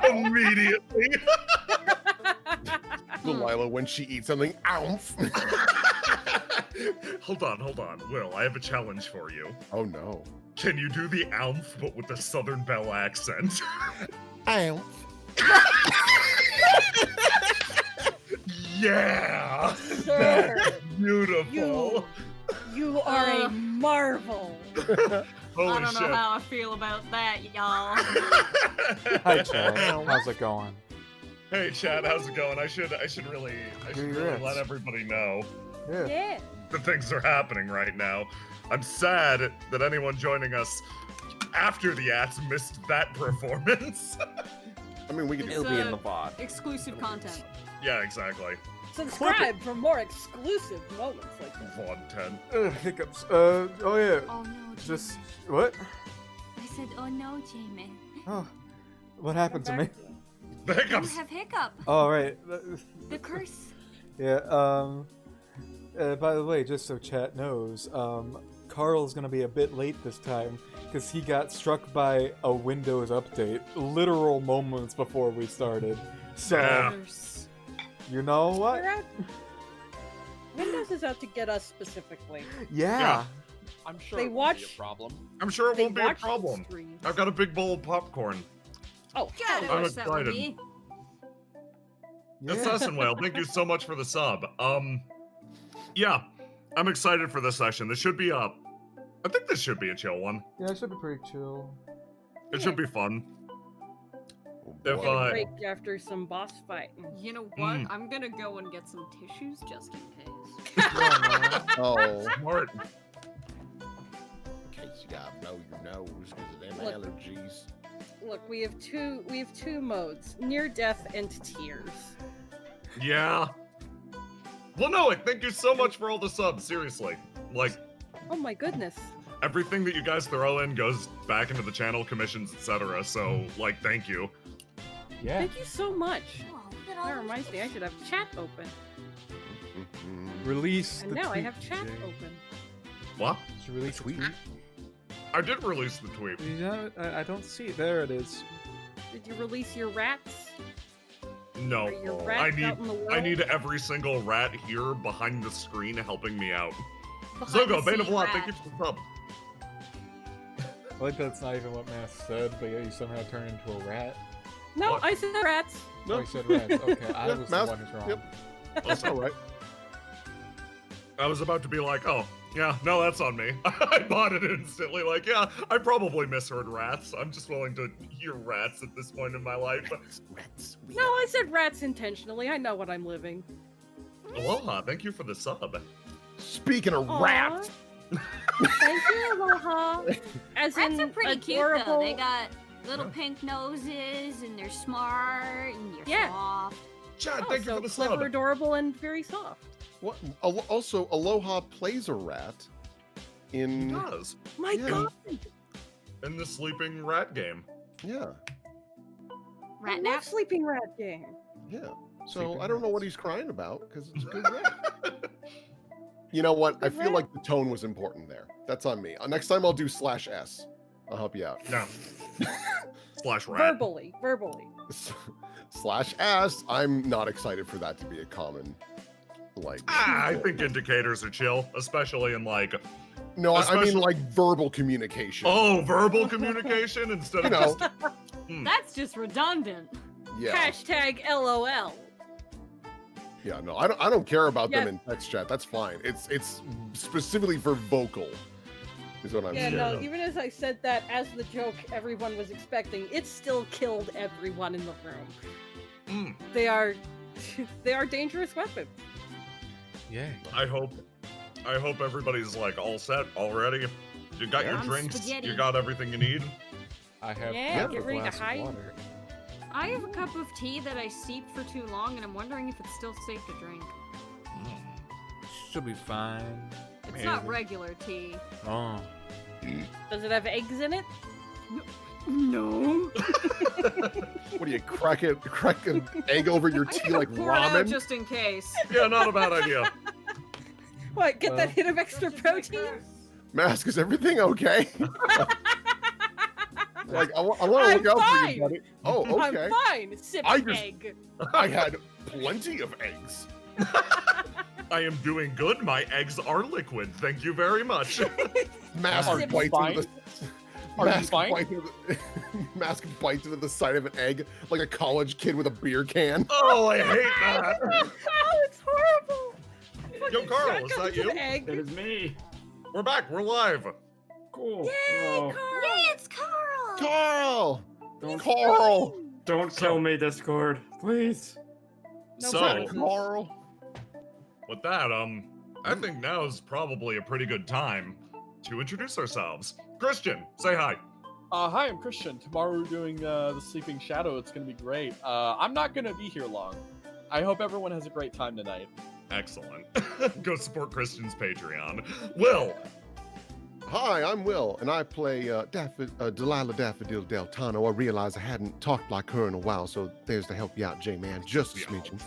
Immediately. Delilah, when she eats something, oomph. Hold on. Will, I have a challenge for you. Oh no. Can you do the oomph, but with a Southern Belle accent? Oomph. Yeah! Sir, Beautiful. you are a marvel. Holy I don't shit. know how I feel about that, y'all. Hi, Chad. How's it going? Hey, Chad, how's it going? I should really Congrats. let everybody know Yeah. that things are happening right now. I'm sad that anyone joining us after the ads missed that performance. I mean, we could It'll do be in the VOD. Exclusive content. Yeah, exactly. Subscribe for more exclusive moments like this. Vaughn 10. Hiccups. Oh yeah. Oh no, Just what? I said, oh no, Jamin. Oh, what happened to me? The You hiccups. have hiccup. Oh right. The curse. Yeah. By the way, just so chat knows, Carl's gonna be a bit late this time because he got struck by a Windows update literal moments before we started. So Yeah. Curse. you know what? They're out- Windows is out to get us specifically. Yeah. I'm sure They it won't be watch- a problem. I'm sure it They won't be a watch the problem. streams. I've got a big bowl of popcorn. Oh, God, hell I I'm wish that were excited. me. It's us and Whale. Thank you so much for the sub. Yeah, I'm excited for this session. This should be I think this should be a chill one. Yeah, it should be pretty chill. It should be fun. Oh, If, boy. Get a break after some boss fighting. You know what? Mm. I'm gonna go and get some tissues just in case. Oh, Smart. in case you gotta blow your nose because of them Look. allergies. Look, we have two modes: near death and tears. Yeah. Well, no, thank you so much for all the subs. Seriously, like Oh my goodness. everything that you guys throw in goes back into the channel, commissions, etc. So, like, thank you. Yeah. Thank you so much. Oh, look at all That those reminds me, I should have chat open. Release And the now I tweet, have chat Jay. open. What? Did you release the Tweet? tweet? I did release the tweet. You know, I don't see it. There it is. Did you release your rats? No, Or your Oh, rats I out in the world? need every single rat here behind the screen helping me out. behind Zogo, the Bane of scene Lot, rat. thank you for the sub. I like that's not even what Mass said, but yeah, you somehow turned into a rat. No, What? I said rats. Oh, you said rats. Okay, I Yeah, was Mouse- the one who's wrong. yep. That's all right. I was about to be like, oh, yeah, no, that's on me. I bought it instantly. Like, yeah, I probably misheard rats. I'm just willing to hear rats at this point in my life. Rats. No, I said rats intentionally. I know what I'm living. Aloha, thank you for the sub. Speaking of Aw. rats, Thank you, Aloha. As Rats in are pretty adorable. cute though. They got little Yeah. pink noses and they're smart and you're Yeah. soft. Chad, Oh, thank you so for the clever, sub. adorable, and very soft. what? Also, Aloha plays a rat He in. does. My Yeah. God, In the sleeping rat game. Yeah, I Rat love nap. sleeping rat game. yeah. So Sleeping I don't know what rats. he's crying about because it's a good rat. You know what? I Good feel rat. like the tone was important there. That's on me. Next time I'll do /S. I'll help you out. No. Slash rat. Verbally. /S. I'm not excited for that to be a common, like. I think indicators are chill, especially in like, No, I mean especially- like verbal communication. oh, verbal communication instead of You know. just. That's just redundant. Yeah. Hashtag LOL. Yeah, no, I don't care about them Yeah. in text chat. That's fine. It's specifically for vocal, is what I'm Yeah, saying. no, even as I said that as the joke everyone was expecting, it still killed everyone in the room. Mm, They are they are dangerous weapons. Yeah. I hope everybody's like all set already. You got your I'm drinks. spaghetti. You got everything you need. I have Yeah, a get ready to glass of hide. water. I have a cup of tea that I steeped for too long and I'm wondering if it's still safe to drink. Should be fine. It's not Maybe. regular tea. Oh. Does it have eggs in it? No. What do you crack an egg over your I'm tea gonna like pour it out ramen? just in case. Yeah, not a bad idea. What, get that Well- hit of extra protein? Mask, is everything okay? Like, I want to look I'm out for fine. you, buddy. Oh, okay. I'm fine. Sip I just- egg. I had plenty of eggs. I am doing good. My eggs are liquid. Thank you very much. Mask Are you bites fine? into the. Are you Mask fine? bites into the, Mask bites into the side of an egg like a college kid with a beer can. Oh, I hate that. Oh, it's horrible. Yo, Carl, is Shotgun that to you? the egg. It is me. We're back. We're live. Cool. Yay, Oh, Carl. Yay, it's Carl! Carl! don't, Carl! don't kill me, Discord, please. No So- promises. Carl! With that, I think now is probably a pretty good time to introduce ourselves. Christian, say hi. Hi, I'm Christian. Tomorrow we're doing the Sleeping Shadow. It's gonna be great. I'm not gonna be here long. I hope everyone has a great time tonight. Excellent. Go support Christian's Patreon. Will. Hi, I'm Will, and I play Delilah Daffodil Deltano. I realized I hadn't talked like her in a while, so there's to help you out, J-Man, just a smidgen.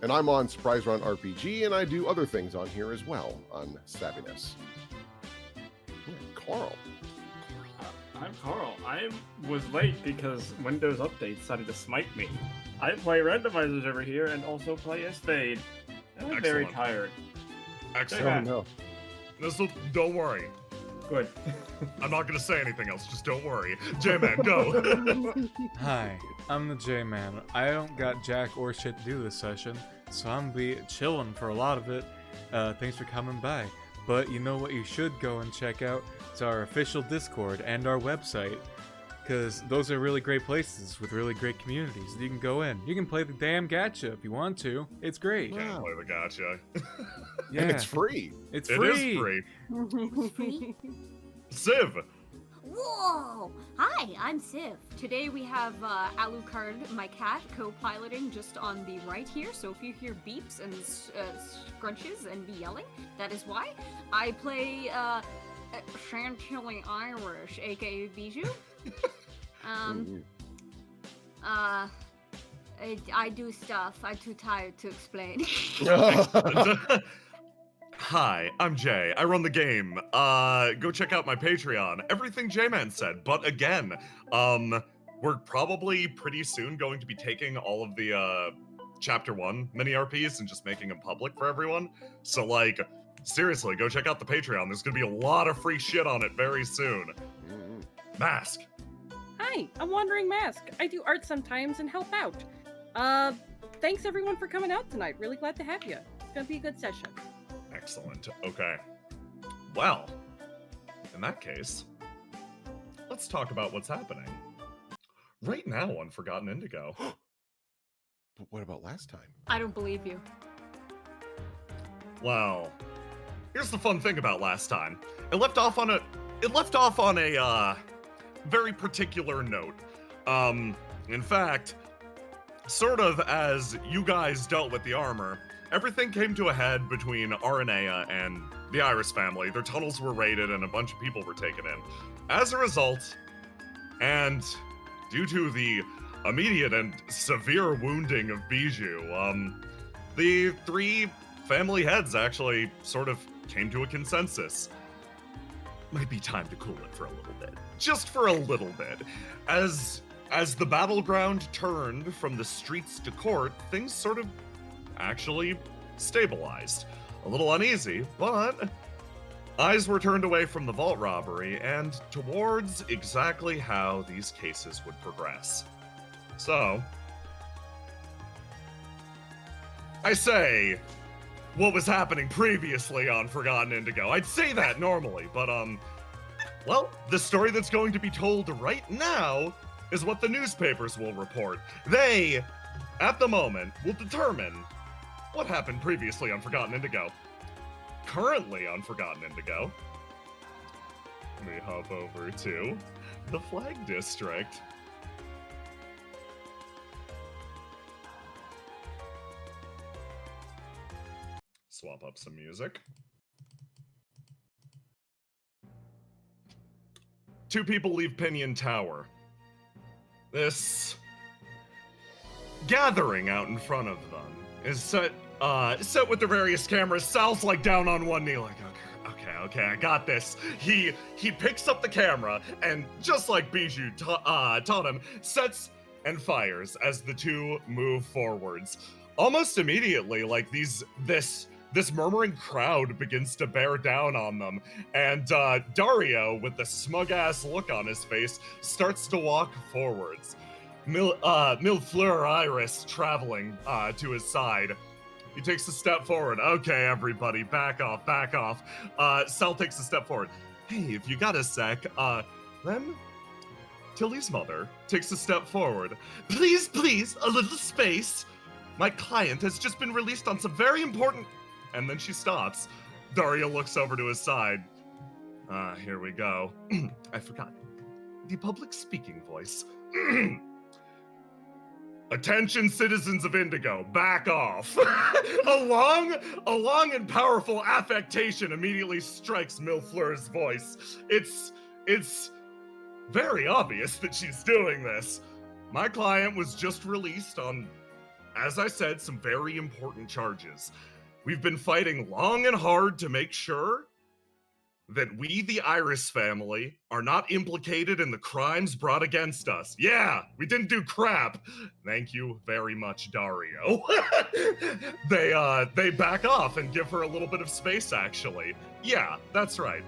And I'm on Surprise Run RPG, and I do other things on here as well on Stabbyness. Yeah, Carl. I'm Carl. I was late because Windows Update decided to smite me. I play randomizers over here and also play as Fade. And I'm very Excellent. tired. Excellent. Yeah. no. Don't worry. Good. I'm not gonna say anything else. Just don't worry. J-Man, go. Hi, I'm the J-Man. I don't got jack or shit to do this session, so I'm be chilling for a lot of it. Thanks for coming by. But you know what you should go and check out? It's our official Discord and our website. Because those are really great places with really great communities that you can go in. You can play the damn gacha if you want to. It's great. Can't Wow. play the gotcha. Yeah, And it's free. It's It free. is free. Free? Civ. Whoa! Hi, I'm Civ. Today we have Alucard, my cat, co-piloting just on the right here. So if you hear beeps and scrunches and me yelling, that is why. I play Chantilly Irish, aka Bijou. I do stuff. I'm too tired to explain. Hi, I'm Jay. I run the game. Go check out my Patreon. Everything J-Man said, but again, we're probably pretty soon going to be taking all of the Chapter 1 mini RPs and just making them public for everyone. So like, seriously, go check out the Patreon. There's gonna be a lot of free shit on it very soon. Mask. Hi, I'm Wandering Mask. I do art sometimes and help out. Thanks everyone for coming out tonight. Really glad to have you. It's gonna be a good session. Excellent. Okay. Well, in that case, let's talk about what's happening right now on Forgotten Indigo. But what about last time? I don't believe you. Well, here's the fun thing about last time. It left off on a very particular note. In fact, sort of as you guys dealt with the armor, everything came to a head between Aranea and the Iris family. Their tunnels were raided and a bunch of people were taken in. As a result, and due to the immediate and severe wounding of Bijou, the three family heads actually sort of came to a consensus. Might be time to cool it for a little bit. Just for a little bit. As the battleground turned from the streets to court, things sort of actually stabilized. A little uneasy, but eyes were turned away from the vault robbery and towards exactly how these cases would progress. So, I say, what was happening previously on Forgotten Indigo. I'd say that normally, but well, the story that's going to be told right now is what the newspapers will report. They, at the moment, will determine what happened previously on Forgotten Indigo. Currently on Forgotten Indigo, we hop over to the Flag District. Swap up some music. Two people leave Pinion Tower. This gathering out in front of them is set with the various cameras. Sal's like down on one knee, like, okay, Okay, I got this. He picks up the camera and just like Bijou taught him, sets and fires as the two move forwards. Almost immediately, like this murmuring crowd begins to bear down on them, and Dario, with the smug-ass look on his face, starts to walk forwards. Millefleur Iris traveling to his side. He takes a step forward. Okay, everybody, back off. Sal takes a step forward. Hey, if you got a sec, then Tilly's mother takes a step forward. Please, a little space. My client has just been released on some very important... And then she stops. Dario looks over to his side. Here we go. I forgot. The public speaking voice. Attention, citizens of Indigo, back off. a long and powerful affectation immediately strikes Millefleur's voice. It's very obvious that she's doing this. My client was just released on, as I said, some very important charges. We've been fighting long and hard to make sure that we, the Iris family, are not implicated in the crimes brought against us. Yeah, we didn't do crap. Thank you very much, Dario. They back off and give her a little bit of space, actually. Yeah, that's right.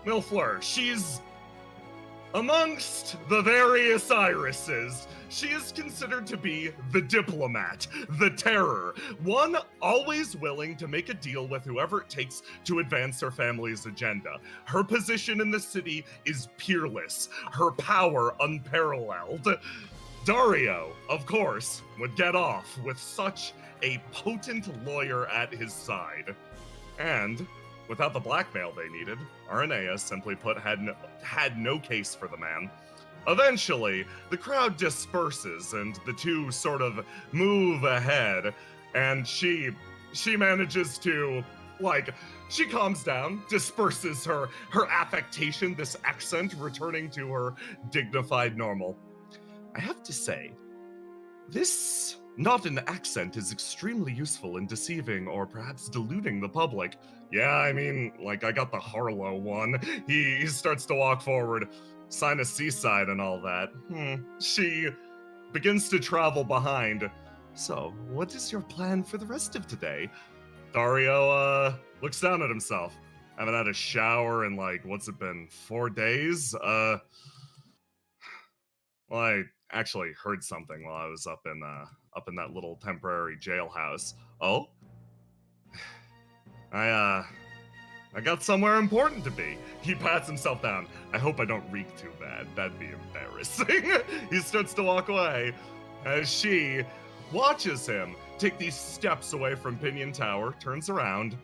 Millefleur, she's amongst the various Irises. She is considered to be the diplomat, the terror, one always willing to make a deal with whoever it takes to advance her family's agenda. Her position in the city is peerless, her power unparalleled. Dario, of course, would get off with such a potent lawyer at his side. And without the blackmail they needed, Aranea, simply put, had no case for the man. Eventually, the crowd disperses and the two sort of move ahead, and she manages to, she calms down, disperses her affectation, this accent, returning to her dignified normal. I have to say, this not an accent is extremely useful in deceiving or perhaps deluding the public. Yeah, I mean, I got the Harlow one. He starts to walk forward, sign a seaside and all that. She begins to travel behind. So, what is your plan for the rest of today? Dario, looks down at himself. Haven't had a shower in, what's it been, 4 days? Well, I actually heard something while I was up in that little temporary jailhouse. Oh? I got somewhere important to be. He pats himself down. I hope I don't reek too bad. That'd be embarrassing. He starts to walk away as she watches him take these steps away from Pinion Tower, turns around,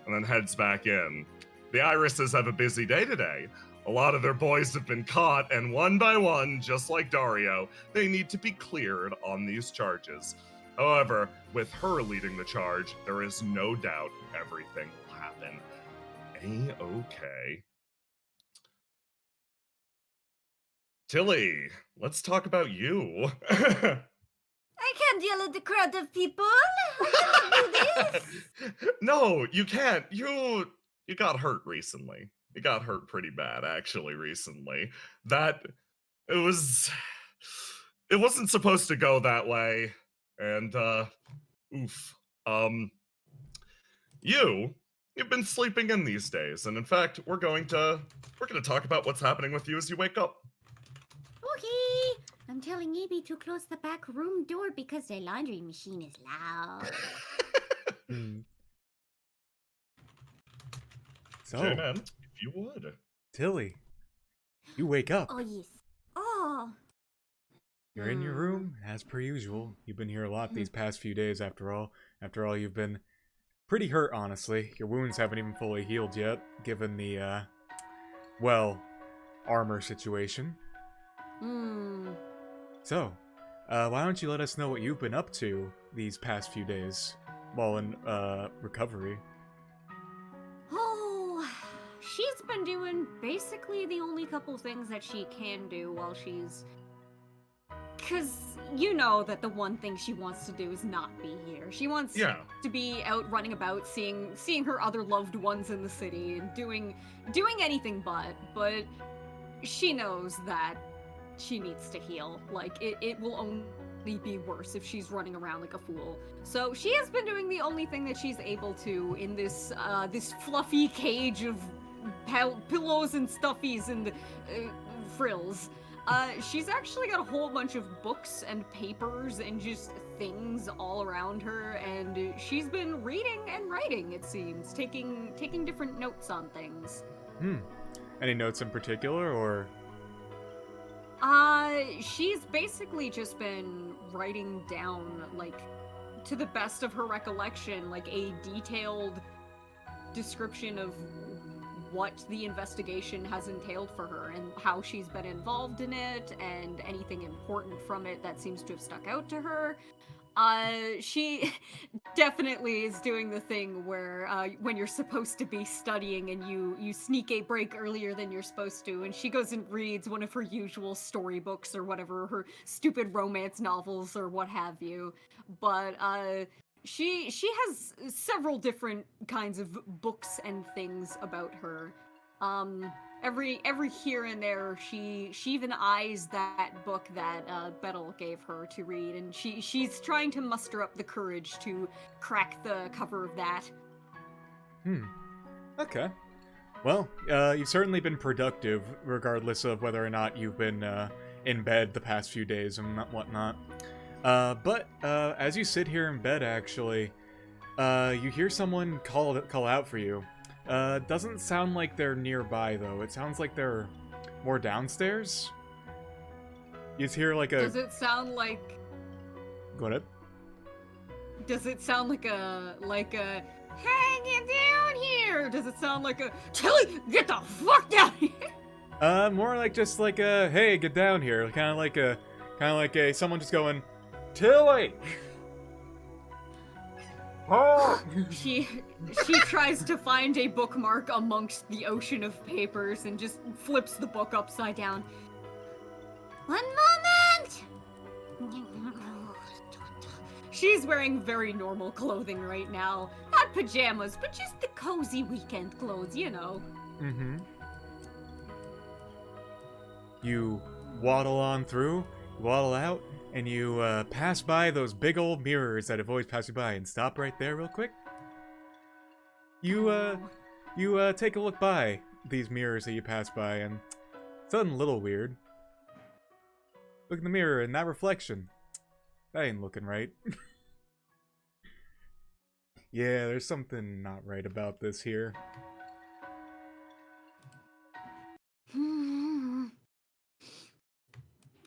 and then heads back in. The Irises have a busy day today. A lot of their boys have been caught, and one by one, just like Dario, they need to be cleared on these charges. However, with her leading the charge, there is no doubt everything will happen. A-okay. Tilly, let's talk about you. I can't deal with the crowd of people. I cannot do this. No, you can't. You got hurt recently. You got hurt pretty bad, actually, recently. It wasn't supposed to go that way. And, oof. You've been sleeping in these days, and in fact, we're gonna talk about what's happening with you as you wake up. Okay. I'm telling Evie to close the back room door because their laundry machine is loud. So, J-Man, if you would. Tilly, you wake up. Oh, yes. Oh. You're in your room, as per usual. You've been here a lot these past few days, after all. After all, you've been pretty hurt, honestly. Your wounds haven't even fully healed yet, given the, armor situation. So, why don't you let us know what you've been up to these past few days while in, recovery? Oh, she's been doing basically the only couple things that she can do while she's Because you know that the one thing she wants to do is not be here. She wants to be out running about, seeing her other loved ones in the city, and doing anything but she knows that she needs to heal. Like, it will only be worse if she's running around like a fool. So she has been doing the only thing that she's able to in this this fluffy cage of pillows and stuffies and frills. She's actually got a whole bunch of books and papers and just things all around her, and she's been reading and writing, it seems, taking different notes on things. Any notes in particular, or? She's basically just been writing down, like, to the best of her recollection, like, a detailed description of what the investigation has entailed for her and how she's been involved in it and anything important from it that seems to have stuck out to her. She definitely is doing the thing where when you're supposed to be studying and you sneak a break earlier than you're supposed to, and she goes and reads one of her usual storybooks or whatever, her stupid romance novels or what have you. But she has several different kinds of books and things about her. Every here and there, she even eyes that book that Bettel gave her to read, and she's trying to muster up the courage to crack the cover of that. Okay. Well, you've certainly been productive, regardless of whether or not you've been in bed the past few days and whatnot. But as you sit here in bed, actually, you hear someone call out for you. Doesn't sound like they're nearby, though. It sounds like they're more downstairs. You just hear like a... Does it sound like... Go ahead. Does it sound like a... Hey, get down here! Does it sound like a... Tilly, get the fuck down here! More like just like a... Hey, get down here. Kind of like a... Someone just going... Tilly! Oh! She tries to find a bookmark amongst the ocean of papers and just flips the book upside down. One moment! She's wearing very normal clothing right now. Not pajamas, but just the cozy weekend clothes, you know. Mm-hmm. You waddle on through, waddle out, and you pass by those big old mirrors that have always passed you by, and stop right there real quick. You take a look by these mirrors that you pass by, and something a little weird. Look in the mirror, and that reflection. That ain't looking right. Yeah, there's something not right about this here.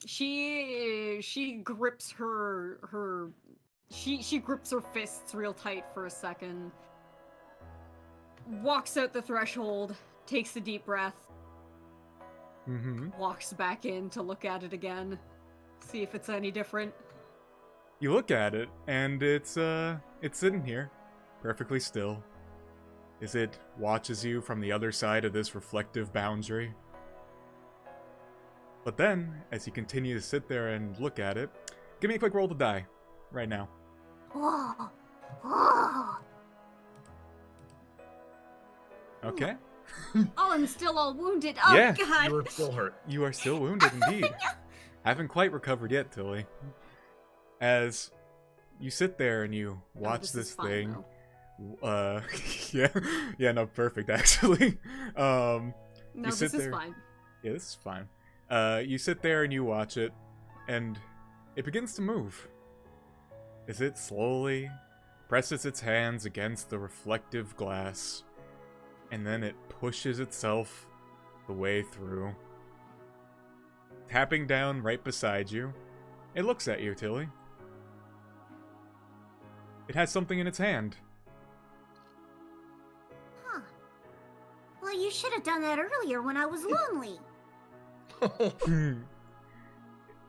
She grips she grips her fists real tight for a second. Walks out the threshold, takes a deep breath. Walks back in to look at it again. See if it's any different. You look at it, and it's sitting here, perfectly still, as it watches you from the other side of this reflective boundary. But then, as you continue to sit there and look at it, give me a quick roll to die, right now. Whoa. Whoa. Okay. Oh, I'm still all wounded. Oh, Yeah. God. You were still hurt. You are still wounded, indeed. Haven't quite recovered yet, Tilly. As you sit there and you watch this thing. Though. Yeah, no, perfect, actually. No, you this sit is there. fine. Yeah, this is fine. You sit there and you watch it, and it begins to move. As it slowly presses its hands against the reflective glass, and then it pushes itself the way through. Tapping down right beside you, it looks at you, Tilly. It has something in its hand. Huh. Well, you should have done that earlier when I was lonely.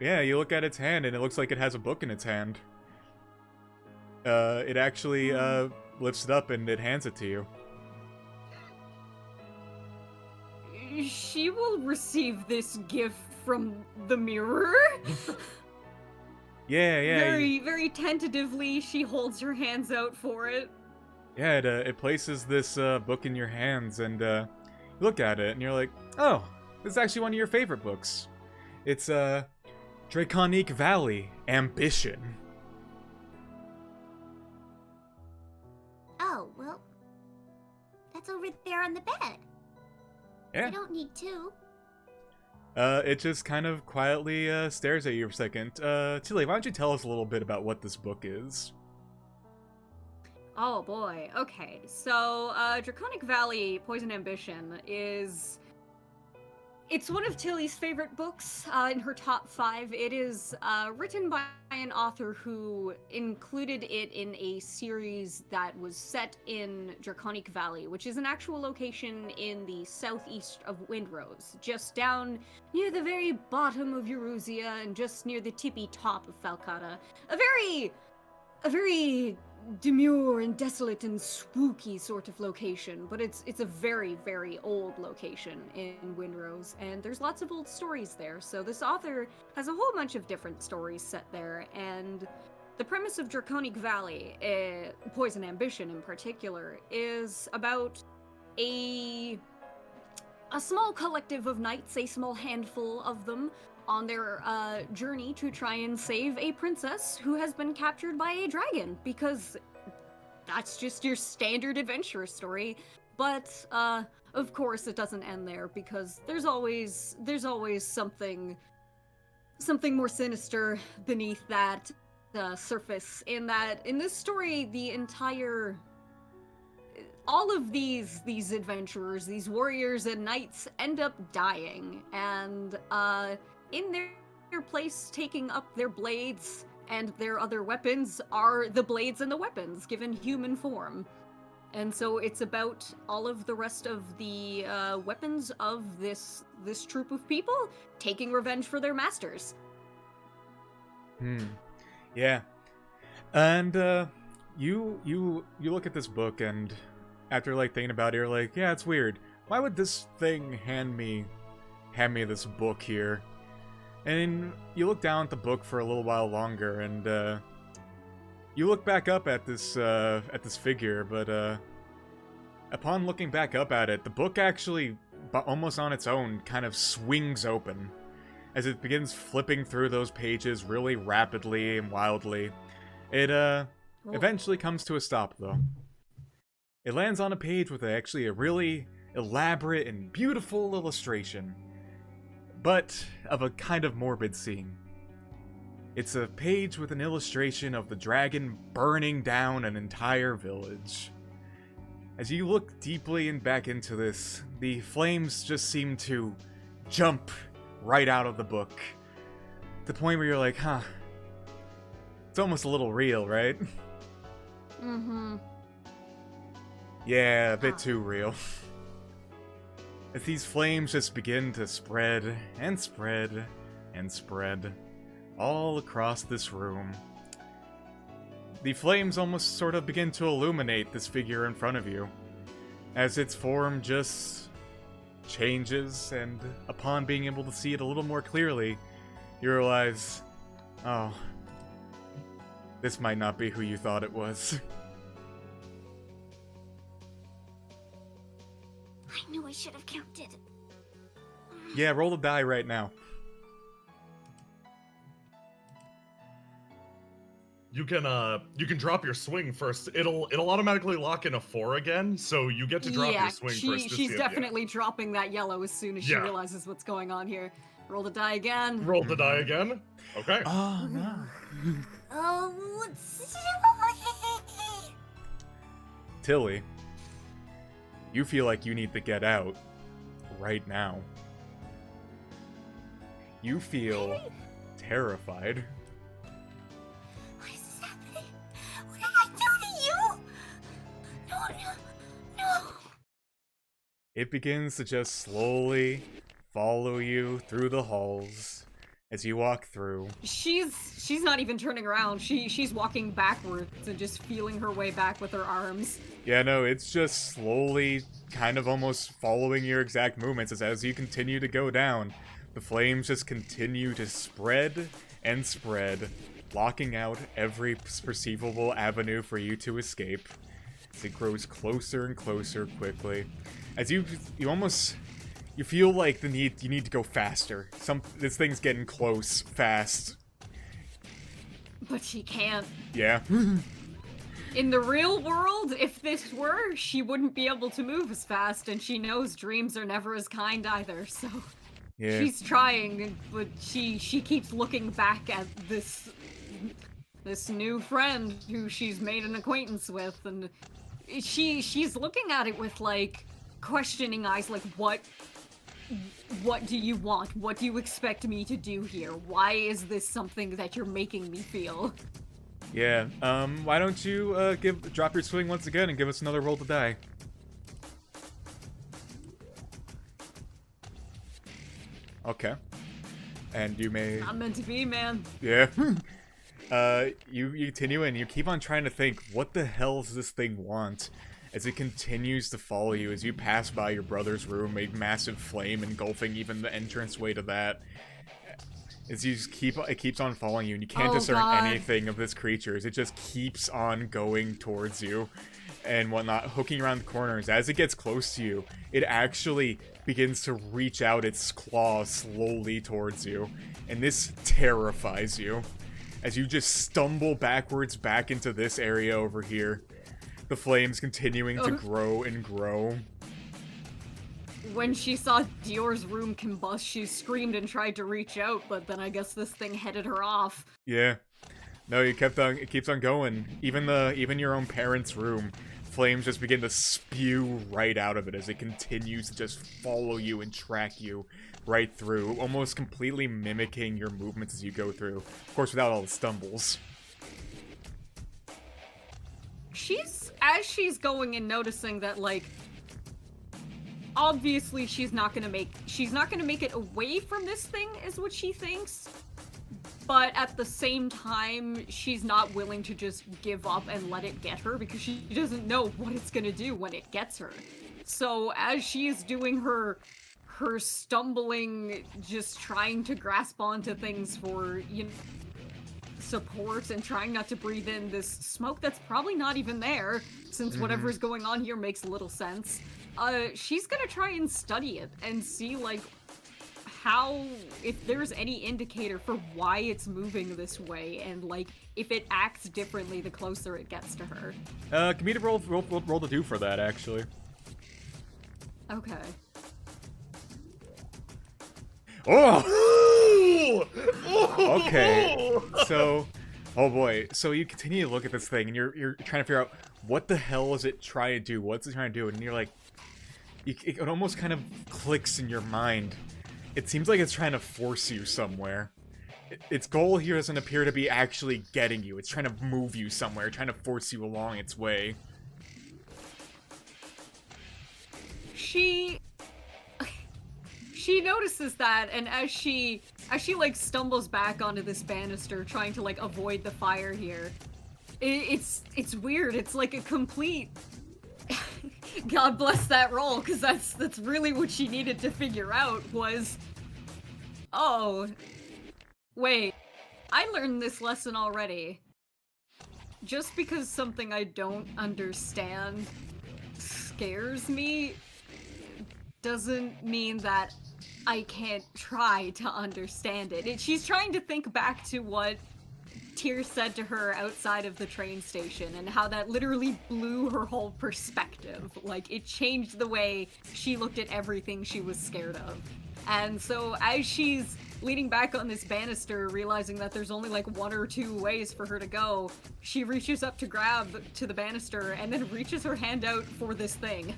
Yeah, you look at its hand and it looks like it has a book in its hand. It actually lifts it up and it hands it to you. She will receive this gift from the mirror. Yeah, yeah. Very, very tentatively, she holds her hands out for it. Yeah, it places this book in your hands, and you look at it, and you're like, oh, this is actually one of your favorite books. It's Draconic Valley, Ambition. Oh, well, that's over there on the bed. Yeah. I don't need two. It just kind of quietly stares at you for a second. Tilly, why don't you tell us a little bit about what this book is? Oh boy, okay. So, Draconic Valley, Poison Ambition is... It's one of Tilly's favorite books, in her top 5. It is written by an author who included it in a series that was set in Draconic Valley, which is an actual location in the southeast of Windrose, just down near the very bottom of Erusia and just near the tippy top of Falcata. A very demure and desolate and spooky sort of location, but it's a very, very old location in Windrose, and there's lots of old stories there. So this author has a whole bunch of different stories set there, and the premise of Draconic Valley, Poison Ambition in particular, is about a small collective of knights, a small handful of them, on their journey to try and save a princess who has been captured by a dragon, because that's just your standard adventure story. But of course it doesn't end there, because there's always something more sinister beneath that surface. In this story, all of these adventurers, these warriors and knights end up dying, and in their place, taking up their blades and their other weapons, are the blades and the weapons given human form. And so it's about all of the rest of the weapons of this troop of people taking revenge for their masters. Yeah. And you look at this book, and after like thinking about it, you're like, yeah, it's weird. Why would this thing hand me this book here? And you look down at the book for a little while longer, and you look back up at this figure, but upon looking back up at it, the book actually, almost on its own, kind of swings open as it begins flipping through those pages really rapidly and wildly. It eventually comes to a stop, though. It lands on a page with actually a really elaborate and beautiful illustration, but of a kind of morbid scene. It's a page with an illustration of the dragon burning down an entire village. As you look deeply and back into this, the flames just seem to jump right out of the book. To the point where you're like, huh, it's almost a little real, right? Mm-hmm. Yeah, a bit too real. As these flames just begin to spread and spread and spread all across this room. The flames almost sort of begin to illuminate this figure in front of you, as its form just changes, and upon being able to see it a little more clearly, you realize, oh, this might not be who you thought it was. I knew I should have counted. Yeah, roll the die right now. You can drop your swing first. It'll automatically lock in a 4 again, so you get to drop your swing first. She's definitely dropping that yellow as soon as she realizes what's going on here. Roll the die again. Roll the die again. Okay. Oh no. Oh, Tilly, you feel like you need to get out right now. You feel terrified. what is this happening? What did I do to you? No. It begins to just slowly follow you through the halls as you walk through. She's not even turning around. She's walking backwards and just feeling her way back with her arms. Yeah, no, it's just slowly kind of almost following your exact movements as you continue to go down. The flames just continue to spread and spread, blocking out every perceivable avenue for you to escape. As it grows closer and closer quickly. As you feel like you need to go faster. This thing's getting close, fast. But she can't. Yeah. In the real world, if this were, she wouldn't be able to move as fast, and she knows dreams are never as kind either, so... Yeah. She's trying, but she keeps looking back at this new friend who she's made an acquaintance with, and she's looking at it with, like, questioning eyes, like, what do you want? What do you expect me to do here? Why is this something that you're making me feel? Yeah, why don't you, drop your swing once again and give us another roll to die? Okay. And you may... Not meant to be, man. Yeah. You continue and you keep on trying to think, what the hell does this thing want? As it continues to follow you as you pass by your brother's room, a massive flame engulfing even the entranceway to that. As you just it keeps on following you, and you can't discern anything of this creature, as it just keeps on going towards you and whatnot, hooking around the corners. As it gets close to you, it actually begins to reach out its claws slowly towards you, and this terrifies you. As you just stumble backwards back into this area over here, the flames continuing to grow and grow. When she saw Dior's room combust, she screamed and tried to reach out, but then I guess this thing headed her off. Yeah. No, it keeps on going. Even your own parents' room, flames just begin to spew right out of it as it continues to just follow you and track you right through, almost completely mimicking your movements as you go through. Of course, without all the stumbles. As she's going and noticing that, like, obviously she's not gonna make it away from this thing, is what she thinks. But at the same time, she's not willing to just give up and let it get her, because she doesn't know what it's gonna do when it gets her. So as she is doing her stumbling, just trying to grasp onto things for, support and trying not to breathe in this smoke that's probably not even there, since whatever's going on here makes little sense. She's gonna try and study it and see, like, if there's any indicator for why it's moving this way, and, like, if it acts differently the closer it gets to her. Give me to roll to do for that, actually. Okay. Oh! Okay, so... Oh boy, so you continue to look at this thing, and you're trying to figure out, what the hell is it trying to do? What's it trying to do? And you're like... It almost kind of clicks in your mind. It seems like it's trying to force you somewhere. Its goal here doesn't appear to be actually getting you. It's trying to move you somewhere, trying to force you along its way. She notices that, and as she like stumbles back onto this banister, trying to like avoid the fire here, it's weird. It's like a complete... God bless that roll, because that's really what she needed to figure out was, oh, wait, I learned this lesson already. Just because something I don't understand scares me doesn't mean that I can't try to understand it. She's trying to think back to what Tyr said to her outside of the train station, and how that literally blew her whole perspective. Like, it changed the way she looked at everything she was scared of. And so as she's leaning back on this banister, realizing that there's only like 1 or 2 ways for her to go, she reaches up to grab to the banister and then reaches her hand out for this thing.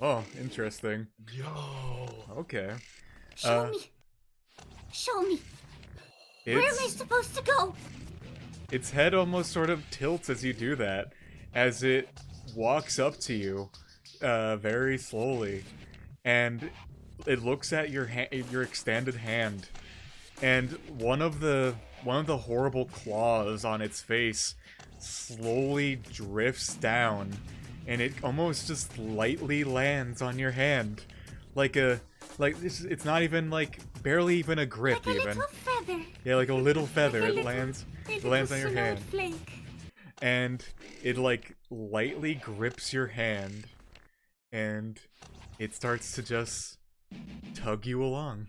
Oh, interesting. Yo. Okay. Show me. Where am I supposed to go? Its head almost sort of tilts as you do that, as it walks up to you, very slowly, and it looks at your extended hand, and one of the horrible claws on its face slowly drifts down, and it almost just lightly lands on your hand, like Like it's not even like barely even a grip Like a even. little feather. Yeah, like a little feather. Like a It little- lands a it lands on little your hand, snowflake. and it like lightly grips your hand, and it starts to just tug you along.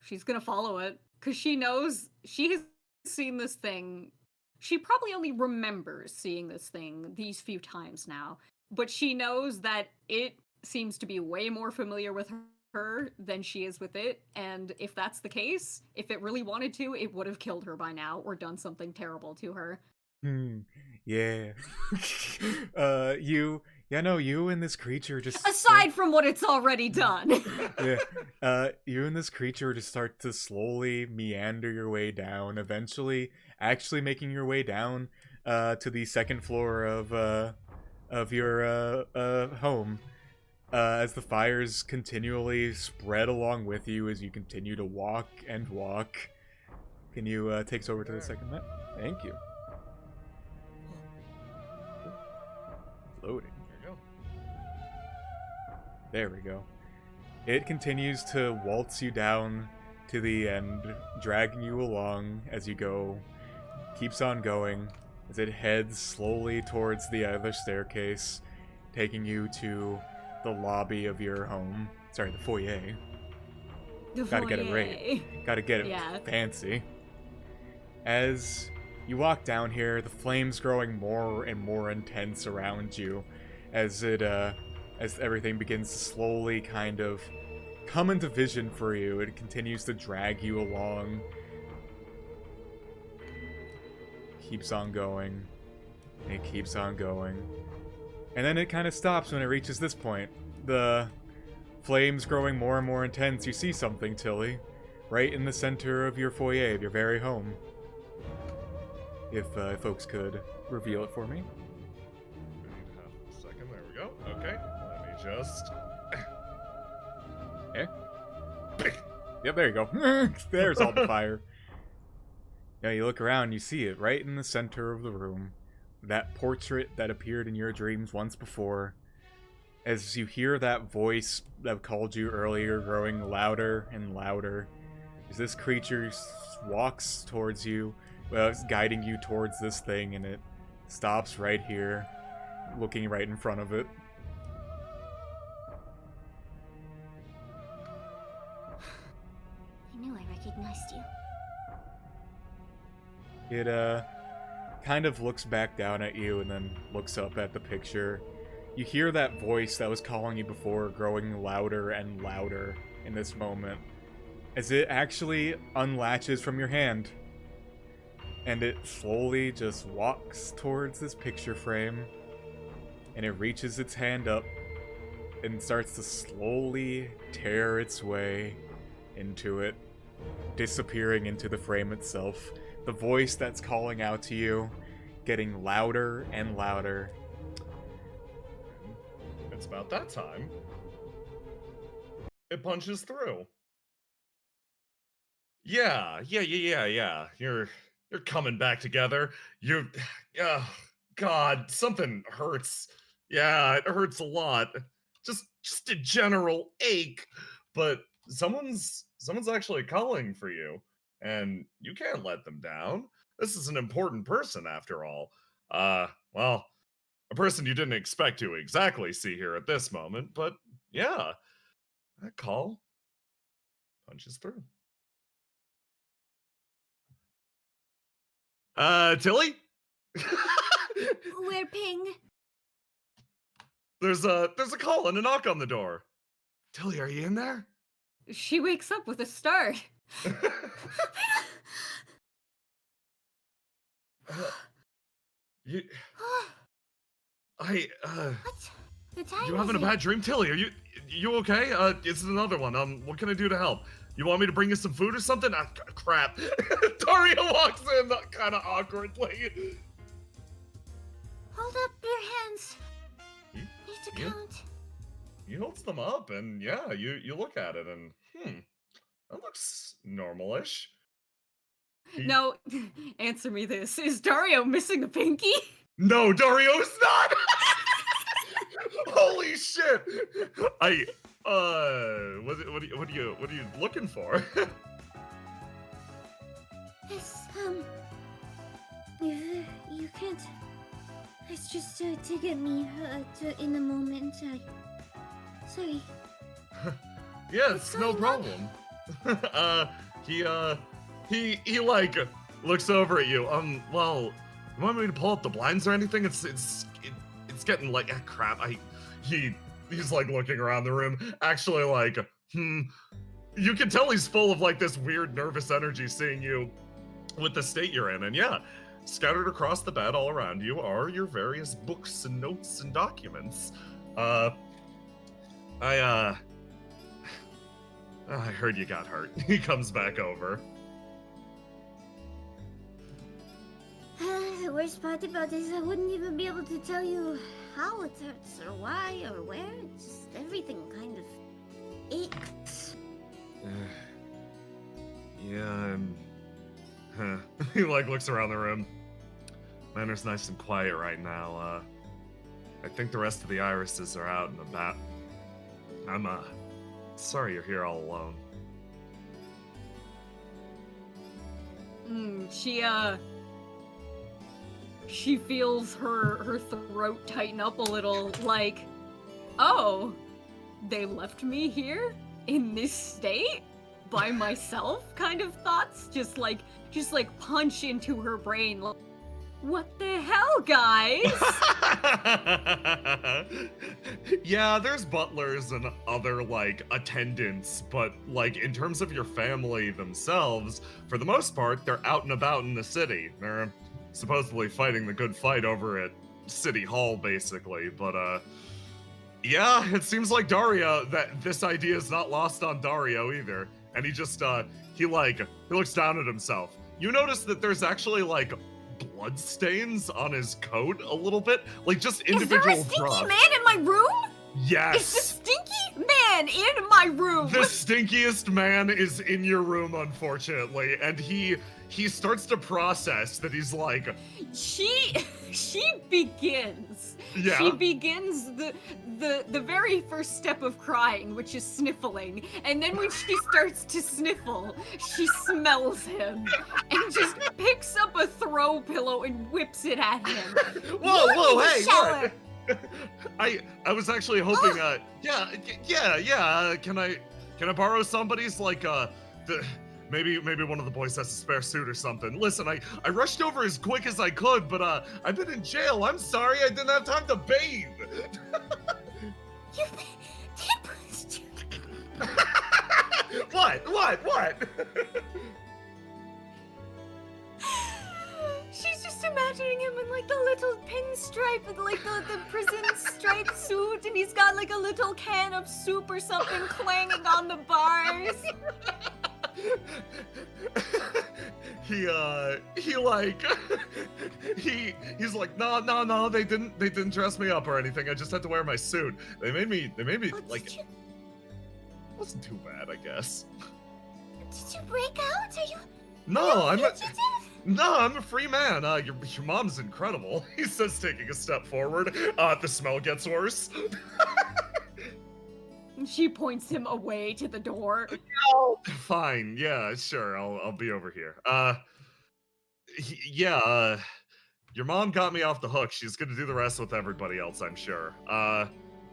She's gonna follow it because she knows she has seen this thing. She probably only remembers seeing this thing these few times now, but she knows that it seems to be way more familiar with her than she is with it. And if that's the case, if it really wanted to, it would have killed her by now or done something terrible to her. Yeah. You and this creature just Aside from what it's already done. yeah. You and this creature just start to slowly meander your way down, eventually actually making your way down to the second floor of your home. As the fires continually spread along with you as you continue to walk and walk. Can you take us over to the second map? Thank you. Loading. There you go. There we go. It continues to waltz you down to the end, dragging you along as you go. Keeps on going as it heads slowly towards the other staircase, taking you to the lobby of your home. Sorry, the foyer. Gotta get it right. Gotta get it Yeah. fancy. As you walk down here, the flames growing more and more intense around you as everything begins to slowly kind of come into vision for you. It continues to drag you along. Keeps on going. It keeps on going. And then it kind of stops when it reaches this point. The flames growing more and more intense. You see something, Tilly. Right in the center of your foyer, of your very home. If folks could reveal it for me. Half a second. There we go. Okay. Let me just. Yep, there you go. There's all the fire. Now you look around, you see it right in the center of the room. That portrait that appeared in your dreams once before. As you hear that voice that called you earlier growing louder and louder. As this creature walks towards you, it's guiding you towards this thing, and it stops right here, looking right in front of it. I knew I recognized you. It, kind of looks back down at you and then looks up at the picture. You hear that voice that was calling you before growing louder and louder in this moment, as it actually unlatches from your hand. And it slowly just walks towards this picture frame, and it reaches its hand up and starts to slowly tear its way into it, disappearing into the frame itself. The voice that's calling out to you getting louder and louder. It's about that time. It punches through. Yeah. You're coming back together. God, something hurts. Yeah, it hurts a lot. Just a general ache. But someone's actually calling for you, and you can't let them down. This is an important person after all. Well, a person you didn't expect to exactly see here at this moment, but yeah, that call punches through. Tilly? We're ping. There's a call and a knock on the door. Tilly, are you in there? She wakes up with a start. I What? The time you is having a it? bad dream, Tilly? Are you okay? It's another one. What can I do to help? You want me to bring you some food or something? Crap. Dario walks in kind of awkwardly. Hold up your hands. You- Need to you- count. He holds them up, and yeah, you look at it, and that looks normal-ish. No, answer me this. Is Dario missing a pinky? No, Dario's not. Holy shit! What are you looking for? Yes, you can't. It's just to get me in a moment. Sorry. Yeah, it's no problem. He like looks over at you. Well, you want me to pull up the blinds or anything? It's getting like crap. He's like looking around the room. Actually, like, you can tell he's full of like this weird nervous energy seeing you with the state you're in. And yeah, scattered across the bed all around you are your various books and notes and documents. I heard you got hurt. He comes back over. The worst part about this, I wouldn't even be able to tell you how it hurts or why or where. It's just everything kind of aches. Yeah, he like looks around the room. Manor's nice and quiet right now. I think the rest of the irises are out and about. I'm sorry you're here all alone. She feels her throat tighten up a little, like, oh, they left me here in this state by myself, kind of thoughts just like punch into her brain. Like, what the hell, guys? Yeah, there's butlers and other like attendants, but like in terms of your family themselves, for the most part, they're out and about in the city. They're supposedly fighting the good fight over at City Hall, basically. But yeah, it seems like Dario, that this idea is not lost on Dario either. And he just he looks down at himself. You notice that there's actually like blood stains on his coat a little bit, like just individual Is there a drops. stinky man in my room? Yes. Is the stinky man in my room? The stinkiest man is in your room, unfortunately, and he starts to process that. He's like, She begins. Yeah. She begins the very first step of crying, which is sniffling. And then when she starts to sniffle, she smells him and just picks up a throw pillow and whips it at him. whoa, hey, shower. what? I was actually hoping, can I borrow somebody's, like, maybe one of the boys has a spare suit or something. Listen, I rushed over as quick as I could, but I've been in jail. I'm sorry, I didn't have time to bathe. You pushed you. What? She's just imagining him in like the little pinstripe with like the prison striped suit, and he's got like a little can of soup or something clanging on the bars. He's like, no, they didn't dress me up or anything. I just had to wear my suit. They made me like, it wasn't too bad, I guess. Did you break out? Are you? No, I'm fugitive? a free man. Your mom's incredible. He says, taking a step forward. The smell gets worse. She points him away to the door. No. Fine. Yeah, sure. I'll be over here. Your mom got me off the hook. She's gonna do the rest with everybody else, I'm sure.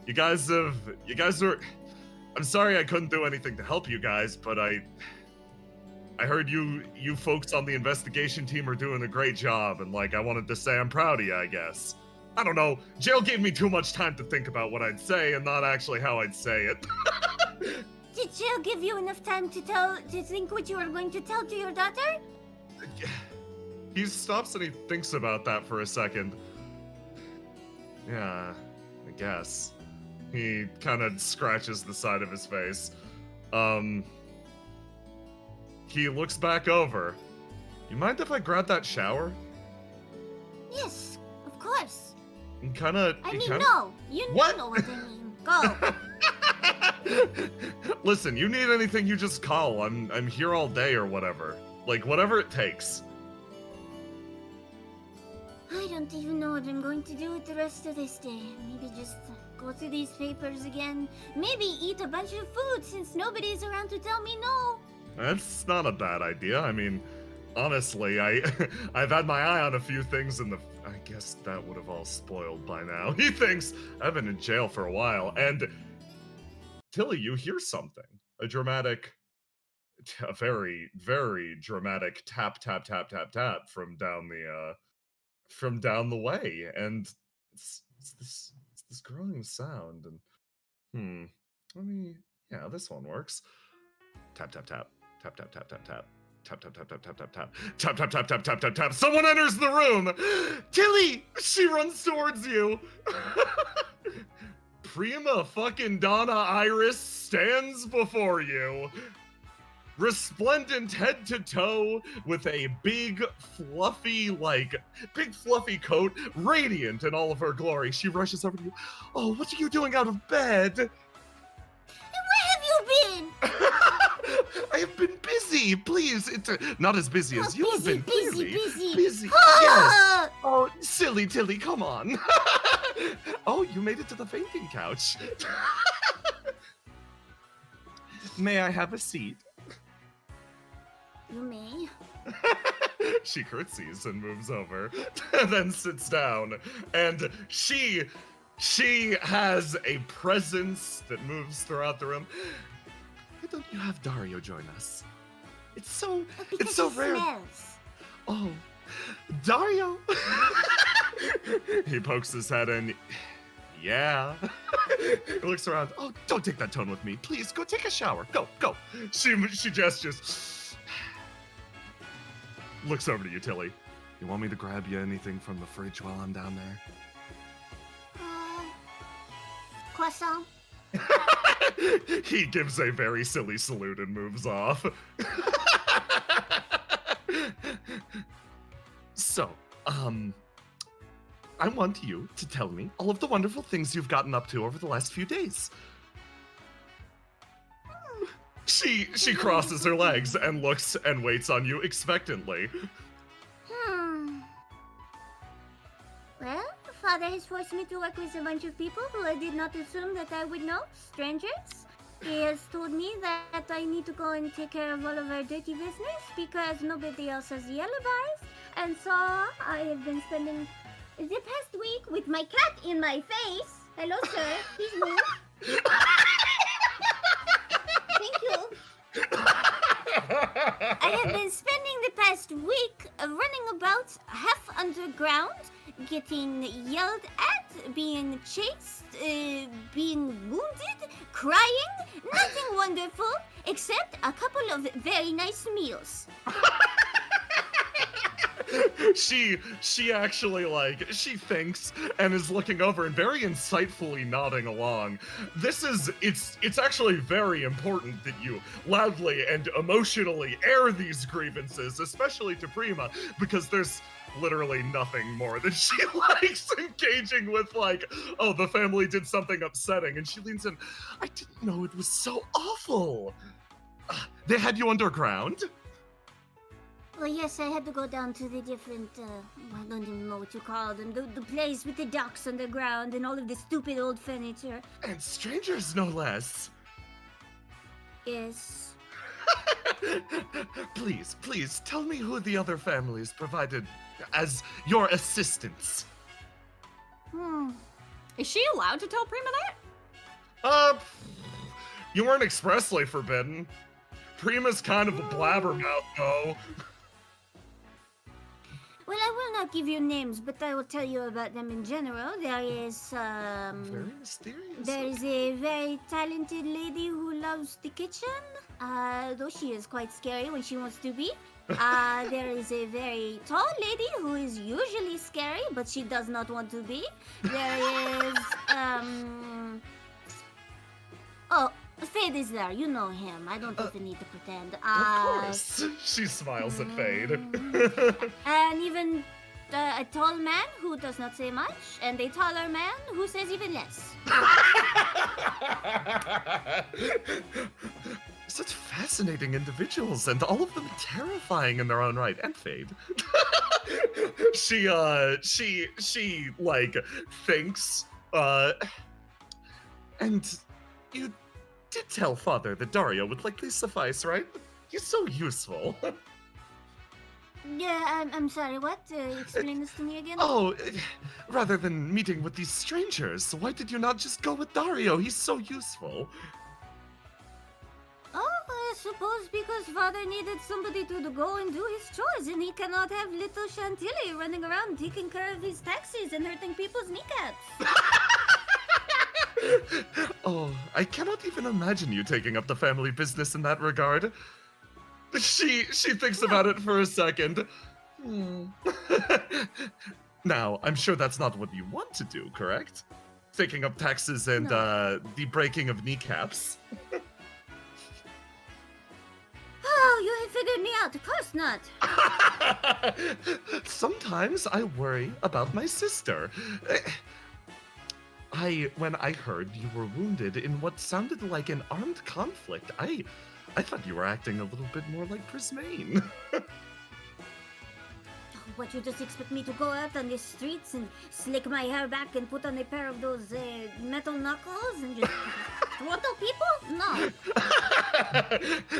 You guys are. I'm sorry I couldn't do anything to help you guys, but I heard you folks on the investigation team are doing a great job, and like I wanted to say I'm proud of you, I guess. I don't know. Jail gave me too much time to think about what I'd say and not actually how I'd say it. Did jail give you enough time to think what you were going to tell to your daughter? He stops and he thinks about that for a second. Yeah, I guess. He kind of scratches the side of his face. He looks back over. You mind if I grab that shower? Yes, of course. And kinda... No. You What? know what I mean. Go. Listen, you need anything, you just call. I'm here all day or whatever. Like, whatever it takes. I don't even know what I'm going to do with the rest of this day. Maybe just go through these papers again. Maybe eat a bunch of food since nobody's around to tell me no. That's not a bad idea. I mean, honestly, I've had my eye on a few things in the. I guess that would have all spoiled by now. He thinks I've been in jail for a while, and Tilly, you hear something. A very, very dramatic tap, tap, tap, tap, tap from down the way, and it's this growing sound, and yeah, this one works. Tap, tap, tap, tap, tap, tap, tap, tap. Tap, tap, tap, tap, tap, tap, tap. Tap, tap, tap, tap, tap, tap, tap. Someone enters the room! Tilly! She runs towards you. Prima fucking Donna Iris stands before you. Resplendent head to toe with a big fluffy coat, radiant in all of her glory. She rushes over to you. Oh, what are you doing out of bed? Where have you been? I have been busy. Please, it's not as busy as you have been. Clearly. Busy. Ah! Yes. Oh, silly Tilly, come on. Oh, you made it to the fainting couch. May I have a seat? You may. She curtsies and moves over, and then sits down, and she has a presence that moves throughout the room. Why don't you have Dario join us? It's so rare. Smells. Oh, Dario. He pokes his head in. Yeah. He looks around. Oh, don't take that tone with me. Please, go take a shower. Go. She gestures. Looks over to you, Tilly. You want me to grab you anything from the fridge while I'm down there? Croissant. He gives a very silly salute and moves off. So, I want you to tell me all of the wonderful things you've gotten up to over the last few days. She crosses her legs and looks and waits on you expectantly. Well, Father has forced me to work with a bunch of people who I did not assume that I would know, strangers. He has told me that I need to go and take care of all of our dirty business because nobody else has the alibis. And so I have been spending the past week with my cat in my face. Hello, sir. Please move. Thank you. I have been spending the past week running about half underground, getting yelled at, being chased, being wounded, crying, nothing wonderful, except a couple of very nice meals. She actually she thinks and is looking over and very insightfully nodding along. It's actually very important that you loudly and emotionally air these grievances, especially to Prima, because there's literally nothing more that she likes engaging with, oh, the family did something upsetting, and she leans in, I didn't know it was so awful. They had you underground? Well, yes, I had to go down to the different, I don't even know what you call them, the place with the docks underground and all of the stupid old furniture. And strangers, no less. Yes. Please, tell me who the other families provided as your assistants. Is she allowed to tell Prima that? You weren't expressly forbidden. Prima's kind of a blabbermouth, though. Well, I will not give you names, but I will tell you about them in general. There is, Very mysterious. there is a very talented lady who loves the kitchen, though she is quite scary when she wants to be. There is a very tall lady who is usually scary, but she does not want to be. There is, oh, Fade is there. You know him. I don't even need to pretend. Of course. She smiles at Fade. And even a tall man who does not say much, and a taller man who says even less. Such fascinating individuals, and all of them terrifying in their own right. And Fade. She thinks, And you did tell Father that Dario would likely suffice, right? He's so useful. Yeah, I'm sorry, what? Explain this to me again? Oh, rather than meeting with these strangers, why did you not just go with Dario? He's so useful. Oh, I suppose because Father needed somebody to go and do his chores, and he cannot have little Chantilly running around taking care of his taxes and hurting people's kneecaps. Oh, I cannot even imagine you taking up the family business in that regard. She thinks about it for a second. Now, I'm sure that's not what you want to do, correct? Taking up taxes and the breaking of kneecaps. Oh, you have figured me out. Of course not. Sometimes I worry about my sister. When I heard you were wounded in what sounded like an armed conflict, I thought you were acting a little bit more like Prismane. What, you just expect me to go out on the streets and slick my hair back and put on a pair of those metal knuckles and just throttle people? No.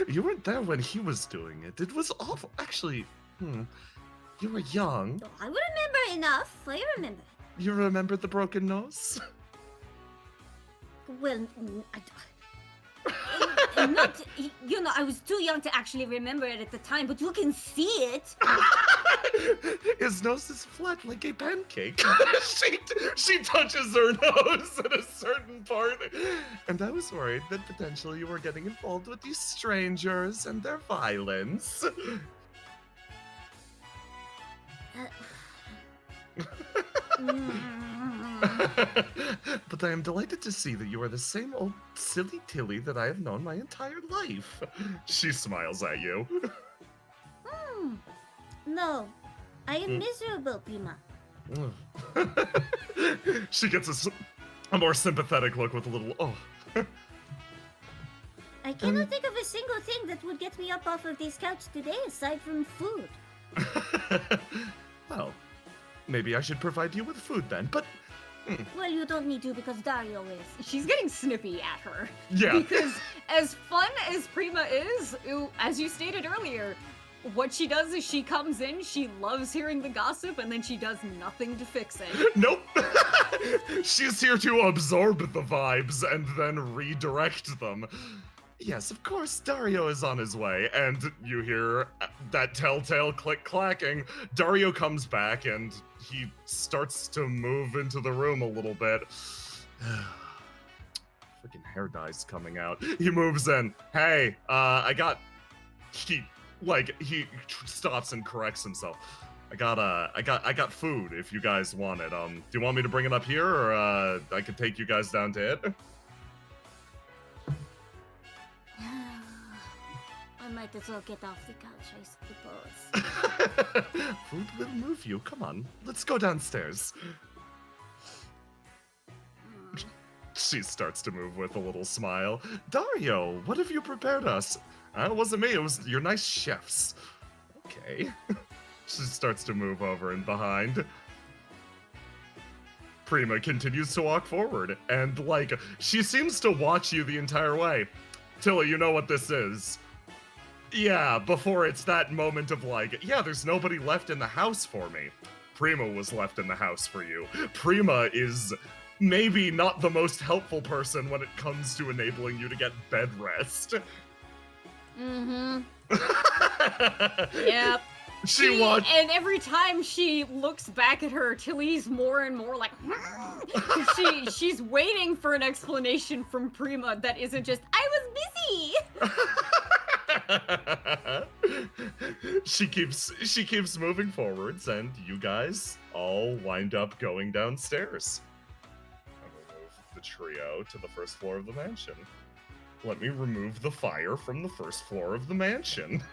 You weren't there when he was doing it. It was awful. Actually, you were young. Oh, I remember enough. I remember. You remember the broken nose? Well, not, I was too young to actually remember it at the time, but you can see it. His nose is flat like a pancake. she touches her nose at a certain part. And I was worried that potentially you were getting involved with these strangers and their violence. But I am delighted to see that you are the same old silly Tilly that I have known my entire life. She smiles at you. No, I am miserable, Prima. She gets a more sympathetic look with a little, I cannot think of a single thing that would get me up off of this couch today aside from food. Well, maybe I should provide you with food then, but... Well, you don't need to because Dario is. She's getting snippy at her. Yeah. Because as fun as Prima is, as you stated earlier, what she does is she comes in, she loves hearing the gossip, and then she does nothing to fix it. Nope. She's here to absorb the vibes and then redirect them. Yes, of course, Dario is on his way, and you hear that telltale click-clacking. Dario comes back, and he starts to move into the room a little bit. Freaking hair dye's coming out. He moves in. Hey, He stops and corrects himself. I got food if you guys want it. Do you want me to bring it up here, or I could take you guys down to it? I might as well get off the couch, I suppose. Food will move you. Come on, let's go downstairs. She starts to move with a little smile. Dario, what have you prepared us? It wasn't me, it was your nice chefs. Okay. She starts to move over and behind. Prima continues to walk forward, and, she seems to watch you the entire way. Tilly, you know what this is. Yeah, before it's that moment of, there's nobody left in the house for me. Prima was left in the house for you. Prima is maybe not the most helpful person when it comes to enabling you to get bed rest. Mm-hmm. Yep. And every time she looks back at her, Tilly's more and more like, she's waiting for an explanation from Prima that isn't just, I was busy. She keeps moving forwards, and you guys all wind up going downstairs. I will move the trio to the first floor of the mansion. Let me remove the fire from the first floor of the mansion.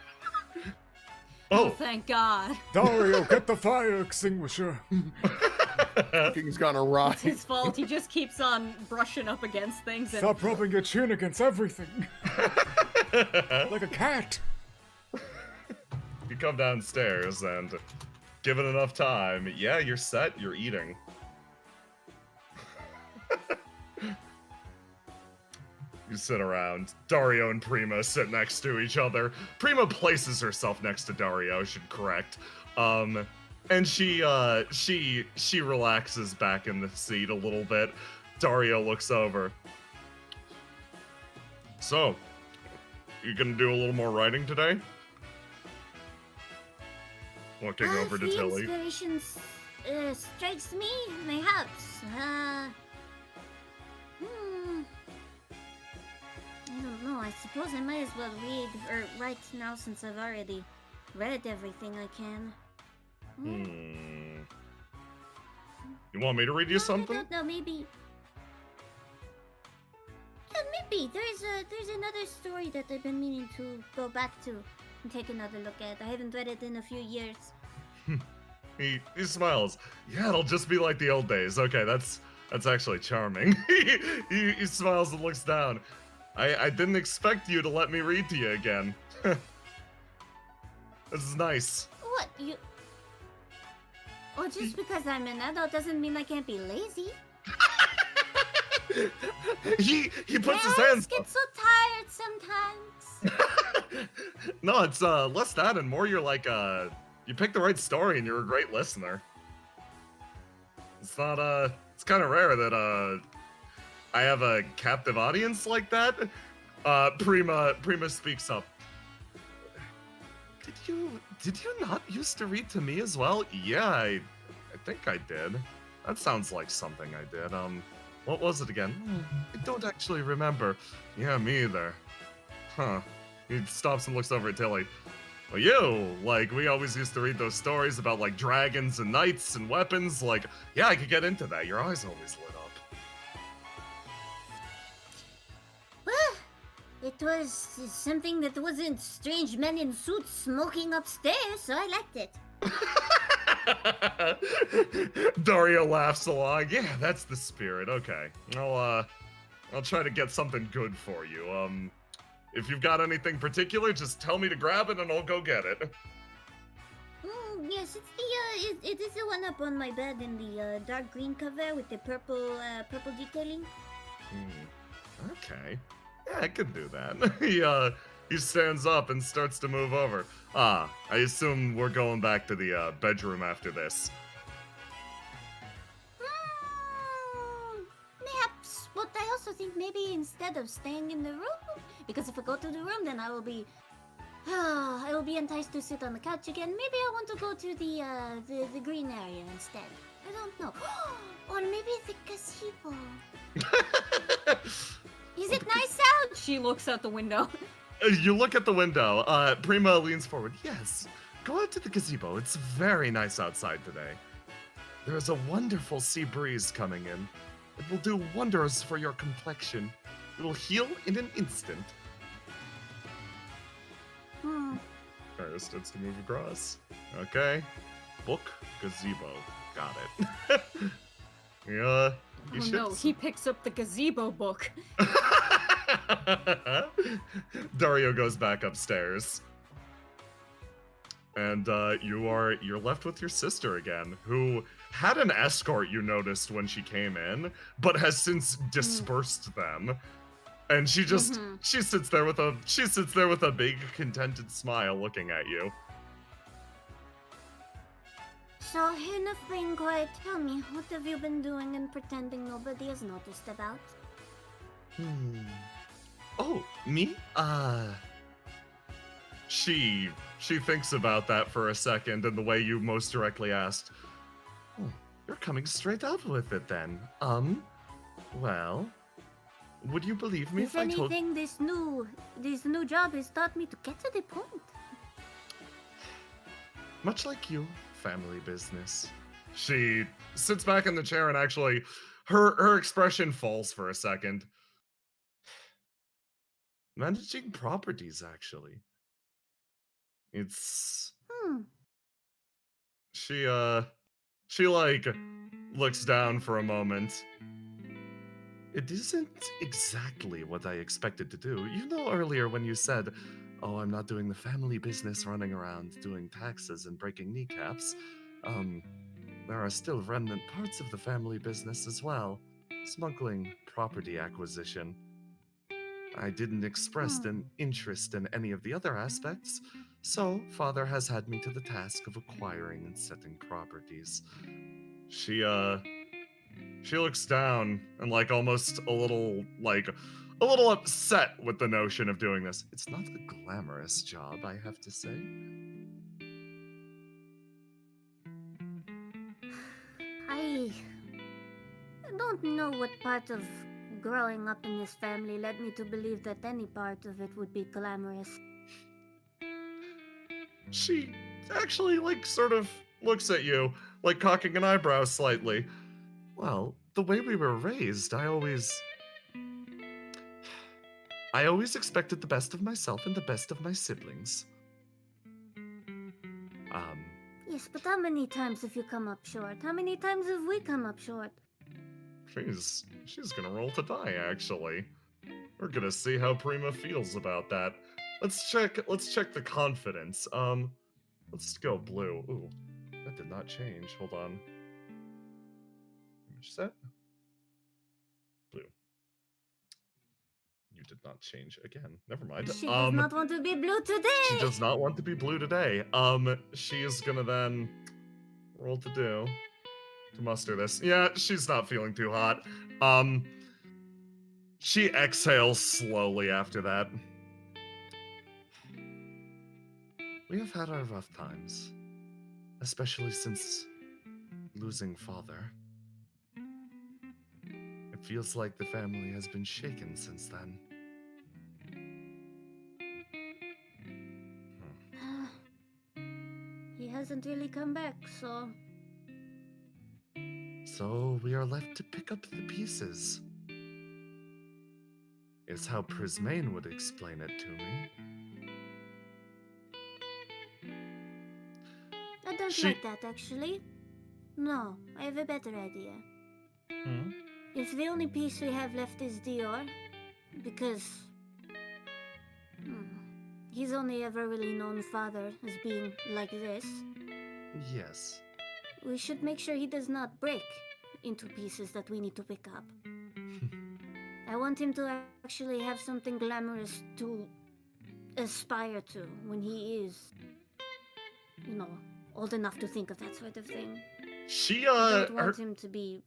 Oh, thank God. Dario, get the fire extinguisher. Things gone awry. It's his fault. He just keeps on brushing up against things. And... Stop rubbing your chin against everything. Like a cat. You come downstairs, and given enough time, yeah, you're set, you're eating. You sit around. Dario and Prima sit next to each other. Prima places herself next to Dario, I should correct. And she relaxes back in the seat a little bit. Dario looks over. So, you gonna do a little more writing today? Looking over to the Tilly. inspiration strikes me, perhaps. I don't know. I suppose I might as well read or write now since I've already read everything I can. You want me to read you something? I don't know, maybe. Yeah, maybe. There's another story that I've been meaning to go back to and take another look at. I haven't read it in a few years. He smiles. Yeah, it'll just be like the old days. Okay, that's actually charming. he smiles and looks down. I didn't expect you to let me read to you again. This is nice. What, you... Oh, just because I'm an adult doesn't mean I can't be lazy. he puts his I hands get so tired sometimes. No, it's less that and more you're like you picked the right story and you're a great listener. It's not it's kind of rare that I have a captive audience like that. Prima speaks up. Did you not used to read to me as well? Yeah, I think I did. That sounds like something I did. What was it again? I don't actually remember. Yeah, me either. Huh. He stops and looks over at Tilly. Well, you, like, we always used to read those stories about, like, dragons and knights and weapons. Like, yeah, I could get into that. Your eyes always lit up. Well, it was something that wasn't strange men in suits smoking upstairs, so I liked it. Dario laughs along. Yeah, that's the spirit. Okay. I'll try to get something good for you. If you've got anything particular, just tell me to grab it and I'll go get it. Yes, it is the one up on my bed in the dark green cover with the purple detailing. Okay. Yeah, I could do that. He stands up and starts to move over. I assume we're going back to the bedroom after this. Perhaps, but I also think maybe instead of staying in the room, because if I go to the room, then I will be enticed to sit on the couch again. Maybe I want to go to the green area instead. I don't know. Or maybe the gazebo. Is it nice out? She looks out the window. You look at the window. Prima leans forward. Yes, go out to the gazebo. It's very nice outside today. There is a wonderful sea breeze coming in. It will do wonders for your complexion. It will heal in an instant. Alright, starts to move across. Okay. Book, gazebo. Got it. Yeah. Oh no, he picks up the gazebo book. Dario goes back upstairs. And you're left with your sister again, who had an escort you noticed when she came in, but has since dispersed them. And she just she sits there with a big contented smile looking at you. So, enough being quiet. Tell me, what have you been doing and pretending nobody has noticed about? Oh, me? She thinks about that for a second, and the way you most directly asked, oh, you're coming straight out with it then. Well, would you believe me if I told... anything, this new job has taught me to get to the point. Much like you, family business. She sits back in the chair and actually, her expression falls for a second. Managing properties, actually. It's... She like, looks down for a moment. It isn't exactly what I expected to do. You know earlier when you said, oh, I'm not doing the family business running around doing taxes and breaking kneecaps. There are still remnant parts of the family business as well. Smuggling, property acquisition. I didn't express an interest in any of the other aspects, so Father has had me to the task of acquiring and setting properties. She looks down and like almost a little upset with the notion of doing this. It's not a glamorous job, I have to say. I don't know what part of growing up in this family led me to believe that any part of it would be glamorous. She actually like sort of looks at you, like cocking an eyebrow slightly. Well, the way we were raised, I always expected the best of myself and the best of my siblings. Yes, but how many times have you come up short? How many times have we come up short? She's gonna roll to die, actually. We're gonna see how Prima feels about that. Let's check the confidence. Let's go blue. Ooh, that did not change. Hold on. Image set. Blue. You did not change again. Never mind. She does not want to be blue today! She does not want to be blue today. She is gonna then roll to muster this. Yeah, she's not feeling too hot. She exhales slowly after that. We have had our rough times, especially since losing Father. It feels like the family has been shaken since then. He hasn't really come back, so... So we are left to pick up the pieces. Is how Prismane would explain it to me. I don't like that, actually. No, I have a better idea. If the only piece we have left is Dior, because... he's only ever really known Father as being like this. Yes. We should make sure he does not break into pieces that we need to pick up. I want him to actually have something glamorous to aspire to when he is, old enough to think of that sort of thing. I don't want him to be...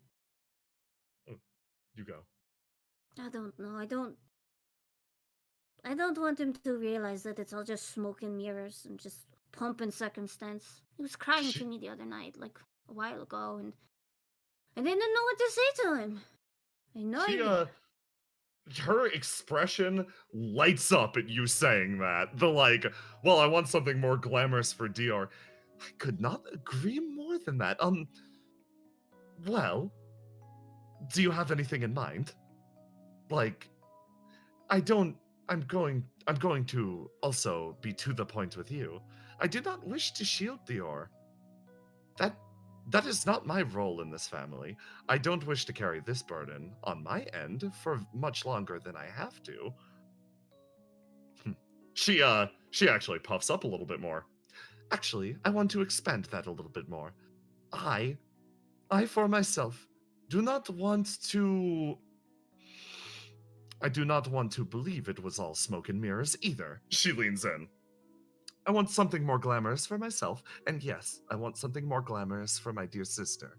You go. I don't know. I don't want him to realize that it's all just smoke and mirrors and just pomp and circumstance. He was crying to me the other night, like a while ago, and I didn't know what to say to him. I know. Her expression lights up at you saying that. Well, I want something more glamorous for Dior. I could not agree more than that. Well, do you have anything in mind? I'm going to also be to the point with you. I do not wish to shield Dior. That is not my role in this family. I don't wish to carry this burden on my end for much longer than I have to. She actually puffs up a little bit more. Actually, I want to expand that a little bit more. I for myself do not want to believe it was all smoke and mirrors either. She leans in. I want something more glamorous for myself, and yes, I want something more glamorous for my dear sister.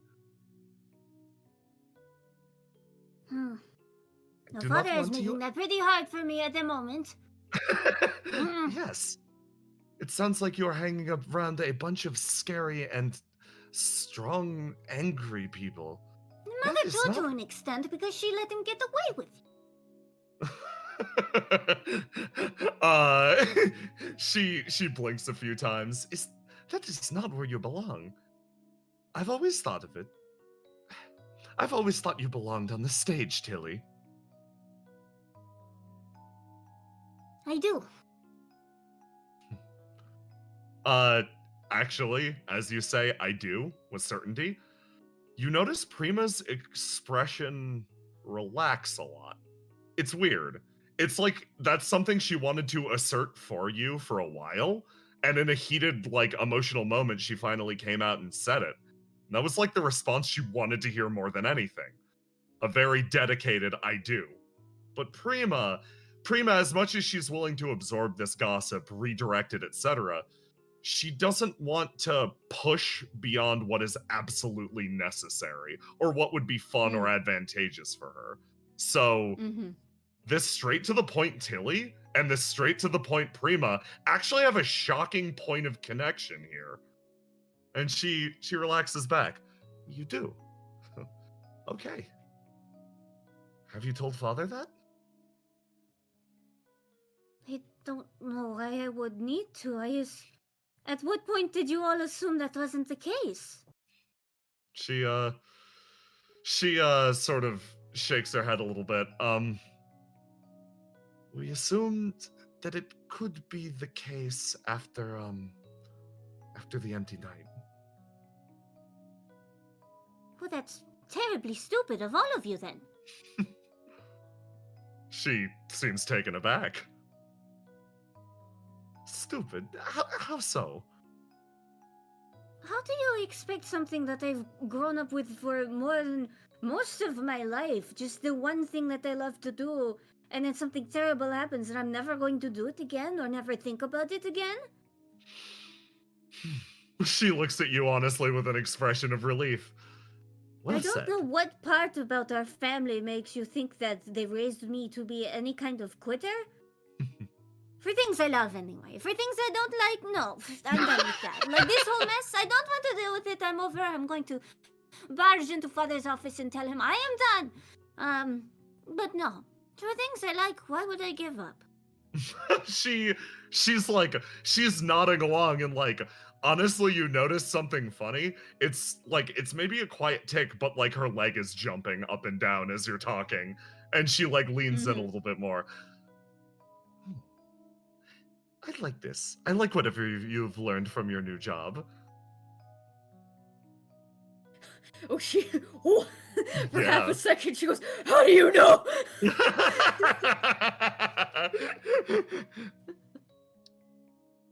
Now, Father is making that pretty hard for me at the moment. Yes. It sounds like you're hanging around a bunch of scary and strong, angry people. Mother told to an extent because she let him get away with it. She blinks a few times. That is not where you belong. I've always thought of it. I've always thought you belonged on the stage, Tilly. I do. Actually, as you say, I do, with certainty. You notice Prima's expression relax a lot. It's weird. It's like that's something she wanted to assert for you for a while, and in a heated, emotional moment, she finally came out and said it. And that was the response she wanted to hear more than anything. A very dedicated I do. But Prima, Prima, as much as she's willing to absorb this gossip, redirect it, etc., she doesn't want to push beyond what is absolutely necessary or what would be fun or advantageous for her. So this straight to the point Tilly and this straight to the point Prima actually have a shocking point of connection here. And she relaxes back. You do? Okay. Have you told father that? I don't know why I would need to. At what point did you all assume that wasn't the case? She sort of shakes her head a little bit. We assumed that it could be the case after the empty night. Well, that's terribly stupid of all of you then. She seems taken aback. Stupid? How so? How do you expect something that I've grown up with for more than most of my life, just the one thing that I love to do, and then something terrible happens and I'm never going to do it again or never think about it again? She looks at you honestly with an expression of relief. Well I don't said. know what part about our family makes you think that they raised me to be any kind of quitter. For things I love anyway. For things I don't like, no. I'm done with that. Like this whole mess, I don't want to deal with it. I'm over. I'm going to barge into father's office and tell him I am done. But no. For things I like, why would I give up? she's nodding along and like, honestly, you notice something funny. It's maybe a quiet tick, but like her leg is jumping up and down as you're talking. And she like leans in a little bit more. I like this. I like whatever you've learned from your new job. Oh, for half a second, she goes, "How do you know?"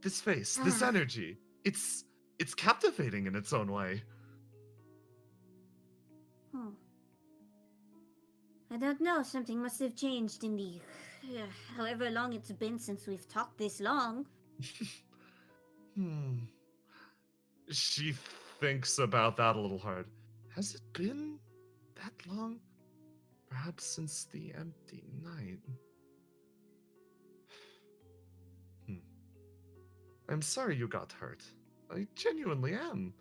This face, this energy, it's captivating in its own way. I don't know. Something must have changed in the however long it's been since we've talked this long. She thinks about that a little hard. Has it been that long? Perhaps since the empty night. I'm sorry you got hurt. I genuinely am.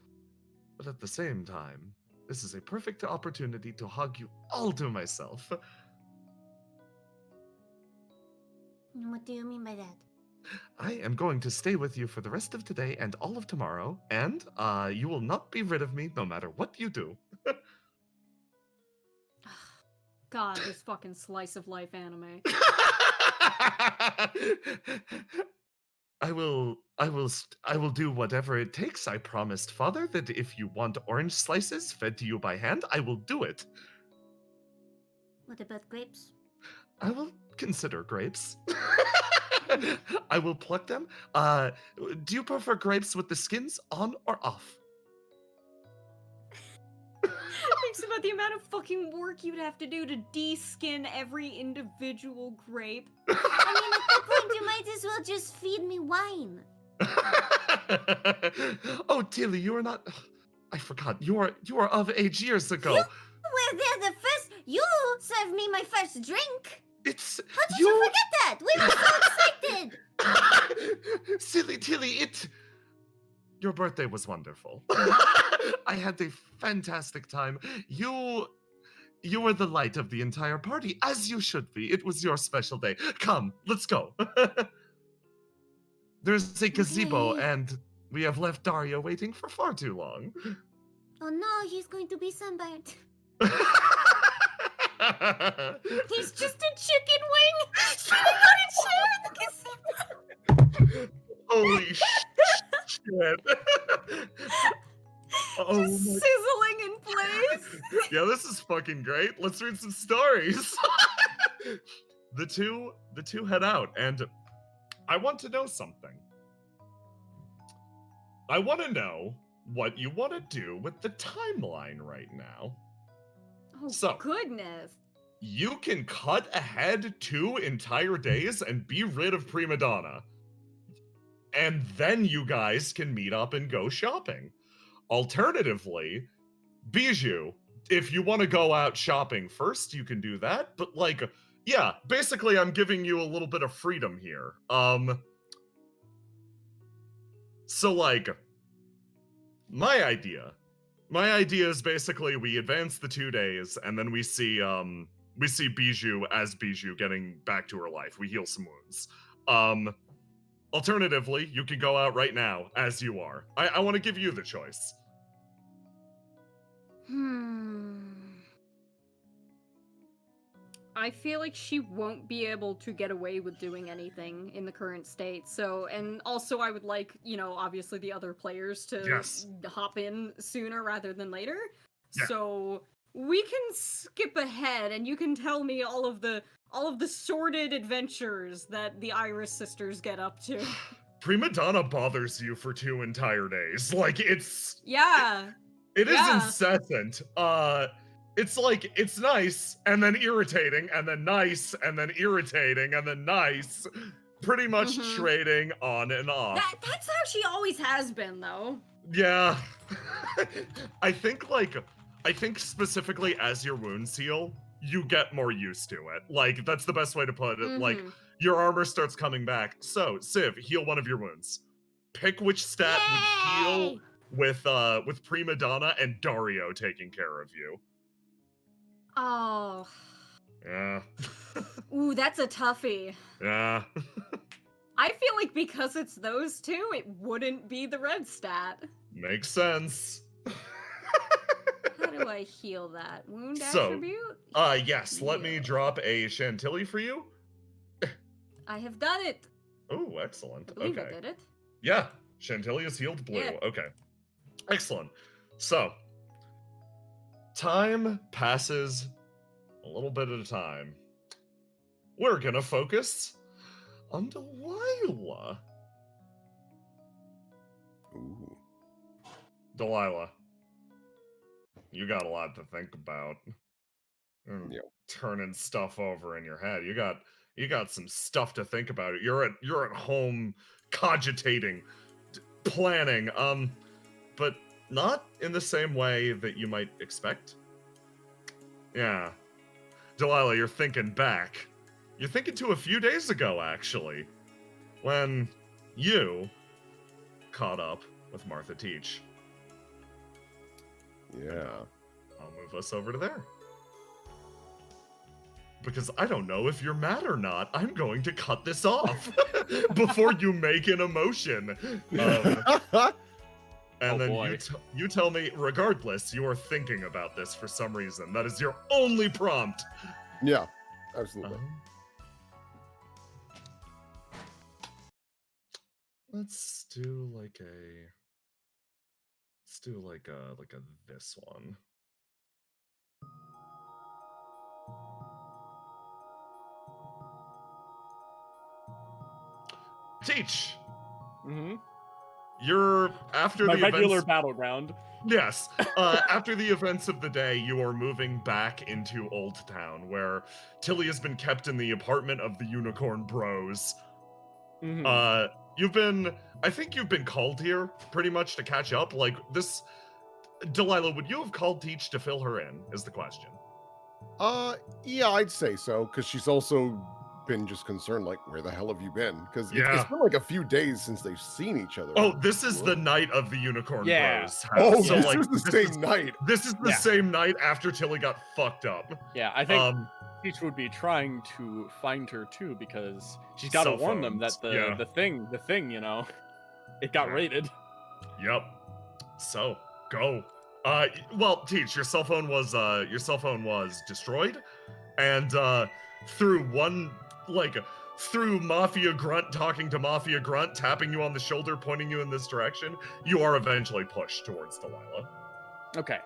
But at the same time, this is a perfect opportunity to hug you all to myself. What do you mean by that? I am going to stay with you for the rest of today and all of tomorrow, and you will not be rid of me no matter what you do. God, this fucking slice of life anime. I will do whatever it takes. I promised father that if you want orange slices fed to you by hand, I will do it. What about grapes? I will consider grapes. I will pluck them. Do you prefer grapes with the skins on or off? Thinks about the amount of fucking work you'd have to do to de-skin every individual grape. I mean, at that point, you might as well just feed me wine. Oh, Tilly, you are not. I forgot. You are of age years ago. You were there the first. You served me my first drink. How did you you forget that? We were so excited. Silly Tilly, your birthday was wonderful. I had a fantastic time. You were the light of the entire party, as you should be. It was your special day. Come, let's go. There's a gazebo, and we have left Daria waiting for far too long. Oh no, he's going to be sunburned. He's just a chicken wing. Sitting on a chair in the gazebo. Holy shit. Oh Just sizzling in place. Yeah, this is fucking great. Let's read some stories. The two head out, and I want to know something. I want to know what you want to do with the timeline right now. Oh, So, goodness. you can cut ahead 2 entire days and be rid of Prima Donna. And then you guys can meet up and go shopping. Alternatively, Bijou, if you want to go out shopping first, you can do that. But like, yeah, basically I'm giving you a little bit of freedom here. So like, my idea is basically we advance the 2 days and then we see Bijou as Bijou getting back to her life. We heal some wounds. Alternatively, you can go out right now as you are. I want to give you the choice. I feel like she won't be able to get away with doing anything in the current state. So, and also I would like, obviously the other players to hop in sooner rather than later. Yeah. So we can skip ahead and you can tell me all of the sordid adventures that the Iris sisters get up to. Prima Donna bothers you for 2 entire days. Like, it's... Yeah. It is incessant. It's like, it's nice, and then irritating, and then nice, and then irritating, and then nice. Pretty much trading on and off. That's how she always has been, though. Yeah. I think specifically as your wounds heal, you get more used to it. Like, that's the best way to put it. Like, your armor starts coming back. So, Civ, heal one of your wounds. Pick which stat would heal with Prima Donna and Dario taking care of you. Oh. Yeah. Ooh, that's a toughie. Yeah. I feel like because it's those two, it wouldn't be the red stat. Makes sense. How do I heal that? Wound attribute? Yes, let me drop a Chantilly for you. I have done it. Oh, excellent. I believe Okay. I did it. Yeah, Chantilly is healed blue. Yeah. Okay. Excellent. So, time passes a little bit at a time. We're gonna focus on Delilah. Ooh. Delilah, you got a lot to think about. Yep. Turning stuff over in your head. You got some stuff to think about. You're at home cogitating, planning, but not in the same way that you might expect. Yeah. Delilah, you're thinking back. You're thinking to a few days ago, actually, when you caught up with Martha Teach. Yeah. I'll move us over to there. Because I don't know if you're mad or not. I'm going to cut this off before you make an emotion. And then you tell me, regardless, you are thinking about this for some reason. That is your only prompt. Yeah, absolutely. Let's do like this one. Teach. You're after My the regular events. battleground. Yes. After the events of the day, you are moving back into Old Town, where Tilly has been kept in the apartment of the Unicorn Bros. I think you've been called here pretty much to catch up. Like this, Delilah, would you have called Teach to fill her in? Is the question. Yeah, I'd say so, because she's also been just concerned, like, where the hell have you been? Because Yeah. it's been like a few days since they've seen each other. Oh, this is the night of the Unicorn Bros. Oh, So, this like, is the same night. This is the same night after Tilly got fucked up. Yeah, I think Teach would be trying to find her too, because she's got to warn them that the thing, it got raided. Yep. So go. Well, Teach, your cell phone was destroyed, and through Mafia Grunt talking to Mafia Grunt, tapping you on the shoulder, pointing you in this direction, you are eventually pushed towards Delilah. Okay.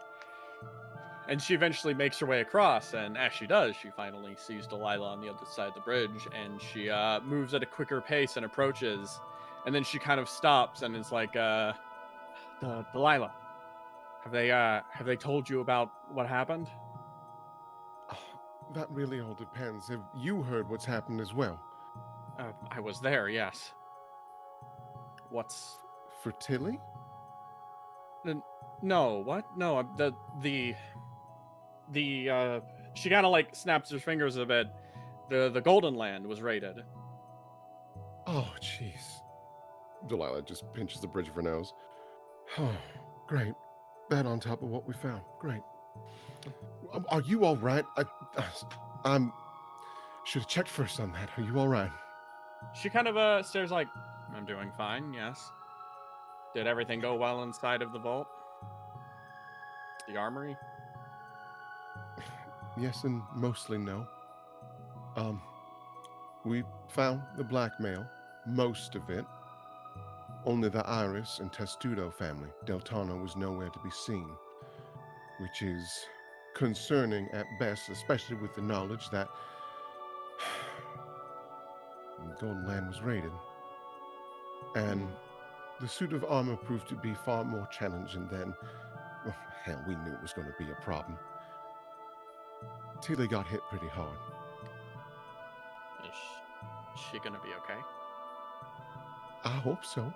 And she eventually makes her way across, and as she does, she finally sees Delilah on the other side of the bridge, and she moves at a quicker pace and approaches, and then she kind of stops and is like, Delilah, have they told you about what happened? that really all depends. Have you heard what's happened as well? I was there, yes. What's... For Tilly? No, what? No, she kind of like snaps her fingers a bit. The Golden Land was raided. Oh, jeez. Delilah just pinches the bridge of her nose. Oh, great. That on top of what we found. Great. Are you all right? I'm... Should have checked first on that. Are you all right? She kind of stares like, I'm doing fine, yes. Did everything go well inside of the vault? The armory? Yes, and mostly no. We found the blackmail, most of it. Only the Iris and Testudo family. Deltano was nowhere to be seen, which is concerning at best, especially with the knowledge that the Golden Land was raided. And the suit of armor proved to be far more challenging than, well, hell, we knew it was going to be a problem. Tilly got hit pretty hard. Is she gonna be okay? I hope so.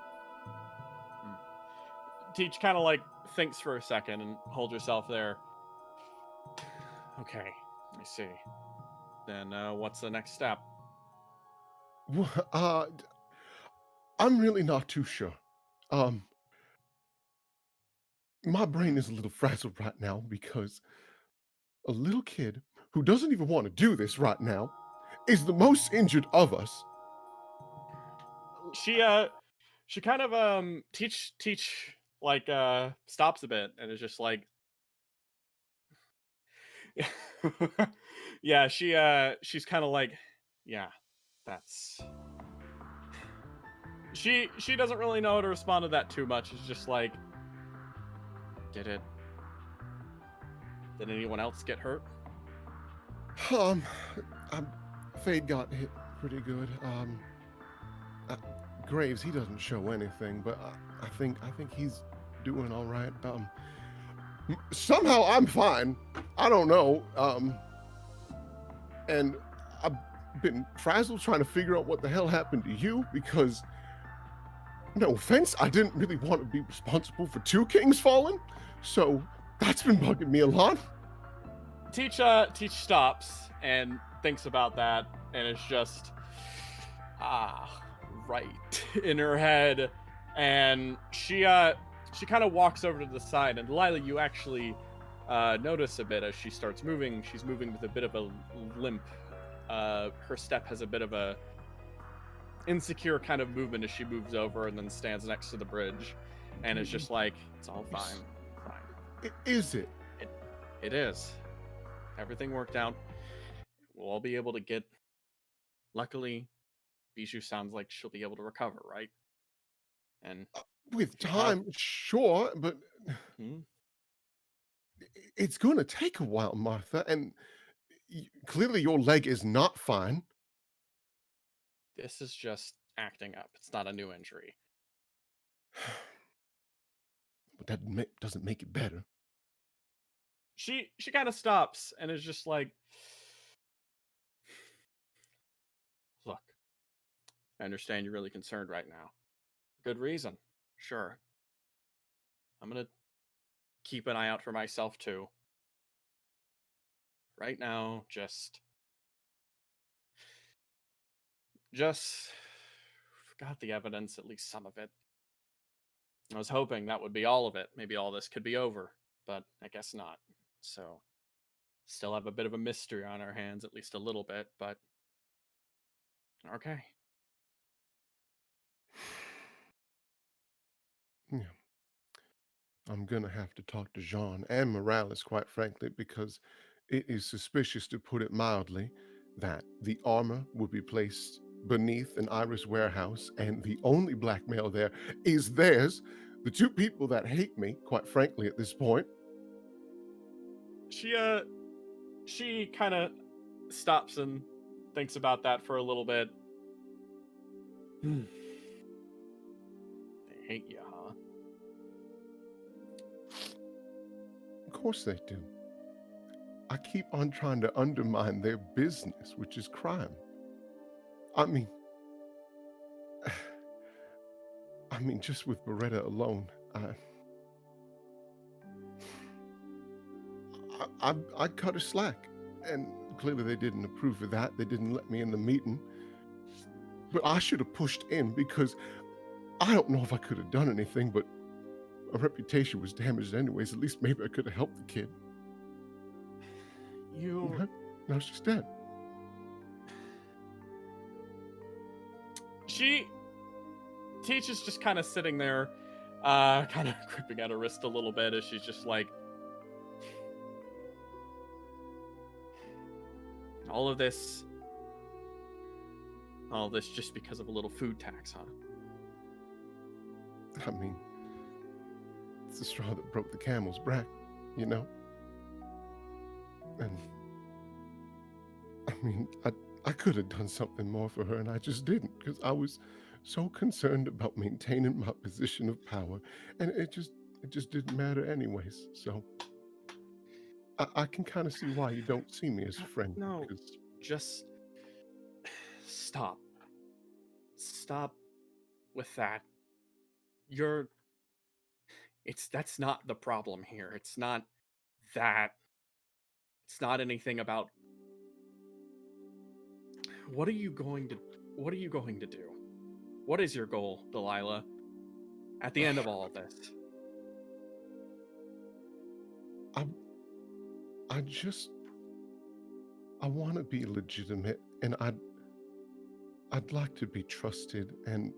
Teach kind of like thinks for a second and holds herself there. Okay, I see. Then what's the next step? Well, I'm really not too sure. My brain is a little frazzled right now because a little kid who doesn't even want to do this right now is the most injured of us. She kind of teach like stops a bit and is just like yeah, she's kind of like, yeah, that's... She doesn't really know how to respond to that too much. It's just like, did anyone else get hurt? Fade got hit pretty good. Graves, he doesn't show anything, but I think he's doing all right. Somehow I'm fine. I don't know. And I've been frazzled trying to figure out what the hell happened to you because, no offense, I didn't really want to be responsible for two kings falling. So that's been bugging me a lot. Teach stops and thinks about that, and it's just right in her head, and she kind of walks over to the side, and Delilah, you actually notice a bit as she starts moving. She's moving with a bit of a limp. Her step has a bit of a insecure kind of movement as she moves over and then stands next to the bridge, and it's just like, it's all fine. Is it? It is. Everything worked out. We'll all be able to get... Luckily, Bijou sounds like she'll be able to recover, right? And with time, sure, but it's going to take a while, Martha, and clearly your leg is not fine. This is just acting up. It's not a new injury. But that doesn't make it better. She kind of stops and is just like, look, I understand you're really concerned right now. Good reason. Sure. I'm gonna keep an eye out for myself too. Right now, just got the evidence, at least some of it. I was hoping that would be all of it. Maybe all this could be over, but I guess not. So, still have a bit of a mystery on our hands, at least a little bit, but okay. Yeah. I'm gonna have to talk to Jean and Morales, quite frankly, because it is suspicious, to put it mildly, that the armor will be placed beneath an Iris warehouse, and the only blackmail there is theirs. The two people that hate me, quite frankly, at this point. She kind of stops and thinks about that for a little bit. They hate you, huh? Of course they do. I keep on trying to undermine their business, which is crime. I mean, just with Beretta alone, I cut her slack, and clearly they didn't approve of that. They didn't let me in the meeting, but I should have pushed in because I don't know if I could have done anything, but my reputation was damaged anyways. At least maybe I could have helped the kid. Now she's dead. Teach is just kind of sitting there, kind of gripping at her wrist a little bit as she's just like, all this just because of a little food tax, huh? I mean, it's the straw that broke the camel's back, you know? And I could have done something more for her, and I just didn't, because I was so concerned about maintaining my position of power, and it just didn't matter anyways. So I can kind of see why you don't see me as a friend. No, because just stop. Stop with that. That's not the problem here. It's not that. It's not anything about. What are you going to do? What is your goal, Delilah? At the end of all of this? I want to be legitimate, and I'd like to be trusted, and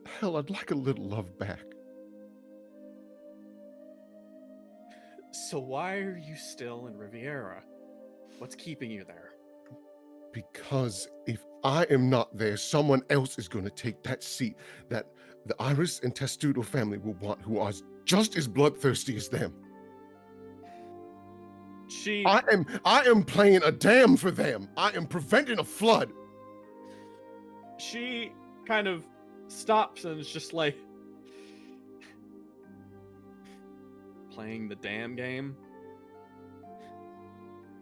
hell, I'd like a little love back. So why are you still in Riviera? What's keeping you there? Because if I am not there, someone else is going to take that seat that the Iris and Testudo family will want, who are just as bloodthirsty as them. I am playing a dam for them. I am preventing a flood. She kind of stops and is just like, playing the damn game?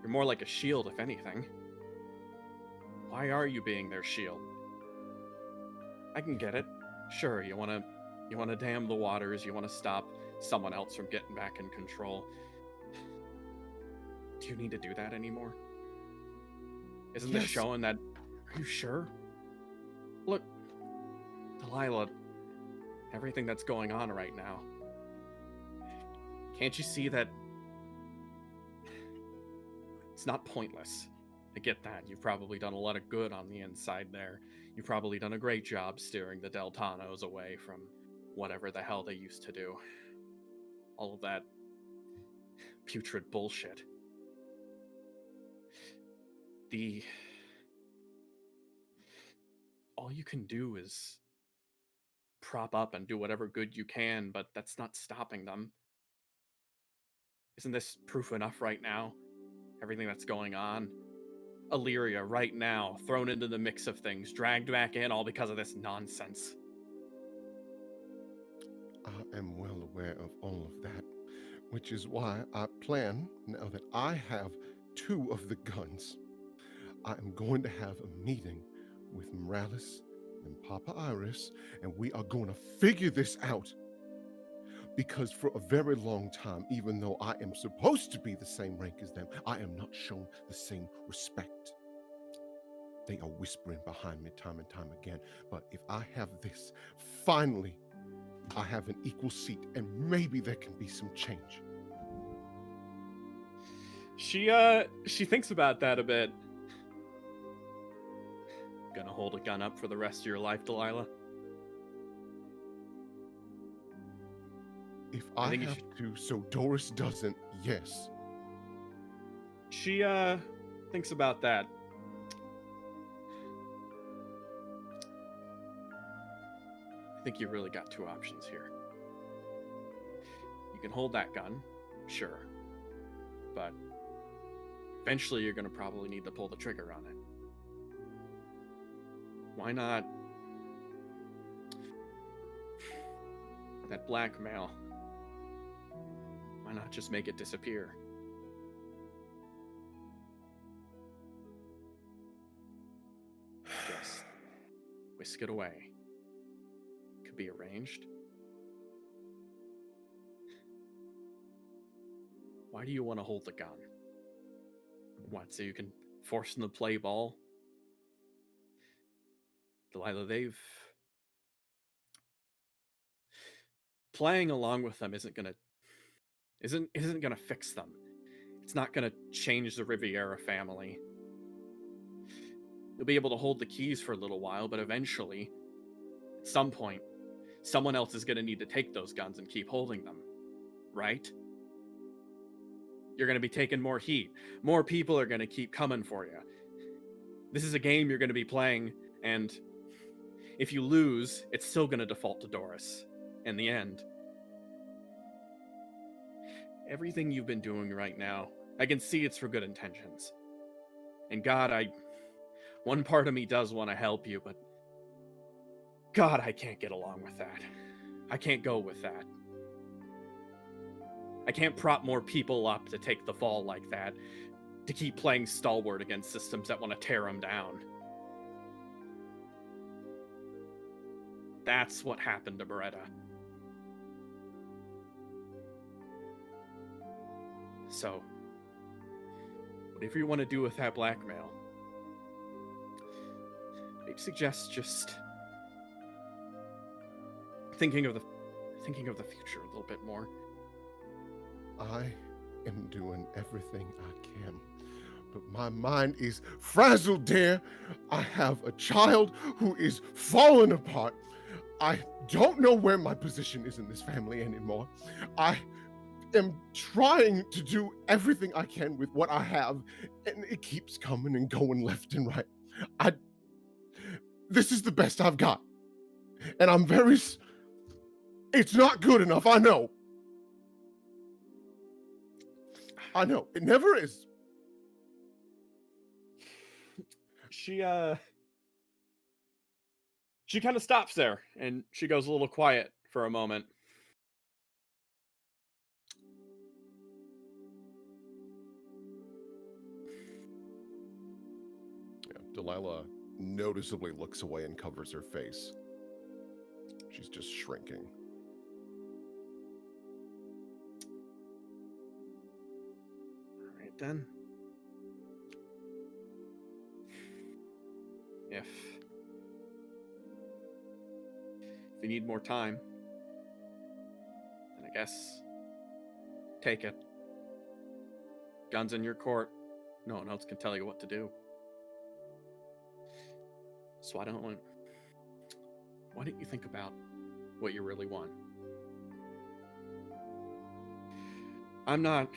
You're more like a shield, if anything. Why are you being their shield? I can get it. Sure, you wanna dam the waters, you wanna stop someone else from getting back in control. Do you need to do that anymore? Isn't this showing that? Are you sure? Look, Delilah, everything that's going on right now. Can't you see that it's not pointless? I get that. You've probably done a lot of good on the inside there. You've probably done a great job steering the Deltanos away from whatever the hell they used to do. All of that putrid bullshit. All you can do is prop up and do whatever good you can, but that's not stopping them. Isn't this proof enough right now? Everything that's going on? Illyria right now, thrown into the mix of things, dragged back in all because of this nonsense. I am well aware of all of that, which is why I plan, now that I have 2 of the guns, I am going to have a meeting with Morales and Papa Iris, and we are going to figure this out. Because for a very long time, even though I am supposed to be the same rank as them, I am not shown the same respect. They are whispering behind me time and time again. But if I have this, finally, I have an equal seat, and maybe there can be some change. She thinks about that a bit. Gonna hold a gun up for the rest of your life, Delilah? If I have to, so Doris doesn't, yes. She thinks about that. I think you really got 2 options here. You can hold that gun, sure. But eventually you're gonna probably need to pull the trigger on it. Why not that blackmail? Why not just make it disappear? Just whisk it away. Could be arranged. Why do you want to hold the gun? What, so you can force them to play ball? Delilah, playing along with them isn't gonna fix them. It's not gonna change the Riviera family. You'll be able to hold the keys for a little while, but eventually, at some point, someone else is gonna need to take those guns and keep holding them, right? You're gonna be taking more heat. More people are gonna keep coming for you. This is a game you're gonna be playing, and if you lose, it's still gonna default to Doris in the end. Everything you've been doing right now, I can see it's for good intentions. And God, one part of me does want to help you, but God, I can't get along with that. I can't go with that. I can't prop more people up to take the fall like that, to keep playing stalwart against systems that want to tear them down. That's what happened to Beretta. So, whatever you want to do with that blackmail, I suggest just thinking of the future a little bit more. I am doing everything I can, but my mind is frazzled, dear. I have a child who is falling apart. I don't know where my position is in this family anymore. I am trying to do everything I can with what I have, and it keeps coming and going left and right. This is the best I've got, and I'm very. It's not good enough. I know. It never is. She kind of stops there, and she goes a little quiet for a moment. Yeah, Delilah noticeably looks away and covers her face. She's just shrinking. All right, then. If you need more time, then I guess take it. Guns in your court. No one else can tell you what to do. So why don't you think about what you really want? I'm not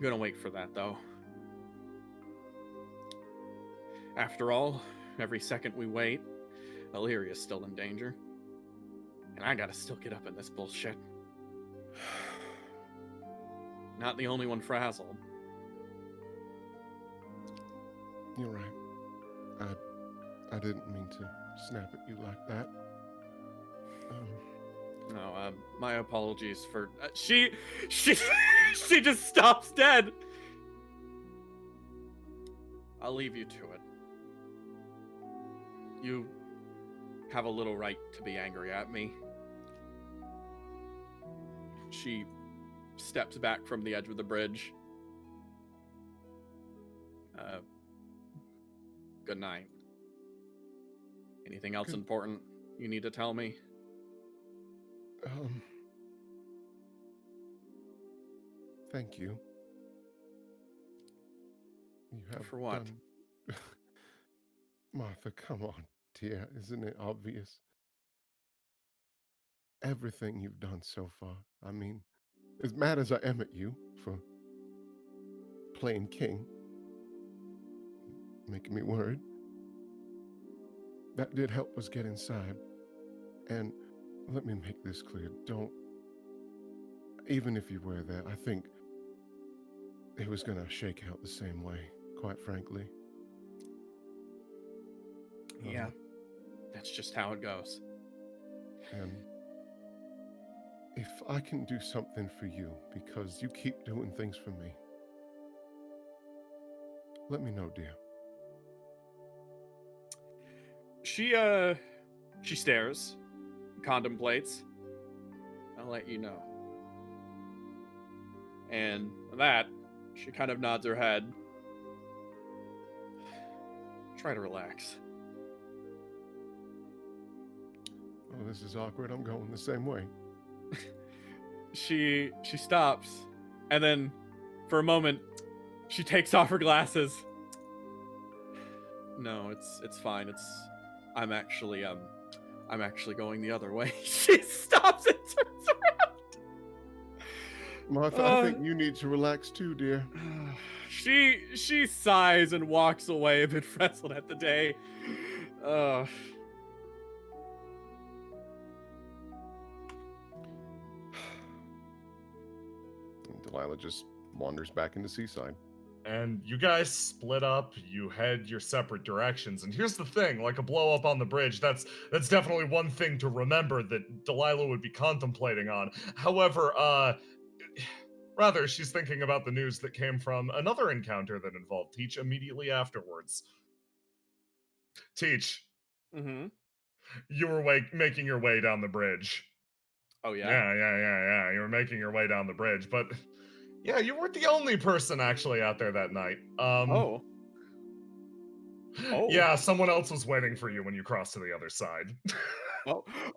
gonna wait for that, though. After all, every second we wait, Illyria's still in danger. And I gotta still get up in this bullshit. Not the only one frazzled. You're right. I didn't mean to snap at you like that. No, my apologies for... she just stops dead! I'll leave you to it. You have a little right to be angry at me. She steps back from the edge of the bridge. Good night. Anything else important you need to tell me? Thank you. You have For what? Martha, come on, dear. Isn't it obvious? Everything you've done so far. I mean, as mad as I am at you for playing king, making me worried, that did help us get inside. And let me make this clear. Even if you were there, I think it was going to shake out the same way, quite frankly. Yeah, that's just how it goes. And if I can do something for you, because you keep doing things for me, let me know, dear. She stares, contemplates. I'll let you know. And that, she kind of nods her head. Try to relax. Oh, this is awkward. I'm going the same way. She stops, and then, for a moment, she takes off her glasses. No, it's fine. I'm actually going the other way. She stops and turns around. Martha, I think you need to relax too, dear. She sighs and walks away, a bit frazzled at the day. Delilah just wanders back into Seaside. And you guys split up, you head your separate directions. And here's the thing, like a blow up on the bridge, that's definitely one thing to remember that Delilah would be contemplating on. However, rather, she's thinking about the news that came from another encounter that involved Teach immediately afterwards. Teach. Mm-hmm. You were making your way down the bridge. Oh, yeah? Yeah. You were making your way down the bridge, but yeah, you weren't the only person actually out there that night. Oh. Yeah, someone else was waiting for you when you crossed to the other side.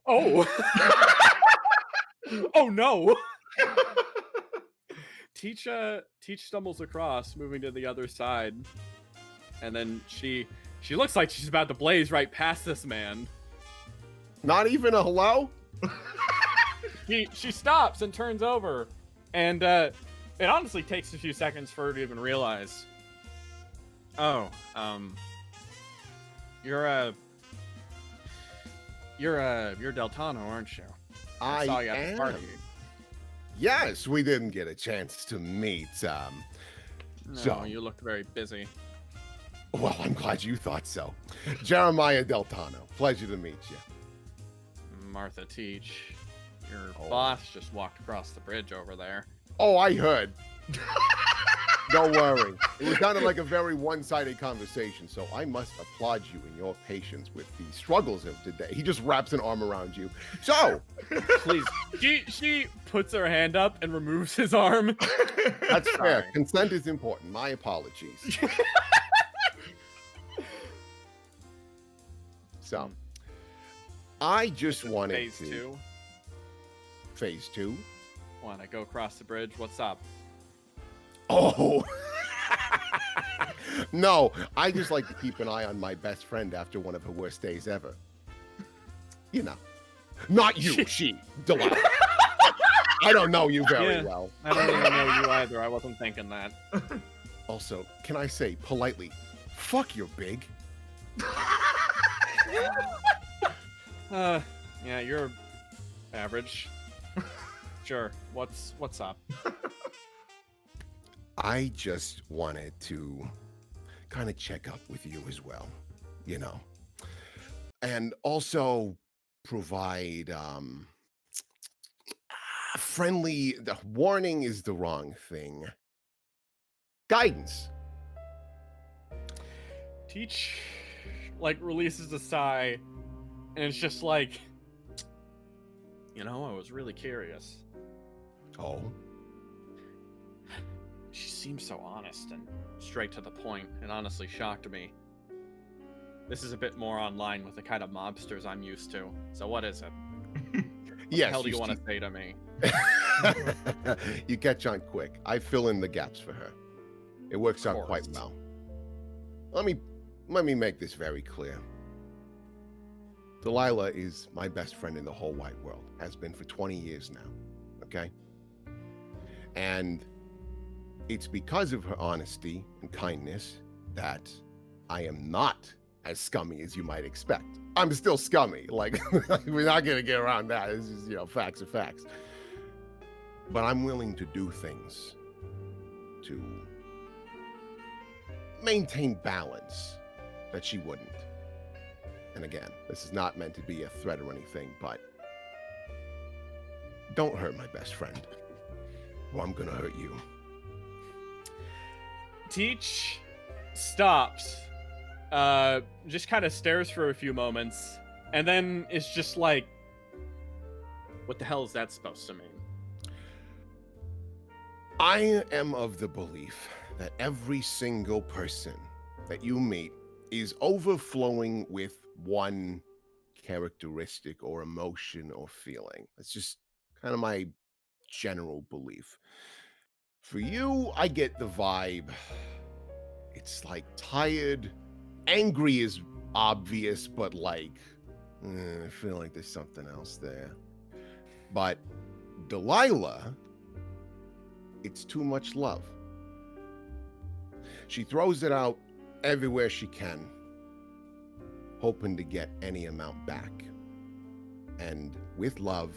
Oh. Oh, no. Teach stumbles across, moving to the other side, and then she looks like she's about to blaze right past this man. Not even a hello? She stops and turns over, and it honestly takes a few seconds for her to even realize. Oh, you're Deltano, aren't you? I saw you at am. the party. Yes, we didn't get a chance to meet. No, So- you looked very busy. Well, I'm glad you thought so. Jeremiah Deltano, pleasure to meet you. Martha Teach, your Oh. boss just walked across the bridge over there. Oh, I heard. Don't worry. It was kind of like a very one-sided conversation, so I must applaud you in your patience with the struggles of today. He just wraps an arm around you. So, Please. She puts her hand up and removes his arm. that's fair. Sorry. Consent is important. My apologies. So, I just wanted Phase to... 2. Phase 2? Want to go across the bridge? What's up? Oh! No, I just like to keep an eye on my best friend after one of her worst days ever. You know. Not you, she, Delilah. I don't know you very Yeah. well. I don't even know you either. I wasn't thinking that. Also, can I say politely, fuck you're big? Yeah, you're average. Sure. What's up? I just wanted to kind of check up with you as well, you know. And also provide friendly, the warning is the wrong thing. Guidance. Teach, like, releases a sigh, and it's just like, you know, I was really curious. Oh. She seems so honest and straight to the point, and honestly shocked me. This is a bit more online with the kind of mobsters I'm used to. So what is it? What the hell do you want to say to me? You catch on quick. I fill in the gaps for her. It works out quite course. well. Let me make this very clear. Delilah is my best friend in the whole wide world. Has been for 20 years now. Okay? And it's because of her honesty and kindness that I am not as scummy as you might expect. I'm still scummy. Like, we're not gonna get around that. This is, you know, facts are facts. But I'm willing to do things to maintain balance that she wouldn't. And again, this is not meant to be a threat or anything, but don't hurt my best friend, or I'm gonna hurt you. Teach stops, just kind of stares for a few moments, and then is just like, what the hell is that supposed to mean? I am of the belief that every single person that you meet is overflowing with one characteristic or emotion or feeling. That's just kind of my general belief. For you, I get the vibe. It's like tired, angry is obvious, but like, I feel like there's something else there. But Delilah, it's too much love. She throws it out everywhere she can, hoping to get any amount back. And with love,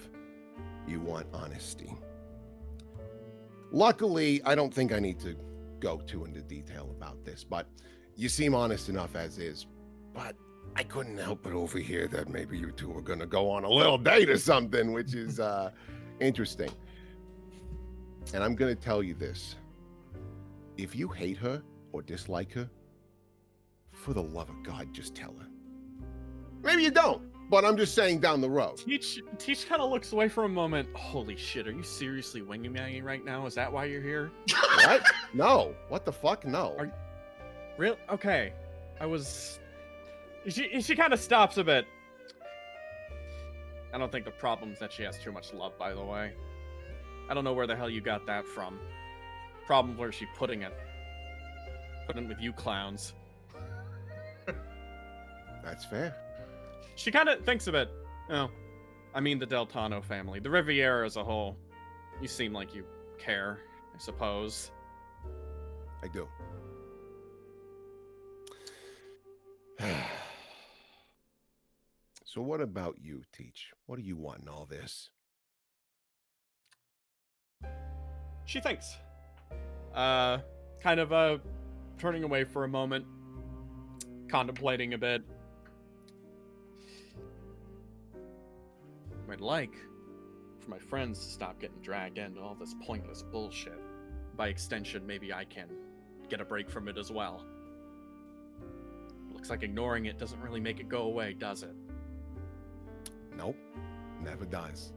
you want honesty. Luckily, I don't think I need to go too into detail about this, but you seem honest enough as is. But I couldn't help but overhear that maybe you two are gonna go on a little date or something, which is interesting. And I'm gonna tell you this. If you hate her or dislike her, for the love of God, just tell her. Maybe you don't, but I'm just saying down the road. Teach kind of looks away for a moment. Holy shit, are you seriously winging right now? Is that why you're here? What? No. What the fuck? No. Real? Okay. She kind of stops a bit. I don't think the problem is that she has too much love, by the way. I don't know where the hell you got that from. Problem, where's she putting it? Putting it with you clowns. That's fair. She kind of thinks of it. Oh, I mean the Deltano family. The Riviera as a whole. You seem like you care, I suppose. I do. So what about you, Teach? What do you want in all this? She thinks. Kind of turning away for a moment, contemplating a bit. I'd like for my friends to stop getting dragged into all this pointless bullshit. By extension, maybe I can get a break from it as well. Looks like ignoring it doesn't really make it go away, does it? Nope, never does.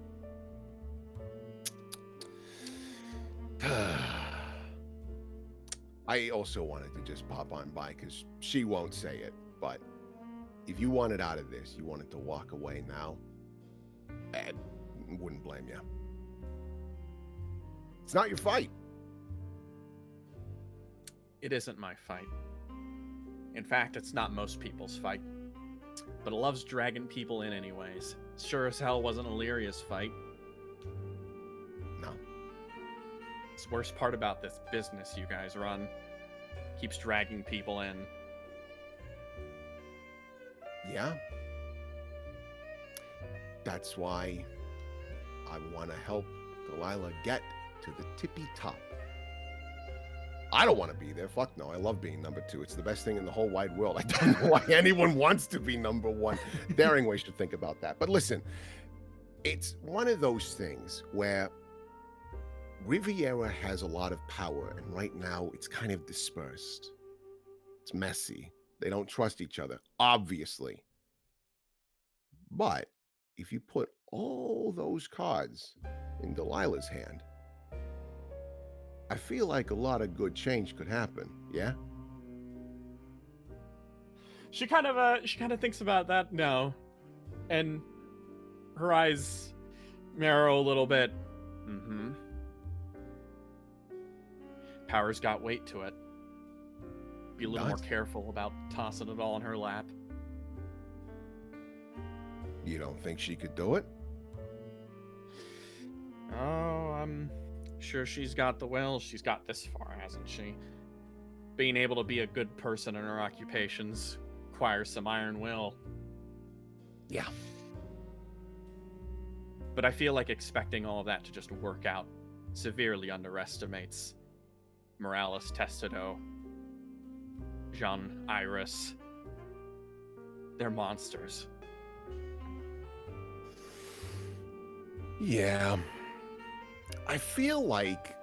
I also wanted to just pop on by because she won't say it, but if you wanted out of this, you wanted to walk away now, I wouldn't blame you. It's not your fight. It isn't my fight. In fact, it's not most people's fight. But it loves dragging people in anyways. Sure as hell wasn't Illyria's fight. No. It's the worst part about this business you guys run. Keeps dragging people in. Yeah. That's why I want to help Delilah get to the tippy top. I don't want to be there. Fuck no. I love being number 2. It's the best thing in the whole wide world. I don't know why anyone wants to be number 1. Daringway should think about that. But listen, it's one of those things where Riviera has a lot of power, and right now it's kind of dispersed. It's messy. They don't trust each other, obviously. But if you put all those cards in Delilah's hand, I feel like a lot of good change could happen, yeah? She kind of thinks about that now, and her eyes narrow a little bit. Mm-hmm. Power's got weight to it. Be a little more careful about tossing it all in her lap. You don't think she could do it? Oh, I'm sure she's got the will. She's got this far, hasn't she? Being able to be a good person in her occupations requires some iron will. Yeah. But I feel like expecting all of that to just work out severely underestimates Morales Testado, Jean Iris. They're monsters. Yeah. I feel like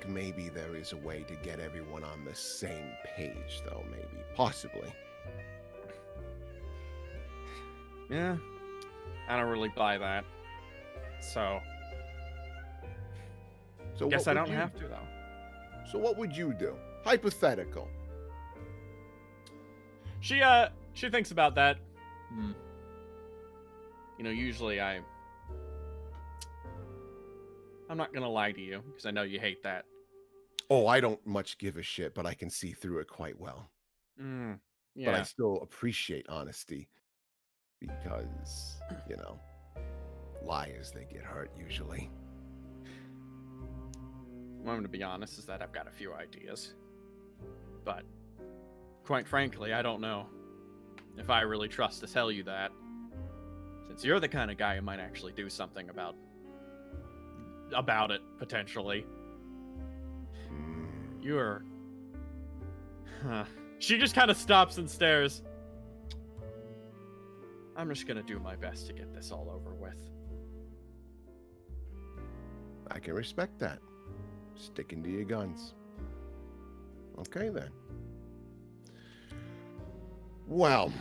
maybe there is a way to get everyone on the same page, though. Maybe, possibly. Yeah, I don't really buy that. So guess what I would don't you- have to though. So what would you do? Hypothetical. She thinks about that. You know, usually I'm not gonna lie to you because I know you hate that. Oh, I don't much give a shit, but I can see through it quite well. Yeah. But I still appreciate honesty because, you know, liars, they get hurt usually. I'm going to be honest is that I've got a few ideas. But quite frankly, I don't know if I really trust to tell you that. Since you're the kind of guy who might actually do something about it, potentially. You're... She just kind of stops and stares. I'm just going to do my best to get this all over with. I can respect that. Sticking to your guns. Okay, then. Well,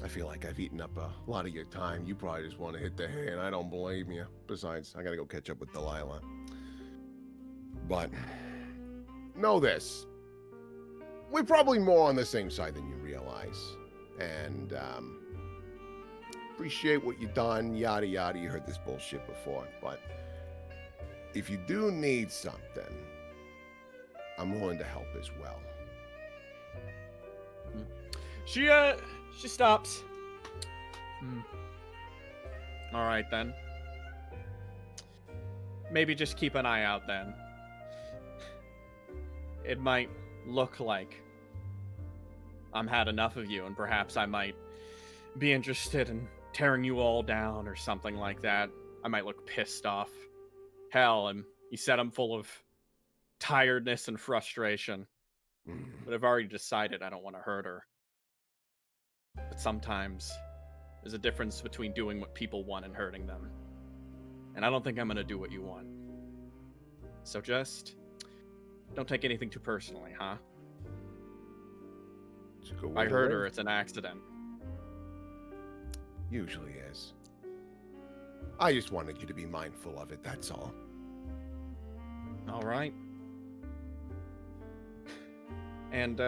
I feel like I've eaten up a lot of your time. You probably just want to hit the hay, and I don't blame you. Besides, I gotta go catch up with Delilah. But, know this. We're probably more on the same side than you realize. And, appreciate what you've done, yada yada. You heard this bullshit before, but if you do need something, I'm willing to help as well. She stops. All right, then. Maybe just keep an eye out, then. It might look like I'm had enough of you, and perhaps I might be interested in tearing you all down or something like that. I might look pissed off. Hell, and you said I'm full of tiredness and frustration. But I've already decided I don't want to hurt her. But sometimes there's a difference between doing what people want and hurting them. And I don't think I'm going to do what you want. So just don't take anything too personally, huh? I hurt her, it's an accident. Usually is. I just wanted you to be mindful of it, that's all. All right. And,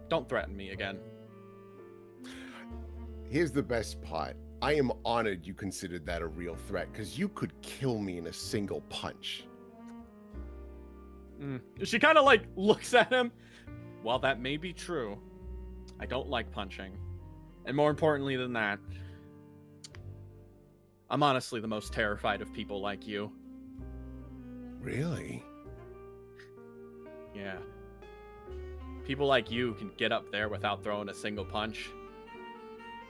don't threaten me again. Here's the best part. I am honored you considered that a real threat, because you could kill me in a single punch. She kind of, like, looks at him. While that may be true, I don't like punching. And more importantly than that, I'm honestly the most terrified of people like you. Really? Yeah. People like you can get up there without throwing a single punch.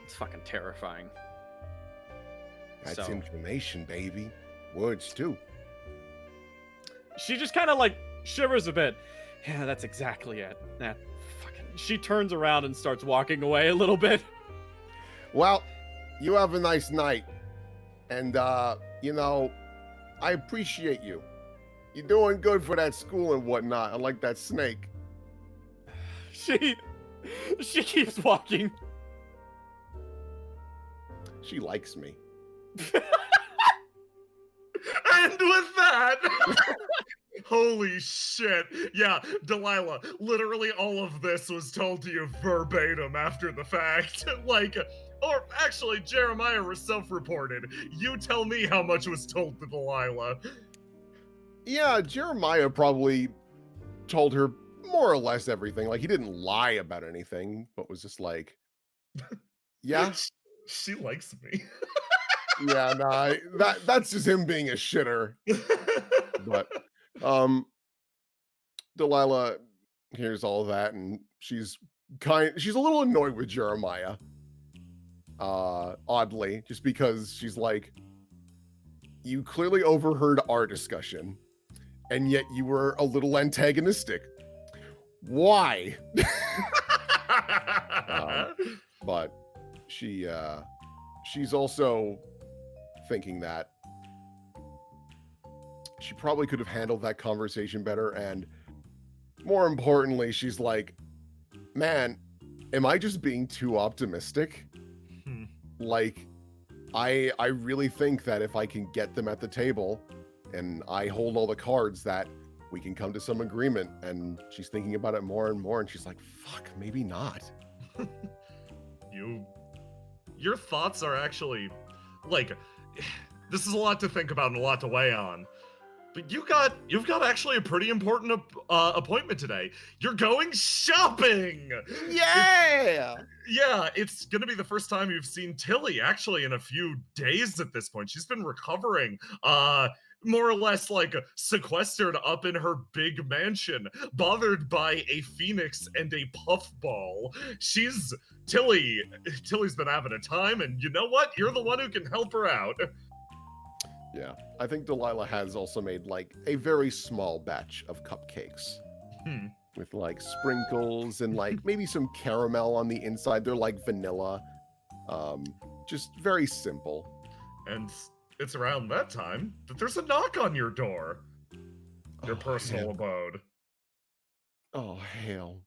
It's fucking terrifying. That's information, baby. Words, too. She just kind of, like, shivers a bit. Yeah, that's exactly it. That fucking... She turns around and starts walking away a little bit. Well, you have a nice night. And, you know, I appreciate you. You're doing good for that school and whatnot, unlike that snake. She keeps walking. She likes me. And with that, holy shit. Yeah, Delilah, literally all of this was told to you verbatim after the fact. Like, or actually, Jeremiah was self-reported. You tell me how much was told to Delilah. Yeah, Jeremiah probably told her more or less everything. Like, he didn't lie about anything, but was just like, yeah. She likes me. Yeah, nah, that's just him being a shitter. But Delilah hears all that, and she's a little annoyed with Jeremiah. Oddly, just because she's like, you clearly overheard our discussion, and yet you were a little antagonistic. Why? But she's also thinking that she probably could have handled that conversation better, and more importantly, she's like, man, am I just being too optimistic? Like, I really think that if I can get them at the table and I hold all the cards, that we can come to some agreement. And she's thinking about it more and more, and she's like, fuck, maybe not. Your thoughts are actually, like, this is a lot to think about and a lot to weigh on. But you've got actually a pretty important appointment today. You're going shopping! Yeah! Yeah, it's gonna be the first time you've seen Tilly actually in a few days at this point. She's been recovering, more or less like sequestered up in her big mansion, bothered by a phoenix and a puffball. Tilly's been having a time, and you know what? You're the one who can help her out. Yeah, I think Delilah has also made like a very small batch of cupcakes with like sprinkles and like maybe some caramel on the inside. They're like vanilla, just very simple. And it's around that time that there's a knock on your door, your personal abode. Oh, hell.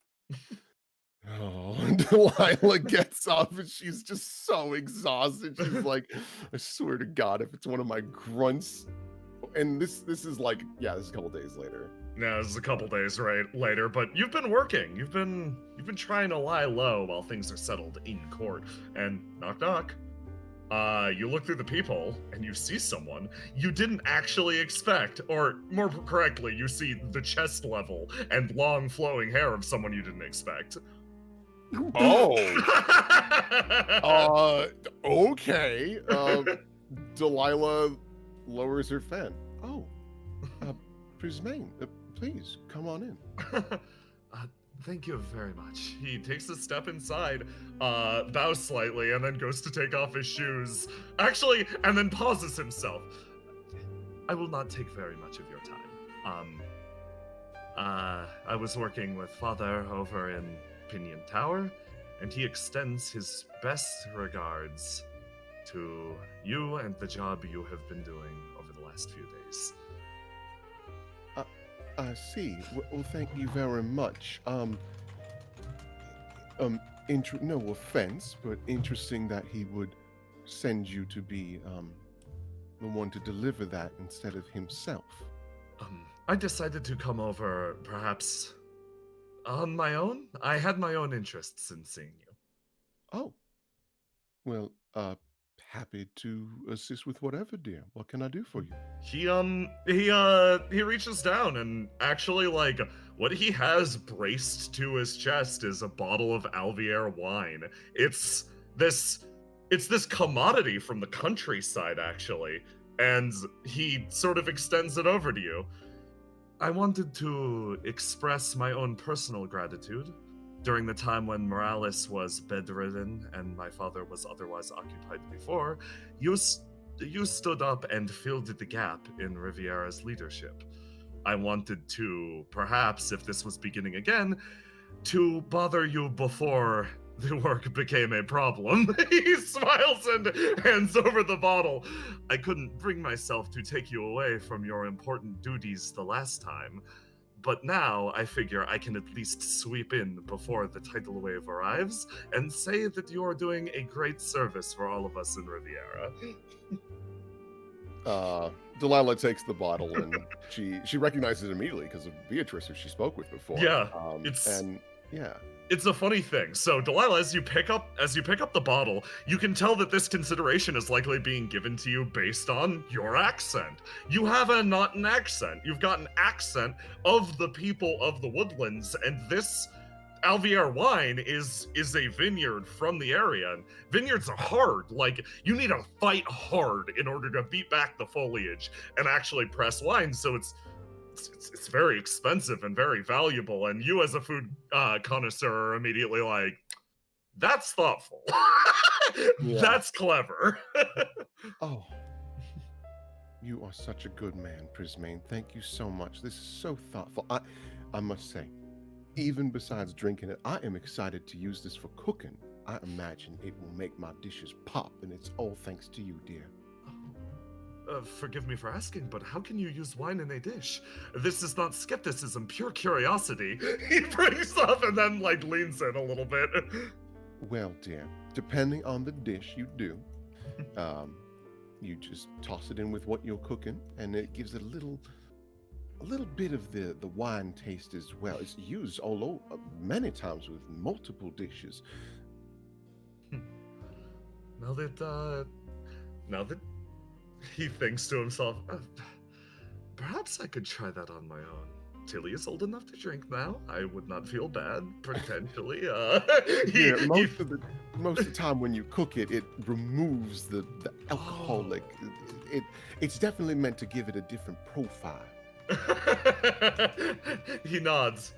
Oh, Delilah gets up and she's just so exhausted. She's like, I swear to God, if it's one of my grunts. And this is like, yeah, this is a couple days later. Yeah, this is a couple days later, but you've been working. You've been trying to lie low while things are settled in court. And knock knock. You look through the people and you see someone you didn't actually expect, or more correctly, you see the chest level and long flowing hair of someone you didn't expect. Oh. Okay. Delilah lowers her fan. Oh, Prismaine, please come on in. Thank you very much. He takes a step inside, bows slightly, and then goes to take off his shoes. Actually, and then pauses himself. I will not take very much of your time. I was working with Father over in Pinion Tower, and he extends his best regards to you and the job you have been doing over the last few days. I see. Well, thank you very much. No offense, but interesting that he would send you to be, the one to deliver that instead of himself. I decided to come over, perhaps, on my own. I had my own interests in seeing you. Oh. Well, happy to assist with whatever, dear. What can I do for you? He reaches down and actually, like, what he has braced to his chest is a bottle of Alvier wine. It's this commodity from the countryside, actually, and he sort of extends it over to you. I wanted to express my own personal gratitude. During the time when Morales was bedridden and my father was otherwise occupied before, you stood up and filled the gap in Riviera's leadership. I wanted to, perhaps, if this was beginning again, to bother you before the work became a problem. He smiles and hands over the bottle. I couldn't bring myself to take you away from your important duties the last time, but now I figure I can at least sweep in before the tidal wave arrives and say that you are doing a great service for all of us in Riviera. Delilah takes the bottle and she recognizes it immediately because of Beatrice, who she spoke with before. Yeah, it's a funny thing. So Delilah, as you pick up the bottle, you can tell that this consideration is likely being given to you based on your accent. You have not an accent. You've got an accent of the people of the woodlands, and this Alvier wine is a vineyard from the area. And vineyards are hard. Like, you need to fight hard in order to beat back the foliage and actually press wine. So it's very expensive and very valuable, and you as a food connoisseur are immediately like, that's thoughtful. That's clever. Oh, you are such a good man, Prismaine. Thank you so much. This is so thoughtful. I must say, even besides drinking it, I am excited to use this for cooking. I imagine it will make my dishes pop, and it's all thanks to you, dear. Forgive me for asking, but how can you use wine in a dish? This is not skepticism, pure curiosity. He brings up and then, like, leans in a little bit. Well, dear, depending on the dish you do, you just toss it in with what you're cooking, and it gives it a little bit of the wine taste as well. It's used all over many times with multiple dishes. Now that he thinks to himself, perhaps I could try that on my own. Tilly is old enough to drink now. I would not feel bad, potentially. Most of the time when you cook it, it removes the alcoholic. It's definitely meant to give it a different profile. He nods.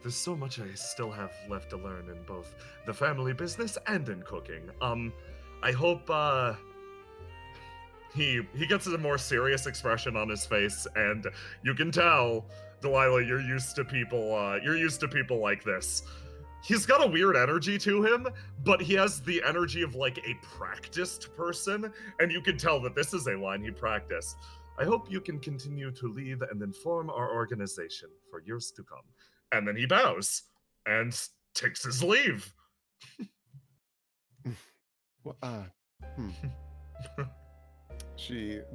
There's so much I still have left to learn in both the family business and in cooking. I hope, He gets a more serious expression on his face, and you can tell, Delilah, you're used to people like this. He's got a weird energy to him, but he has the energy of, like, a practiced person, and you can tell that this is a line he practiced. I hope you can continue to lead and inform our organization for years to come. And then he bows and takes his leave. Well,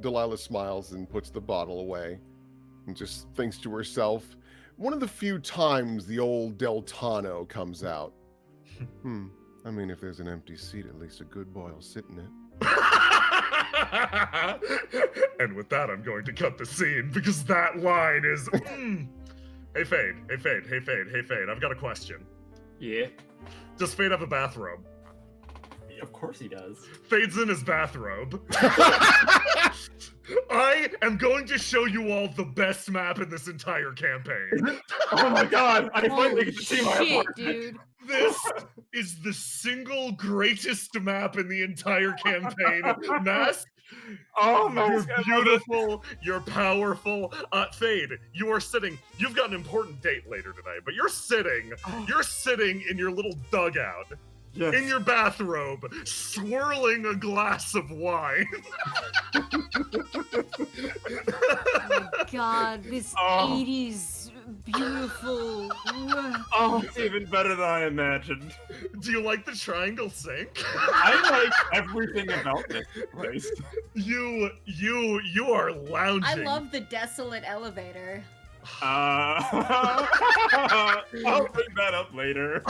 Delilah smiles and puts the bottle away and just thinks to herself, one of the few times the old Deltano comes out. I mean, if there's an empty seat, at least a good boy will sit in it. And with that, I'm going to cut the scene because that line is... Hey, Fade, I've got a question. Yeah. Does Fade have a bathrobe? Of course he does. Fade's in his bathrobe. I am going to show you all the best map in this entire campaign. Oh my god! I finally get to see my Shit, apartment. dude. This is the single greatest map in the entire campaign. Mask, Oh you're my beautiful, you're powerful. Fade, you've got an important date later today, but you're sitting in your little dugout. Yes. In your bathrobe, swirling a glass of wine. Oh god, this 80s beautiful. Oh, it's even better than I imagined. Do you like the triangle sink? I like everything about this place. You are lounging. I love the desolate elevator. I'll bring that up later.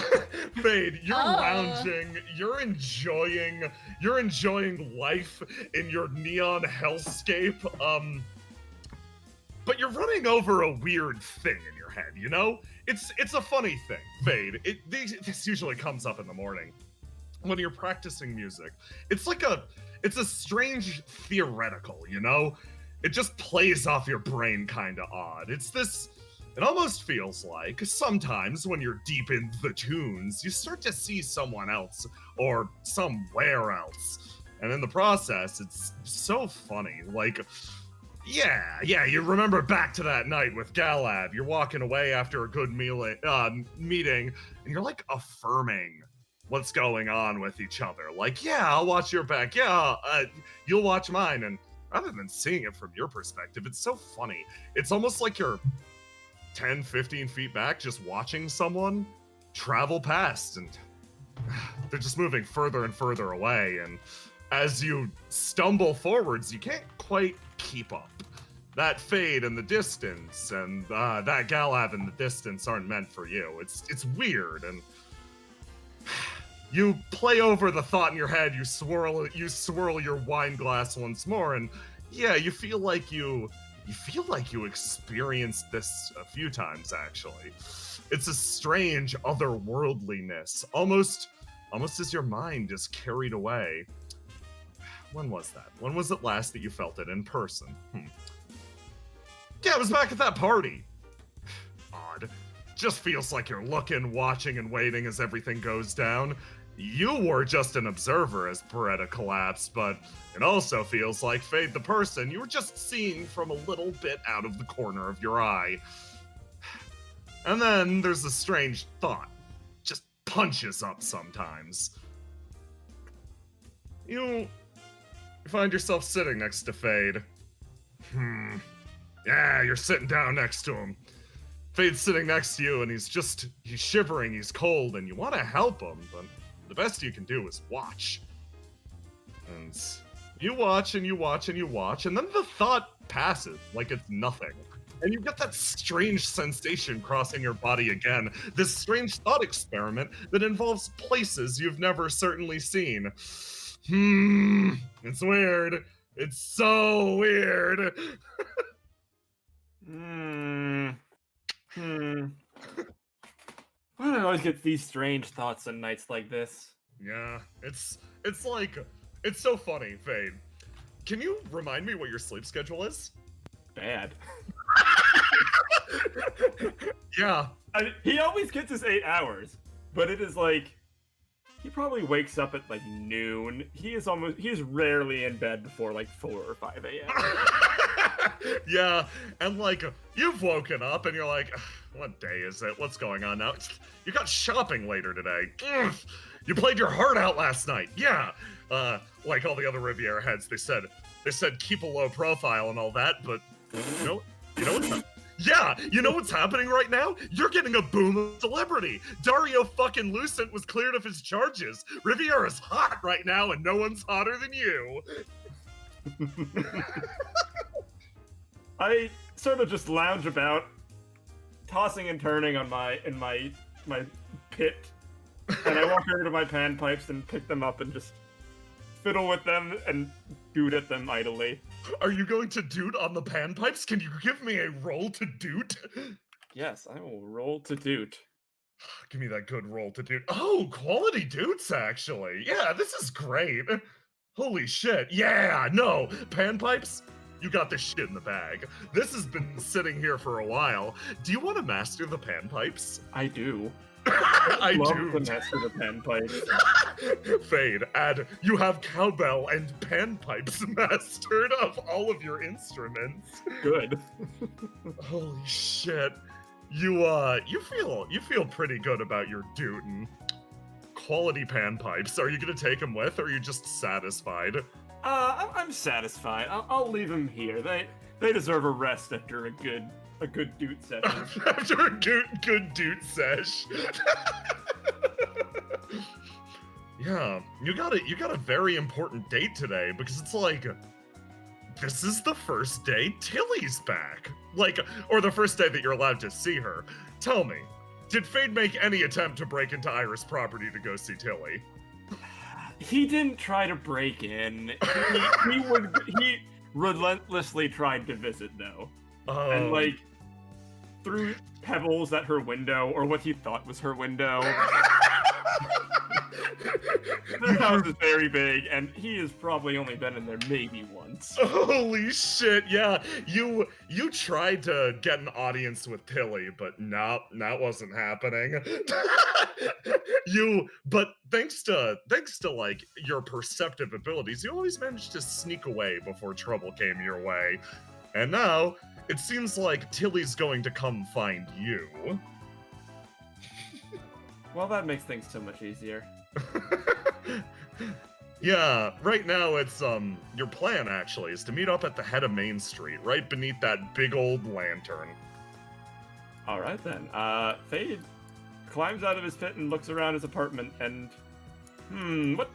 Fade, you're lounging, you're enjoying life in your neon hellscape, but you're running over a weird thing in your head, you know? It's a funny thing, Fade. This usually comes up in the morning when you're practicing music. It's a strange theoretical, you know? It just plays off your brain kind of odd. It almost feels like sometimes when you're deep in the tunes, you start to see someone else or somewhere else. And in the process, it's so funny. Like, yeah, you remember back to that night with Galab. You're walking away after a good meeting, and you're like affirming what's going on with each other. Like, yeah, I'll watch your back. Yeah, you'll watch mine. And rather than seeing it from your perspective, it's so funny. It's almost like you're 10, 15 feet back just watching someone travel past, and they're just moving further and further away. And as you stumble forwards, you can't quite keep up. That Fade in the distance and that Galab in the distance aren't meant for you. It's weird, and you play over the thought in your head, you swirl your wine glass once more, and yeah, you feel like you experienced this a few times, actually. It's a strange otherworldliness, almost as your mind is carried away. When was that? When was it last that you felt it in person? Yeah, it was back at that party. Odd. Just feels like you're looking, watching, and waiting as everything goes down. You were just an observer as Beretta collapsed, but it also feels like Fade the person you were just seeing from a little bit out of the corner of your eye. And then there's a strange thought. Just punches up sometimes. You You find yourself sitting next to Fade. Yeah, you're sitting down next to him. Fade's sitting next to you, and he's shivering, he's cold, and you want to help him, but the best you can do is watch. And you watch, and you watch, and you watch, and then the thought passes like it's nothing. And you get that strange sensation crossing your body again, this strange thought experiment that involves places you've never certainly seen. It's weird. It's so weird. Why do I always get these strange thoughts on nights like this? Yeah, it's so funny, Fade. Can you remind me what your sleep schedule is? Bad. Yeah. He always gets his 8 hours, but it is like he probably wakes up at like noon. He is rarely in bed before like 4 or 5 a.m. Yeah, and like you've woken up and you're like, what day is it? What's going on now? You got shopping later today. You played your heart out last night. Yeah. Like all the other Riviera heads, they said keep a low profile and all that, but you know what's happening right now? You're getting a boom of celebrity. Dario fucking Lucent was cleared of his charges. Riviera's hot right now, and no one's hotter than you. I sort of just lounge about, tossing and turning in my pit, and I walk over to my panpipes and pick them up and just fiddle with them and doot at them idly. Are you going to doot on the panpipes? Can you give me a roll to doot? Yes, I will roll to doot. Give me that good roll to doot. Oh, quality doots, actually. Yeah, this is great. Holy shit. Yeah, no. Panpipes? You got this shit in the bag. This has been sitting here for a while. Do you want to master the panpipes? I do. I love do. to master the panpipes. Fade, you have cowbell and panpipes mastered of all of your instruments. Good. Holy shit. You feel pretty good about your dootin'. Quality panpipes. Are you gonna take them with, or are you just satisfied? I'm satisfied. I'll leave them here. They deserve a rest after a good doot session. After a good doot sesh. Yeah, you got a very important date today, because it's like, this is the first day Tilly's back. Like, or the first day that you're allowed to see her. Tell me, did Fade make any attempt to break into Iris property to go see Tilly? He didn't try to break in. He relentlessly tried to visit though. And like threw pebbles at her window, or what he thought was her window. The house is very big, and he has probably only been in there maybe once. Holy shit, yeah. You tried to get an audience with Tilly, but no, that wasn't happening. But thanks to like your perceptive abilities, you always managed to sneak away before trouble came your way. And now it seems like Tilly's going to come find you. Well, that makes things so much easier. Yeah, right now it's your plan actually is to meet up at the head of Main Street, right beneath that big old lantern. All right then. Fade climbs out of his pit and looks around his apartment and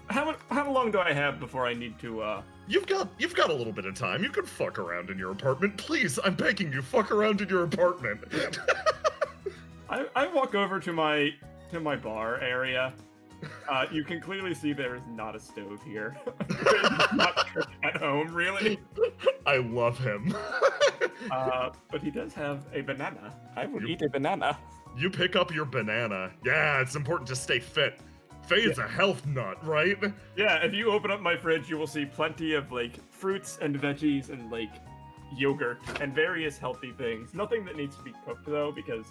how long do I have before I need to You've got a little bit of time. You can fuck around in your apartment. Please, I'm begging you, fuck around in your apartment. I walk over to my bar area. You can clearly see there is not a stove here. Not at home, really. I love him. But he does have a banana. I will eat a banana. You pick up your banana. Yeah, it's important to stay fit. Fade's a health nut, right? Yeah, if you open up my fridge, you will see plenty of like fruits and veggies and like yogurt and various healthy things. Nothing that needs to be cooked though, because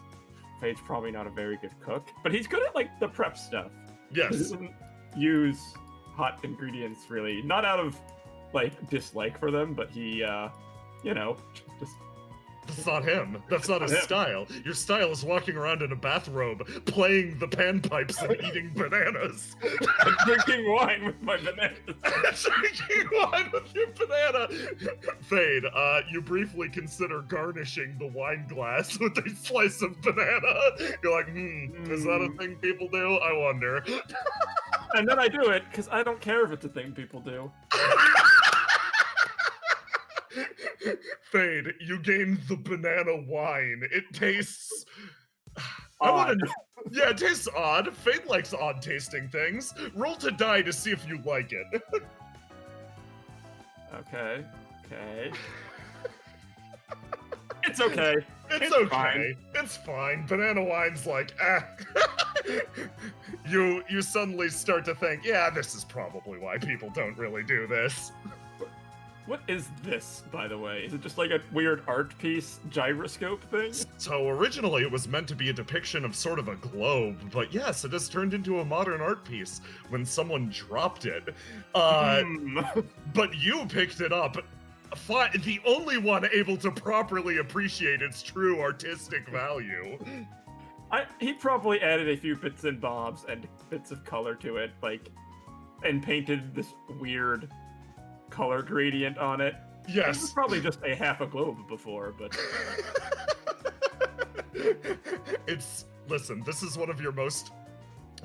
Fade's probably not a very good cook. But he's good at like the prep stuff. Yes. He doesn't use hot ingredients really, not out of like dislike for them, but he, just That's not him. That's not his style. Your style is walking around in a bathrobe, playing the panpipes and eating bananas. And drinking wine with my bananas. Drinking wine with your banana. Fade, you briefly consider garnishing the wine glass with a slice of banana. You're like, is that a thing people do? I wonder. And then I do it, because I don't care if it's a thing people do. Fade, you gained the banana wine. It tastes... Odd. Yeah, it tastes odd. Fade likes odd tasting things. Roll to die to see if you like it. Okay. It's okay. It's okay. Fine. It's fine. Banana wine's like, You suddenly start to think, yeah, this is probably why people don't really do this. What is this, by the way? Is it just like a weird art piece gyroscope thing? So originally it was meant to be a depiction of sort of a globe, but yes, it has turned into a modern art piece when someone dropped it. But you picked it up. The only one able to properly appreciate its true artistic value. He probably added a few bits and bobs and bits of color to it, like, and painted this weird color gradient on it. Yes. It was probably just a half a globe before, but... Listen, this is one of your most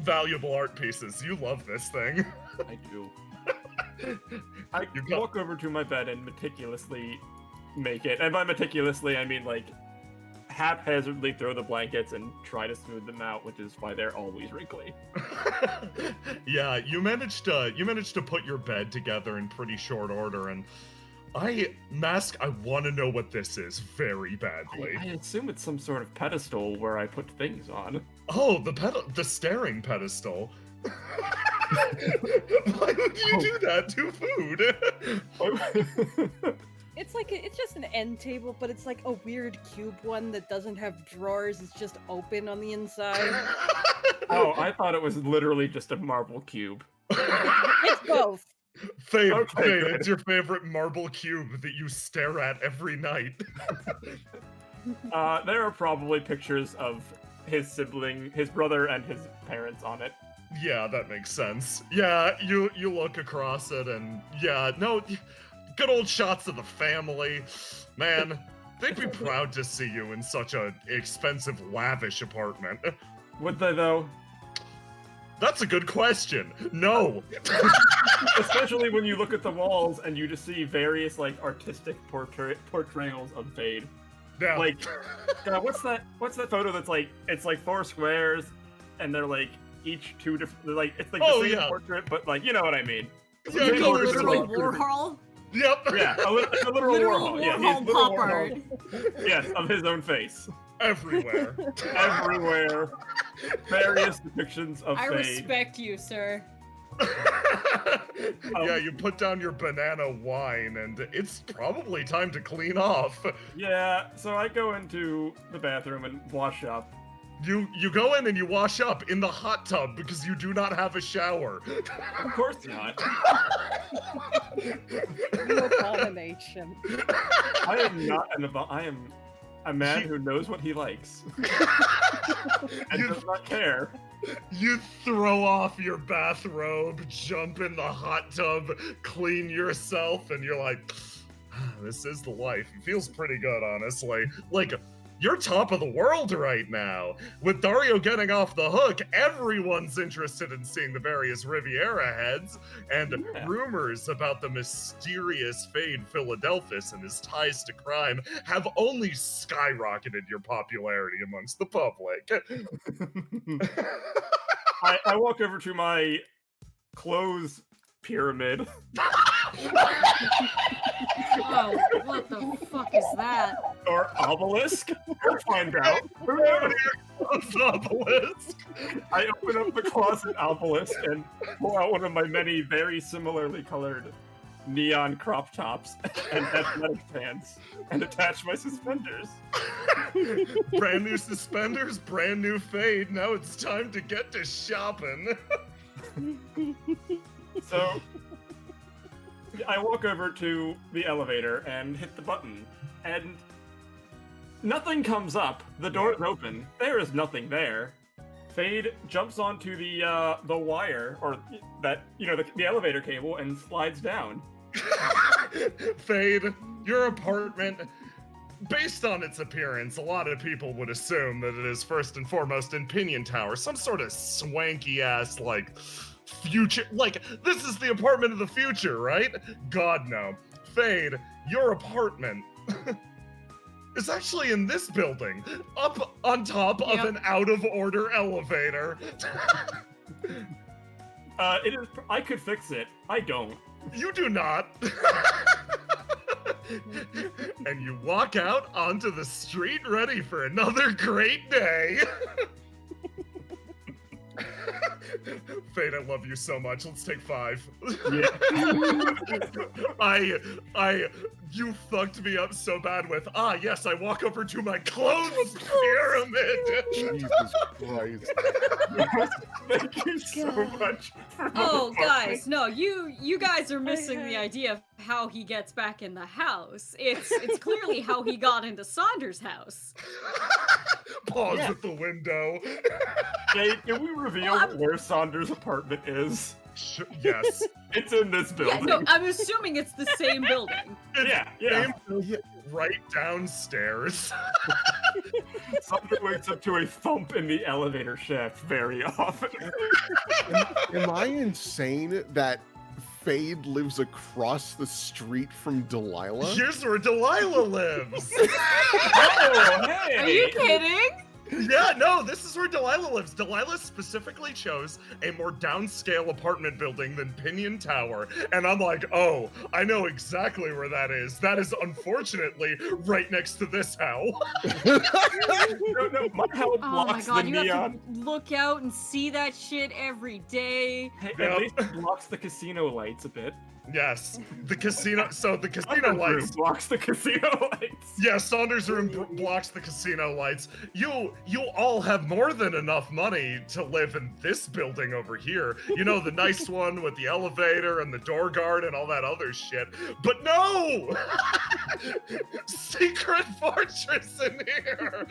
valuable art pieces. You love this thing. I do. I walk over to my bed and meticulously make it, and by meticulously I mean like haphazardly throw the blankets and try to smooth them out, which is why they're always wrinkly. Yeah, you managed to put your bed together in pretty short order, and I want to know what this is very badly. I assume it's some sort of pedestal where I put things on. Oh, the staring pedestal. Why would you do that to food? It's just an end table, but it's like a weird cube one that doesn't have drawers. It's just open on the inside. Oh, I thought it was literally just a marble cube. It's both. Fade, Okay, Fade, good. it's your favorite marble cube that you stare at every night. There are probably pictures of his brother and his parents on it. Yeah, that makes sense. Yeah, you look across it and yeah, no, good old shots of the family. Man, they'd be proud to see you in such a expensive, lavish apartment. Would they though? That's a good question. No. Especially when you look at the walls and you just see various like artistic portrayals of Fade. Yeah. Like, what's that photo that's like, it's like 4 squares and they're like each 2 different, like, it's like the same portrait, but like, you know what I mean. Yeah, Same colors portrait, are like, Warhol? Yep. Yeah, a literal Warhol. Yeah, he's Warhol literal pop art. Warhol. Yes, of his own face. Everywhere. Everywhere. Various depictions of I Fade. respect you, sir. Yeah, you put down your banana wine and it's probably time to clean off. Yeah, so I go into the bathroom and wash up. You go in and you wash up in the hot tub because you do not have a shower. Of course not. You abomination. I am not I am a man who knows what he likes. And does not care. You throw off your bathrobe, jump in the hot tub, clean yourself, and you're like, this is the life. It feels pretty good, honestly. Like, you're top of the world right now. With Dario getting off the hook, everyone's interested in seeing the various Riviera heads, and rumors about the mysterious Fade Philadelphus and his ties to crime have only skyrocketed your popularity amongst the public. I walk over to my clothes pyramid. Oh, what the fuck is that? Or obelisk? We'll find out. Who knows? Obelisk. I open up the closet obelisk and pull out one of my many very similarly colored neon crop tops and athletic pants and attach my suspenders. Brand new suspenders, brand new Fade. Now it's time to get to shopping. So I walk over to the elevator and hit the button, and Nothing comes up. The door's open. There is nothing there. Fade jumps onto the wire, or that, the elevator cable, and slides down. Fade, your apartment, based on its appearance, a lot of people would assume that it is first and foremost in Pinion Tower, some sort of swanky ass, future, this is the apartment of the future, right? God, no. Fade, your apartment is actually in this building, up on top of an out-of-order elevator. It is. I could fix it. I don't. You do not. And you walk out onto the street ready for another great day. Fade, I love you so much. Let's take 5. Yeah. You fucked me up so bad with, yes, I walk over to my clothes pyramid. Jesus Christ. Thank you so much. Oh, guys, no, you guys are missing the idea of how he gets back in the house. It's clearly how he got into Saunders' house. Pause at the window. Hey, can we reveal where Saunders' apartment is? Yes. It's in this building. Yeah, no, I'm assuming it's the same building. Yeah. Same building, right downstairs. Saunders wakes up to a thump in the elevator shaft very often. Am I insane that Fade lives across the street from Delilah? Here's where Delilah lives. Oh, hey! Are you kidding? Yeah, no, this is where Delilah lives. Delilah specifically chose a more downscale apartment building than Pinion Tower. And I'm like, oh, I know exactly where that is. That is unfortunately right next to this house. No, my house Oh blocks my god, the you neon. have to look out and see that shit every day. Hey, Yep. at least it blocks the casino lights a bit. Yes, the casino. So the casino Saunders' room lights. blocks the casino lights. Yeah, Saunders' room blocks the casino lights. You all have more than enough money to live in this building over here. You know, the nice one with the elevator and the door guard and all that other shit. But no! Secret fortress in here!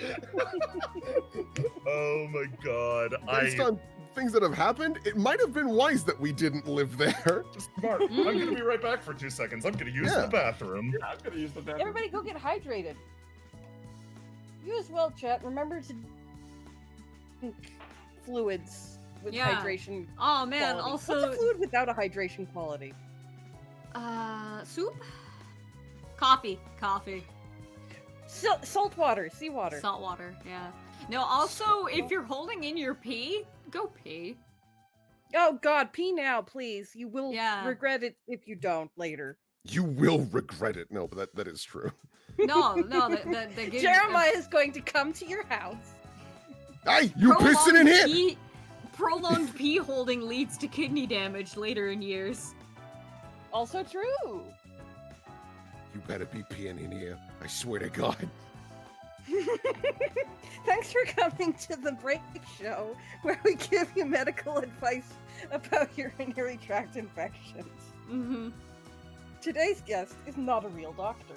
Oh my god. Based on things that have happened, it might have been wise that we didn't live there. Smart. I'm gonna be right back for 2 seconds. I'm gonna use the bathroom. Yeah, I'm gonna use the bathroom. Everybody go get hydrated. You as well, chat. Remember to drink fluids with hydration. Oh man, quality. also What's a fluid without a hydration quality? Soup? Coffee. Salt water, seawater. Salt water, yeah. No, also, if you're holding in your pee, go pee. Oh god, pee now, please. You will Yeah. regret it if you don't later. You will regret it. No, but that is true. No, they give Jeremiah is going to come to your house. Hey, you pissing in here? Prolonged pee holding leads to kidney damage later in years. Also true. You better be peeing in here. I swear to God. Thanks for coming to the Break Show, where we give you medical advice about urinary tract infections. Mm-hmm. Today's guest is not a real doctor.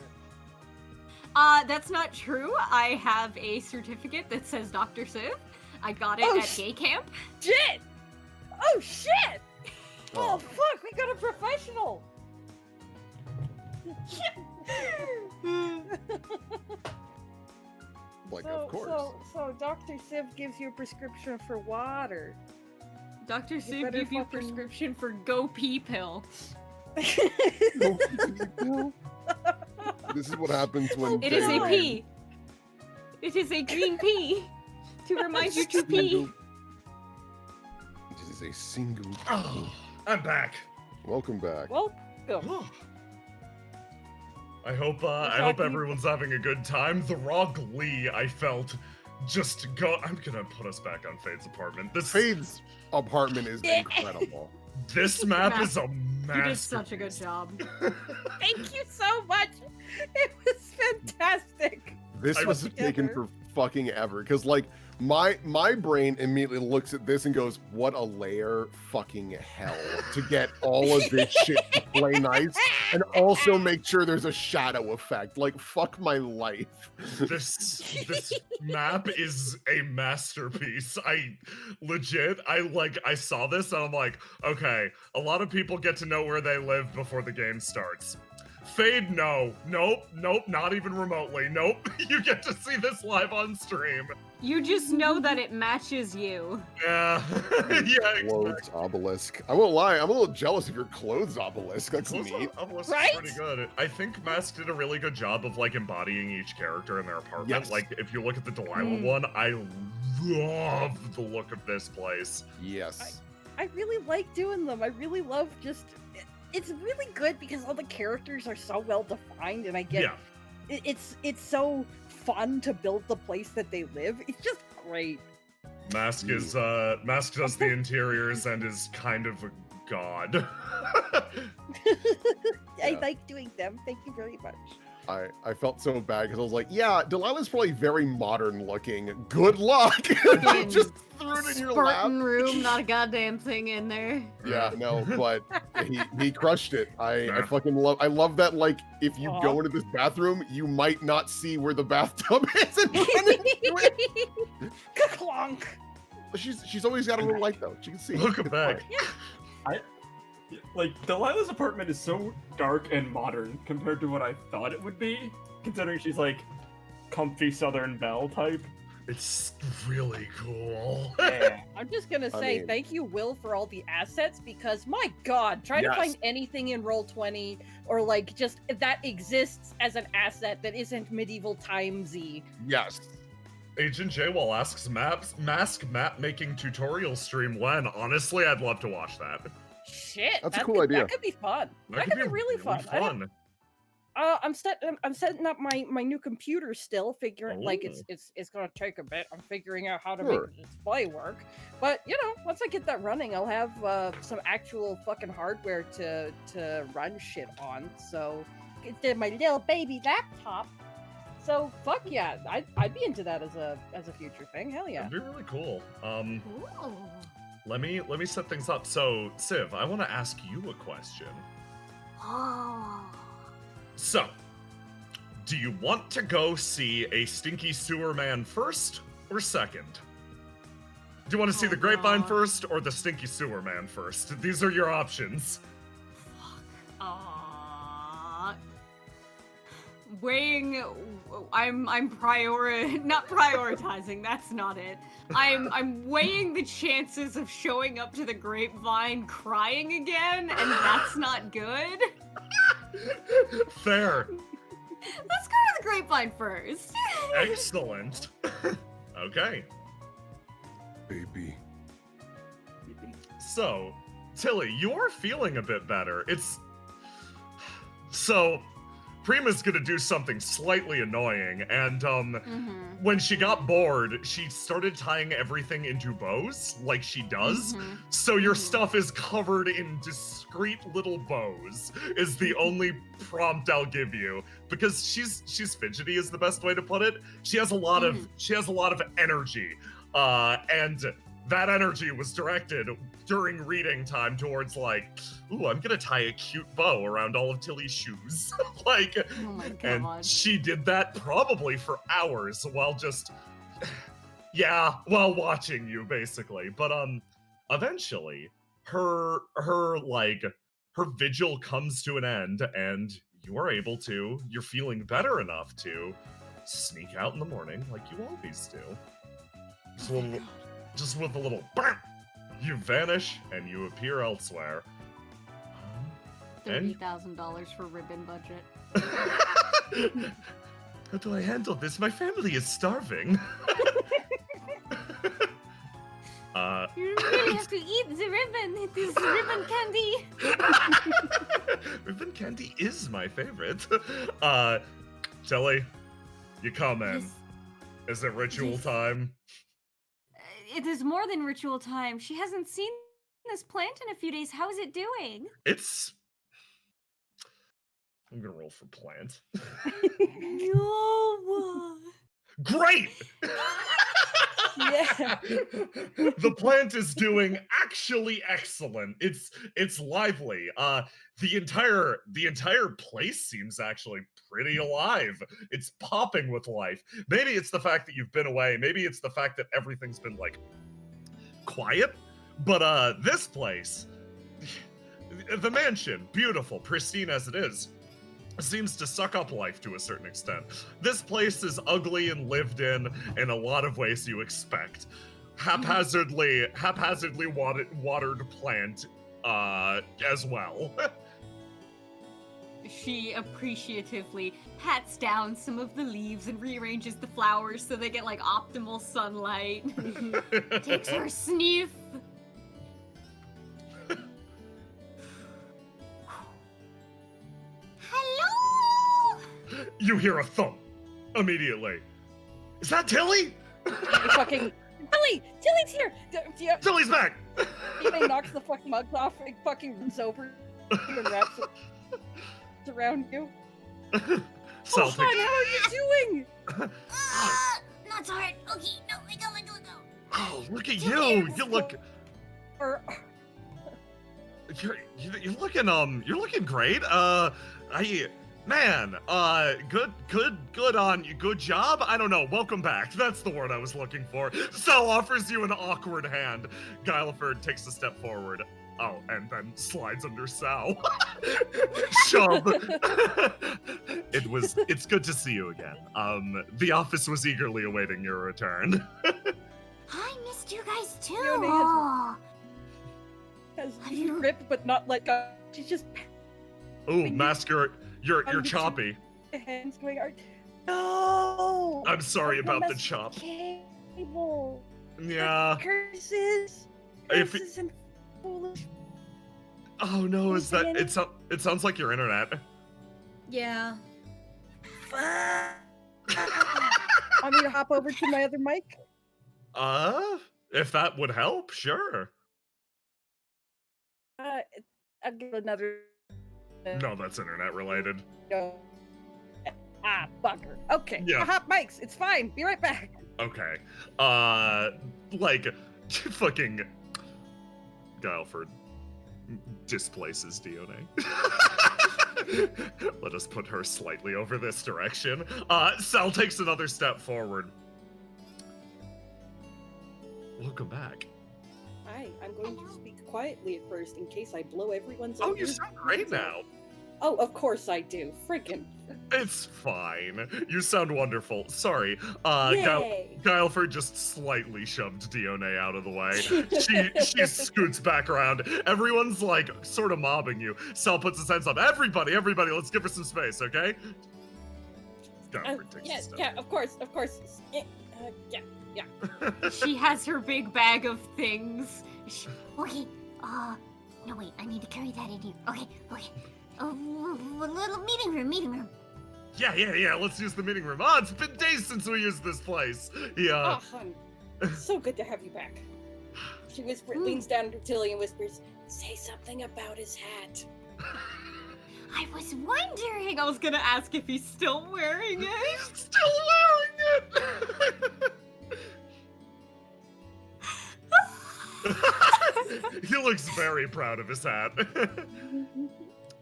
That's not true. I have a certificate that says Dr. Civ. I got it at gay camp. Shit! Oh shit! Oh fuck, we got a professional! Of course. So Dr. Civ gives you a prescription for water. Dr. Civ better gives you a fucking- prescription for Go Pee Pill. This is what happens when It is a they- pea. It is a green pea to remind you to pee. It is a single. Oh, I'm back. Welcome back. Welcome. I hope everyone's having a good time. The raw glee I felt just go. I'm gonna put us back on Fade's apartment. Fade's apartment is incredible. This map is a You did masterpiece. such a good job. Thank you so much. It was fantastic. This was taken Together. for fucking ever. Because like my brain immediately looks at this and goes, "What a layer fucking hell to get all of this shit to play nice and also make sure there's a shadow effect." Like fuck my life. This map is a masterpiece. I saw this and I'm like, okay, a lot of people get to know where they live before the game starts. Fade, no. Nope, not even remotely. Nope. You get to see this live on stream. You just know that it matches you. Yeah. Yeah, Clothes exactly. obelisk. I won't lie, I'm a little jealous of your clothes obelisk. That's Close neat. Obelisk Right? is pretty good. I think Mask did a really good job of like embodying each character in their apartment. Yes. Like if you look at the Delilah one, I love the look of this place. Yes. I really like doing them. I really love just. It's really good because all the characters are so well defined, and I get Yeah. it's so fun to build the place that they live. It's just great. Mask is Mask does the interiors and is kind of a god. I Yeah. like doing them. Thank you very much. I felt so bad because I was like, yeah, Delilah's probably very modern looking. Good luck. Fucking Just threw it in your lap. Spartan room, not a goddamn thing in there. Yeah, no, but he crushed it. I Yeah. fucking love that. Like, if you Aw. go into this bathroom, you might not see where the bathtub is. And run into it. Ka-clonk. She's always got a little light though. She can see. Look It's back. fine. Like, Delilah's apartment is so dark and modern compared to what I thought it would be, considering she's like comfy Southern Belle type. It's really cool. Yeah. I'm just gonna I say mean- thank you, Will, for all the assets because my God, trying to Yes. find anything in Roll20 or like just that exists as an asset that isn't medieval timesy. Yes. Agent J-Wall asks Mask map making tutorial stream when. Honestly, I'd love to watch that. Shit, That's a that cool could, idea. That could be fun. That could be really fun. I'm setting up my new computer still. Figuring like it's gonna take a bit. I'm figuring out how to Sure. make the display work. But you know, once I get that running, I'll have some actual fucking hardware to run shit on. So it's my little baby laptop. So fuck yeah, I'd be into that as a future thing. Hell yeah. That'd be really cool. Ooh. Let me set things up. So, Civ, I want to ask you a question. Oh. So, do you want to go see a stinky sewer man first or second? Do you want to see Oh, the grapevine God. first or the stinky sewer man first? These are your options. Weighing, I'm not prioritizing. That's not it. I'm weighing the chances of showing up to the grapevine crying again, and that's not good. Fair. Let's go to the grapevine first. Excellent. Okay. Baby. So, Tilly, you're feeling a bit better. So, Prima's gonna do something slightly annoying, and when she got bored, she started tying everything into bows, like she does. So your stuff is covered in discreet little bows, is the only prompt I'll give you. Because she's fidgety is the best way to put it. She has a lot of energy. And that energy was directed during reading time towards like, ooh, I'm gonna tie a cute bow around all of Tilly's shoes. Like, Oh my god. and she did that probably for hours while just, while watching you basically. But eventually her vigil comes to an end and you're feeling better enough to sneak out in the morning like you always do. Just with a little bam, you vanish and you appear elsewhere. And $30,000 for ribbon budget. how do I handle this? My family is starving. You really have to eat the ribbon. It is ribbon candy. Ribbon candy is my favorite. Tilly, you come in. Yes. Is it ritual Yes. time? It is more than ritual time. She hasn't seen this plant in a few days. How is it doing? I'm gonna roll for plant. No. Great! Yeah. The plant is doing actually excellent. It's lively. The entire place seems actually pretty alive. It's popping with life. Maybe it's the fact that you've been away. Maybe it's the fact that everything's been like quiet. But this place, the mansion, beautiful, pristine as it is, seems to suck up life to a certain extent. This place is ugly and lived in a lot of ways you expect. Haphazardly watered plant as well. She appreciatively pats down some of the leaves and rearranges the flowers so they get like optimal sunlight. Takes her sniff. Hello? You hear a thump immediately. Is that Tilly? Fucking Tilly's here. Tilly's back. He knocks the fucking mugs off and fucking runs over and wraps it around you. Sal Oh, fine, how are you doing? Not so hard. Okay, no, let go. Oh, look at you! You look. Or You're looking great. Good on you. Good job. I don't know. Welcome back. That's the word I was looking for. Sal offers you an awkward hand. Gyliford takes a step forward. Oh, and then slides under Sal. Shove. It's good to see you again. The office was eagerly awaiting your return. I missed you guys too. Fiona Aw. has grip, but not like a. She's just Ooh, Masker, you're choppy. hands going. No. I'm sorry I about the messed chop. Cable. Yeah. Curses. If Curses and foolish. Oh no, is that it sounds like your internet. Yeah. Want me to hop over to my other mic? If that would help, sure. I'll give another. No, that's internet related. No. Bugger. Okay. Yeah. Hot mics. It's fine. Be right back. Okay. Like, fucking Gyliford displaces Dione. Let us put her slightly over this direction. Sal takes another step forward. Welcome back. Hi, I'm going to speak quietly at first in case I blow everyone's Oh, you ears. sound great now. Oh, of course I do. Friggin'. It's fine. You sound wonderful. Sorry. Yay. Gyliford just slightly shoved Dione out of the way. She scoots back around. Everyone's like sort of mobbing you. Sal puts his hands up. Everybody, let's give her some space, okay? Gyliford takes a step. Yeah, of course. Yeah. She has her big bag of things. Okay, no wait, I need to carry that in here. Okay. A little meeting room. Yeah, let's use the meeting room. It's been days since we used this place. Yeah. Oh, hon. So good to have you back. She leans down to Tilly and whispers, say something about his hat. I was wondering. I was gonna ask if he's still wearing it. He's still wearing it! He looks very proud of his hat.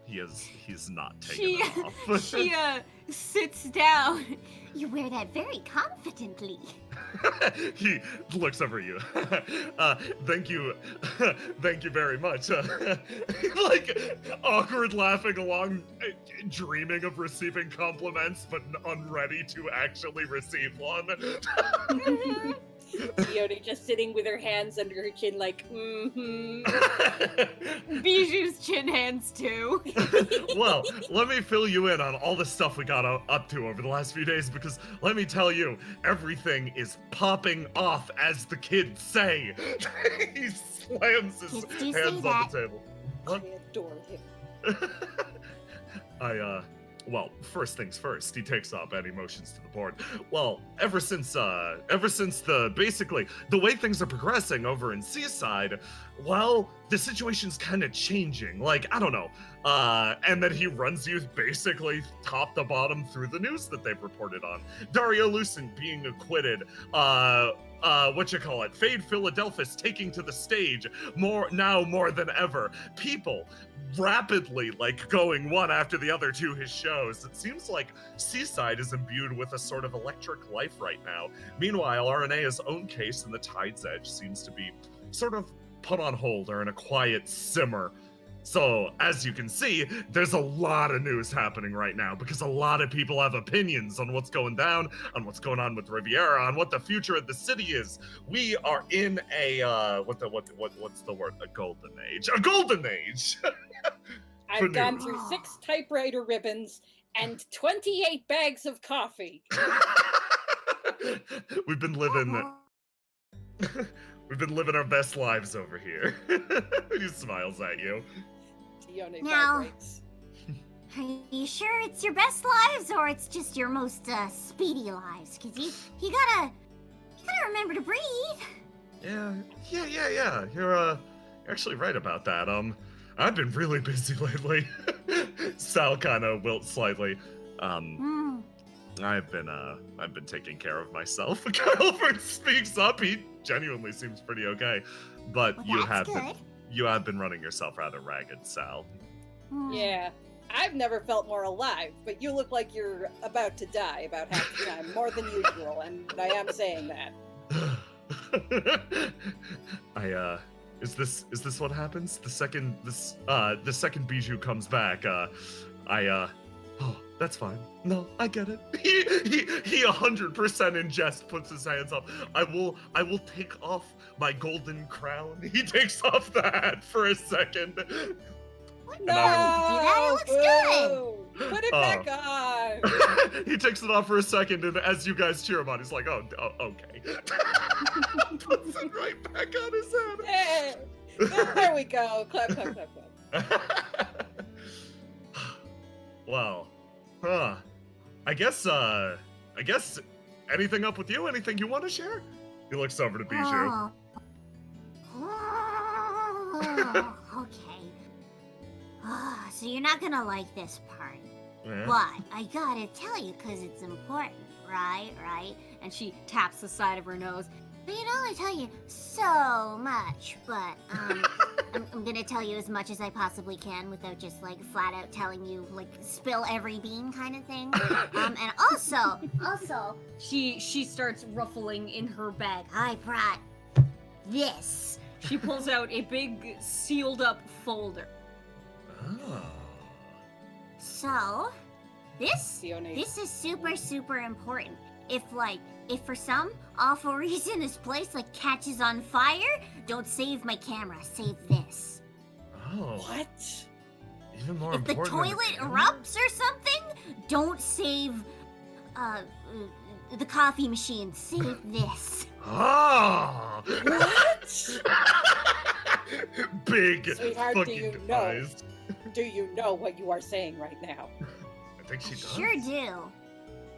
He's not taking it off. She sits down. You wear that very confidently. He looks over at you. Thank you very much. Like awkward laughing along, dreaming of receiving compliments, but unready to actually receive one. Dione just sitting with her hands under her chin like, Bijou's chin hands too. Well, let me fill you in on all the stuff we got up to over the last few days, because let me tell you, everything is popping off, as the kids say. He slams his Kids do hands say on that. the table. I adore him. Well, first things first, he takes up any motions to the board. Well, ever since the way things are progressing over in Seaside, well, the situation's kind of changing. Like, I don't know. And then he runs you basically top to bottom through the news that they've reported on. Dario Lucent being acquitted. Fade Philadelphus taking to the stage more than ever. People rapidly going one after the other to his shows. It seems like Seaside is imbued with a sort of electric life right now. Meanwhile, RNA's own case in the Tide's Edge seems to be sort of put on hold or in a quiet simmer. So, as you can see, there's a lot of news happening right now because a lot of people have opinions on what's going down, on what's going on with Riviera, on what the future of the city is. We are in a what's the word? A golden age. A golden age. I've gone through 6 typewriter ribbons and 28 bags of coffee. We've been living our best lives over here. He smiles at you. Now, are you sure it's your best lives or it's just your most speedy lives? Because you gotta remember to breathe. Yeah. You're actually right about that. I've been really busy lately. Sal kind of wilts slightly. I've been taking care of myself. Guilford speaks up. He genuinely seems pretty okay, but well, you have been running yourself rather ragged, Sal. Yeah, I've never felt more alive, but you look like you're about to die about half the time, more than usual, and I am saying that. Is this what happens? The second Bijou comes back, oh, that's fine. No, I get it. He 100% in jest puts his hands up. I will take off my golden crown. He takes off the hat for a second. No, it looks good. Put it back on. He takes it off for a second, and as you guys cheer him on, he's like, oh okay. Puts it right back on his head. Hey, there we go. Clap, clap, clap, clap. Well, I guess anything up with you? Anything you want to share? He looks over to Bijou. Okay. So you're not gonna like this part. Yeah. But I gotta tell you, because it's important, right? And she taps the side of her nose. I can only tell you so much, but I'm gonna tell you as much as I possibly can without just flat out telling you spill every bean kind of thing. And also, She starts ruffling in her bag. I brought this. She pulls out a big sealed up folder. Oh. So, this is super, super important. If for some awful reason this place catches on fire, don't save my camera, save this. Oh. What? Even more If the important. toilet erupts or something, don't save the coffee machine, save this. Ah! What? Big Sweetheart, fucking eyes. Do you know what you are saying right now? I think she does. Sure do.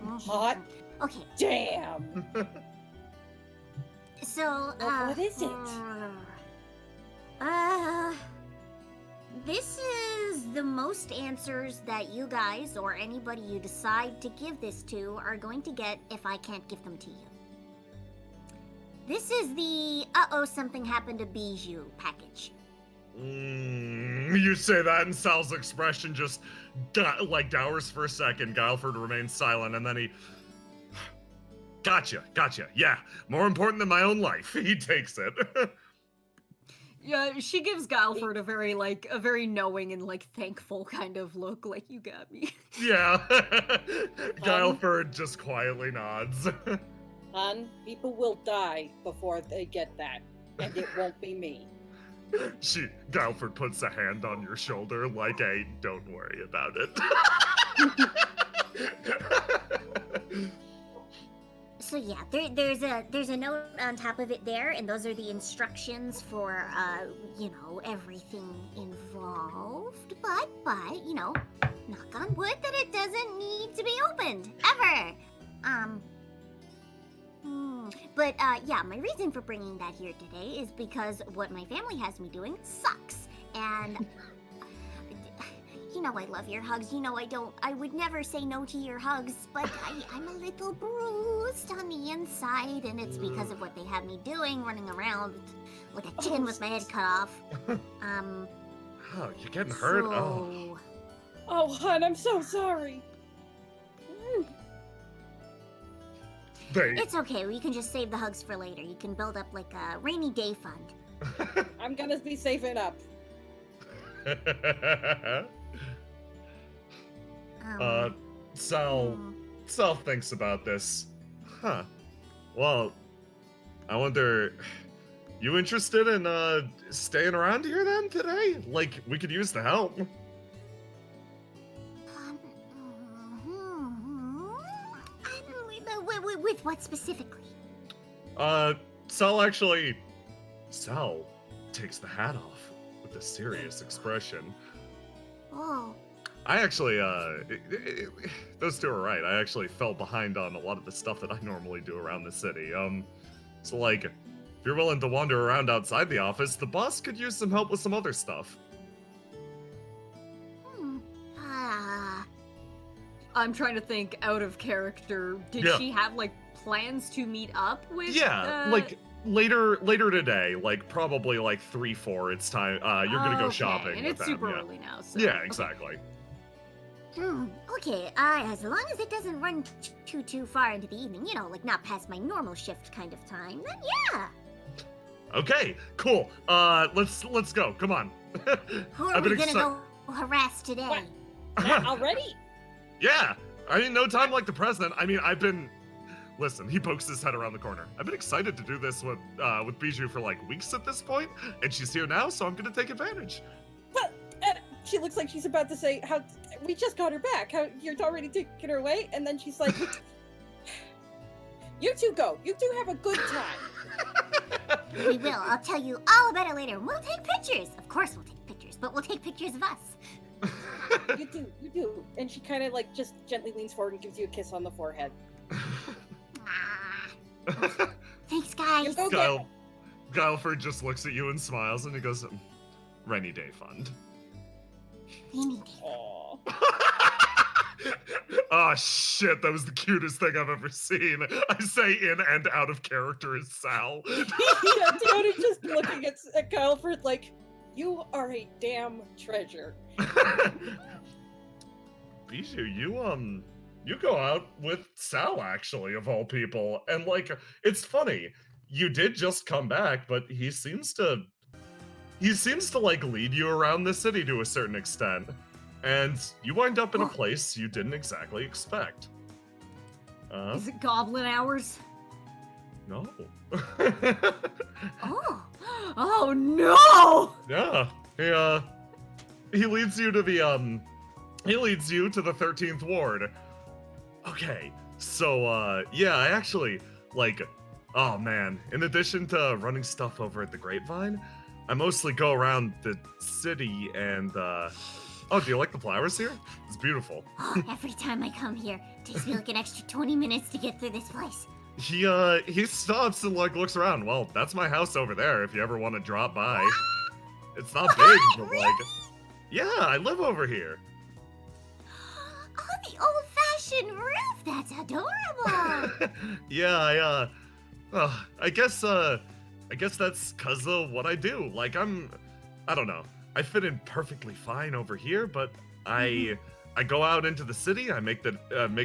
Hot Okay. damn. So, What is it? This is the most answers that you guys or anybody you decide to give this to are going to get if I can't give them to you. This is the something happened to Bijou package. You say that, and Sal's expression just dowers for a second. Guilford remains silent, and then he... Gotcha. Yeah, more important than my own life. He takes it. Yeah, she gives Guilford a very knowing and thankful kind of look, you got me. Yeah. Guilford just quietly nods. Hon, people will die before they get that, and it won't be me. Guilford puts a hand on your shoulder like a don't worry about it. So yeah, there's a note on top of it there, and those are the instructions for everything involved. But knock on wood that it doesn't need to be opened ever. But my reason for bringing that here today is because what my family has me doing sucks, and You know I love your hugs. You know I would never say no to your hugs, but I'm a little bruised on the inside, and it's because of what they have me doing, running around like a chicken with my head cut off. Oh, you're getting hurt? Oh. Oh, hon, I'm so sorry. It's okay. We can just save the hugs for later. You can build up like a rainy day fund. I'm gonna be saving up. Sal thinks about this. Huh. Well, I wonder, you interested in staying around here then today? Like, we could use the help. With what specifically? Sal takes the hat off with a serious expression. Oh. I actually, those two are right. I actually fell behind on a lot of the stuff that I normally do around the city. So like, if you're willing to wander around outside the office, the boss could use some help with some other stuff. I'm trying to think out of character. Did she have like plans to meet up with? Yeah, like later today, like probably like 3-4. It's time. You're gonna go shopping. And with it's them, super yeah. early now. So. Yeah, exactly. Okay. As long as it doesn't run too far into the evening, you know, like not past my normal shift kind of time, then yeah. Okay, cool. Let's go. Come on. Who are we gonna go harass today? Already? Yeah. I mean, no time like the present. I mean, Listen, he pokes his head around the corner. I've been excited to do this with Bijou for like weeks at this point, and she's here now, so I'm gonna take advantage. But she looks like she's about to say, "How we just got her back. How you're already taking her away?" And then she's like, "You two go. You two have a good time." We will. I'll tell you all about it later. We'll take pictures. Of course, we'll take pictures, but we'll take pictures of us. You do. And she kind of like just gently leans forward and gives you a kiss on the forehead. Thanks, guys. Guileford just looks at you and smiles, and he goes, "Rainy day fund." Rainy day. Aww. Oh shit, that was the cutest thing I've ever seen. I say in and out of character as Sal. Yeah, Deoda's just looking at Guileford like, you are a damn treasure. Bijou, you go out with Sal, actually, of all people, and like, it's funny. You did just come back, but he seems to like lead you around the city to a certain extent, and you wind up in a place you didn't exactly expect. Is it goblin hours? No. Oh no! Yeah. He leads you to the 13th ward. Okay, so, yeah, I actually, like, oh man, in addition to running stuff over at the Grapevine, I mostly go around the city and, oh, do you like the flowers here? It's beautiful. Every time I come here, it takes me like an extra 20 minutes to get through this place. He stops and, like, looks around. Well, that's my house over there if you ever want to drop by. It's not big, but, like, yeah, I live over here. Oh, the old-fashioned roof! That's adorable! Yeah, I guess that's 'cause of what I do. Like, I don't know. I fit in perfectly fine over here, but I go out into the city. I make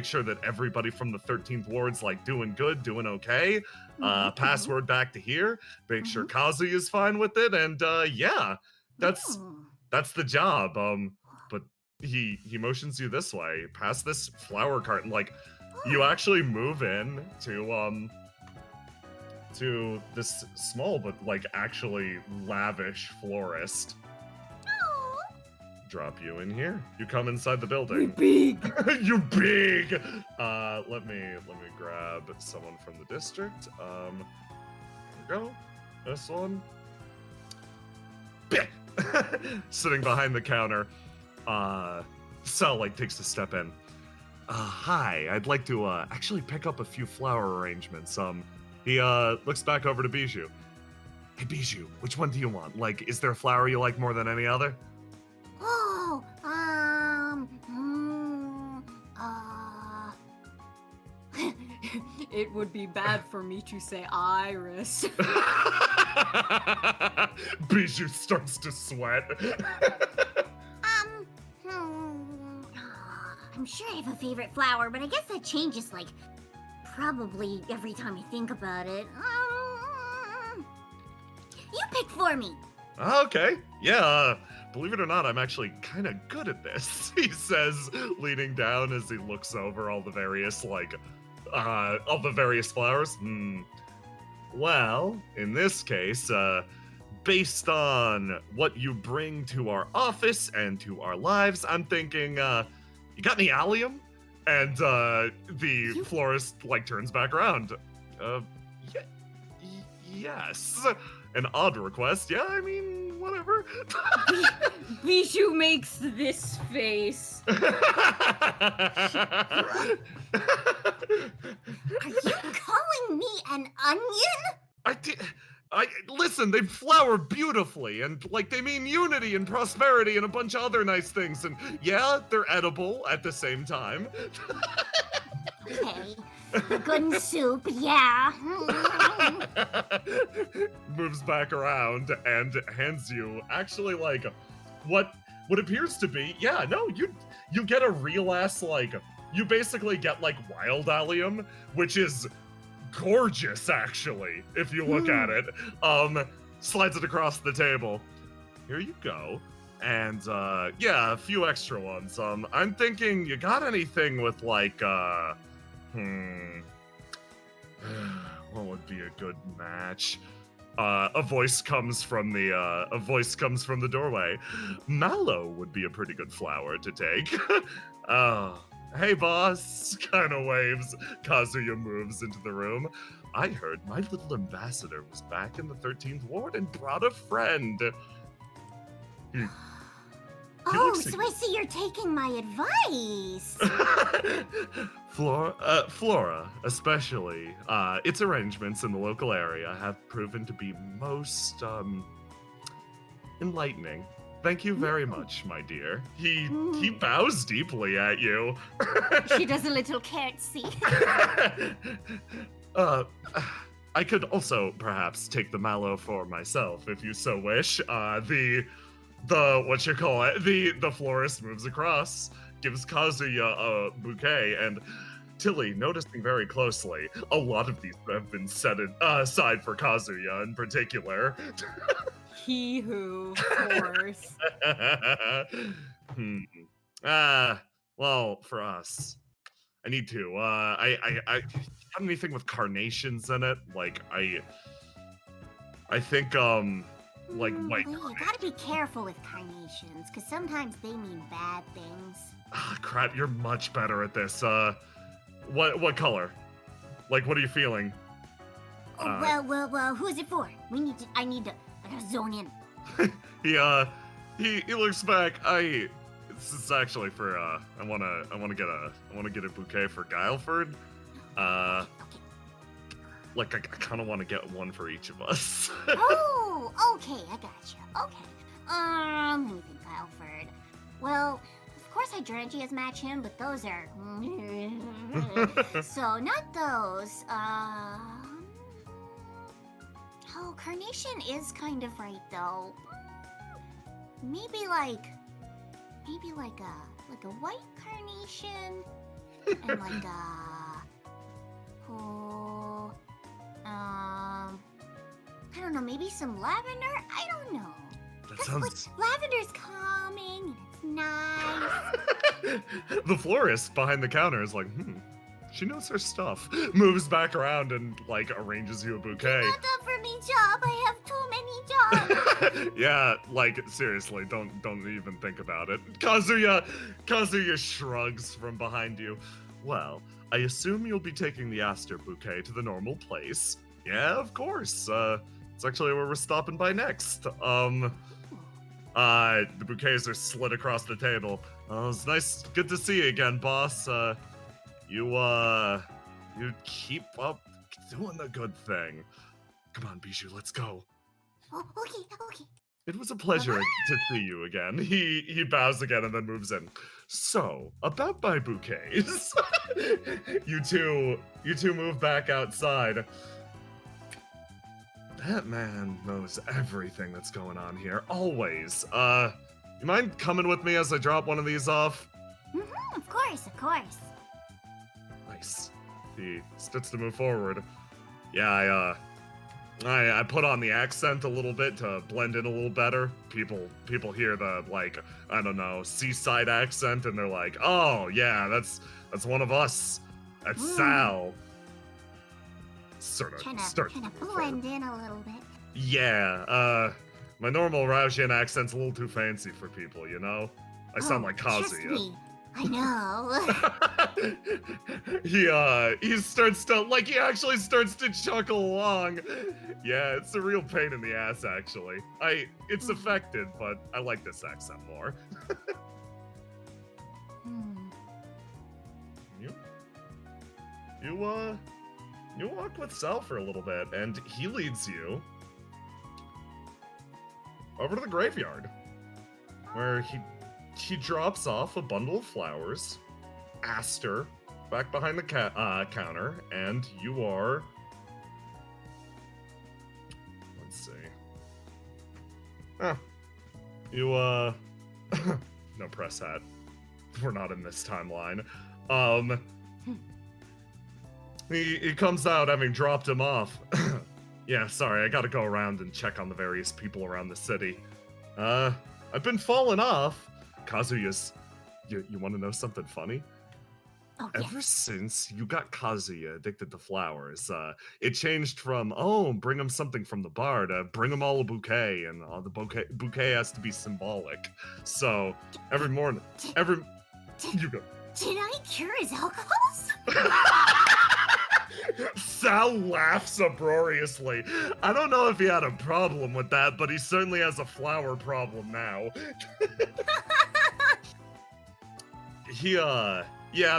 sure that everybody from the 13th ward's like doing good, doing okay. Password back to here. Make sure Kazi is fine with it, and yeah, that's the job. But he motions you this way, past this flower cart, and like you actually move in to this small but like actually lavish florist. Drop you in here. You come inside the building. You big. You big. Let me grab someone from the district. Here we go. This one. Sitting behind the counter. Sal like takes a step in. Hi, I'd like to actually pick up a few flower arrangements. He looks back over to Bijou. Hey Bijou, which one do you want? Like, is there a flower you like more than any other? Oh, It would be bad for me to say Iris. Bijou starts to sweat. I'm sure I have a favorite flower, but I guess that changes, like, probably every time I think about it. You pick for me. Okay. Yeah, believe it or not, I'm actually kind of good at this, he says, leaning down as he looks over all the various, flowers. Well, in this case, based on what you bring to our office and to our lives, I'm thinking, you got any allium? And, the florist, turns back around. Yes. An odd request. Yeah, I mean, whatever. Bijou makes this face. Are you calling me an onion? Listen, they flower beautifully, and, they mean unity and prosperity and a bunch of other nice things, and, yeah, they're edible at the same time. Okay. Good in soup, yeah. Moves back around and hands you actually what appears to be, yeah, no, you get a real ass you basically get wild allium, which is gorgeous actually, if you look at it. Slides it across the table. Here you go. And yeah, a few extra ones. I'm thinking, you got anything with what would be a good match? A voice comes from the doorway. Mallow would be a pretty good flower to take. Oh, hey boss, kind of waves. Kazuya moves into the room. I heard my little ambassador was back in the 13th ward and brought a friend. Oh, so I see you're taking my advice. Flora, especially, its arrangements in the local area have proven to be most, enlightening. Thank you very much, my dear. He bows deeply at you. She does a little curtsy. I could also perhaps take the mallow for myself, if you so wish. The florist moves across, gives Kazuya a bouquet, and Tilly, noticing very closely, a lot of these have been set aside for Kazuya in particular. He who, of course. Well, for us, I need to, I have anything with carnations in it? I think, white. You gotta be careful with carnations, because sometimes they mean bad things. Ah, crap, you're much better at this. What color? What are you feeling? Well, who's it for? I gotta zone in. He looks back. This is actually for, I wanna get a bouquet for Guileford. Okay. I kind of want to get one for each of us. Oh, okay, I gotcha. Okay. Let me think, Guileford. Well, of course hydrangeas match him, but those are... So, not those. Oh, carnation is kind of right, though. Maybe a white carnation, and I don't know, maybe some lavender? I don't know. That sounds... Lavender's calming, and it's nice. The florist behind the counter is she knows her stuff. Moves back around and, arranges you a bouquet. Not up for me job, I have too many jobs. Yeah, seriously, don't even think about it. Kazuya shrugs from behind you. Well, I assume you'll be taking the aster bouquet to the normal place. Yeah, of course. It's actually where we're stopping by next. The bouquets are slid across the table. It's nice, good to see you again, boss. You keep up doing the good thing. Come on, Bijou, let's go. Oh, okay. It was a pleasure to see you again. He bows again and then moves in. So, about my bouquets. you two move back outside. That man knows everything that's going on here. Always. You mind coming with me as I drop one of these off? Mm-hmm, of course, of course. Nice. He starts to move forward. Yeah, I put on the accent a little bit to blend in a little better. People hear the, like, I don't know, seaside accent and they're like, oh yeah, that's one of us. That's Sal. Sort of starts Trying to blend in a little bit. Yeah, my normal Raujian accent's a little too fancy for people, you know? I sound like Trust Kazuya. me, I know. he starts to, like, he actually starts to chuckle along. Yeah, it's a real pain in the ass, actually. It's affected, but I like this accent more. You walk with Sal for a little bit, and he leads you over to the graveyard, where he drops off a bundle of flowers, aster, back behind the counter, and you are... Let's see. No press hat. We're not in this timeline. He comes out having dropped him off. Yeah, sorry, I gotta go around and check on the various people around the city. I've been falling off. Kazuya's... You want to know something funny? Oh, Ever since you got Kazuya addicted to flowers, it changed from, bring him something from the bar to bring him all a bouquet, and the bouquet has to be symbolic. So, every morning, you go. Did I cure his alcoholism? Sal laughs uproariously. I don't know if he had a problem with that, but he certainly has a flower problem now. Yeah,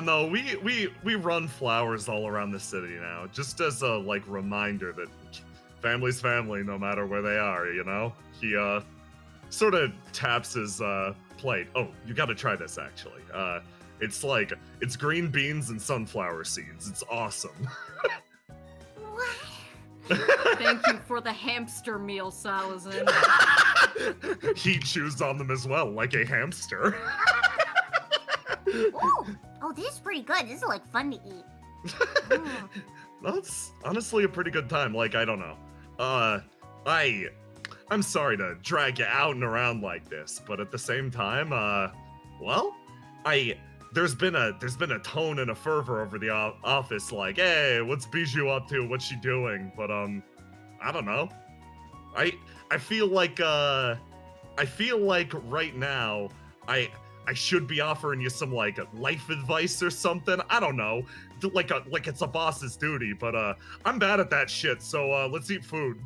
no, we run flowers all around the city now, just as a, like, reminder that family's family no matter where they are, you know? He, sort of taps his, plate. Oh, you gotta try this, actually. It's green beans and sunflower seeds. It's awesome. What? Thank you for the hamster meal, Salazar. He chews on them as well, like a hamster. Oh, this is pretty good. This is, like, fun to eat. That's honestly a pretty good time. Like, I don't know. I'm sorry to drag you out and around like this, but at the same time, there's been a tone and a fervor over the office, like, hey, what's Bijou up to? What's she doing? But I don't know. I feel like right now I should be offering you some, like, life advice or something. I don't know, like it's a boss's duty. But I'm bad at that shit. So let's eat food.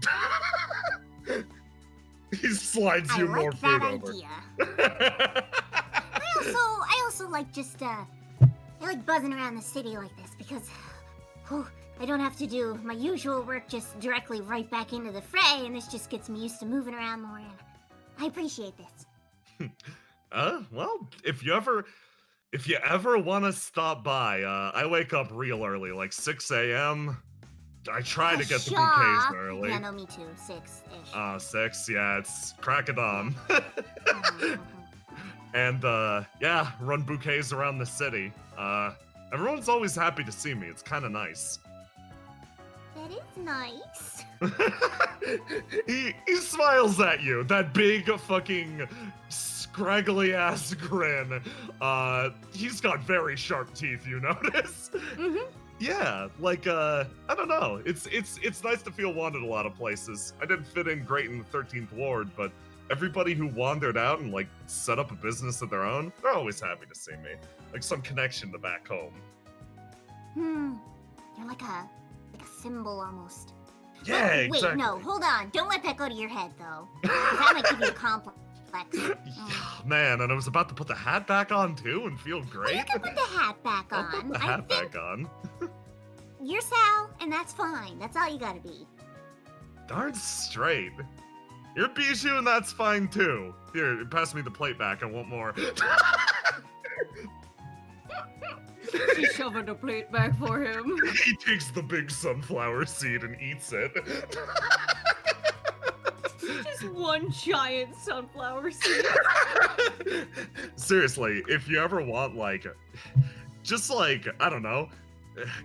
He slides you more food over. Idea. I also like just I like buzzing around the city like this because I don't have to do my usual work just directly right back into the fray, and this just gets me used to moving around more, and I appreciate this. Well, if you ever want to stop by, I wake up real early, like 6 a.m. I try to get the bouquets early. Yeah, no, me too. 6-ish. 6, yeah, it's crack of dawn. And, yeah, run bouquets around the city. Everyone's always happy to see me. It's kind of nice. That is nice. He smiles at you, that big fucking scraggly ass grin. He's got very sharp teeth, you notice? Mm-hmm. Yeah, like, I don't know. It's nice to feel wanted a lot of places. I didn't fit in great in the 13th Ward, but everybody who wandered out and, like, set up a business of their own, they're always happy to see me. Like some connection to back home. You're like a symbol almost. Yeah, Wait, exactly. no, hold on. Don't let that go to your head, though. That might give you a complex. Man, and I was about to put the hat back on, too, and feel great. Well, you can put the hat back on. I'll put the hat back on. You're Sal, and that's fine. That's all you gotta be. Darn straight. You're Bijou, and that's fine too. Here, pass me the plate back. I want more. She's shoving the plate back for him. He takes the big sunflower seed and eats it. Just one giant sunflower seed. Seriously, if you ever want, like, just like, I don't know,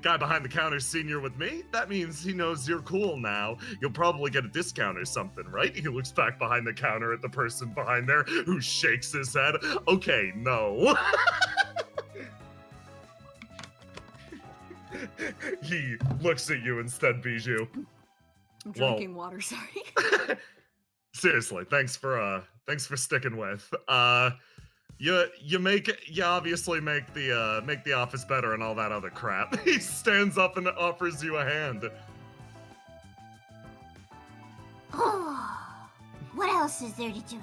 guy behind the counter senior with me, that means he knows you're cool now. You'll probably get a discount or something, right? He looks back behind the counter at the person behind there who shakes his head. Okay, no. He looks at you instead, Bijou. I'm drinking water, sorry. Seriously, thanks for sticking with. You obviously make the office better and all that other crap. He stands up and offers you a hand. Oh, what else is there to do?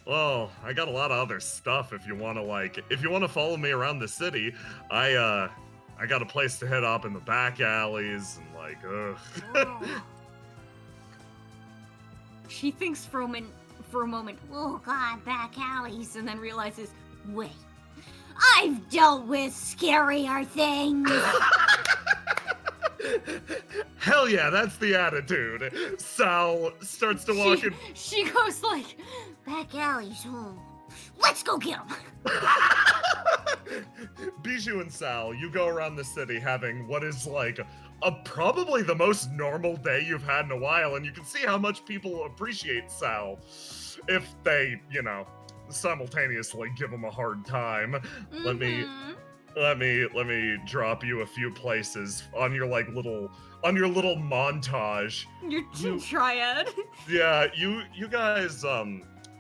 Well, I got a lot of other stuff if you want to follow me around the city. I got a place to head up in the back alleys and Oh. She thinks for a moment, Oh God, back alleys, and then realizes, wait, I've dealt with scarier things. Hell yeah, that's the attitude. Sal starts to walk in. She goes like, Back alleys, let's go get them. Bijou and Sal, you go around the city having what is like probably the most normal day you've had in a while, and you can see how much people appreciate Sal if they, simultaneously give him a hard time. mm-hmm. Let me drop you a few places on your little montage. Your triad. Yeah, you guys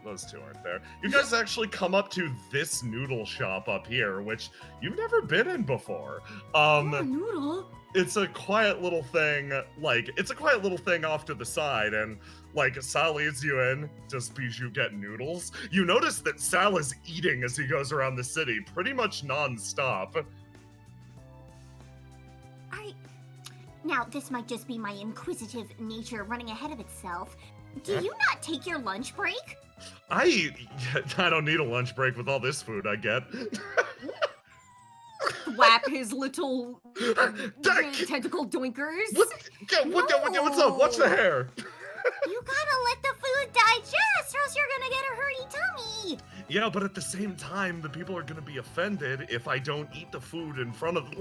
those two aren't there. You guys actually come up to this noodle shop up here, which you've never been in before. Noodle. It's a quiet little thing, off to the side, and Sal leads you in. Does Bijou get noodles? You notice that Sal is eating as he goes around the city, pretty much non-stop. Now, this might just be my inquisitive nature running ahead of itself. Do you not take your lunch break? I don't need a lunch break with all this food I get. Whap his little tentacle doinkers. What's up? Watch the hair. You gotta let the food digest, or else you're gonna get a hurty tummy. Yeah, but at the same time, the people are gonna be offended if I don't eat the food in front of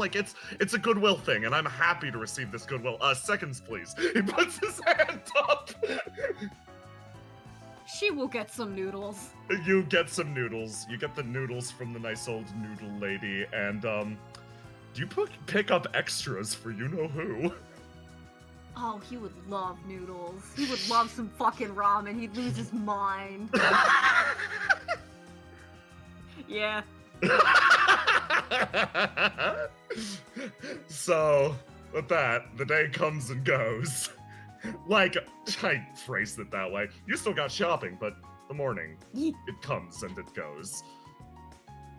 it's a goodwill thing, and I'm happy to receive this goodwill. Seconds, please. He puts his hand up. She will get some noodles. You get some noodles. You get the noodles from the nice old noodle lady, and do you pick up extras for you-know-who? Oh, he would love noodles. He would love some fucking ramen. He'd lose his mind. Yeah. So, with that, the day comes and goes. I phrased it that way. You still got shopping, but the morning, it comes and it goes.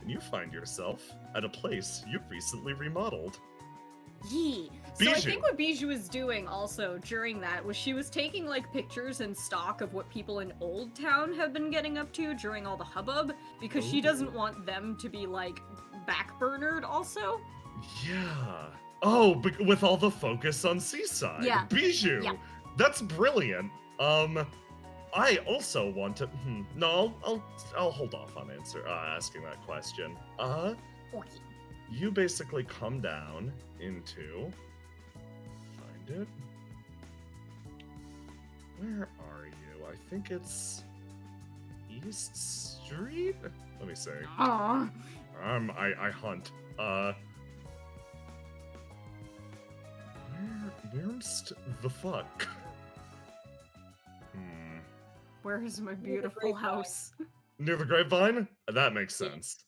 And you find yourself at a place you've recently remodeled. Yee. So I think what Bijou was doing also during that was she was taking pictures and stock of what people in Old Town have been getting up to during all the hubbub, because she doesn't want them to be backburnered also. Yeah. Oh, with all the focus on Seaside. Yeah. Bijou. Yeah. That's brilliant. I also want to. No, I'll hold off on asking that question. Okay. You basically come down into. Find it. Where are you? I think it's East Street. Let me see. Aww. I hunt. Where's the fuck? Where is my beautiful house? Near the grapevine? That makes sense.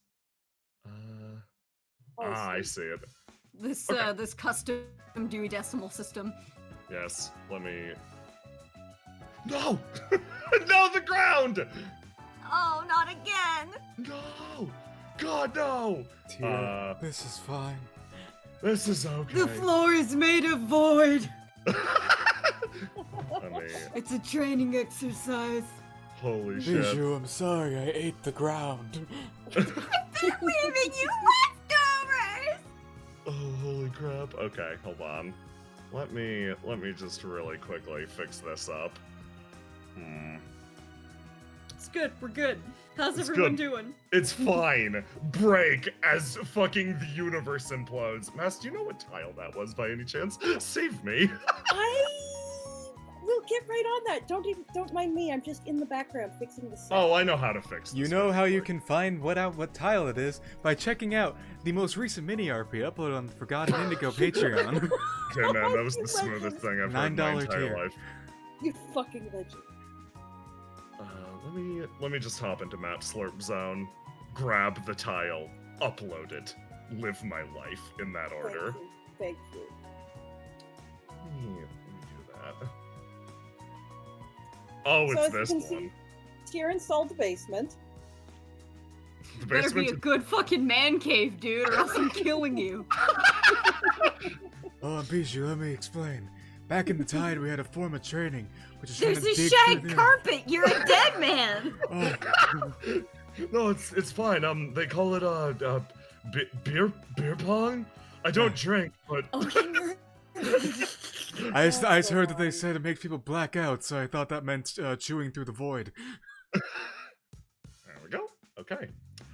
I see it. This Okay. This custom Dewey Decimal System. Yes, let me... No! No, the ground! Oh, not again! No! God, no! Tira, this is fine. This is okay. The floor is made of void! Let me It's a training exercise. Holy shit. Bijou, I'm sorry, I ate the ground. Leaving you leftovers! Oh, holy crap. Okay, hold on. Let me just really quickly fix this up. It's good. We're good. How's It's everyone good. doing? It's fine. Break as fucking the universe implodes. Mass, do you know what tile that was by any chance? Save me. I will get right on that. Don't mind me. I'm just in the background fixing the set. Oh, I know how to fix this. You know how you can find what tile it is by checking out the most recent mini RP uploaded on the Forgotten Indigo Patreon. Okay, man, that was the smoothest thing I've heard in my $9 entire tier. life. You fucking legend. Let me just hop into Map Slurp Zone, grab the tile, upload it, live my life in that order. Thank you. Let me do that. Oh, So it's as you this can see, one. Tyr installed the basement. The Better be a basement. good fucking man cave, dude, or else I'm killing you. Oh, Bijou, let me explain. Back in the Tide, we had a form of training, which is trying There's to a dig shag through the- carpet. You're a dead man. Oh, No, it's fine. They call it beer pong. I don't drink, but Okay. I heard that they said it makes people black out, so I thought that meant chewing through the void. there we go. Okay,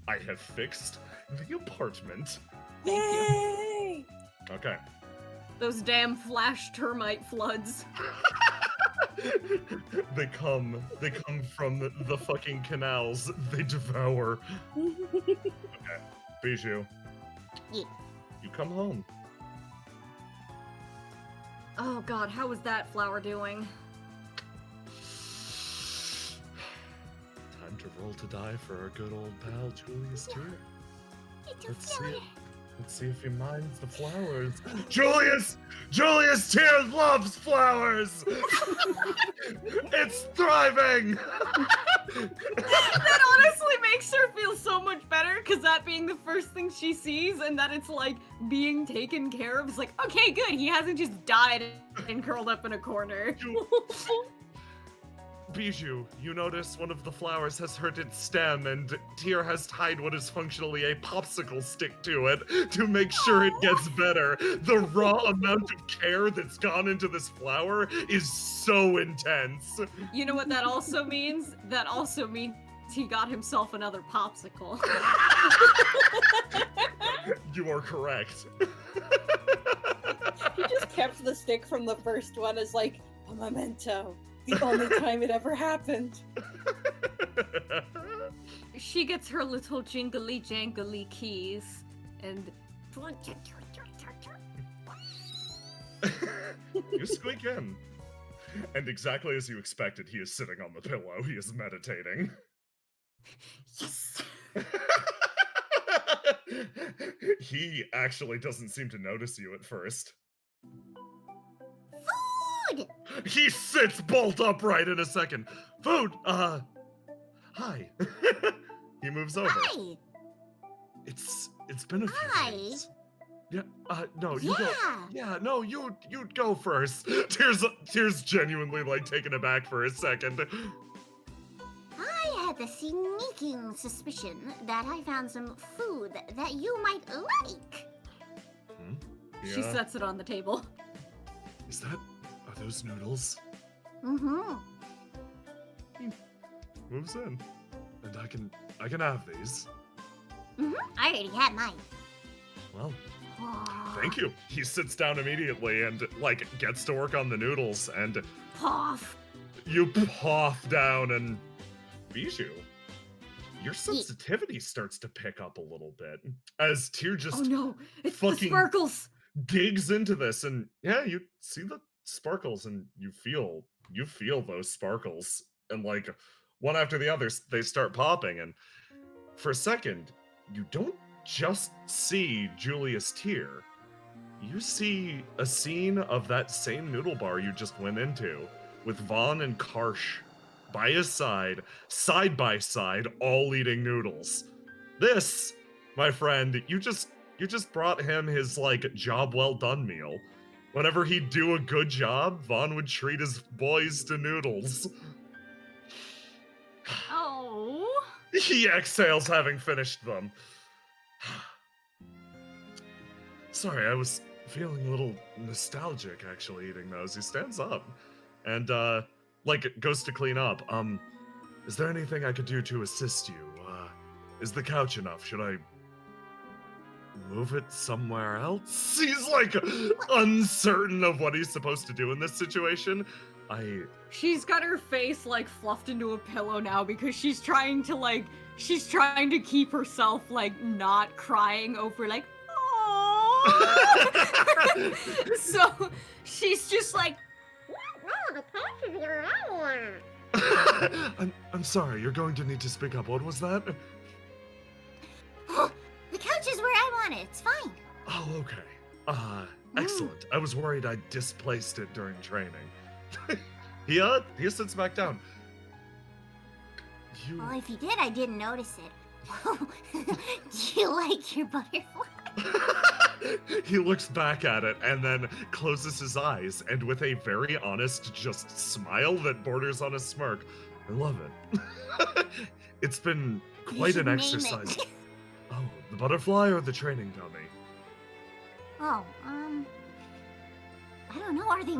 I have fixed the apartment. Yay! Okay. Those damn flash termite floods. They come from the fucking canals. They devour. Okay, Bijou. Yeah. You come home. Oh god, how is that flower doing? Time to roll to die for our good old pal Julius Tyr. Let's see if he minds the flowers. Julius Tyr loves flowers. It's thriving. That honestly makes her feel so much better, because that being the first thing she sees, and that it's like being taken care of, is like, okay, good, he hasn't just died and curled up in a corner. Bijou, you notice one of the flowers has hurt its stem, and Tyr has tied what is functionally a popsicle stick to it to make sure it gets better. The raw amount of care that's gone into this flower is so intense. You know what that also means? That also means he got himself another popsicle. You are correct. He just kept the stick from the first one as like a memento. The only time it ever happened. She gets her little jingly jangly keys, and You squeak in. And exactly as you expected, he is sitting on the pillow. He is meditating. yes. He actually doesn't seem to notice you at first. Food! He sits bolt upright in a second. Food, hi. He moves over. Hi! It's been a few Hi. days. Yeah, no, you go. Yeah! Yeah, no, you go first. Tears genuinely like taken aback for a second. I had a sneaking suspicion that I found some food that you might like. She Yeah. sets it on the table. Are those noodles? Mm-hmm. Moves in. And I can have these. Mm-hmm. I already had mine. Well, thank you. He sits down immediately and like gets to work on the noodles, and Puff. you poff down, and Bijou, your sensitivity starts to pick up a little bit as Tyr just Oh no, it's the fucking sparkles. digs into this, and yeah, you see the sparkles, and you feel those sparkles, and like one after the other, they start popping, and for a second, you don't just see Julius Tyr. You see a scene of that same noodle bar you just went into, with Vaughn and Karsh by his side by side, all eating noodles. This, my friend, you just brought him his like job well done meal. Whenever he'd do a good job, Vaughn would treat his boys to noodles. Oh. He exhales, having finished them. Sorry, I was feeling a little nostalgic, actually, eating those. He stands up and, goes to clean up. Is there anything I could do to assist you? Is the couch enough? Should I move it somewhere else? He's, uncertain of what he's supposed to do in this situation. She's got her face, fluffed into a pillow now because she's trying to, keep herself, not crying over, oh. So she's just like, No, the couch is where I want it. I'm sorry, you're going to need to speak up. What was that? The couch is where I want it. It's fine. Oh, okay. Excellent. I was worried I displaced it during training. He sits back down. Well, if you did, I didn't notice it. Do you like your butterfly? He looks back at it and then closes his eyes, and with a very honest, just smile that borders on a smirk. I love it. It's been quite an exercise. Oh, the butterfly or the training dummy? Oh, I don't know. Are they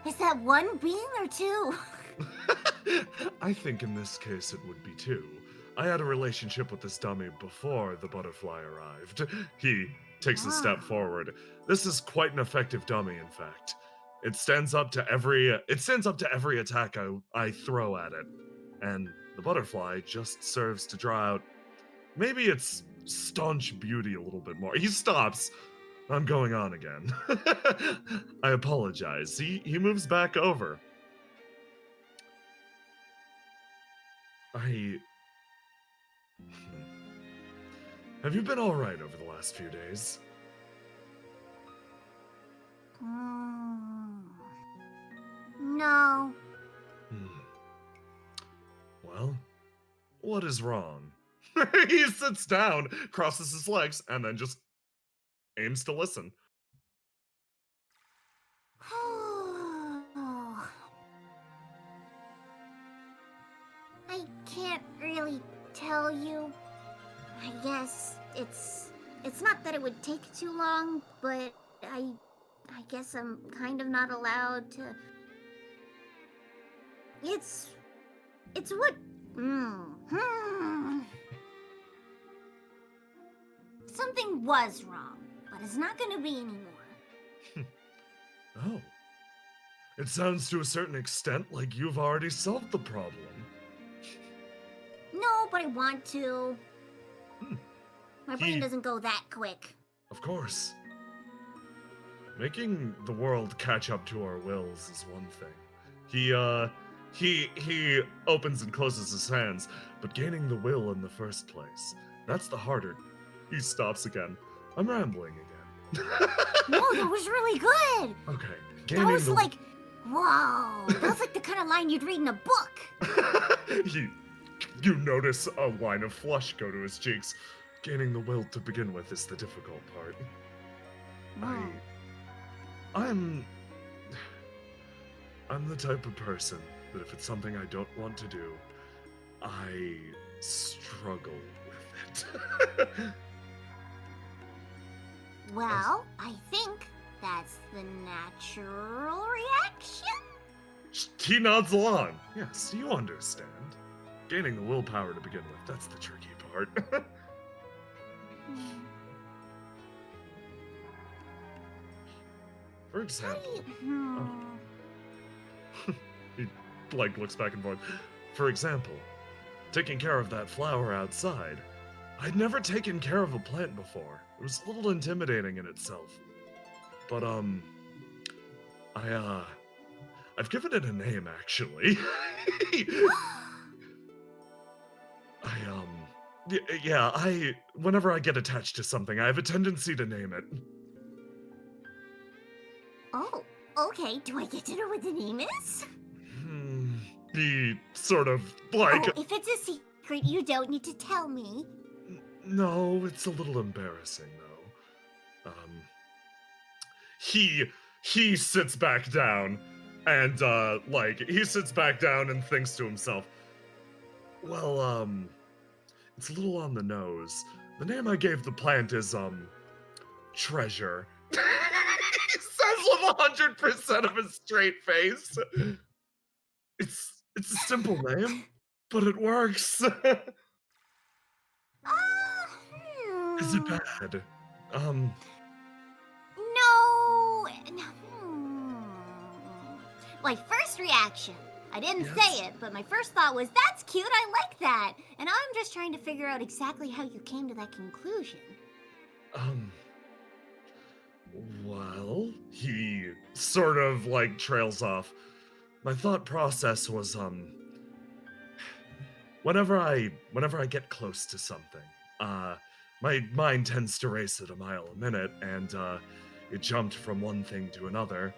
is that one being or two? I think in this case it would be two. I had a relationship with this dummy before the butterfly arrived. He takes a step forward. This is quite an effective dummy, in fact. It stands up to every attack I throw at it. And the butterfly just serves to draw out maybe its staunch beauty a little bit more. He stops. I'm going on again. I apologize. He moves back over. Have you been all right over the last few days? No. Well, what is wrong? He sits down, crosses his legs, and then just aims to listen. I can't really tell you. I guess it's not that it would take too long, but I guess I'm kind of not allowed to. It's what something was wrong, but it's not gonna be anymore. Oh. It sounds to a certain extent like you've already solved the problem. No, but I want to. My brain doesn't go that quick. Of course. Making the world catch up to our wills is one thing. He opens and closes his hands, but gaining the will in the first place, that's the harder. He stops again. I'm rambling again. No, that was really good. Okay. That was wow. That was like the kind of line you'd read in a book. You notice a line of flush go to his cheeks. Gaining the will to begin with is the difficult part. I'm the type of person that if it's something I don't want to do, I struggle with it. Well, I think that's the natural reaction. He nods along. Yes, you understand. Gaining the willpower to begin with, that's the tricky part. For example, he looks back and forth. For example, taking care of that flower outside. I'd never taken care of a plant before. It was a little intimidating in itself. But I've given it a name actually. Whenever I get attached to something, I have a tendency to name it. Oh, okay. Do I get to know what the name is? He sort of Oh, if it's a secret, you don't need to tell me. No, it's a little embarrassing though. He he sits back down and he sits back down and thinks to himself, well, it's a little on the nose. The name I gave the plant is Treasure. He says with 100% of his straight face. It's a simple name, but it works. Is it bad? No. My first reaction, I didn't say it, but my first thought was, that's cute, I like that. And I'm just trying to figure out exactly how you came to that conclusion. Well, he sort of like trails off. My thought process was, whenever I get close to something, my mind tends to race at a mile a minute, and it jumped from one thing to another.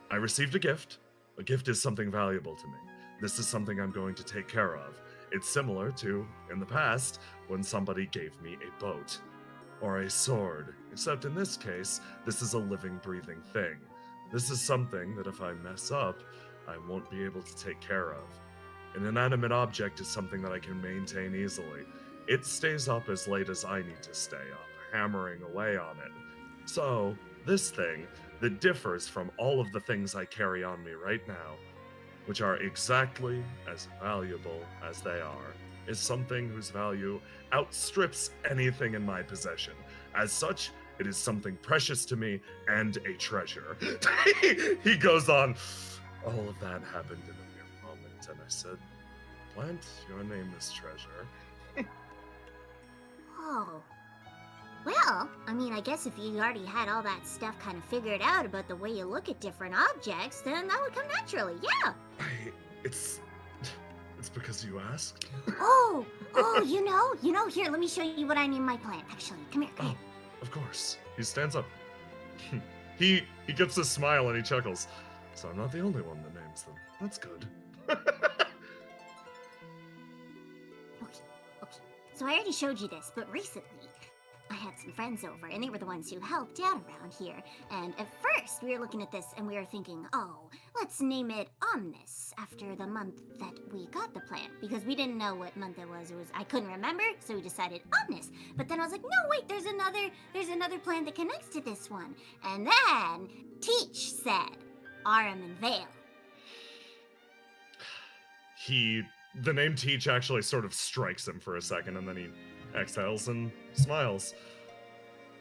I received a gift. A gift is something valuable to me. This is something I'm going to take care of. It's similar to, in the past, when somebody gave me a boat or a sword, except in this case, this is a living, breathing thing. This is something that if I mess up, I won't be able to take care of. An inanimate object is something that I can maintain easily. It stays up as late as I need to stay up, hammering away on it. So, this thing that differs from all of the things I carry on me right now, which are exactly as valuable as they are, is something whose value outstrips anything in my possession. As such, it is something precious to me and a treasure. He goes on, all of that happened in a mere moment, and I said, Plant, your name is Treasure. Oh. Well, I mean, I guess if you already had all that stuff kind of figured out about the way you look at different objects, then that would come naturally, yeah. It's because you asked. Oh, you know, here, let me show you what I named my plant, actually. Come here. Of course. He stands up. He gets a smile and he chuckles. So I'm not the only one that names them. That's good. Okay. So I already showed you this, but recently, I had some friends over, and they were the ones who helped out around here. And at first, we were looking at this, and we were thinking, oh, let's name it Omnis, after the month that we got the plant. Because we didn't know what month it was. I couldn't remember, so we decided Omnis. But then I was like, no, wait, there's another plant that connects to this one. And then Teach said, Aram and Vale. The name Teach actually sort of strikes him for a second, and then he exhales and smiles.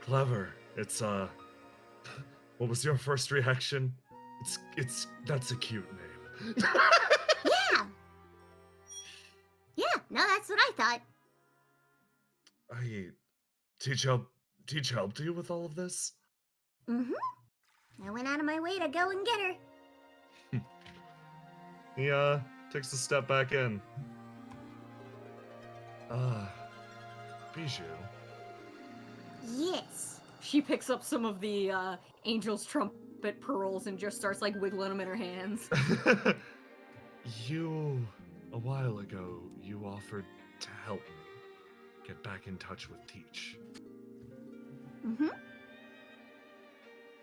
Clever. It's, what was your first reaction? That's a cute name. Yeah, no, that's what I thought. Teach helped you with all of this? I went out of my way to go and get her. He, takes a step back in. Bijou. Yes. She picks up some of the angel's trumpet pearls and just starts like wiggling them in her hands. A while ago, you offered to help me get back in touch with Teach.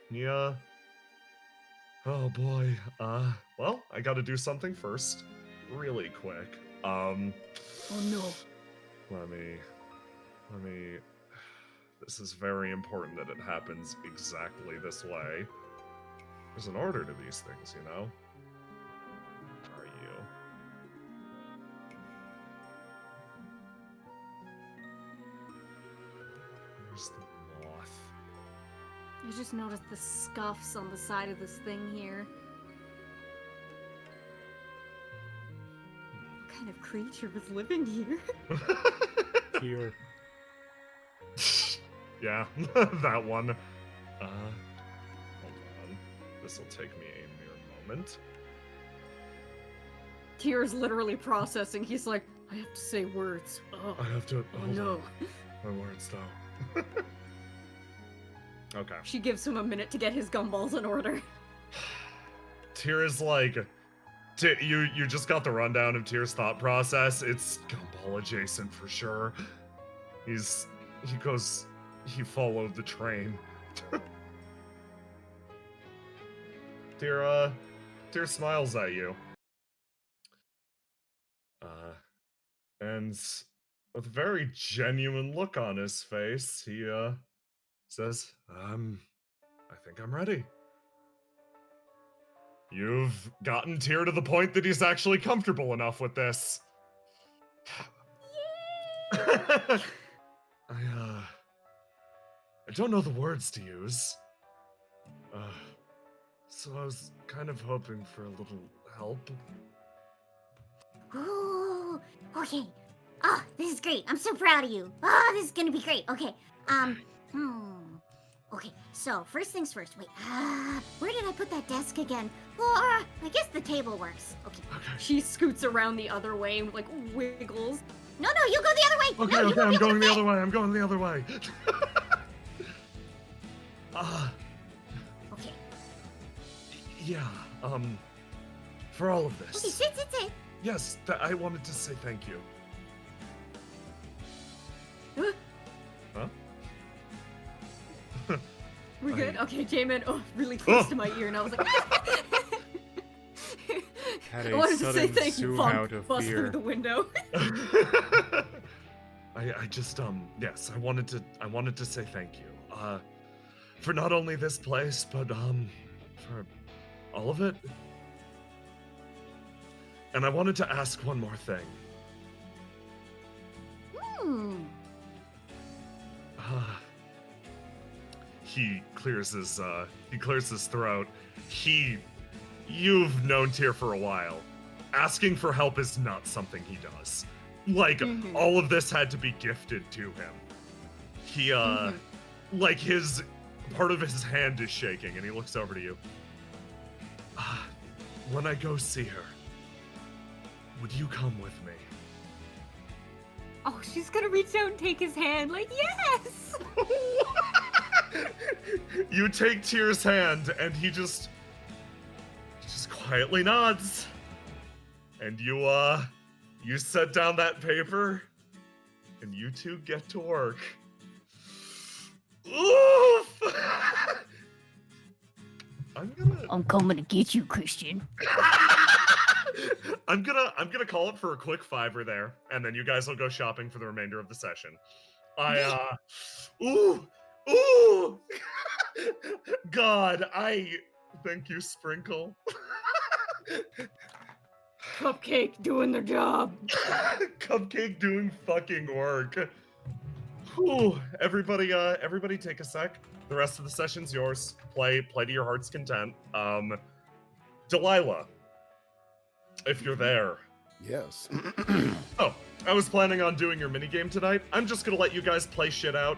Yeah. Oh boy. Well, I gotta do something first. Really quick. Oh no. Let me... This is very important that it happens exactly this way. There's an order to these things, you know? Are you? Where's the moth? You just noticed the scuffs on the side of this thing here. What kind of creature was living here? Here. Yeah, that one. Hold on. This'll take me a mere moment. Tyr's literally processing. He's like, I have to say words. Oh, I have to. oh no. My words, though. Okay. She gives him a minute to get his gumballs in order. Tyr is like, you just got the rundown of Tyr's thought process. It's gumball adjacent for sure. He followed the train. Tyr smiles at you. And with a very genuine look on his face, he says, I think I'm ready. You've gotten Tyr to the point that he's actually comfortable enough with this. I don't know the words to use. So I was kind of hoping for a little help. Ooh, okay. Oh, this is great. I'm so proud of you. Oh, this is gonna be great. Okay. Okay, so first things first. Wait, where did I put that desk again? Oh, I guess the table works. Okay. She scoots around the other way and like wiggles. No, you go the other way. Okay, No, you okay, go I'm going the way. other way. I'm going the other way. Okay. Yeah, for all of this. Okay, sit. Yes, I wanted to say thank you. Huh? We're good? Okay, J-Man, really close to my ear, and I was like, Had I a wanted to say sudden thank you, zoom Funk. out of Bust fear. through the window. I just yes, I wanted to say thank you. For not only this place, but for all of it. And I wanted to ask one more thing. He clears his throat. You've known Tyr for a while. Asking for help is not something he does. Like, all of this had to be gifted to him. He, like part of his hand is shaking and he looks over to you. When I go see her, would you come with me? Oh, she's gonna reach out and take his hand, like, yes! You take Tyr's hand and he just quietly nods. And you set down that paper and you two get to work. Oof! I'm coming to get you, Christian. I'm gonna call it for a quick $5 there, and then you guys will go shopping for the remainder of the session. Ooh! God, thank you, Sprinkle. Cupcake doing their job. Cupcake doing fucking work. Whew. Everybody take a sec. The rest of the session's yours. Play to your heart's content. Delilah, if you're there. Yes. Oh, I was planning on doing your minigame tonight. I'm just gonna let you guys play shit out.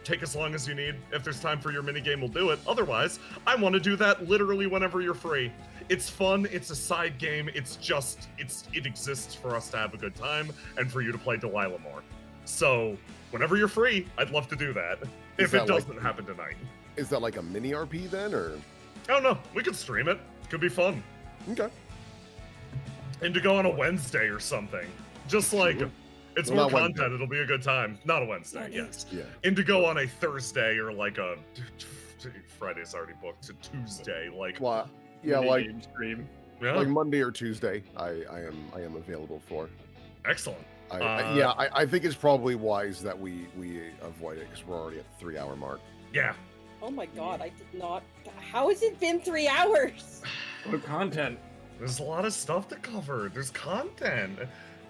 Take as long as you need. If there's time for your minigame, we'll do it. Otherwise, I want to do that literally whenever you're free. It's fun, it's a side game, it exists for us to have a good time and for you to play Delilah more. So, whenever you're free, I'd love to do that. If it doesn't happen tonight. Is that like a mini RP then, or? I don't know, we could stream it. Could be fun. Okay. Indigo on a Wednesday or something. Just like, it's more content, Wednesday. It'll be a good time. Not a Wednesday, yes. Yeah. Indigo on a Thursday or like a... Friday's already booked to Tuesday, like... Well, yeah, like stream. Yeah. like Monday or Tuesday, I am available for. Excellent. I think it's probably wise that we avoid it because we're already at the 3-hour mark. Yeah. Oh my god, I did not. How has it been 3 hours? What content? There's a lot of stuff to cover. There's content.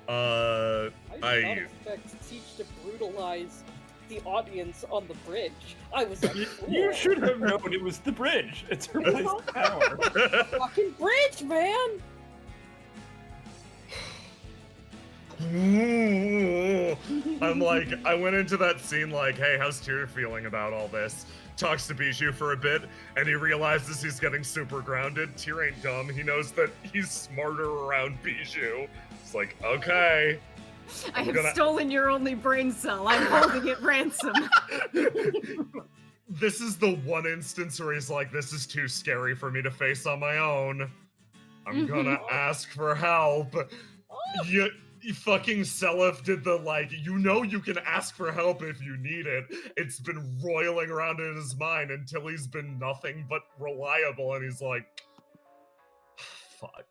I did not expect Teach to brutalize the audience on the bridge. I was like, You should have known it was the bridge. It's her place of power. fucking bridge, man! I'm like, I went into that scene like, hey, how's Tyr feeling about all this? Talks to Bijou for a bit, and he realizes he's getting super grounded. Tyr ain't dumb. He knows that he's smarter around Bijou. It's like, okay. I have stolen your only brain cell. I'm holding it ransom. This is the one instance where he's like, this is too scary for me to face on my own. I'm gonna ask for help. fucking Selef did the, like, you can ask for help if you need it. It's been roiling around in his mind until he's been nothing but reliable, and he's like, fuck.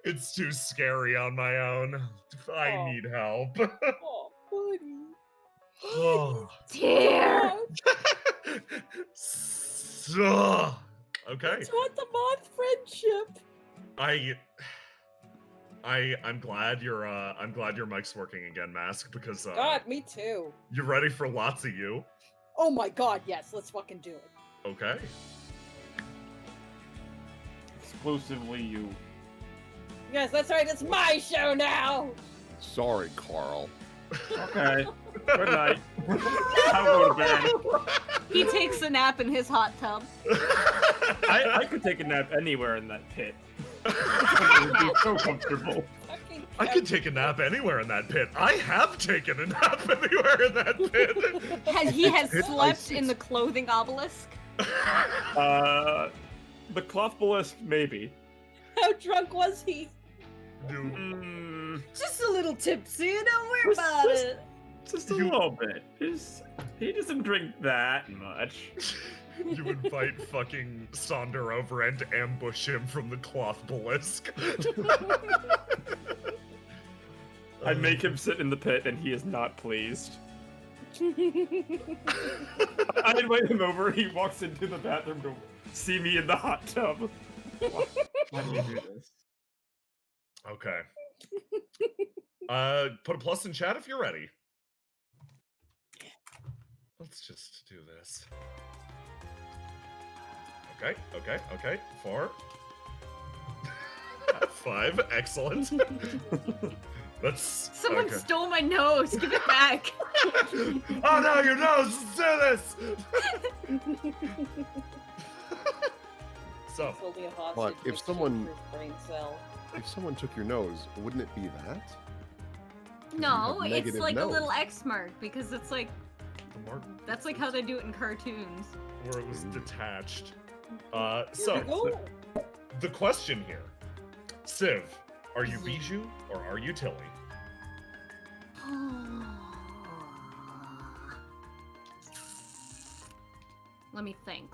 It's too scary on my own. I Oh. need help. Oh, buddy. Oh. Tear. So, okay. It's what the moth friendship. I'm glad your mic's working again, Mask, because God, me too. you're ready for lots of you. Oh my god, yes, let's fucking do it. Okay. Exclusively you. Yes, that's right, it's my show now! Sorry, Carl. Okay. Good night. I'll go to bed. He takes a nap in his hot tub. I could take a nap anywhere in that pit. It would be so comfortable. Fucking I could take a nap anywhere in that pit. I have taken a nap anywhere in that pit. He has Pit slept license. in the clothing obelisk. The cloth obelisk, maybe. How drunk was he? Mm, Just a little tipsy, don't worry about it. just a little bit. He doesn't drink that much. You invite fucking Sonder over and ambush him from the cloth obelisk. I make him sit in the pit, and he is not pleased. I invite him over. He walks into the bathroom to see me in the hot tub. Let me do this. Okay. Put a plus in chat if you're ready. Let's just do this. Okay. 4. 5. Excellent. Let's. Someone okay. stole my nose. Give it back. Oh no, your nose! Let's do this! So, Holding a hostage But if with someone- his brain cell. If someone took your nose, wouldn't it be that? No, have it's negative like a nose. little X mark because it's like the mark that's like how they do it in cartoons. where it was detached. Here So we go. the question here, Civ, are you Bijou or are you Tilly? Let me think.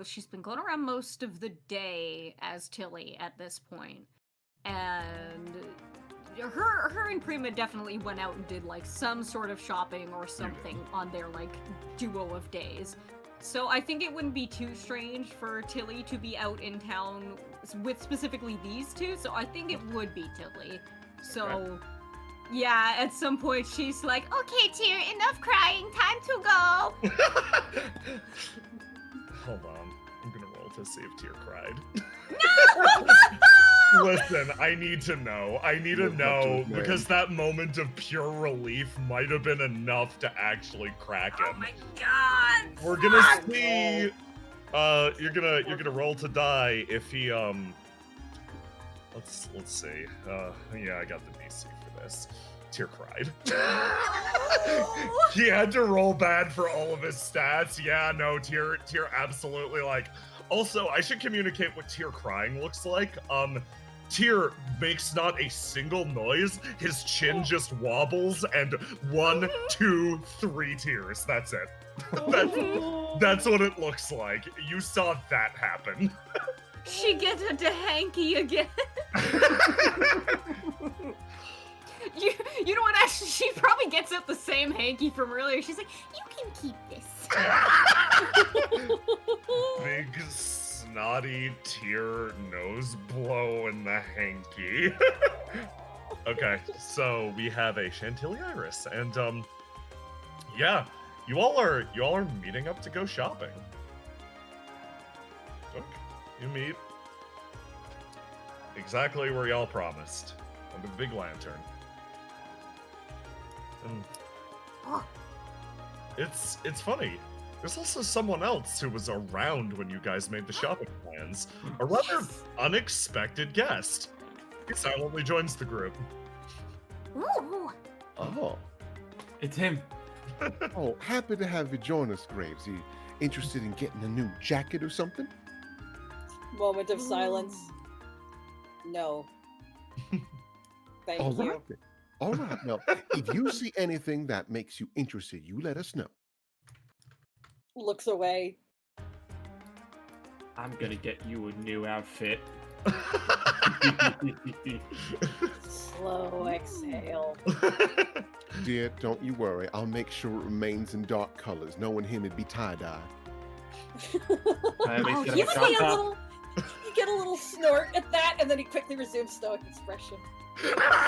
She's been going around most of the day as Tilly at this point. And her and Prima definitely went out and did like some sort of shopping or something on their like duo of days. So I think it wouldn't be too strange for Tilly to be out in town with specifically these two. So I think it would be Tilly. So yeah, at some point she's like, okay, Tyr, enough crying, time to go. Hold on, I'm gonna roll to see if Tyr cried. No! Listen, I need to know. I need to Live up to know his name. because that moment of pure relief might have been enough to actually crack him. Oh my god! We're gonna fuck! see. You're gonna roll to die if he Let's see. Yeah, I got the DC for this. Tyr cried. He had to roll bad for all of his stats. Yeah, no, Tyr absolutely like. Also, I should communicate what Tyr crying looks like. Tyr makes not a single noise. His chin just wobbles, and 1, 2, 3 tears. That's it. That's what it looks like. You saw that happen. She gets a hanky again. You know what? Actually, she probably gets out the same hanky from earlier. She's like, "You can keep this." Big snotty tear nose blow in the hanky. Okay, so we have a Chantilly Iris, and yeah, you all are meeting up to go shopping. Look, you meet exactly where y'all promised, under the big lantern. And it's funny. There's also someone else who was around when you guys made the shopping plans. A rather unexpected guest. He silently joins the group. Ooh. Oh. It's him. Oh, happy to have you join us, Graves. You interested in getting a new jacket or something? Moment of silence. No. Thank All you. right. Then. All right. Now, if you see anything that makes you interested, you let us know. Looks away. I'm gonna get you a new outfit. Slow exhale. Dear, don't you worry. I'll make sure it remains in dark colors. Knowing him, it'd be tie-dye. At least Oh, get he a would You top get a top. little, you get a little snort at that, and then he quickly resumes stoic expression.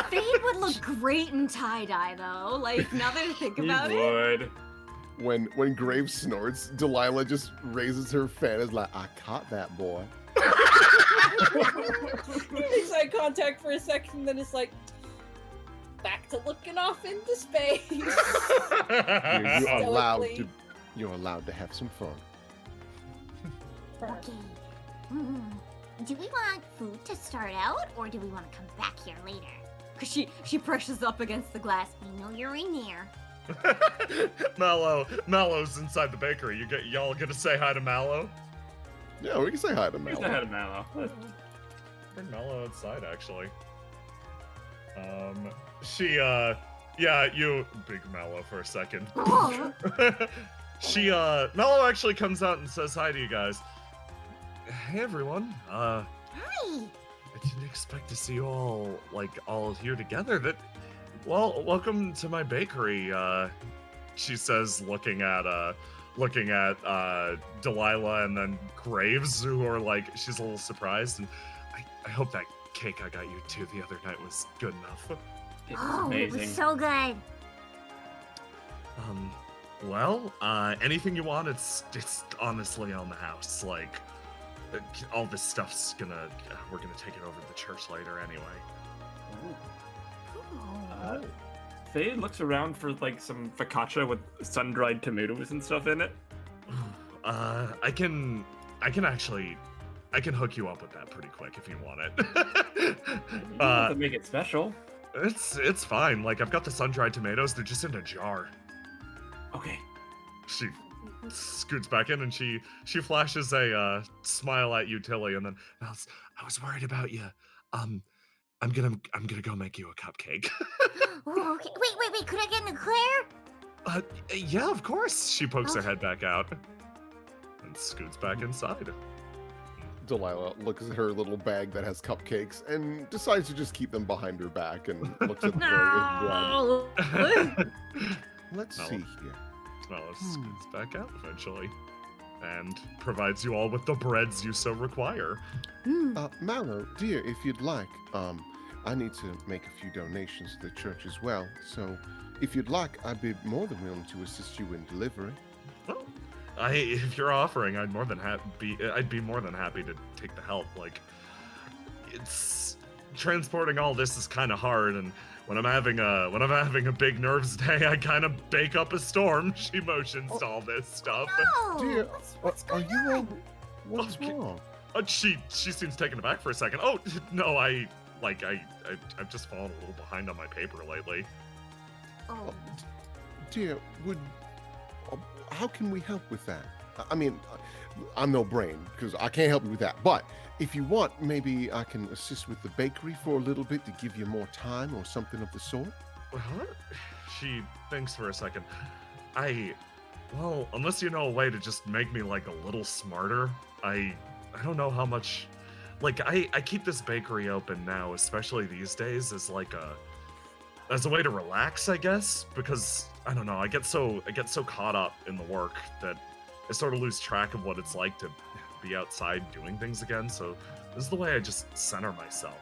Fade would look great in tie-dye, though. Like, now that I think He about it. would. When Graves snorts, Delilah just raises her fan is like, I caught that boy. He makes eye contact for a second, then it's like, back to looking off into space. Stoically. You're allowed to have some fun. Okay. Do we want food to start out, or do we want to come back here later? Cause she presses up against the glass. I know you're in there. Mallow's inside the bakery. Y'all gonna say hi to Mallow? Yeah, we can say hi to Here's the Mel. head of Mallow. Bring Mallow outside, actually. Yeah, you big Mallow for a second. Oh. Mallow actually comes out and says hi to you guys. Hey everyone. Hi. I didn't expect to see you all here together. Well, welcome to my bakery. She says, looking at Delilah and then Graves, who are like, she's a little surprised, and I hope that cake I got you too the other night was good enough. It was Oh, it amazing. was so good. Well, anything you want, it's honestly on the house. Like, all this stuff's we're gonna take it over to the church later anyway. Fade looks around for like some focaccia with sun-dried tomatoes and stuff in it. I can hook you up with that pretty quick if you want it. You don't have to make it special. It's fine. Like, I've got the sun-dried tomatoes. They're just in a jar. Okay. She scoots back in and she flashes a smile at you, Tilly, and then I was worried about you. I'm gonna go make you a cupcake. Oh, okay. Wait. Could I get an eclair? Yeah, of course. She pokes her Okay. head back out and scoots back inside. Delilah looks at her little bag that has cupcakes and decides to just keep them behind her back and looks at the various bread. Let's No. see here. Mallow scoots back out eventually and provides you all with the breads you so require. Mallow, dear, if you'd like, I need to make a few donations to the church as well. So, if you'd like, I'd be more than willing to assist you in delivery. Oh, if you're offering, I'd be more than happy to take the help. Like, it's transporting all this is kind of hard, and when I'm having a big nerves day, I kind of bake up a storm. She motions to all this stuff. No. Dear, What's are going you on? all? What's Okay. wrong? She seems taken aback for a second. Oh no, I've just fallen a little behind on my paper lately. Oh. Dear, how can we help with that? I mean, I'm no brain because I can't help you with that. But if you want, maybe I can assist with the bakery for a little bit to give you more time or something of the sort. What? She thinks for a second. Well, unless you know a way to just make me like a little smarter, I don't know how much. Like, I keep this bakery open now, especially these days, as a way to relax, I guess, because I don't know, I get so caught up in the work that I sort of lose track of what it's like to be outside doing things again. So this is the way I just center myself.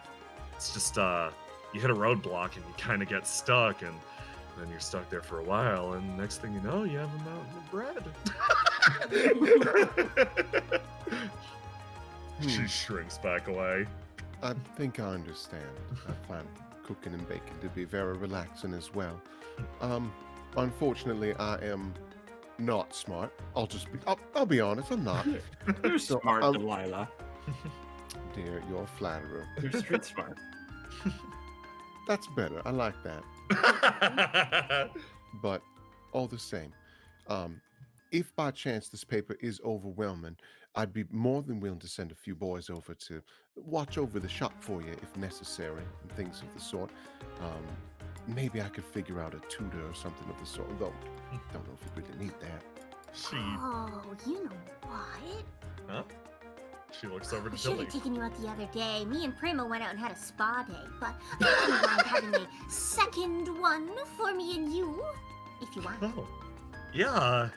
It's just you hit a roadblock and you kind of get stuck, and then you're stuck there for a while, and next thing you know, you have a mountain of bread. She shrinks back away. I think I understand. I find cooking and baking to be very relaxing as well. Unfortunately, I am not smart. I'll be honest, I'm not. You're So, smart, Delilah. Dear, you're a flatterer. You're street smart. That's better. I like that. But all the same, if by chance this paper is overwhelming, I'd be more than willing to send a few boys over to watch over the shop for you if necessary, and things of the sort. Maybe I could figure out a tutor or something of the sort, though don't know if you really need that. She, Oh, you know what? huh? She looks over We to should Tilly. have taken you out the other day. Me and Prima went out and had a spa day, but I wouldn't mind having a second one for me and you, if you want. Oh, yeah.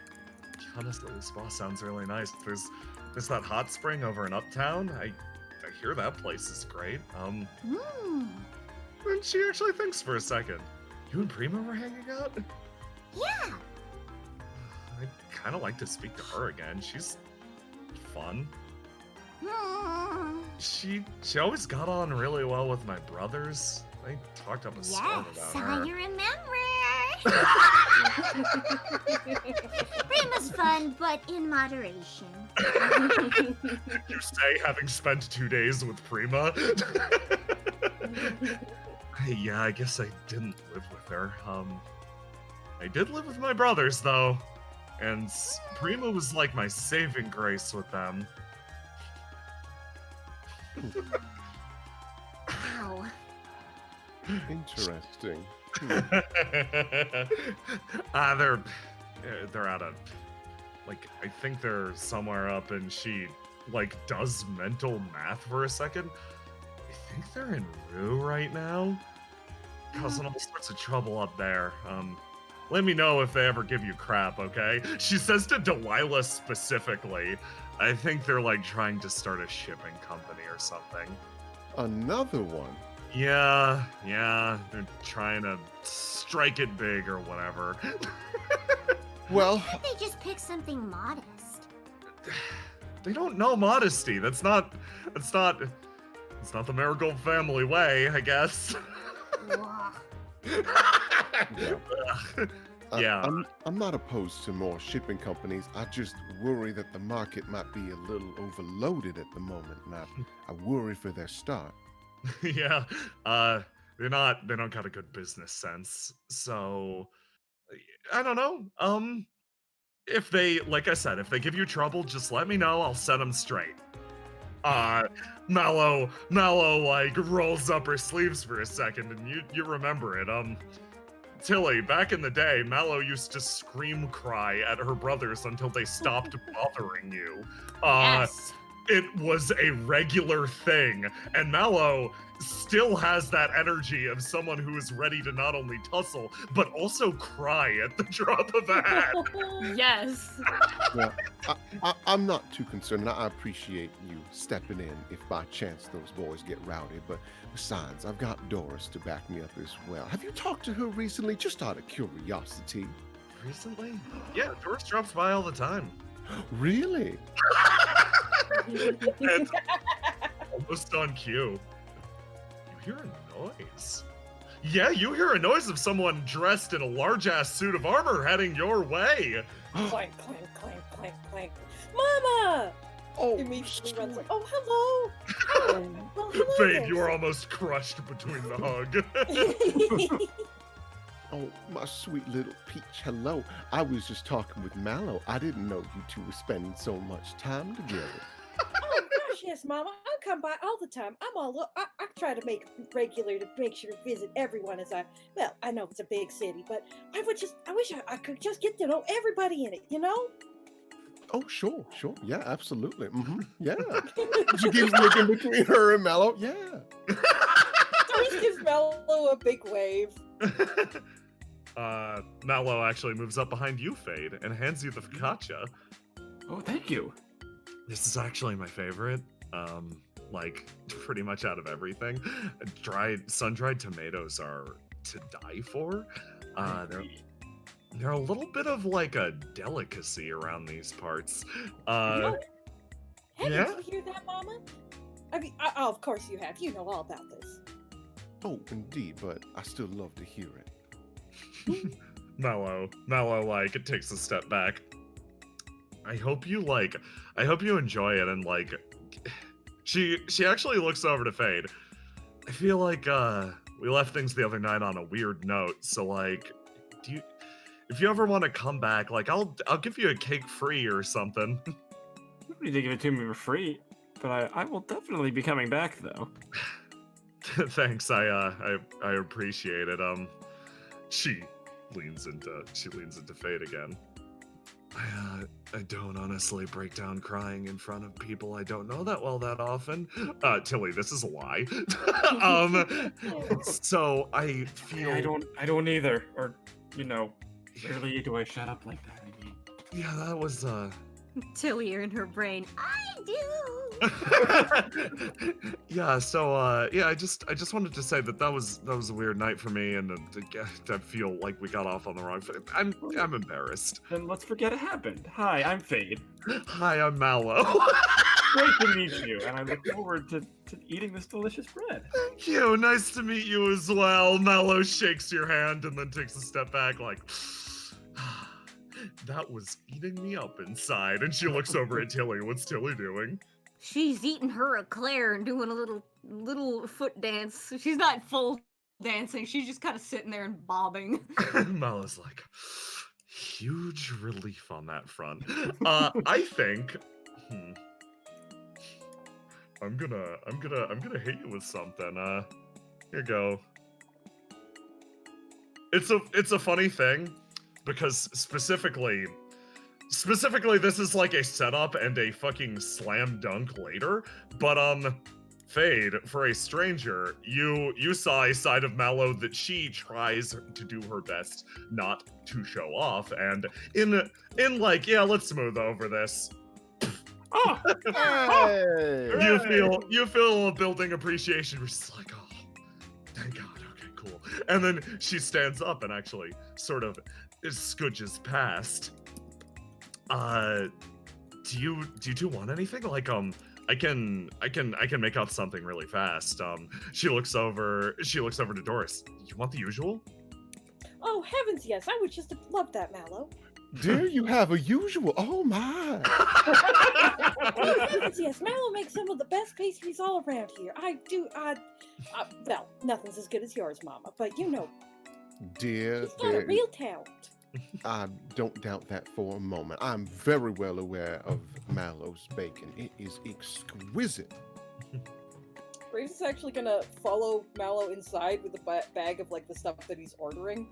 Honestly, the spa sounds really nice. There's that hot spring over in Uptown. I hear that place is great. Hmm. And she actually thinks for a second. You and Prima were hanging out? Yeah. I'd kind of like to speak to her again. She's fun. Hmm. She always got on really well with my brothers. I talked up a storm Yes, about I her. remember. Prima's fun, but in moderation. You say having spent 2 days with Prima? Yeah, I guess I didn't live with her. I did live with my brothers, though. And Prima was like my saving grace with them. Wow. Interesting. They're out of, like, I think they're somewhere up, and she like does mental math for a second. I think they're in Rue right now, causing all sorts of trouble up there. Let me know if they ever give you crap, okay? She says to Delilah specifically. I think they're like trying to start a shipping company or something. Another one. Yeah, they're trying to strike it big or whatever. Well, They just pick something modest. They don't know modesty. That's not the Marigold family way, I guess. Whoa. Yeah. I'm not opposed to more shipping companies. I just worry that the market might be a little overloaded at the moment, and I worry for their start. Yeah. They don't got a good business sense. So I don't know. If they, like I said, if they give you trouble, just let me know. I'll set them straight. Mallow like rolls up her sleeves for a second, and you remember it. Tilly, back in the day, Mallow used to scream cry at her brothers until they stopped bothering you. Yes. It was a regular thing, and Mallow still has that energy of someone who is ready to not only tussle, but also cry at the drop of a hat. Yes. Well, I'm not too concerned, and I appreciate you stepping in if by chance those boys get rowdy. But besides, I've got Doris to back me up as well. Have you talked to her recently, just out of curiosity? Recently? Yeah, Doris drops by all the time. Really? And almost on cue. You hear a noise. Yeah, you hear a noise of someone dressed in a large-ass suit of armor heading your way. Clank, clank, clank, clank, clank. Mama! Oh, Immediately runs like, oh, hello! Oh, hello Fade, there. you are almost crushed between the hug. Oh, my sweet little peach, hello. I was just talking with Mallow. I didn't know you two were spending so much time together. Oh gosh, yes, Mama. I come by all the time. I try to make it regular to make sure to visit everyone as I know it's a big city, but I wish I could just get to know everybody in it, you know? Oh, sure. Yeah, absolutely. Yeah. She keeps looking between her and Mallow. Yeah. Doris gives Mello a big wave. Mallow actually moves up behind you, Fade, and hands you the focaccia. Oh, thank you. This is actually my favorite. Like, pretty much out of everything. Sun-dried tomatoes are to die for. They're a little bit of like a delicacy around these parts. Hey, Yeah? did you hear that, Mama? I mean, of course you have. You know all about this. Oh, indeed, but I still love to hear it. Mallow, like, it takes a step back. I hope you enjoy it, and like, she actually looks over to Fade. I feel like, we left things the other night on a weird note, so like, if you ever want to come back, like, I'll give you a cake free or something. don't need to give it to me for free, but I will definitely be coming back though. Thanks, I appreciate it. She leans into Fade again. I don't honestly break down crying in front of people I don't know that well that often. Tilly, this is a lie. So I feel I don't either. Or, rarely do I shut up like that. I mean, yeah, that was Tilly in her brain. I do. yeah. So yeah, I just wanted to say that was a weird night for me, and I feel like we got off on the wrong foot. I'm embarrassed. then let's forget it happened. Hi, I'm Fade. Hi, I'm Mallow. Great to meet you, and I look forward to eating this delicious bread. Thank you. Nice to meet you as well. Mallow shakes your hand and then takes a step back, like. That was eating me up inside. And she looks over at Tilly. What's Tilly doing? She's eating her eclair and doing a little foot dance. She's not full dancing. She's just kind of sitting there and bobbing. Mallow's like, huge relief on that front. I think. I'm gonna hit you with something. Here you go. It's a funny thing. Because specifically, this is like a setup and a fucking slam dunk later. But Fade, for a stranger, you saw a side of Mallow that she tries to do her best not to show off, and in like, yeah, let's smooth over this. Oh, Hey! You feel a building appreciation. You're just like, oh, thank God. Okay, cool. And then she stands up and actually sort of scooches past. Do you two want anything? Like, I can make out something really fast. She looks over to Doris. You want the usual? Oh heavens, yes! I would just have loved that, Mallow. There you have a usual. Oh my. Oh heavens, yes! Mallow makes some of the best pastries all around here. I do. Well, nothing's as good as yours, Mama. But Dear, he's got a real talent. I don't doubt that for a moment. I'm very well aware of Mallow's bacon. It is exquisite. Graves is actually gonna follow Mallow inside with a bag of like the stuff that he's ordering.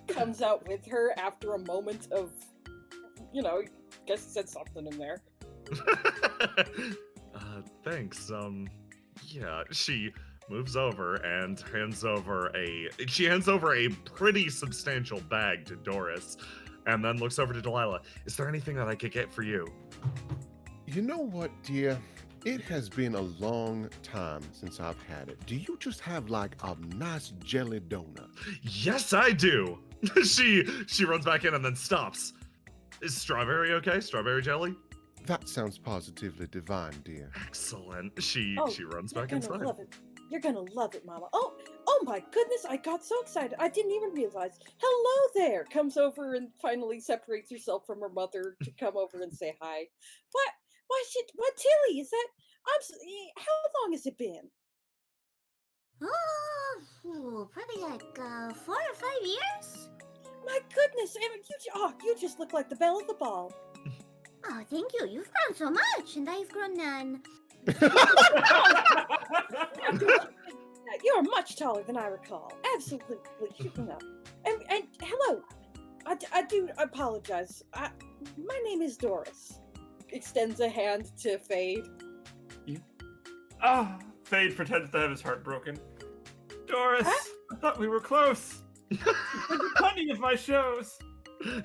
Comes out with her after a moment of, guess he said something in there. Thanks. Yeah, she moves over and hands over a pretty substantial bag to Doris, and then looks over to Delilah. Is there anything that I could get for you? You know what, dear? It has been a long time since I've had it. Do you just have like a nice jelly donut? Yes, I do. She runs back in and then stops. Is strawberry okay? Strawberry jelly? That sounds positively divine, dear. Excellent. She runs back You're inside. gonna love it. You're gonna love it, Mama. Oh my goodness! I got so excited. I didn't even realize. Hello there. Comes over and finally separates herself from her mother to come over and say hi. What Tilly? Is that? How long has it been? Oh, probably like 4 or 5 years. My goodness! You just look like the belle of the ball. Oh, thank you. You've grown so much, and I've grown none. You're much taller than I recall. Absolutely. No. And hello. I do apologize. My name is Doris. Extends a hand to Fade. Fade pretends to have his heart broken. Doris, I thought we were close. You've been to plenty of my shows. My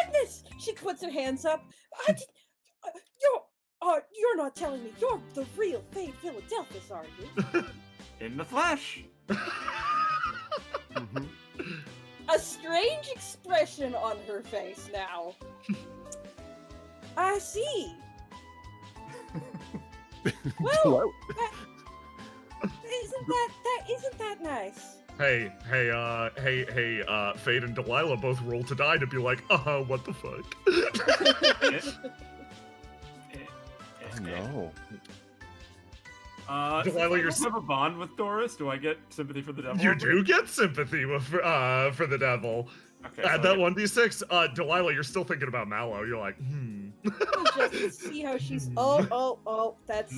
goodness! She puts her hands up. You're not telling me you're the real Fade Philadelphus, are you? In the flesh. Mhm. A strange expression on her face now. I see. Well, isn't that nice? Hey, Fade and Delilah both roll to die to be like, what the fuck? Oh no. Delilah, you have a bond with Doris. Do I get sympathy for the devil? You do get sympathy for the devil. Okay, Add that 1d6. Delilah, you're still thinking about Mallow. You're like, Just see how she's. Oh, that's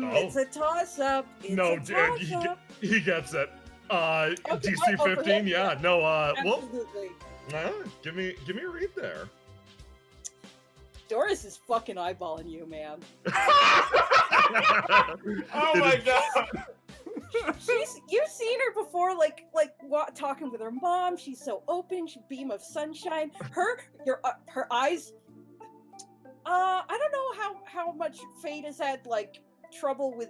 It's a toss up. No, dude, he gets it. DC 15, yeah. No, well, Absolutely. give me a read there. Doris is fucking eyeballing you, man. Oh my god! You've seen her before, talking with her mom. She's so open. She's a beam of sunshine. Her eyes. I don't know how much Fade has had trouble with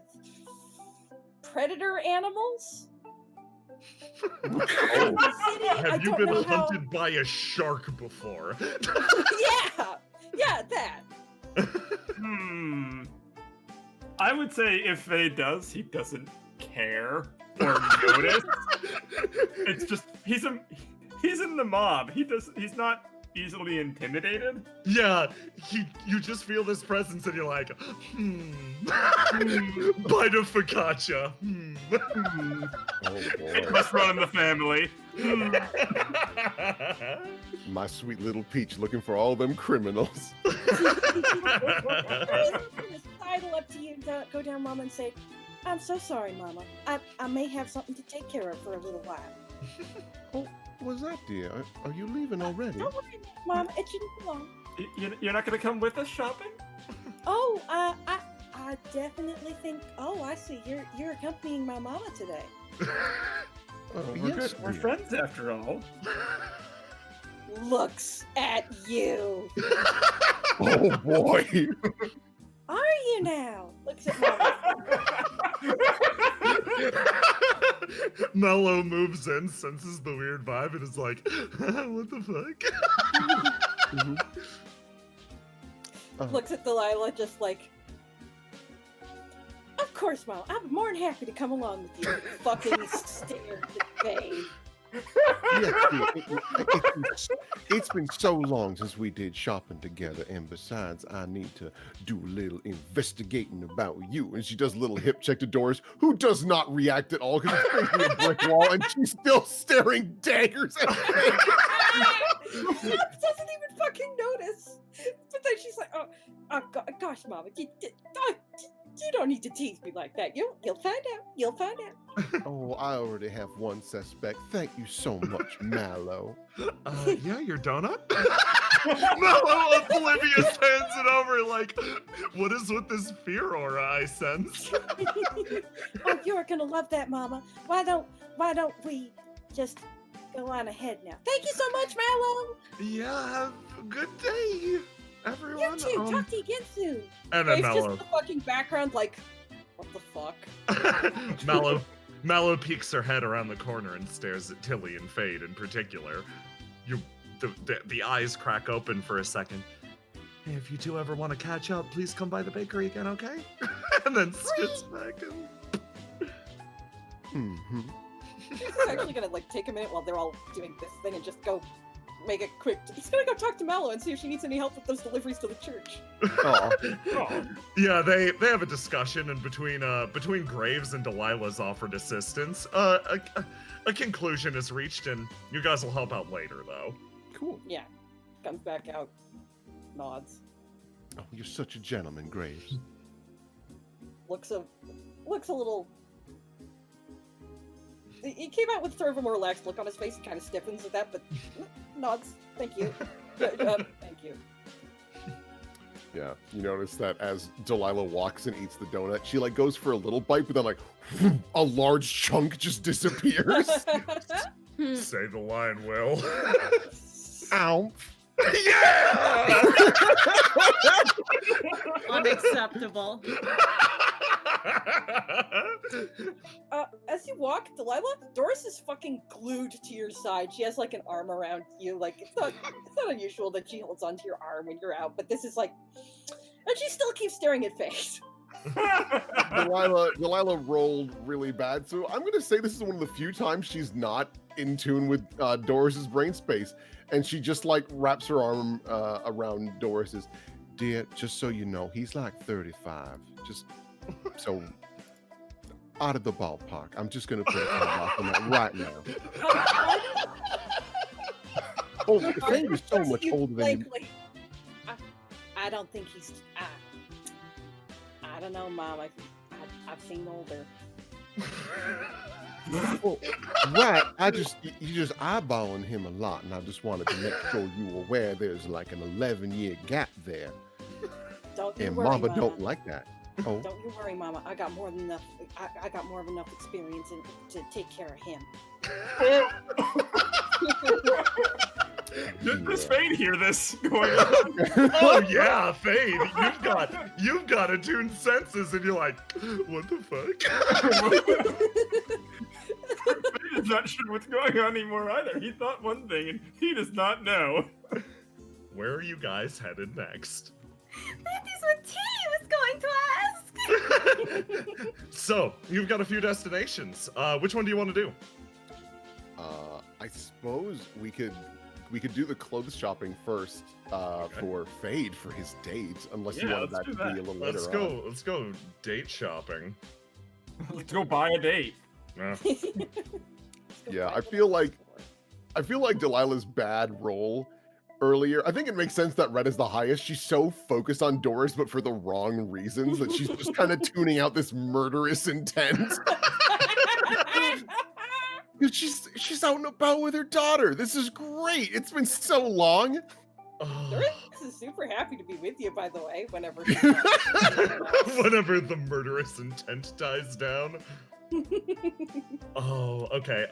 predator animals. Have you been hunted by a shark before? Yeah, that. I would say if Faye does, he doesn't care or notice. It's just he's in the mob. He's not easily intimidated. Yeah, you just feel this presence and you're like, bite of focaccia. Oh It boy. must run in the family. My sweet little Peach looking for all them criminals. Sidle up to you, go down, Mama, and say, "I'm so sorry, Mama. I may have something to take care of for a little while." Oh, what's that, dear? Are you leaving already? Don't worry, Mom. It shouldn't be long. You're not gonna come with us shopping? Oh, I definitely think. Oh, I see. You're accompanying my mama today. Yes, We're dear. friends after all. Looks at you. Oh boy. Are you now? Looks at Mama. Mello moves in, senses the weird vibe, and is like, what the fuck? Looks at Delilah, just like. Of course, Mom. I'm more than happy to come along with you. Fucking stare at Fade. Yes, dear. It's been so long since we did shopping together, and besides, I need to do a little investigating about you. And she does a little hip check to Doris, who does not react at all because it's facing a brick wall, and she's still staring daggers at me. Doesn't even fucking notice. But then she's like, oh gosh, Mama, you don't need to tease me like that. You'll find out. You'll find out. Oh, I already have one suspect. Thank you so much, Mallow. Yeah, your donut? Mello oblivious hands it over like, what is with this fear aura I sense? Oh, you're gonna love that, Mama. Why don't we just go on ahead now? Thank you so much, Mallow. Yeah, have a good day, everyone. You too. Talk to you again soon. And then It's just Mello. the fucking background, like, what the fuck? Mallow peeks her head around the corner and stares at Tilly and Fade in particular. The eyes crack open for a second. Hey, if you two ever want to catch up, please come by the bakery again, okay? And then spits back and... He's actually gonna take a minute while they're all doing this thing and just go make a quick. He's gonna go talk to Mallow and see if she needs any help with those deliveries to the church. Yeah, they have a discussion, and between Graves and Delilah's offered assistance, a conclusion is reached, and you guys will help out later, though. Cool. Yeah, comes back out, nods, Oh, you're such a gentleman, Graves. looks a little. He came out with sort of a more relaxed look on his face and kind of stiffens at that, but nods. Thank you. Thank you. Yeah, you notice that as Delilah walks and eats the donut, she goes for a little bite, but then a large chunk just disappears. Say the line, Will. Ow. Yeah! Unacceptable. As you walk, Delilah, Doris is fucking glued to your side. She has an arm around you. It's not unusual that she holds onto your arm when you're out, but this is and she still keeps staring at Face. Delilah rolled really bad, so I'm gonna say this is one of the few times she's not in tune with Doris's brain space, and she just wraps her arm around Doris's. Dear, just so you know, he's 35. Just so out of the ballpark. I'm just gonna put a caveat on that right now. Oh, Fade is so much You older than you. blankly- I don't think he's. I don't know, Mom. I've seen older. Well, right. You just eyeballing him a lot, and I just wanted to make sure you were aware there's like an 11-year gap there, Don't you and worry, Mama Mama. don't like that. Oh, Don't you worry, Mama. I got more than enough. I got more of enough experience to take care of him. Does Fade hear this going on? Oh yeah, Fade, you've got attuned senses, and you're like, what the fuck? Fade is not sure what's going on anymore either. He thought one thing, and he does not know. Where are you guys headed next? That is what T was going to ask! So you've got a few destinations. Which one do you want to do? I suppose we could do the clothes shopping first for Fade for his date, unless you Yeah, wanted let's that do to be a that. little Let's later go. on. Let's go date shopping. Let's go buy a date. Uh, Yeah, I feel like Delilah's bad role earlier. I think it makes sense that Red is the highest. She's so focused on Doris, but for the wrong reasons, that she's just kind of tuning out this murderous intent. She's out and about with her daughter. This is great. It's been so long. oh, Doris is super happy to be with you, by the way. Whenever. whenever the murderous intent dies down. Oh, okay.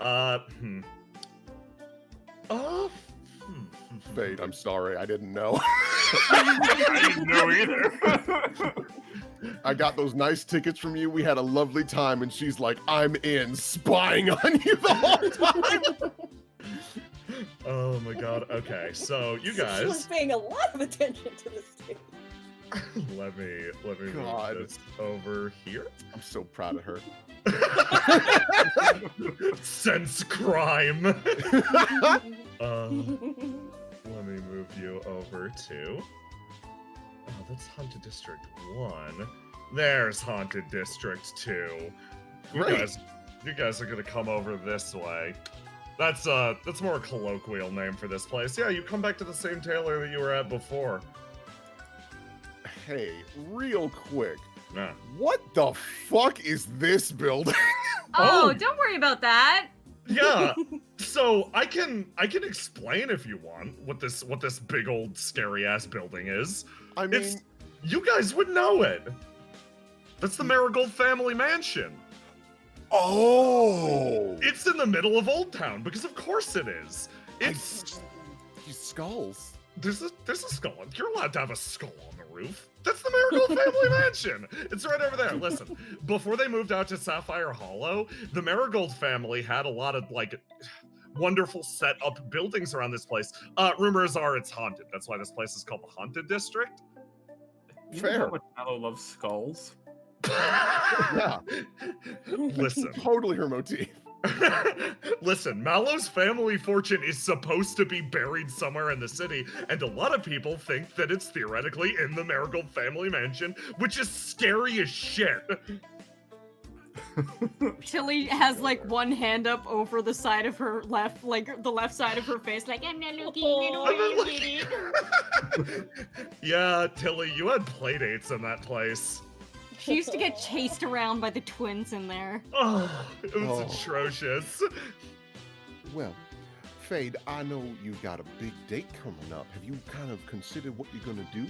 Fade, I'm sorry. I didn't know. I didn't know either. I got those nice tickets from you. We had a lovely time, and she's like, I'm in, spying on you the whole time. Oh my god. Okay, so you She was guys, paying a lot of attention to this thing. let me God. move this over here. I'm so proud of her. Sense crime. Let me move you over to. Oh, that's Haunted District 1. There's Haunted District 2. You Great. guys are gonna come over this way. That's more a colloquial name for this place. Yeah, you come back to the same tailor that you were at before. Hey, real quick. Yeah. What the fuck is this building? Oh, Oh. don't worry about that. Yeah. So I can explain if you want what this big old scary ass building is. I mean, It's you guys would know it. That's the Marigold family mansion. oh, It's in the middle of Old Town because of course it is. I It's these skulls. there's a skull. You're allowed to have a skull on the roof. That's the Marigold family mansion. It's right over there. Listen, before they moved out to Sapphire Hollow, the Marigold family had a lot of like wonderful set up buildings around this place. Rumors are it's haunted. That's why this place is called the Haunted District. You Fair. know how much Mallow loves skulls? Yeah, Listen. totally her motif. Listen, Mallow's family fortune is supposed to be buried somewhere in the city, and a lot of people think that it's theoretically in the Marigold family mansion, which is scary as shit. Tilly has like one hand up over the side of her left, like the left side of her face, like I'm not looking at it. Yeah, Tilly, you had playdates in that place. She used to get chased around by the twins in there. Oh, it was Oh. atrocious. Well, Fade, I know you got a big date coming up. Have you kind of considered what you're gonna do?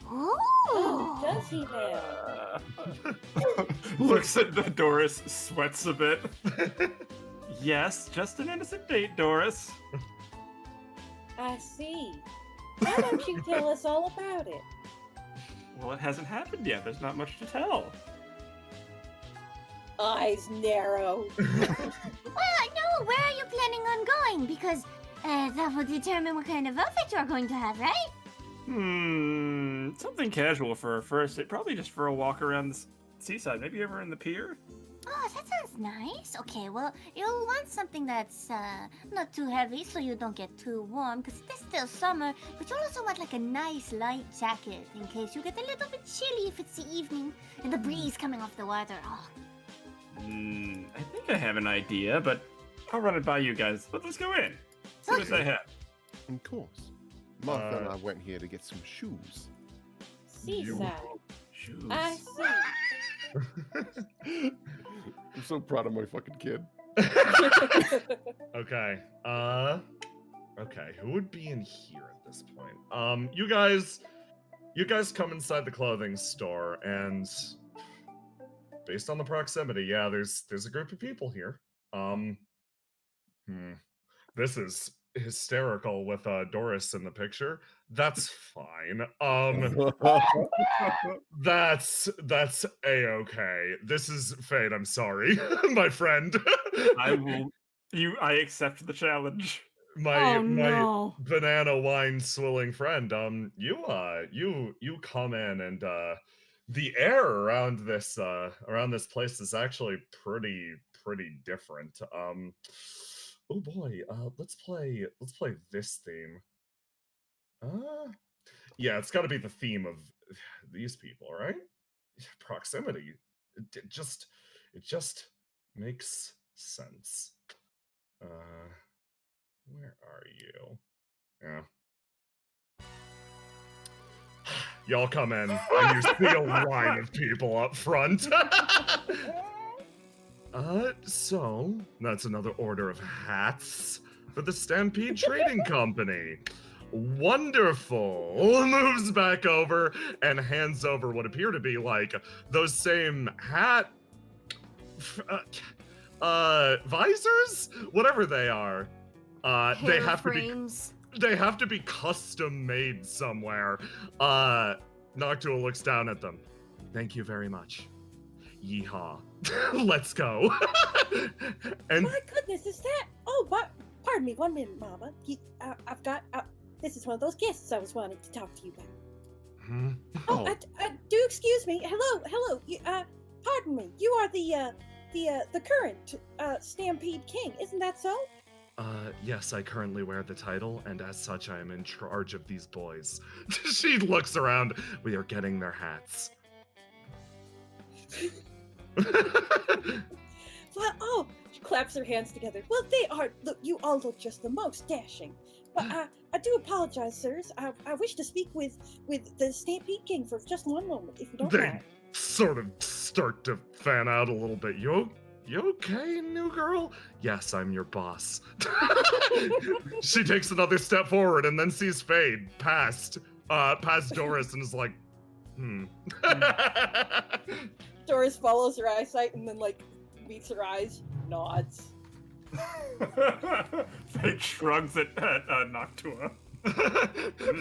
Oh, does he now? Looks at the Doris, sweats a bit. Yes, just an innocent date, Doris. I see. Why don't you tell us all about it? Well, it hasn't happened yet. There's not much to tell. Eyes narrow. Well, no, where are you planning on going? Because that will determine what kind of outfit you're going to have, right? Something casual for a first date. Probably just for a walk around the seaside. Maybe over in the pier? Oh, that sounds nice. Okay, well, you'll want something that's not too heavy so you don't get too warm, because it's still summer, but you'll also want like a nice light jacket in case you get a little bit chilly if it's the evening and the breeze coming off the water. Oh. I think I have an idea, but I'll run it by you guys. Let's go in. See what they have. Of course. Martha and I went here to get some shoes. Seaside. Shoes. I see. I'm so proud of my fucking kid. Okay. Okay. Who would be in here at this point? You guys come inside the clothing store, and based on the proximity, yeah, there's a group of people here. This is hysterical with Doris in the picture. That's fine. That's a-okay. This is Fade, I'm sorry, my friend. I accept the challenge. my Oh, no. banana wine swilling friend. You come in, and the air around this place is actually pretty different. Oh boy, let's play this theme. Yeah, it's got to be the theme of these people, right? Proximity. It just makes sense. Where are you? Yeah. Y'all come in, and you see a line of people up front. So that's another order of hats for the Stampede Trading Company. Wonderful. Moves back over and hands over what appear to be like those same hat visors, whatever they are. They have to be custom made somewhere. Noctua looks down at them. Thank you very much. Yeehaw. Let's go. And My goodness, is that? Oh, but pardon me, 1 minute, Mama. I've got. This is one of those guests I was wanting to talk to you about. Oh, do excuse me. Hello. Pardon me. You are the current Stampede King, isn't that so? Yes, I currently wear the title, and as such, I am in charge of these boys. She looks around. We are getting their hats. Well, she claps her hands together. Well, they are. Look, you all look just the most dashing. But I do apologize, sirs. I wish to speak with the Stampede King for just 1 moment, if you don't They mind. sort of start to fan out a little bit. You okay, new girl? Yes, I'm your boss. She takes another step forward and then sees Fade past Doris and is like, Doris follows her eyesight and then meets her eyes, nods. Fade shrugs at Noctua.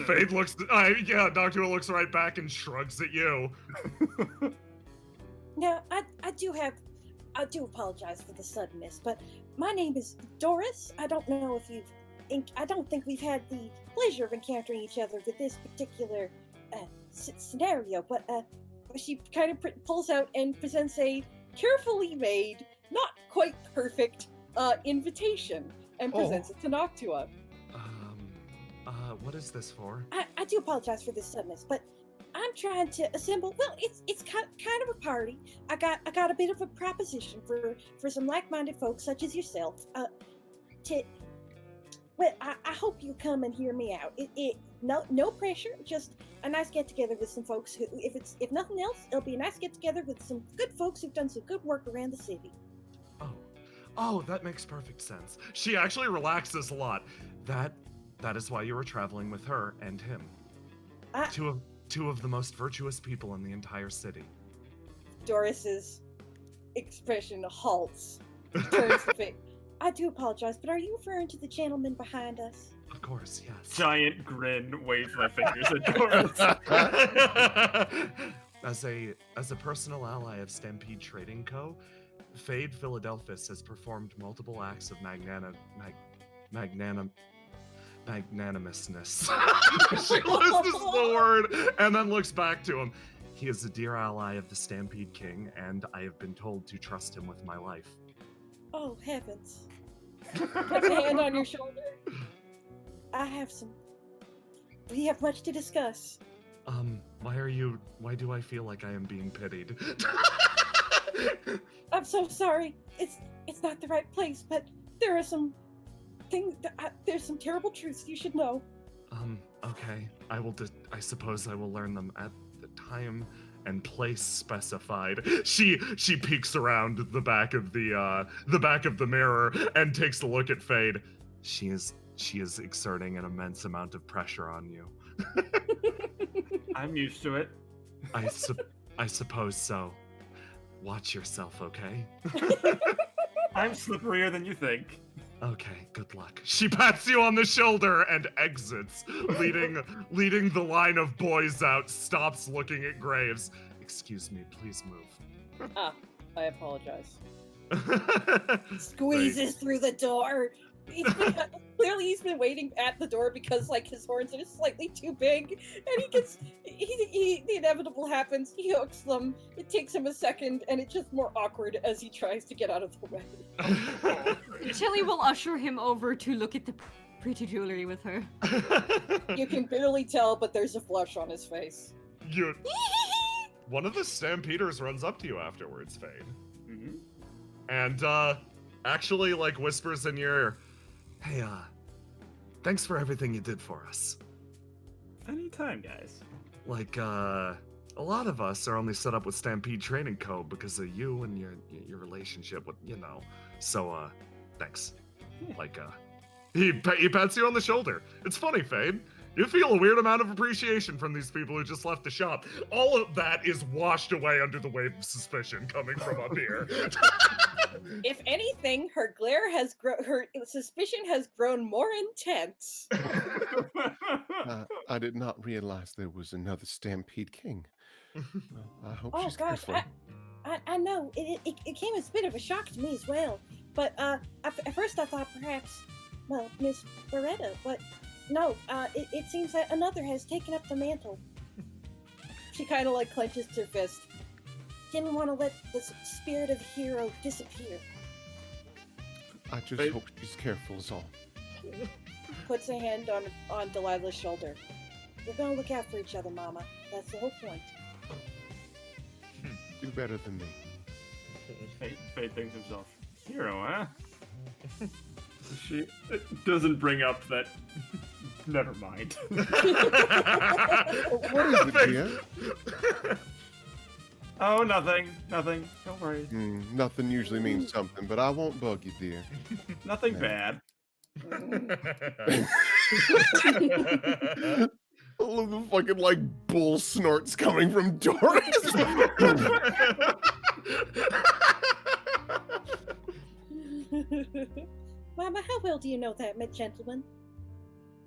Fade looks. Noctua looks right back and shrugs at you. Now, I do apologize for the suddenness, but my name is Doris. I don't know if I don't think we've had the pleasure of encountering each other with this particular scenario, but she kind of pulls out and presents a carefully made, not quite perfect invitation and presents it to Noctua. What is this for? I do apologize for this suddenness, but I'm trying to assemble. Well, it's kind of a party. I got a bit of a proposition for some like-minded folks such as yourself. I hope you come and hear me out. No pressure. Just a nice get together with some folks who, if nothing else, it'll be a nice get together with some good folks who've done some good work around the city. Oh, that makes perfect sense. She actually relaxes a lot. That is why you were traveling with her and him. Two of the most virtuous people in the entire city. Doris's expression halts. Turns to face. I do apologize, but are you referring to the gentleman behind us? Of course, yes. Giant grin, waves my fingers at Doris. As a personal ally of Stampede Trading Co., Fade Philadelphus has performed multiple acts of magnanimousness. She loses the word and then looks back to him. He is a dear ally of the Stampede King, and I have been told to trust him with my life. Oh, heavens. Puts a hand on your shoulder. We have much to discuss. Why do I feel like I am being pitied? I'm so sorry. It's not the right place, but there are some There's some terrible truths you should know. Okay. I suppose I will learn them at the time and place specified. She peeks around the back of the mirror and takes a look at Fade. She is exerting an immense amount of pressure on you. I'm used to it. I suppose so. Watch yourself, okay? I'm slipperier than you think. Okay, good luck. She pats you on the shoulder and exits, leading the line of boys out, stops looking at Graves. Excuse me, please move. I apologize. Squeezes through the door. Clearly he's been waiting at the door because like his horns are just slightly too big, and the inevitable happens. He hooks them. It takes him a second, and it's just more awkward as he tries to get out of the way. Chili will usher him over to look at the pretty jewelry with her. You can barely tell, but there's a flush on his face. One of the Stampeders runs up to you afterwards, Fade. Mm-hmm. And actually like whispers in your ear, "Hey, thanks for everything you did for us. Anytime, guys. Like, a lot of us are only set up with Stampede Training Code because of you and your relationship with, So, thanks." Like, he pats you on the shoulder. It's funny, Fade. You feel a weird amount of appreciation from these people who just left the shop. All of that is washed away under the wave of suspicion coming from up here. If anything, her suspicion has grown more intense. I did not realize there was another Stampede King. I hope she's careful. I know. It came as a bit of a shock to me as well. But at first I thought perhaps, Miss Beretta, but no, it seems that another has taken up the mantle. She kind of like clenches her fist. Didn't want to let the spirit of the hero disappear. I just hope she's careful is all. Puts a hand on Delilah's shoulder. We're gonna look out for each other, Mama. That's the whole point. Do better than me. Fade thinks himself, hero, huh? She doesn't bring up that. Never mind. What is it, dear? Oh, nothing. Don't worry. Nothing usually means something, but I won't bug you, dear. Nothing bad. All of the fucking like bull snorts coming from Doris. Mama, how well do you know that gentleman?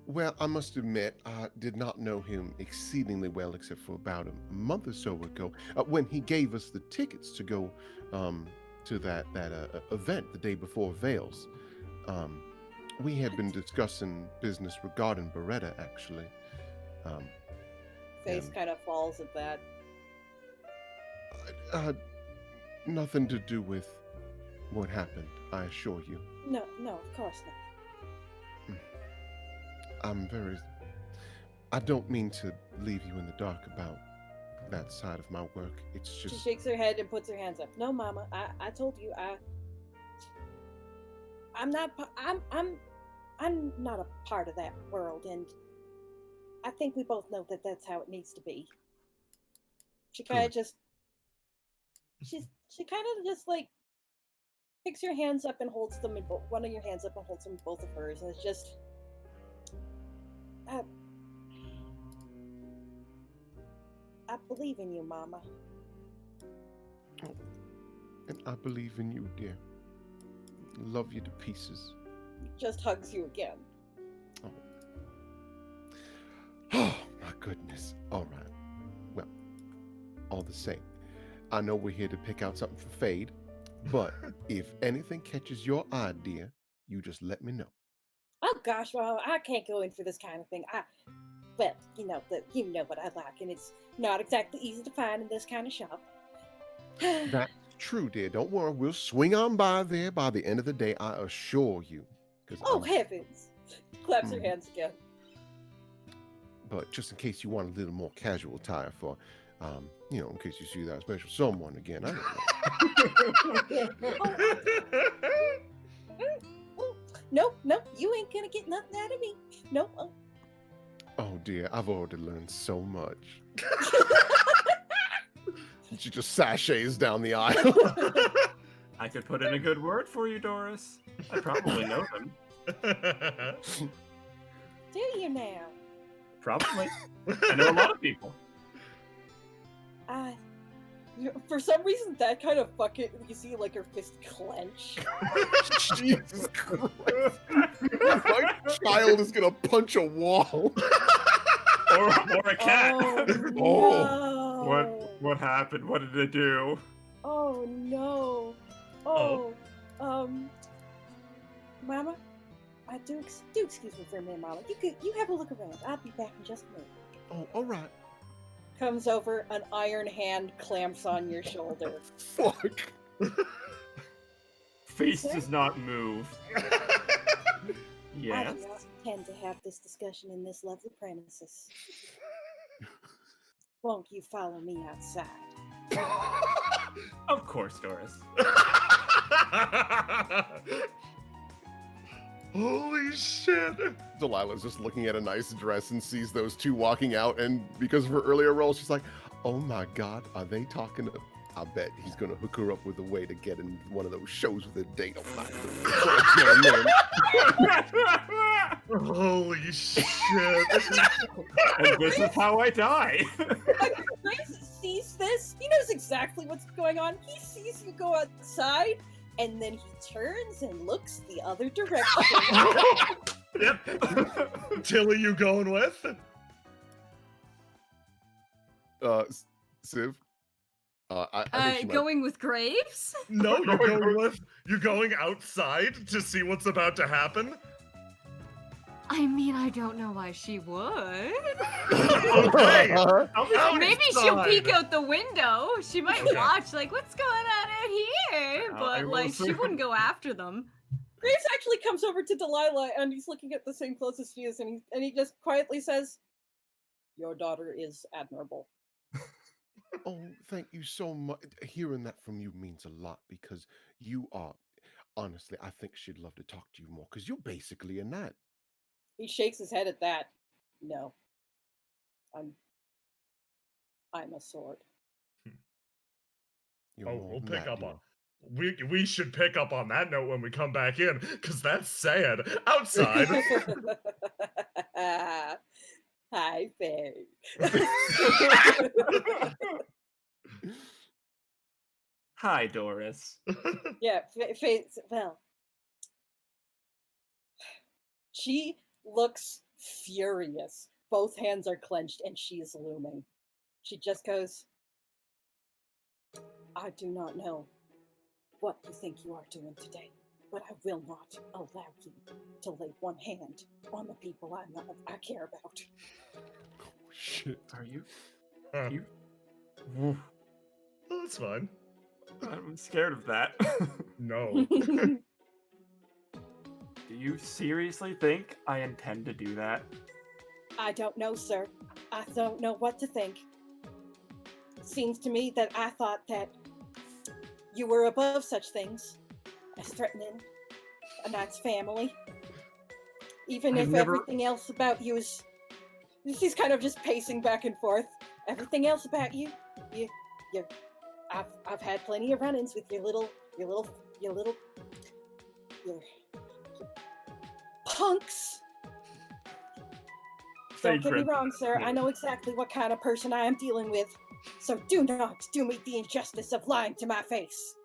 Well, I must admit, I did not know him exceedingly well, except for about a month or so ago, when he gave us the tickets to go to that event the day before Vales. We had been discussing business regarding Beretta, actually. Face kind of falls at that. Nothing to do with what happened, I assure you. No, of course not. I don't mean to leave you in the dark about that side of my work. It's just... She shakes her head and puts her hands up. No, Mama, I told you, I'm not a part of that world, and I think we both know that that's how it needs to be. She kind of just... She kind of just, like, picks your hands up and holds them in one of your hands up and holds them in both of hers, and it's just... I believe in you, Mama. Oh, and I believe in you, dear. Love you to pieces. Just hugs you again. Oh, my goodness. All right. Well, all the same, I know we're here to pick out something for Fade, but if anything catches your eye, dear, you just let me know. Oh gosh, well, I can't go in for this kind of thing. Well, you know what I like, and it's not exactly easy to find in this kind of shop. That's true, dear. Don't worry. We'll swing on by there by the end of the day, I assure you. Oh, heavens. Claps her hands again. But just in case you want a little more casual attire for, in case you see that special someone again, I don't know. Nope, you ain't gonna get nothing out of me. Nope. Oh dear, I've already learned so much. She just sachets down the aisle. I could put in a good word for you, Doris. I probably know them. Do you now? Probably. I know a lot of people. For some reason, that kind of fucking, you see like her fist clench. Jesus Christ. My child is gonna punch a wall. or a cat. Oh, no. What happened? What did it do? Oh no. Mama, I do excuse me for a minute, Mama. You have a look around. I'll be back in just a minute. Oh, all right. Comes over, an iron hand clamps on your shoulder. Fuck. Face does not move. I Yes. do not intend to have this discussion in this lovely premises. Won't you follow me outside? Of course, Doris. Holy shit! Delilah's just looking at a nice dress and sees those two walking out, and because of her earlier role, she's like, oh my god, are they talking? I bet he's gonna hook her up with a way to get in one of those shows with a date. Holy shit! And this is how I die. Grace sees this. He knows exactly what's going on. He sees you go outside, and then he turns and looks the other direction. Yep. Tilly, you going with? Civ? I think she might... Going with Graves? No, you're going outside to see what's about to happen. I mean, I don't know why she would. Okay. Maybe she'll peek out the window. She might watch, like, what's going on out here? But, like, she wouldn't go after them. Graves actually comes over to Delilah, and he's looking at the same clothes as she is, and he just quietly says, "Your daughter is admirable." Oh, thank you so much. Hearing that from you means a lot, because you are, honestly, I think she'd love to talk to you more, because you're basically a knight. He shakes his head at that. No. I'm a sword. You're Oh, more we'll than pick that, up dear. on. We should pick up on that note when we come back in, because that's sad. Outside. Hi, Faye. Hi, Doris. Yeah, Faye. Well, she looks furious. Both hands are clenched, and she is looming. She just goes, "I do not know what you think you are doing today, but I will not allow you to lay one hand on the people I care about." Oh, shit. Are you? Well, that's fine. I'm scared of that. No. Do you seriously think I intend to do that? I don't know, sir. I don't know what to think. Seems to me that I thought that you were above such things as threatening a knight's family. Even if everything else about you is... He's kind of just pacing back and forth. Everything else about you, I've had plenty of run-ins with your punks. Don't get me wrong, sir. I know exactly what kind of person I am dealing with. So do not do me the injustice of lying to my face.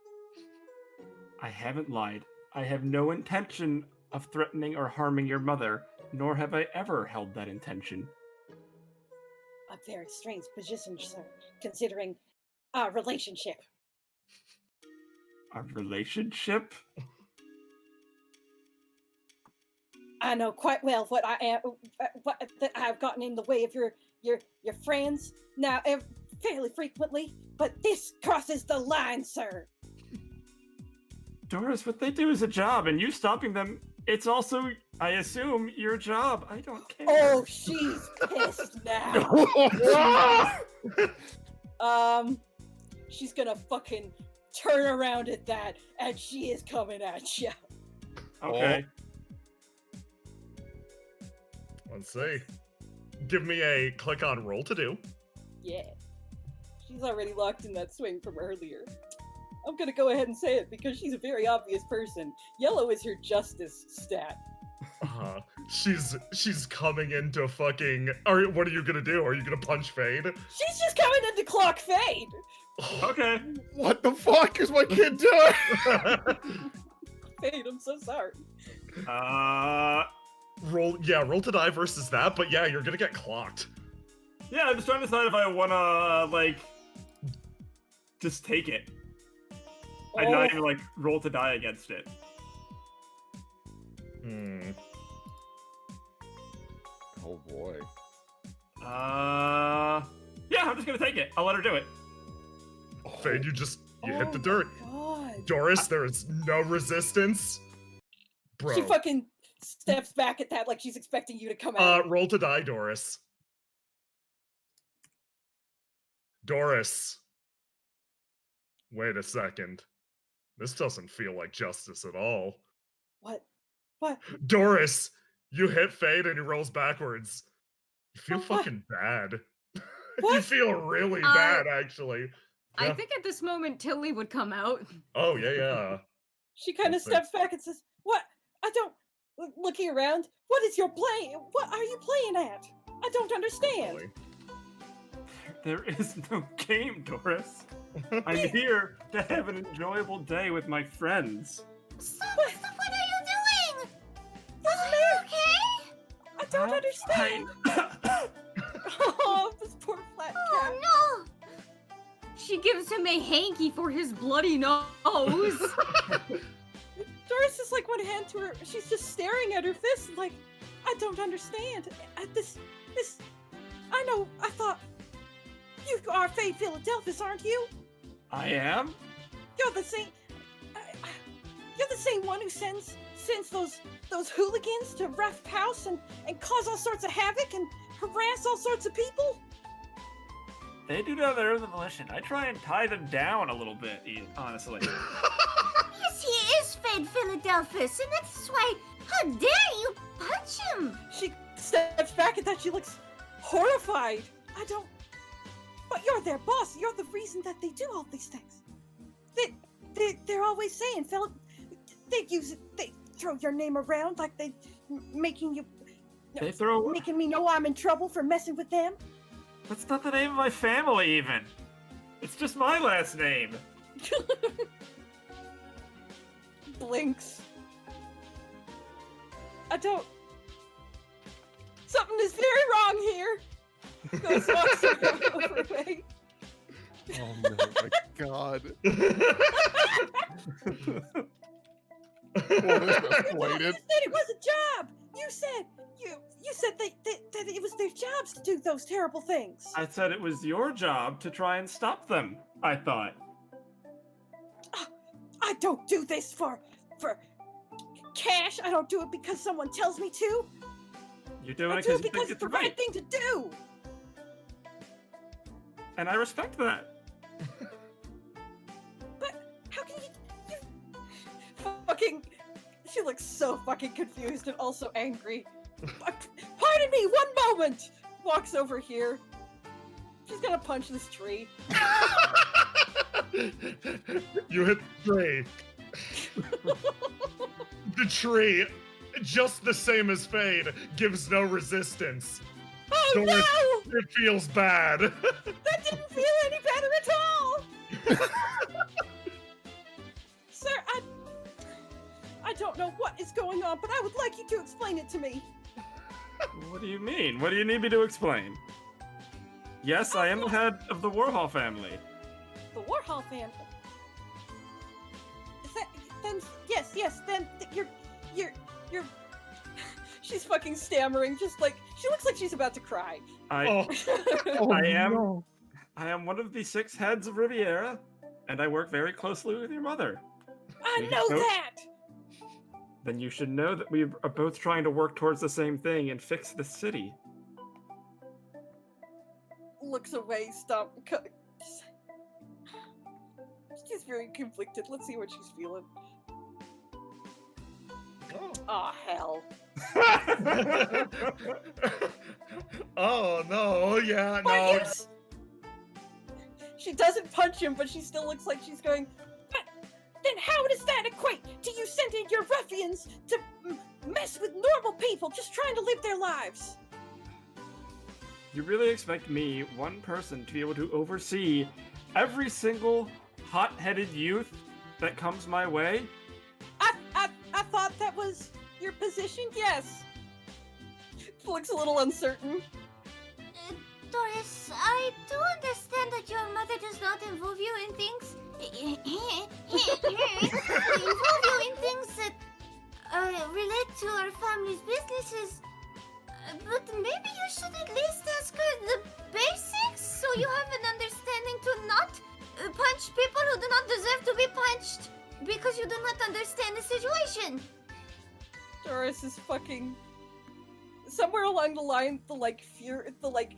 I haven't lied. I have no intention of threatening or harming your mother, nor have I ever held that intention. A very strange position, sir, considering our relationship. Our relationship? I know quite well what I am, what that I've gotten in the way of your friends now fairly frequently, but this crosses the line, sir. Doris, what they do is a job, and you stopping them, it's also, I assume, your job. I don't care. Oh, she's pissed now. She's gonna fucking turn around at that, and she is coming at you. Okay. Let's see. Give me a click on roll to do. Yeah. She's already locked in that swing from earlier. I'm gonna go ahead and say it because she's a very obvious person. Yellow is her justice stat. She's coming into fucking. What are you gonna do? Are you gonna punch Fade? She's just coming into clock Fade! Okay. What the fuck is my kid doing? Fade, I'm so sorry. Roll to die versus that, but yeah, you're gonna get clocked. Yeah, I'm just trying to decide if I wanna, like, just take it. I'd not even, like, roll to die against it. Oh boy. Yeah, I'm just gonna take it. I'll let her do it. Fade, you hit the dirt. God. Doris, there is no resistance. Bro. She fucking steps back at that like she's expecting you to come out. Roll to die, Doris. Doris. Wait a second. This doesn't feel like justice at all. What? What? Doris, you hit Fade and he rolls backwards. You feel fucking bad. You feel really bad, actually. I Yeah. think at this moment Tilly would come out. Oh, yeah. She kind of steps back and says, "What? I don't." Looking around, what is your play? What are you playing at? I don't understand. Really. There is no game, Doris. I'm here to have an enjoyable day with my friends. Stop, what are you doing? Are you okay? I don't understand. Oh, this poor flat cat. Oh no! She gives him a hanky for his bloody nose. Doris is like one hand to her. She's just staring at her fist like, I don't understand. This. I know. I thought you are Fade Philadelphus, aren't you? I am? You're the same. You're the same one who sends those hooligans to Ref House and cause all sorts of havoc and harass all sorts of people. They do that on their own volition. I try and tie them down a little bit, honestly. Yes, he is Fade Philadelphus, and that's why. How dare you punch him? She steps back at that. She looks horrified. I don't. But you're their boss. You're the reason that they do all these things. They're always saying, fella. They throw your name around like they making me know I'm in trouble for messing with them. That's not the name of my family, even. It's just my last name. Blinks. I don't. Something is very wrong here. Goes walks over away. Oh my god. Well, this escalated. You said it was a job. You said that it was their jobs to do those terrible things. I said it was your job to try and stop them, I thought. I don't do this for cash. I don't do it because someone tells me to. You're doing I it do it you because think it's the right thing to do. And I respect that. But how can you fucking... She looks so fucking confused and also angry. Pardon me, one moment! Walks over here. She's gonna punch this tree. You hit the tree. The tree, just the same as Fade, gives no resistance. Oh So no! It feels bad. That didn't feel any better at all! Sir, I don't know what is going on, but I would like you to explain it to me. What do you mean? What do you need me to explain? Yes, I am the head of the Warhol family. The Warhol family. Is that, then yes, then you're she's fucking stammering, just like she looks like she's about to cry. I am one of the 6 heads of Riviera, and I work very closely with your mother. I know that. Then you should know that we are both trying to work towards the same thing and fix the city. Looks away, She's very conflicted. Let's see what she's feeling. Oh hell. Oh no, yeah, Why no. She doesn't punch him, but she still looks like she's going. But then how does that equate to you sending your ruffians to mess with normal people just trying to live their lives? You really expect me, one person, to be able to oversee every single hot-headed youth that comes my way? I thought that was your position. Yes. Looks a little uncertain. Doris, I do understand that your mother does not involve you in things. Involve you in things that relate to our family's businesses. But maybe you should at least ask her the basics so you have an understanding to not punch people who do not deserve to be punched because you do not understand the situation. Doris is fucking somewhere along the line. The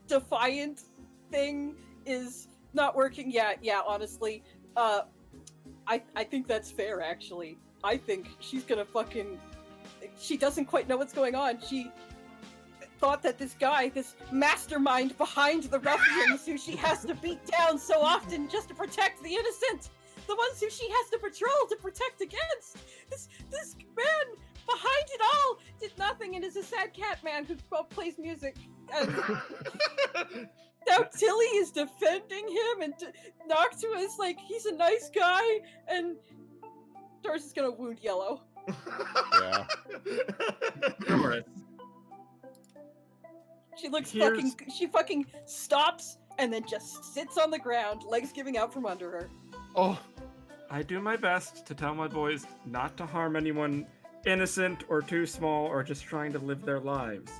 defiant thing is not working. Yeah. Honestly, I think that's fair. Actually, I think she's gonna fucking. She doesn't quite know what's going on. She thought that this guy, this mastermind behind the ruffians who she has to beat down so often just to protect the innocent, the ones who she has to patrol to protect against, this man behind it all did nothing and is a sad cat man who plays music. And now Tilly is defending him, and Noctua is like, he's a nice guy, and Doris is gonna wound Yellow. Yeah. Doris. She looks she fucking stops and then just sits on the ground, legs giving out from under her. Oh, I do my best to tell my boys not to harm anyone innocent or too small or just trying to live their lives.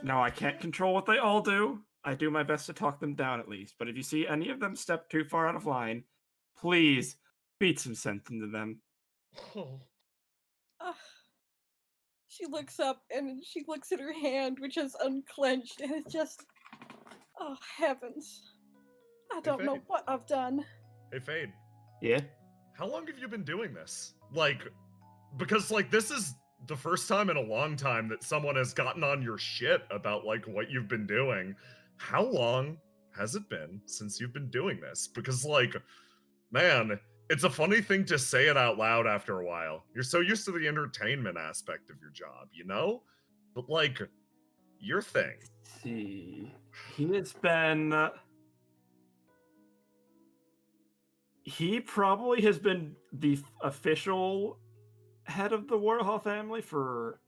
Now, I can't control what they all do. I do my best to talk them down at least. But if you see any of them step too far out of line, please beat some sense into them. She looks up and she looks at her hand, which is unclenched, and it's just, oh heavens. I don't know what I've done. Hey, Fade. Yeah? How long have you been doing this? Because this is the first time in a long time that someone has gotten on your shit about, what you've been doing. How long has it been since you've been doing this? Because, man, it's a funny thing to say it out loud after a while. You're so used to the entertainment aspect of your job, you know? But, your thing. Let's see. He has been... He probably has been the official head of the Warhol family for,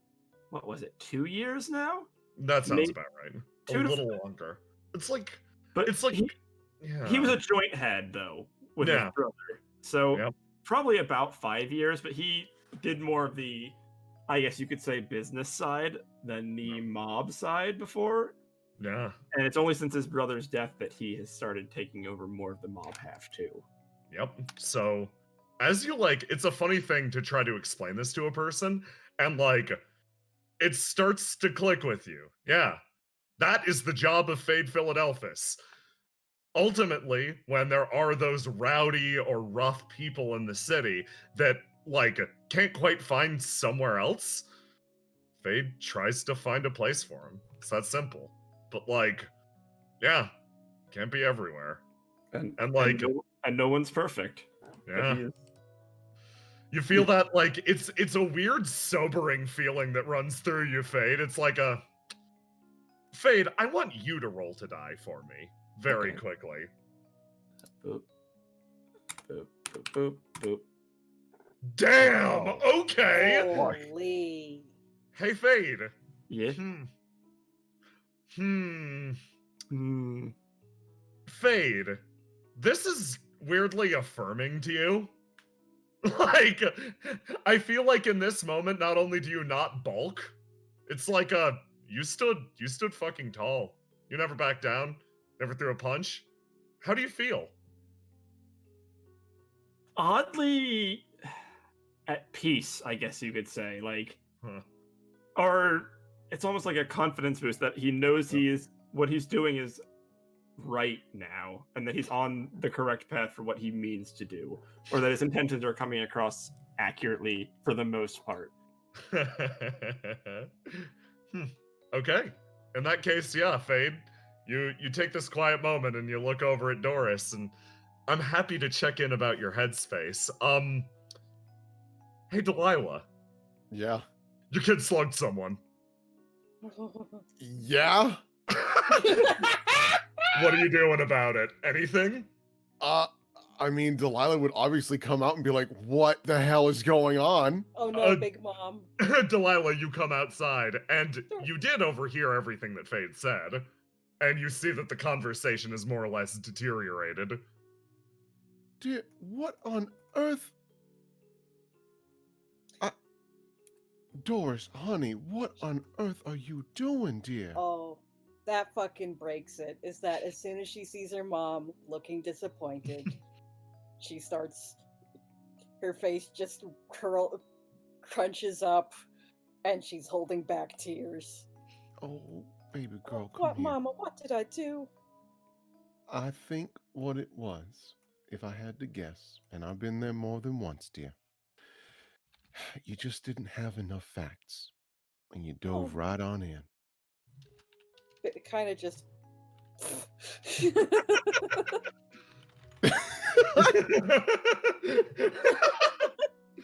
2 years now? That sounds about right. A 2 to little longer. It's like... But it's he was a joint head, though, with his brother. So probably about 5 years, but he did more of the, I guess you could say, business side than the mob side before. Yeah. And it's only since his brother's death that he has started taking over more of the mob half, too. Yep. So, as you it's a funny thing to try to explain this to a person, and it starts to click with you. Yeah. That is the job of Fade Philadelphus. Ultimately, when there are those rowdy or rough people in the city that, can't quite find somewhere else, Fade tries to find a place for them. It's that simple. But, yeah, can't be everywhere. And no one's perfect. Yeah. You feel that, it's a weird, sobering feeling that runs through you, Fade. It's Fade, I want you to roll to die for me. Very quickly. Boop. Boop, boop, boop, boop. Damn! Okay! Holy. Hey, Fade. Yeah? Fade, this is weirdly affirming to you. I feel like in this moment, not only do you not balk, it's you stood fucking tall. You never backed down. Never threw a punch. How do you feel? Oddly at peace, I guess you could say. Or it's almost like a confidence boost that he knows what he's doing is right now, and that he's on the correct path for what he means to do, or that his intentions are coming across accurately for the most part. Okay. In that case, yeah, Fade. You take this quiet moment and you look over at Doris, and I'm happy to check in about your headspace. Hey Delilah, Yeah. your kid slugged someone. Yeah? What are you doing about it? Anything? I mean, Delilah would obviously come out and be like, what the hell is going on? Oh no, Big Mom. Delilah, you come outside, and you did overhear everything that Fade said, and you see that the conversation is more or less deteriorated. Dear, what on earth? Doris, honey, what on earth are you doing, dear? Oh, that fucking breaks it. Is that as soon as she sees her mom looking disappointed, she starts, her face just crunches up, and she's holding back tears. Oh, baby girl, come What, here. Mama? What did I do? I think what it was, if I had to guess, and I've been there more than once, dear, you just didn't have enough facts, and you dove right on in. It kind of just.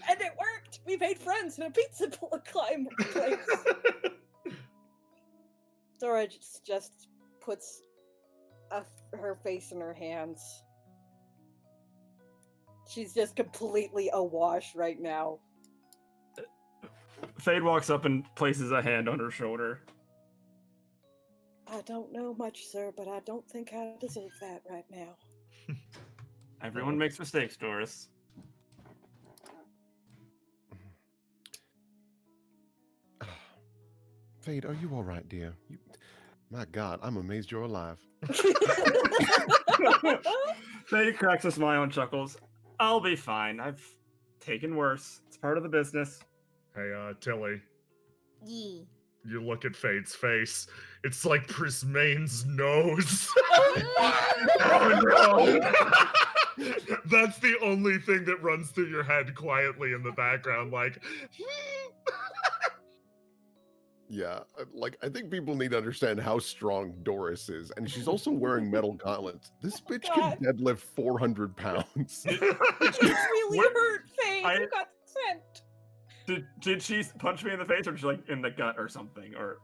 And it worked! We made friends in a pizza climb place. Dora just puts her face in her hands. She's just completely awash right now. Fade walks up and places a hand on her shoulder. I don't know much, sir, but I don't think I deserve that right now. Everyone makes mistakes, Doris. Fade, are you all right, dear? My God, I'm amazed you're alive. Fade cracks a smile and chuckles. I'll be fine. I've taken worse. It's part of the business. Hey, Tilly. Yee. You look at Fade's face. It's like Prismane's nose. Oh no! That's the only thing that runs through your head quietly in the background, like. Yeah, like, I think people need to understand how strong Doris is, and she's also wearing metal gauntlets. This bitch can deadlift 400 pounds. It's really hurt, Fade. You got sent. Did she punch me in the face, or just like in the gut or something? Or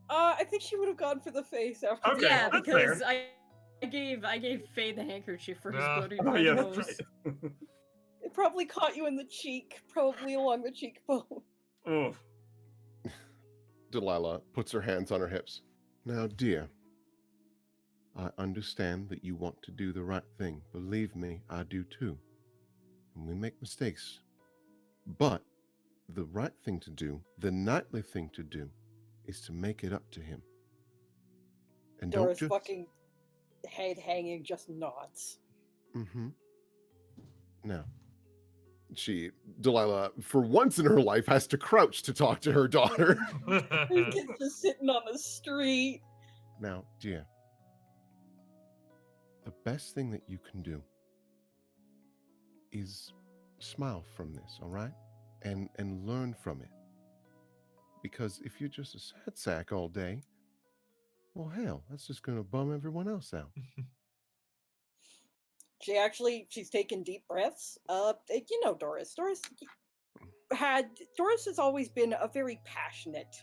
I think she would have gone for the face after. Okay, Yeah, that's because fair. I gave Faye the handkerchief for his bloody Oh yeah, nose. that's right. It probably caught you in the cheek, probably along the cheekbone. Oh. Delilah puts her hands on her hips. Now, dear, I understand that you want to do the right thing. Believe me, I do too. And we make mistakes. But the right thing to do, the knightly thing to do, is to make it up to him. And Dora's don't just... fucking head hanging just nods. Mm-hmm. Now, Delilah, for once in her life, has to crouch to talk to her daughter. Her kid's just sitting on the street. Now, dear, the best thing that you can do is smile from this, all right? And learn from it. Because if you're just a sad sack all day, well, hell, that's just going to bum everyone else out. She's taken deep breaths. You know Doris. Doris has always been a very passionate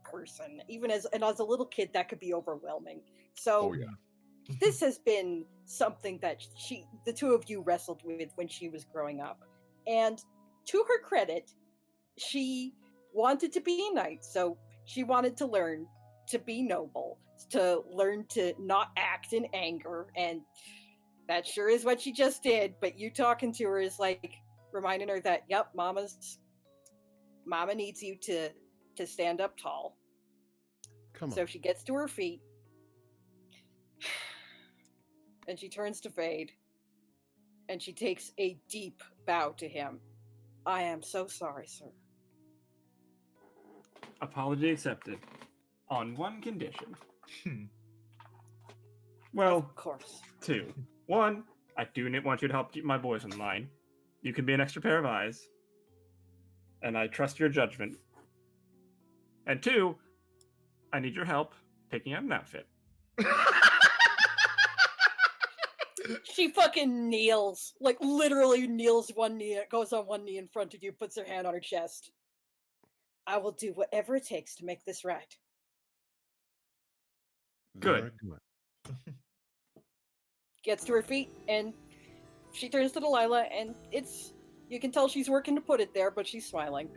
person. Even as a little kid, that could be overwhelming. So this has been something that the two of you wrestled with when she was growing up. And to her credit, she wanted to be a knight, so she wanted to learn to be noble, to learn to not act in anger, and that sure is what she just did. But you talking to her is like reminding her that, yep, Mama needs you to stand up tall. Come on. So she gets to her feet, and she turns to Fade, and she takes a deep bow to him. I am so sorry, sir. Apology accepted. On one condition. Well, Of course. 2. 1, I do want you to help keep my boys in line. You can be an extra pair of eyes. And I trust your judgment. And 2, I need your help picking out an outfit. She fucking kneels. Like, literally kneels one knee, goes on one knee in front of you, puts her hand on her chest. I will do whatever it takes to make this right. Good. Very good. Gets to her feet, and she turns to Delilah, and you can tell she's working to put it there, but she's smiling.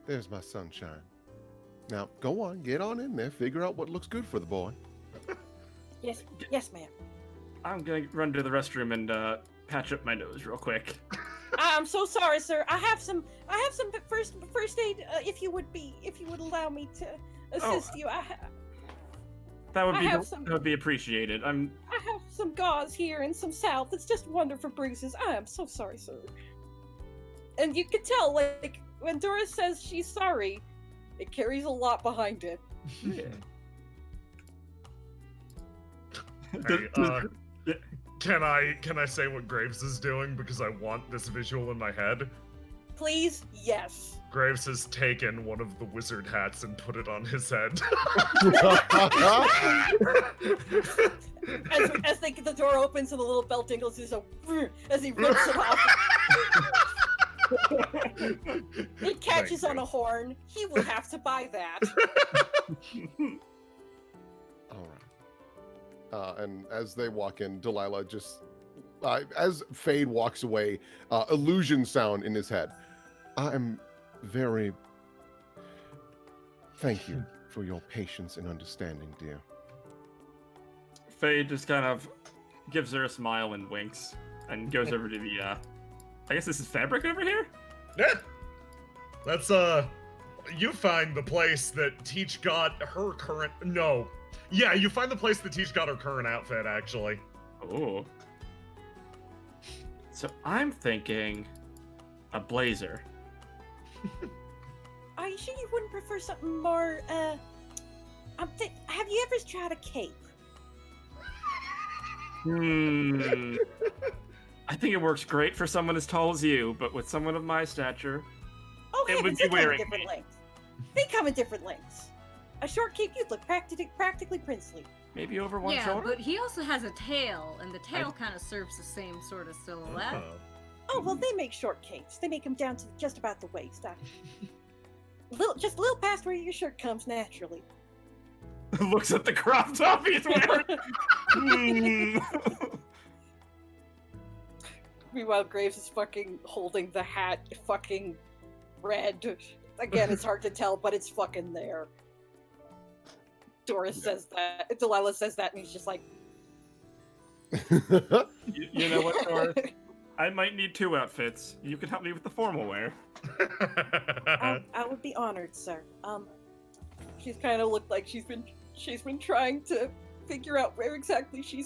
There's my sunshine. Now, go on, get on in there, figure out what looks good for the boy. Yes, ma'am. I'm gonna run to the restroom and patch up my nose real quick. I'm so sorry, sir. I have some first aid. If you would allow me to assist you, That I would be appreciated. I have some gauze here and some salve. It's just wonderful bruises. I am so sorry, sir. And you can tell, like, when Doris says she's sorry, it carries a lot behind it. Yeah. Hey, can I say what Graves is doing because I want this visual in my head? Please, yes. Graves has taken one of the wizard hats and put it on his head. As the door opens and the little bell tinkles, as he rips it off. He catches on a horn. He will have to buy that. All right. And as they walk in, Delilah just, as Fade walks away, illusion sound in his head. I'm very. Thank you for your patience and understanding, dear. Fade just kind of gives her a smile and winks and goes over to the, I guess this is fabric over here? Yeah. That's, you find the place that Teach got her current, no. Yeah, you find the place that Teach got her current outfit, actually. Oh. So I'm thinking a blazer. Are you sure you wouldn't prefer something more, have you ever tried a cape? I think it works great for someone as tall as you, but with someone of my stature, Oh, it would heavens, be they come in wearing different me. lengths. They come in different lengths. A short cape, you'd look practically princely. Maybe over one Yeah, shoulder? but he also has a tail, and the tail kind of serves the same sort of silhouette. Oh, well, they make short capes. They make them down to just about the waist. Just a little past where your shirt comes naturally. Looks at the crop top he's wearing. Meanwhile, Graves is fucking holding the hat, fucking red. Again, it's hard to tell, but it's fucking there. Doris says that. Delilah says that, and he's just like... You know what, Doris? I might need 2 outfits. You can help me with the formal wear. I would be honored, sir. She's kind of looked like she's been trying to figure out where exactly she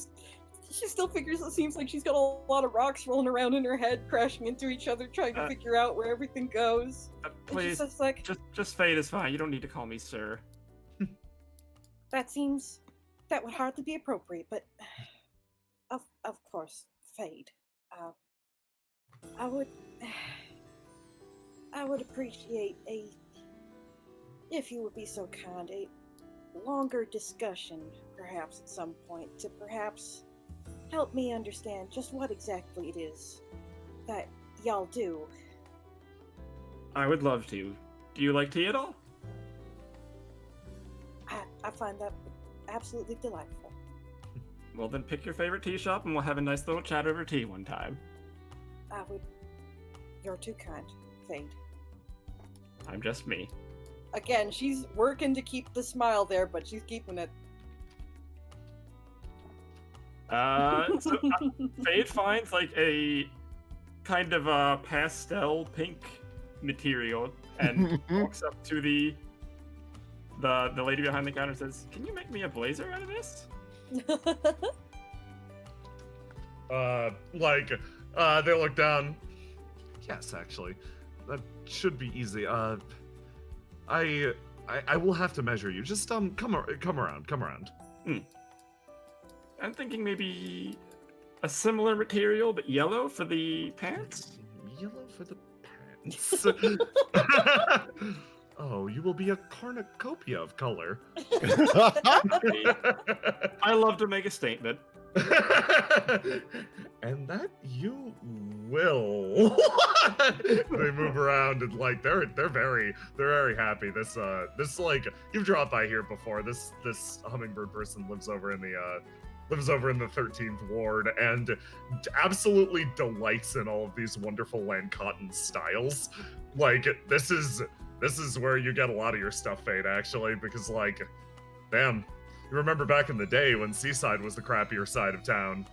still figures it seems like she's got a lot of rocks rolling around in her head, crashing into each other, trying to figure out where everything goes. Please, says, like, just Fade is fine. You don't need to call me sir. That would hardly be appropriate, but of course, Fade. I would appreciate if you would be so kind, a longer discussion, perhaps at some point, to perhaps help me understand just what exactly it is that y'all do. I would love to. Do you like tea at all? I find that absolutely delightful. Well, then pick your favorite tea shop and we'll have a nice little chat over tea one time. You're too kind, Fade. I'm just me. Again, she's working to keep the smile there, but she's keeping it. Fade finds like a kind of a pastel pink material and walks up to the lady behind the counter and says, "Can you make me a blazer out of this?" They look down. Yes, actually, that should be easy. I will have to measure you. Just come around. I'm thinking maybe a similar material, but yellow for the pants. Yellow for the pants. Oh, you will be a cornucopia of color. I love to make a statement. And that you will. They move around and like they're very happy. This like you've dropped by here before. This hummingbird person lives over in the 13th ward and absolutely delights in all of these wonderful land cotton styles. Like this is where you get a lot of your stuff, Fade, actually, because like, damn. You remember back in the day when Seaside was the crappier side of town,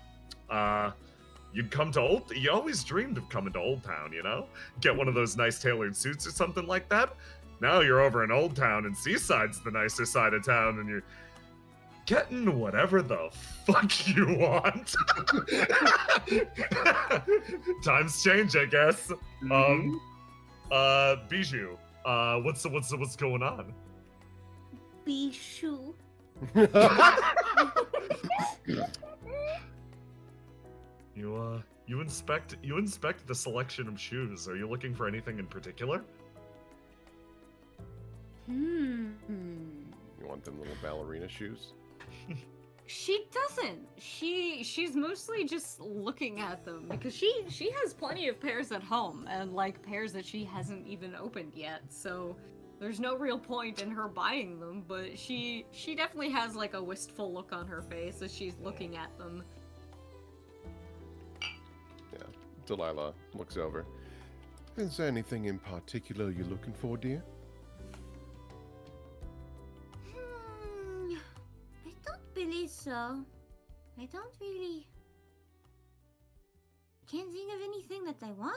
you'd come to you always dreamed of coming to Old Town, you know? Get one of those nice tailored suits or something like that. Now you're over in Old Town and Seaside's the nicer side of town and you're getting whatever the fuck you want. Times change, I guess. Bijou, what's going on? Bijou. You inspect the selection of shoes. Are you looking for anything in particular? You want them little ballerina shoes? She doesn't. She's mostly just looking at them because she has plenty of pairs at home and like pairs that she hasn't even opened yet. So there's no real point in her buying them, but she definitely has like a wistful look on her face as she's looking at them. Yeah, Delilah looks over. Is there anything in particular you're looking for, dear? I don't believe so. I don't really... Can't think of anything that I want.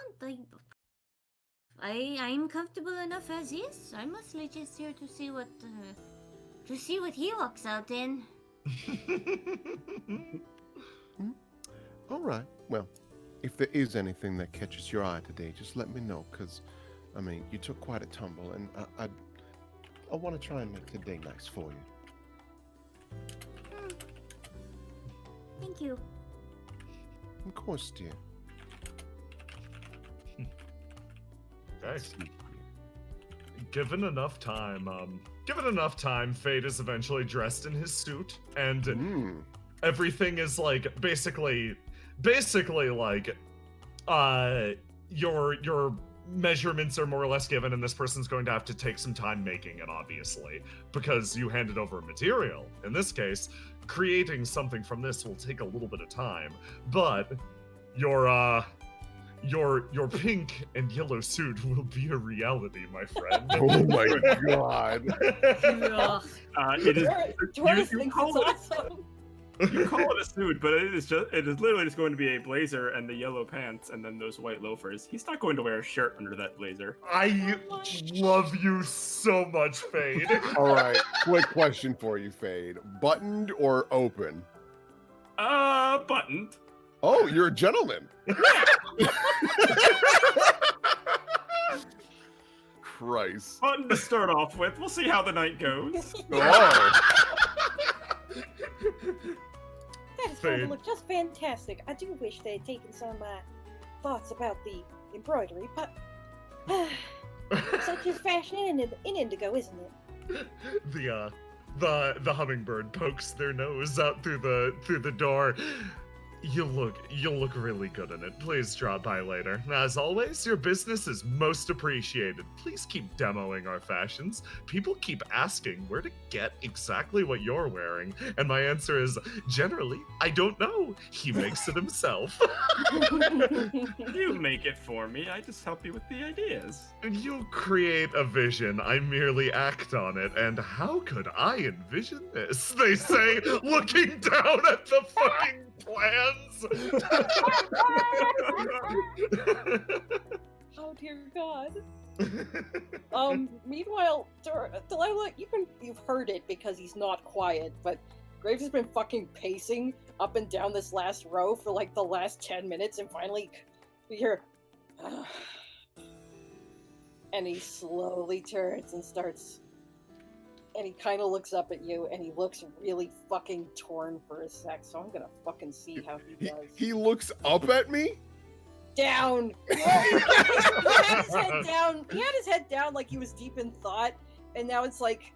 I'm comfortable enough as is. I'm mostly just here to see what he walks out in. All right. Well, if there is anything that catches your eye today, just let me know, because, I mean, you took quite a tumble, and I want to try and make today nice for you. Thank you. Of course, dear. Nice. Given enough time, Fade is eventually dressed in his suit, and everything is like basically like your measurements are more or less given, and this person's going to have to take some time making it, obviously, because you handed over material. In this case, creating something from this will take a little bit of time, but your pink and yellow suit will be a reality, my friend. Oh my god. It is. Doris You thinks call it's it- awesome. You call it a suit, but it is literally just going to be a blazer and the yellow pants and then those white loafers. He's not going to wear a shirt under that blazer. I love you so much, Fade. All right, quick question for you, Fade. Buttoned or open? Buttoned. Oh, you're a gentleman. Christ. Buttoned to start off with. We'll see how the night goes. Oh. That is going to look just fantastic. I do wish they had taken some of my thoughts about the embroidery, but such is fashion in Indigo, isn't it? The hummingbird pokes their nose out through the door. You'll look really good in it. Please drop by later. As always, your business is most appreciated. Please keep demoing our fashions. People keep asking where to get exactly what you're wearing, and my answer is generally, I don't know. He makes it himself. You make it for me. I just help you with the ideas. You create a vision. I merely act on it. And how could I envision this? They say, looking down at the fucking plans. Oh dear God. Meanwhile, Delilah, you've heard it because he's not quiet, but Graves has been fucking pacing up and down this last row for like the last 10 minutes, and finally you hear, and he slowly turns and starts And he kind of looks up at you, and he looks really fucking torn for a sec. So I'm gonna fucking see how he does. He looks up at me. Down. He had his head down. He had his head down like he was deep in thought, and now it's like,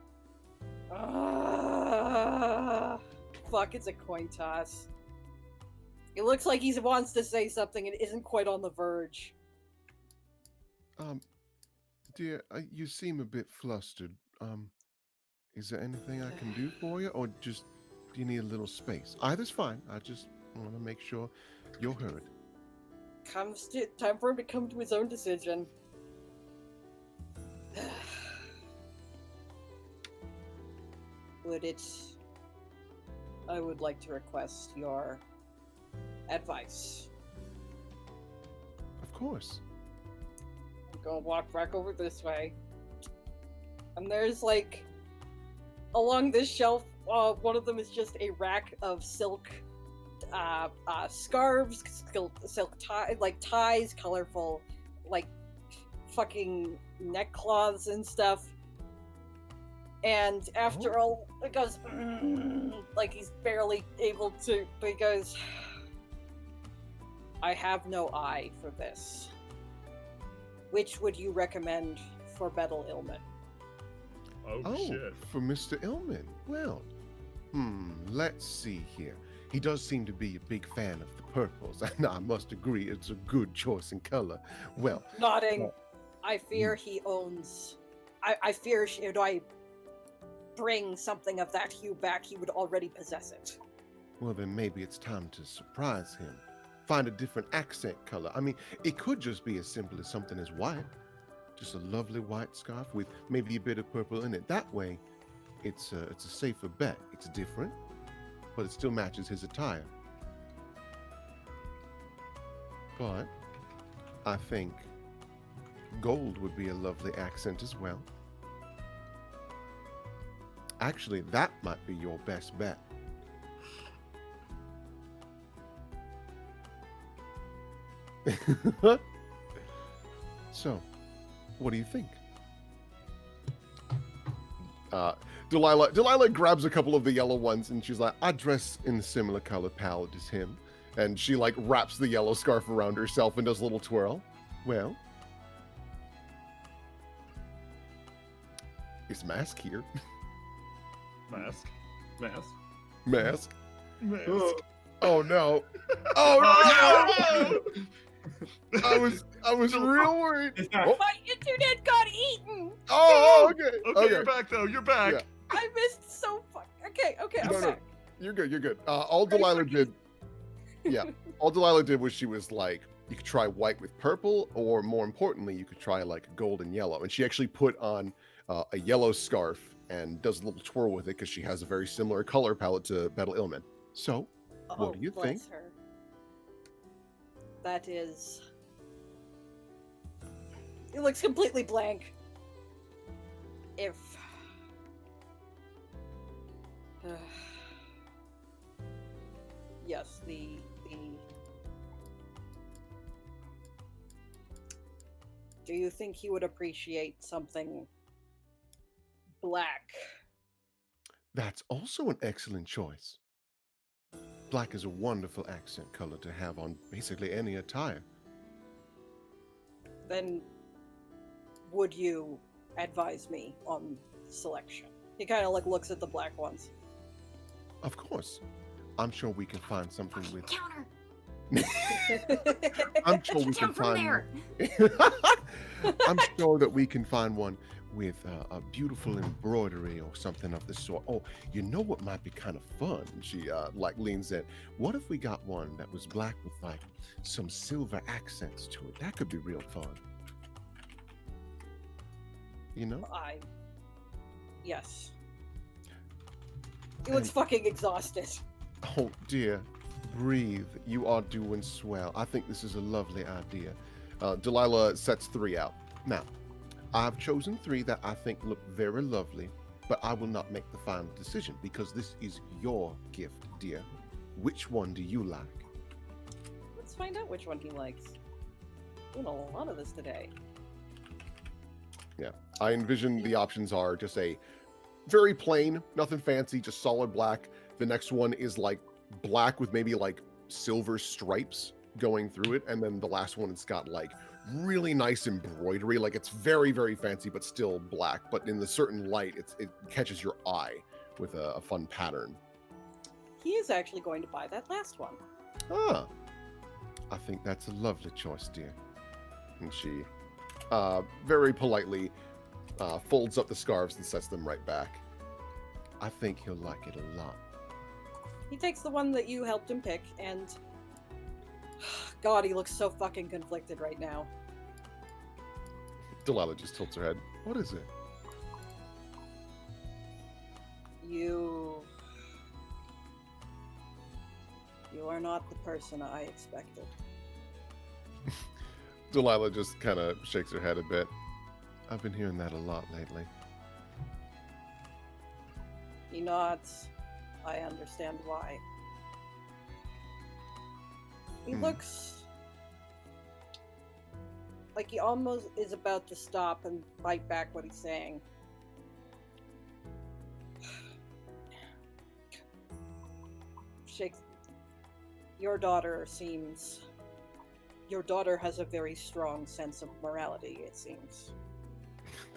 fuck. It's a coin toss. It looks like he wants to say something and isn't quite on the verge. Dear, you seem a bit flustered. Is there anything I can do for you, or just do you need a little space? Either's fine. I just want to make sure you're heard. Time for him to come to his own decision. I would like to request your advice. Of course. I'm gonna walk back over this way. And there's like, along this shelf, one of them is just a rack of silk scarves, silk ties, colorful, like fucking neck cloths and stuff. And after all, it goes, like he's barely able to, but he goes, I have no eye for this. Which would you recommend for Betel Illman? Oh, shit. For Mr. Illman. Well, let's see here. He does seem to be a big fan of the purples, and I must agree it's a good choice in color. Well, Nodding. I fear he owns. I fear should I bring something of that hue back, he would already possess it. well, then maybe it's time to surprise him. Find a different accent color. I mean, it could just be as simple as something as white. Just a lovely white scarf with maybe a bit of purple in it. That way, it's a safer bet. It's different, but it still matches his attire. But I think gold would be a lovely accent as well. Actually, that might be your best bet. So, what do you think? Delilah grabs a couple of the yellow ones and she's like, I dress in a similar color palette as him. And she like wraps the yellow scarf around herself and does a little twirl. Well, is Mask here? Mask. Oh no. Oh no! I was real worried. Oh, My internet got eaten! oh okay. Okay, you're back though. You're back. Yeah. I missed so fuck. Okay, I'm No, no. back. You're good. All Delilah did, all Delilah did was she was like, you could try white with purple, or more importantly, you could try like gold and yellow. And she actually put on a yellow scarf and does a little twirl with it because she has a very similar color palette to Betel Illman. So, what do you think? Bless her. That is. It looks completely blank. If. Yes, the. Do you think he would appreciate something black? That's also an excellent choice. Black is a wonderful accent color to have on basically any attire. Then would you advise me on selection? He kind of like looks at the black ones. Of course. I'm sure we can find something with. Counter. I'm sure we Down can from find. there. I'm sure that we can find one with a beautiful embroidery or something of the sort. Oh, you know what might be kind of fun? She like leans in. What if we got one that was black with like some silver accents to it? That could be real fun. You know? Yes. He looks fucking exhausted. Oh dear, breathe. You are doing swell. I think this is a lovely idea. Delilah sets 3 out. Now, I've chosen 3 that I think look very lovely, but I will not make the final decision because this is your gift, dear. Which one do you like? Let's find out which one he likes. Doing a lot of this today. Yeah, I envision the options are just a very plain, nothing fancy, just solid black. The next one is like black with maybe like silver stripes going through it, and then the last one it's got like really nice embroidery. Like it's very, very fancy, but still black. But in the certain light, it catches your eye with a fun pattern. He is actually going to buy that last one. Ah, I think that's a lovely choice, dear. And she very politely folds up the scarves and sets them right back. I think he'll like it a lot. He takes the one that you helped him pick, and God, he looks so fucking conflicted right now. Delilah just tilts her head. What is it? You are not the person I expected. Delilah just kind of shakes her head a bit. I've been hearing that a lot lately. He nods. I understand why. He looks like he almost is about to stop and bite back what he's saying. Shakes. Your daughter has a very strong sense of morality, it seems.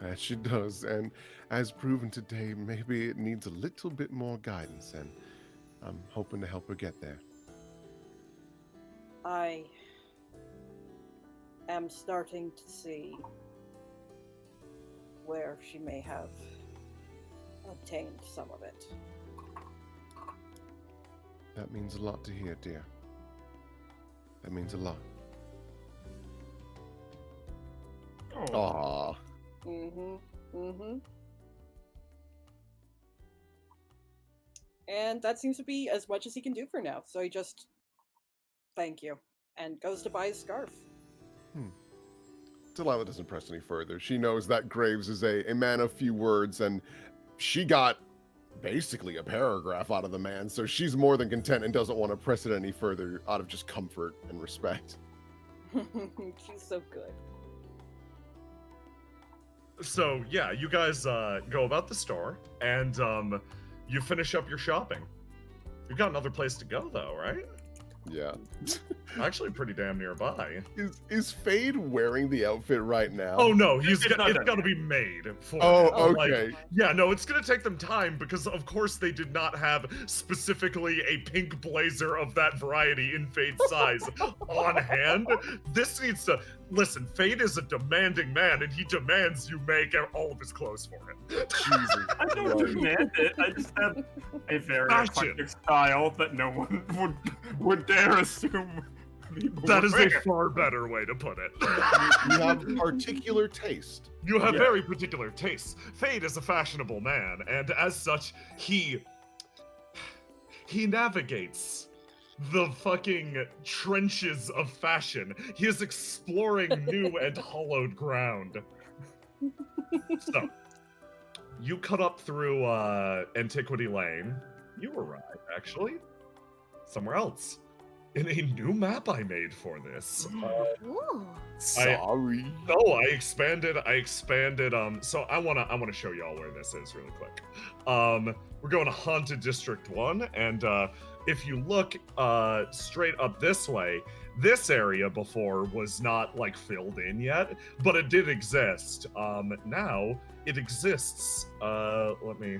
That she does, and as proven today, maybe it needs a little bit more guidance, and I'm hoping to help her get there. I am starting to see where she may have obtained some of it. That means a lot to hear, dear. That means a lot. Aww. And that seems to be as much as he can do for now. So he just, thank you, and goes to buy his scarf. Delilah doesn't press any further. She knows that Graves is a man of few words, and she got basically a paragraph out of the man, so she's more than content and doesn't want to press it any further out of just comfort and respect. She's so good. So yeah, you guys go about the store, and you finish up your shopping. You've got another place to go, though, right? Yeah. Actually, pretty damn nearby. Is Fade wearing the outfit right now? Oh no, It's not it's done got to yet. be made for. Oh, him. okay. Like, yeah, no, it's gonna take them time because, of course, they did not have specifically a pink blazer of that variety in Fade's size on hand. This needs to listen. Fade is a demanding man, and he demands you make all of his clothes for him. Jesus. I don't demand it. I just have a very Fashion. eclectic style that no one would dare assume. people That would is a wear. far better way to put it. You have particular taste. You have Yeah. very particular tastes. Fade is a fashionable man, and as such, he navigates the fucking trenches of fashion. He is exploring new and hollowed ground. So, you cut up through Antiquity Lane. You arrive, actually, somewhere else. In a new map I made for this. Ooh. Sorry. No, I expanded. So I wanna show y'all where this is really quick. We're going to Haunted District 1, and if you look straight up this way, this area before was not like filled in yet, but it did exist. Now it exists. Let me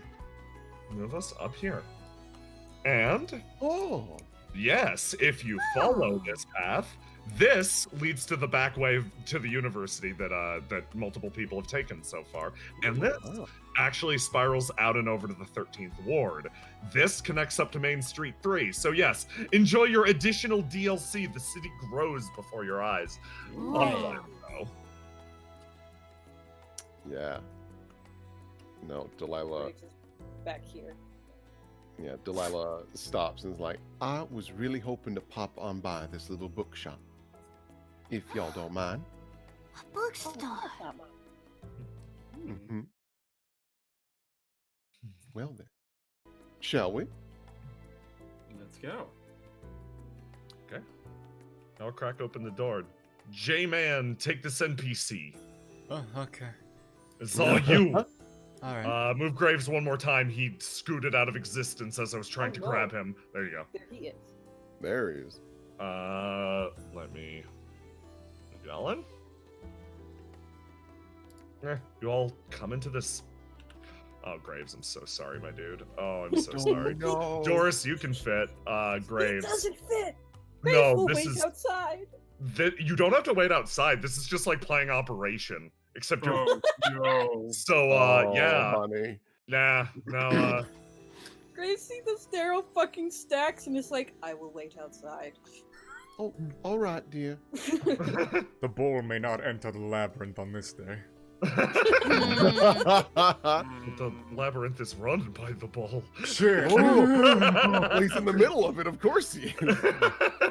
move us up here. And Oh. yes, if you follow this path, this leads to the back way to the university that multiple people have taken so far, and this actually spirals out and over to the 13th Ward. This connects up to Main Street 3. So yes, enjoy your additional DLC. The city grows before your eyes. Unlike, though. Yeah. No, Delilah. Graves is back here. Yeah, Delilah stops and is like, I was really hoping to pop on by this little bookshop. If y'all don't mind. A bookstore. Mm-hmm. Well then. Shall we? Let's go. I'll crack open the door. J-Man, take this NPC. Oh, okay. It's all you. All right. Move Graves one more time. He scooted out of existence as I was trying to grab him. There you go. There he is. There he is. Let me... Yellen? You all come into this... Oh, Graves, I'm so sorry, my dude. Oh, I'm so sorry. No. Doris, you can fit. Graves. It doesn't fit. No, We'll this wait is... outside. You don't have to wait outside. This is just like playing Operation. Except you're... Oh, no. So, Oh, yeah. honey. Nah, no, Grace sees the narrow fucking stacks and is like, I will wait outside. Oh, all right, dear. The bull may not enter the labyrinth on this day. The labyrinth is run by the bull. Sure. Well, he's in the middle of it, of course he is.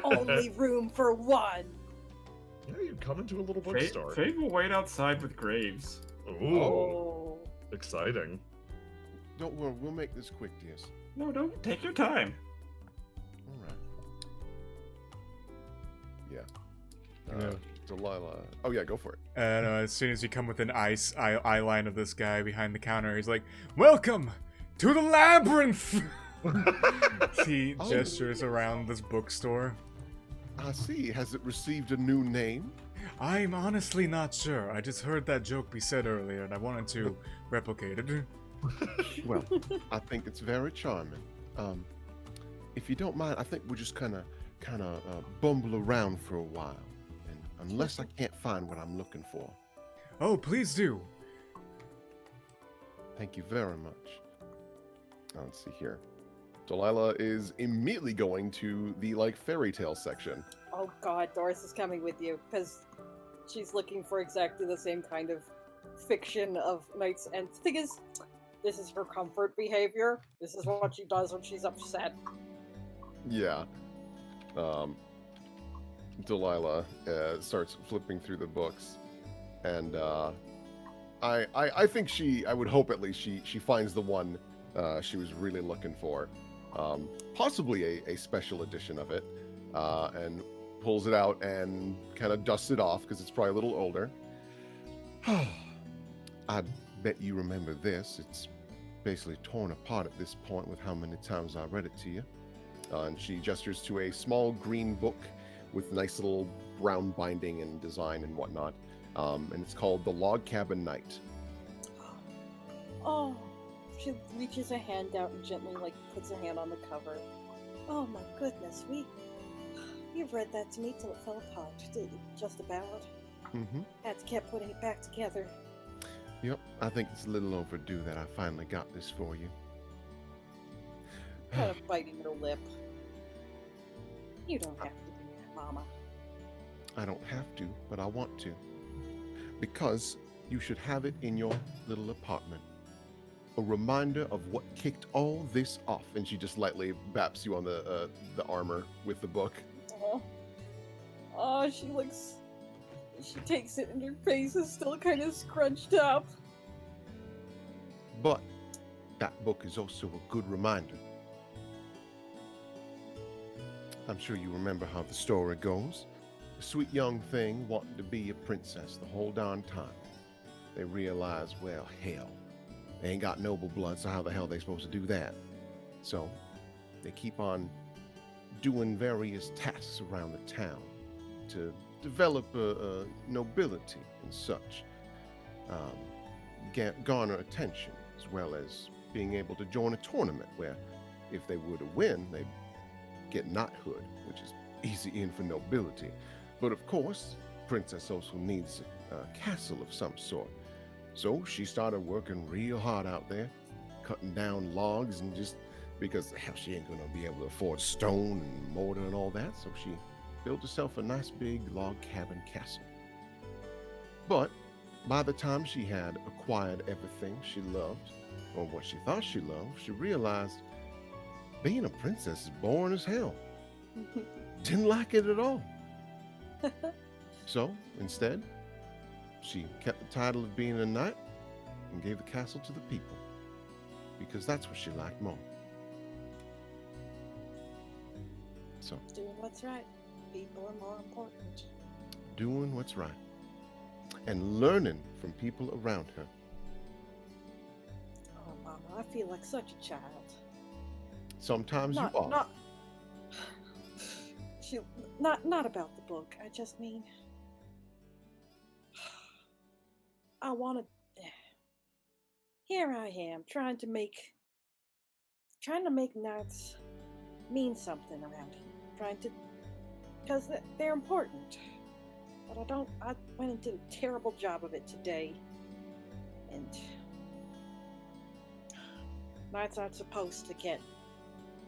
Only room for one. Yeah, you come into a little Fade, bookstore. Fade will wait outside with Graves. Ooh, Oh. exciting. Don't worry, we'll make this quick, dears. No, don't. Take your time. All right. Yeah. Yeah. Delilah. Oh yeah, go for it. And as soon as you come within eye line of this guy behind the counter, he's like, "Welcome to the labyrinth." He Oh. gestures around this bookstore. I see. Has it received a new name? I'm honestly not sure. I just heard that joke be said earlier, and I wanted to replicate it. Well, I think it's very charming. If you don't mind, I think we'll just kind of bumble around for a while, and unless I can't find what I'm looking for. Oh, please do. Thank you very much. Let's see here. Delilah is immediately going to the fairy tale section. Oh god, Doris is coming with you, because she's looking for exactly the same kind of fiction of knights. And the thing is, this is her comfort behavior. This is what she does when she's upset. Yeah. Delilah starts flipping through the books, and I think I would hope at least she finds the one she was really looking for, possibly a special edition of it, and pulls it out and kind of dusts it off because it's probably a little older. I bet you remember this. It's basically torn apart at this point with how many times I read it to you. And she gestures to a small green book with nice little brown binding and design and whatnot. And it's called The Log Cabin Night. Oh, she reaches a hand out and gently puts a hand on the cover. Oh my goodness, you've read that to me till it fell apart, just about. Mm-hmm. Had to keep putting it back together. Yep, I think it's a little overdue that I finally got this for you. Kind of biting her lip. You don't have to do that, Mama. I don't have to, but I want to. Because you should have it in your little apartment. A reminder of what kicked all this off. And she just lightly baps you on the armor with the book. Oh, she takes it and her face is still kind of scrunched up. But that book is also a good reminder. I'm sure you remember how the story goes. A sweet young thing wanting to be a princess the whole darn time. They realize, well, hell, they ain't got noble blood, so how the hell are they supposed to do that? So they keep on doing various tasks around the town to develop a nobility and such, garner attention, as well as being able to join a tournament where if they were to win, they'd get knighthood, which is easy in for nobility. But of course, princess also needs a castle of some sort. So she started working real hard out there, cutting down logs, and just because hell, she ain't gonna be able to afford stone and mortar and all that, so she built herself a nice big log cabin castle. But by the time she had acquired everything she loved, or what she thought she loved, she realized being a princess is boring as hell. Didn't like it at all. So instead, she kept the title of being a knight and gave the castle to the people, because that's what she liked more. So, Doing what's right. People are more important. doing what's right and learning from people around her. I feel like such a child. Sometimes you are. Not about the book. I just mean, I want to. Here I am trying to make nights mean something around here. Because they're important. But I went and did a terrible job of it today. And nights aren't supposed to get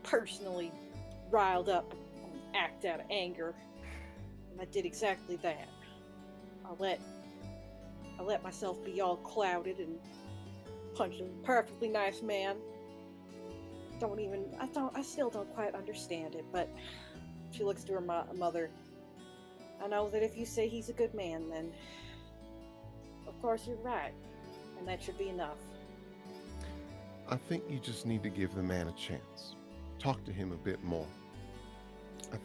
personally riled up and act out of anger. And I did exactly that. I let myself be all clouded and punch a perfectly nice man. I still don't quite understand it, but she looks to her mother. I know that if you say he's a good man, then of course you're right, and that should be enough. I think you just need to give the man a chance. Talk to him a bit more. I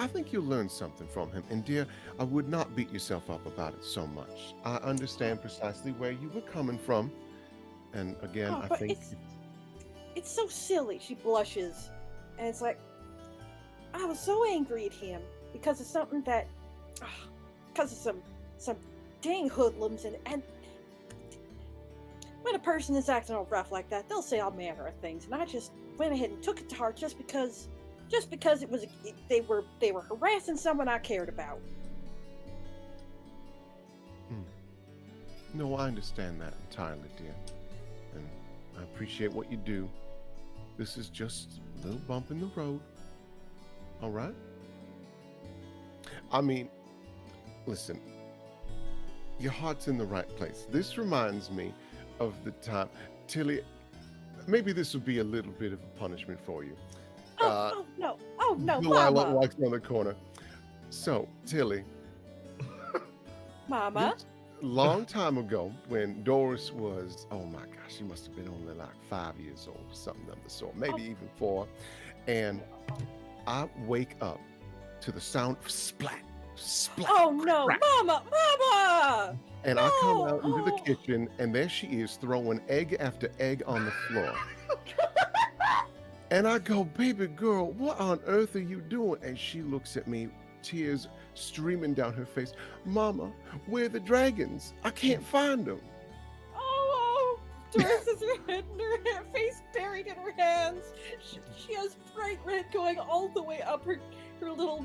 think you'll learn something from him. And dear, I would not beat yourself up about it so much. I understand precisely where you were coming from. And again, I think it's so silly. She blushes, and it's like, I was so angry at him because of something that, because of some dang hoodlums, and when a person is acting all rough like that, they'll say all manner of things, and I just went ahead and took it to heart just because they were harassing someone I cared about. No, I understand that entirely, dear, and I appreciate what you do. This is just a little bump in the road. All right? I mean, listen, your heart's in the right place. This reminds me of the time, Tilly, maybe this would be a little bit of a punishment for you. Oh no, Delilah Mama. walks around the corner. So, Tilly. Mama? Long time ago, when Doris was, oh my gosh, she must have been only like 5 years old or something of the sort, maybe even 4. And I wake up to the sound of splat, splat. Oh no, crack. Mama! And I come out into the kitchen, and there she is throwing egg after egg on the floor. And I go, baby girl, what on earth are you doing? And she looks at me, tears streaming down her face. Mama, where are the dragons? I can't find them. Oh, Doris has her head in her face buried in her hands. She has bright red going all the way up her little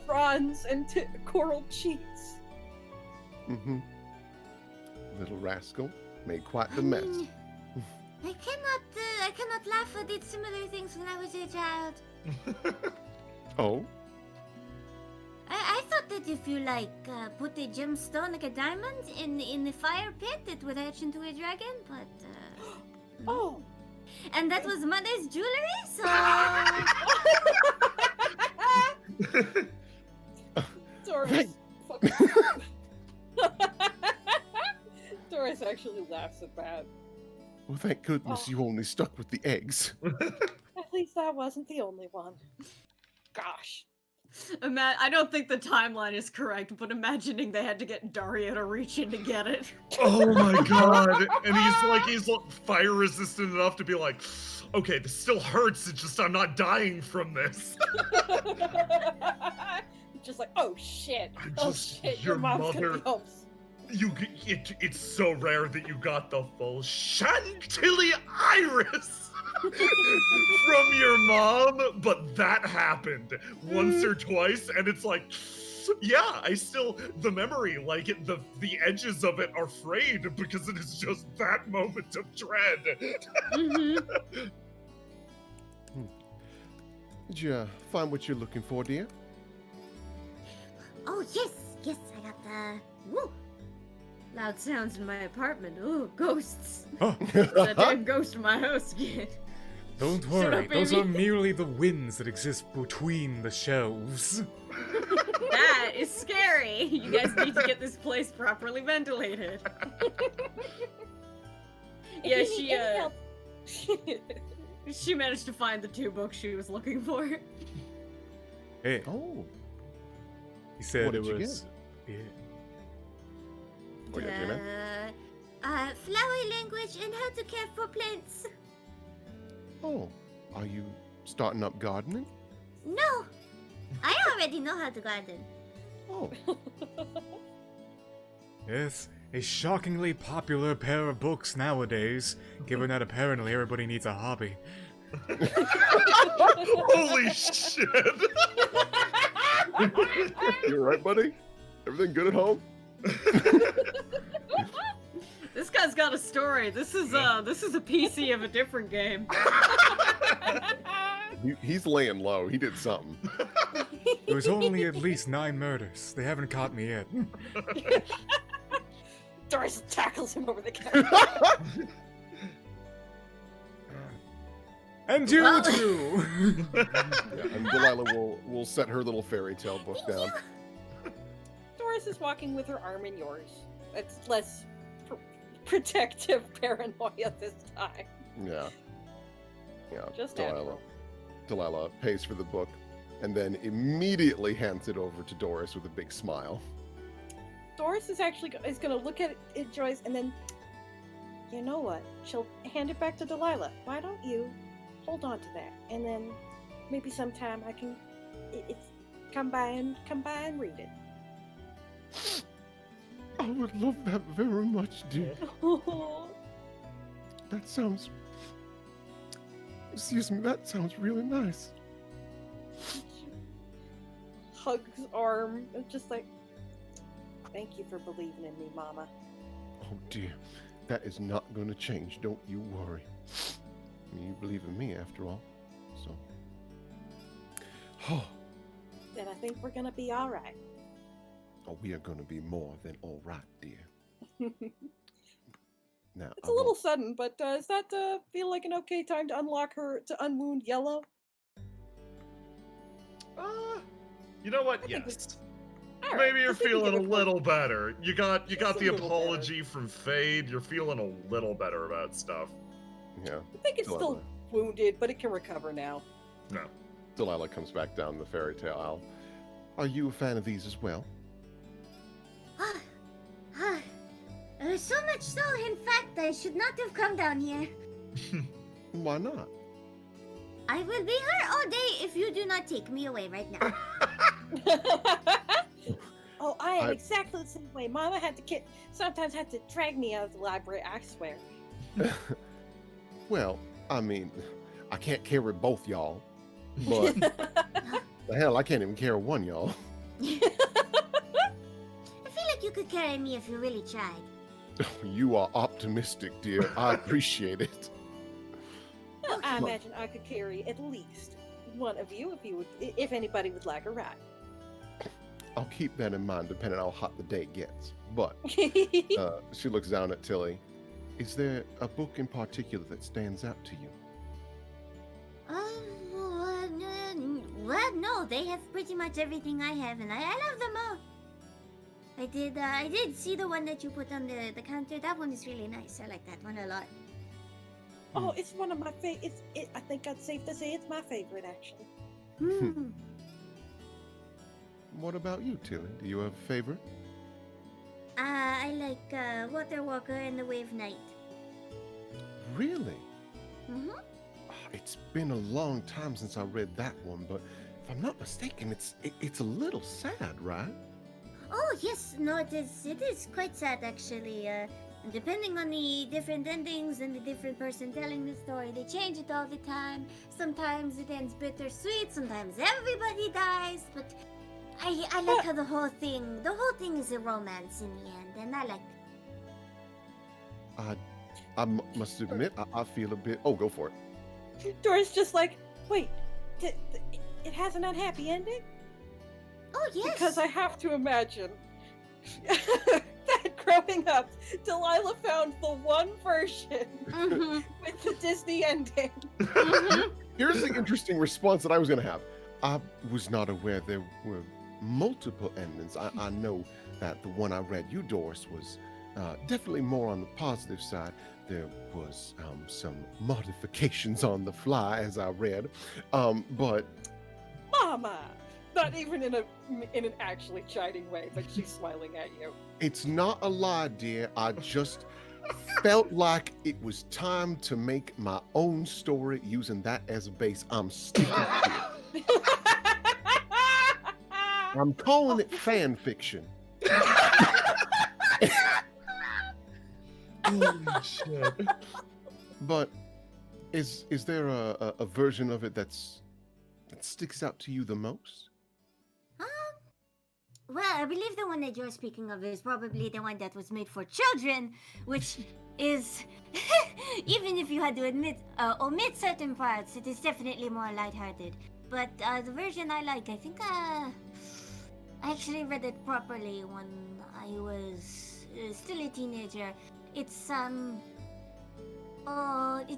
fronds and coral cheeks. Mm-hmm. Little rascal made quite the mess. I cannot laugh. I did similar things when I was a child. Oh? I thought that if you put a gemstone like a diamond in the fire pit, it would hatch into a dragon. But Oh, and that was Mother's jewelry. So Doris. Doris actually laughs at that. Well, thank goodness you only stuck with the eggs. At least I wasn't the only one. Gosh. I don't think the timeline is correct, but imagining they had to get Dario to reach in to get it. Oh my god! And he's fire resistant enough to be like, okay, this still hurts. It's just I'm not dying from this. Just like, oh shit! Your Your mom's mother. gonna be home. It's so rare that you got the full Chantilly iris from your mom, but that happened once or twice, and it's like, yeah, the memory, the edges of it are frayed because it is just that moment of dread. Mm-hmm. Did you find what you're looking for, dear? oh yes, I got the woo. Loud sounds in my apartment. Ooh, ghosts. Oh, That damn ghost in my house again. don't Shut worry, up, those baby. are merely the winds that exist between the shelves. That is scary. You guys need to get this place properly ventilated. Yeah, If you need any help- she managed to find the 2 books she was looking for. Hey, Oh. he said What it did you was. Yeah. Oh, yeah, J-Man? flower language and how to care for plants. Oh, are you starting up gardening? No, I already know how to garden. Oh, Yes, a shockingly popular pair of books nowadays, given that apparently everybody needs a hobby. Holy shit! you all right, buddy? Everything good at home? This guy's got a story. This is a PC of a different game. He's laying low. He did something. There was only at least 9 murders. They haven't caught me yet. Doris tackles him over the counter. And you too! Yeah, and Delilah will set her little fairy tale book down. Doris is walking with her arm in yours. It's less protective paranoia this time. Yeah. Yeah. Just Delilah pays for the book and then immediately hands it over to Doris with a big smile. Doris is actually going to look at it, Joyce, and then, you know what? She'll hand it back to Delilah. Why don't you hold on to that, and then maybe sometime I can come by and read it. I would love that very much, dear. That sounds... Excuse me, that sounds really nice. Hugs arm, and just like, thank you for believing in me, Mama. Oh dear, that is not going to change. Don't you worry. I mean, you believe in me after all, so. Oh, Then I think we're gonna be all right. oh, we are going to be more than all right, dear. Now, It's a little sudden, but does that feel like an okay time to unwound Yellow? You know what? I think Yes. All right, Maybe you're I think we feeling a give it little better. You got Just the a little apology from Fade. You're feeling a little better about stuff. Yeah, I think it's Delilah. still wounded, but it can recover now. No. Delilah comes back down the fairy tale aisle. Are you a fan of these as well? So much so, in fact, I should not have come down here. Why not? I will be here all day if you do not take me away right now. Oh, I am I- exactly the same way. Mama sometimes had to drag me out of the library, I swear. Well, I mean, I can't carry both y'all, but the hell, I can't even carry one y'all. I feel like you could carry me if you really tried. You are optimistic, dear. I appreciate it. I imagine I could carry at least one of you if anybody would like a ride. I'll keep that in mind depending on how hot the day gets. But she looks down at Tilly. Is there a book in particular that stands out to you? Well, no, they have pretty much everything I have, and I love them all. I did see the one that you put on the counter. That one is really nice. I like that one a lot. Oh, it's one of my favorites. I think it's safe to say it's my favorite, actually. What about you, Tilly? Do you have a favorite? I like Water Walker and the Wave Knight. Really? Mm-hmm. It's been a long time since I read that one, but if I'm not mistaken, it's a little sad, right? Oh yes, no, it is quite sad actually. Depending on the different endings and the different person telling the story, they change it all the time. Sometimes it ends bittersweet, sometimes everybody dies, but I like how the whole thing is a romance in the end, and I like it. I must admit, I feel a bit... Oh, go for it. Dora's just like, wait, it has an unhappy ending? Oh yes. Because I have to imagine that growing up, Delilah found the one version with the Disney ending. Here's the interesting response that I was going to have. I was not aware there were multiple endings. I know that the one I read you, Doris, was definitely more on the positive side. There was some modifications on the fly, as I read, but... Mama! Not even in an actually chiding way, but she's smiling at you. It's not a lie, dear. I just felt like it was time to make my own story using that as a base. I'm sticking to it. I'm calling it fan fiction. Holy shit. But is there a version of it that sticks out to you the most? Well, I believe the one that you're speaking of is probably the one that was made for children, which is, even if you had to omit certain parts, it is definitely more lighthearted. But the version I like, I think I actually read it properly when I was still a teenager. It's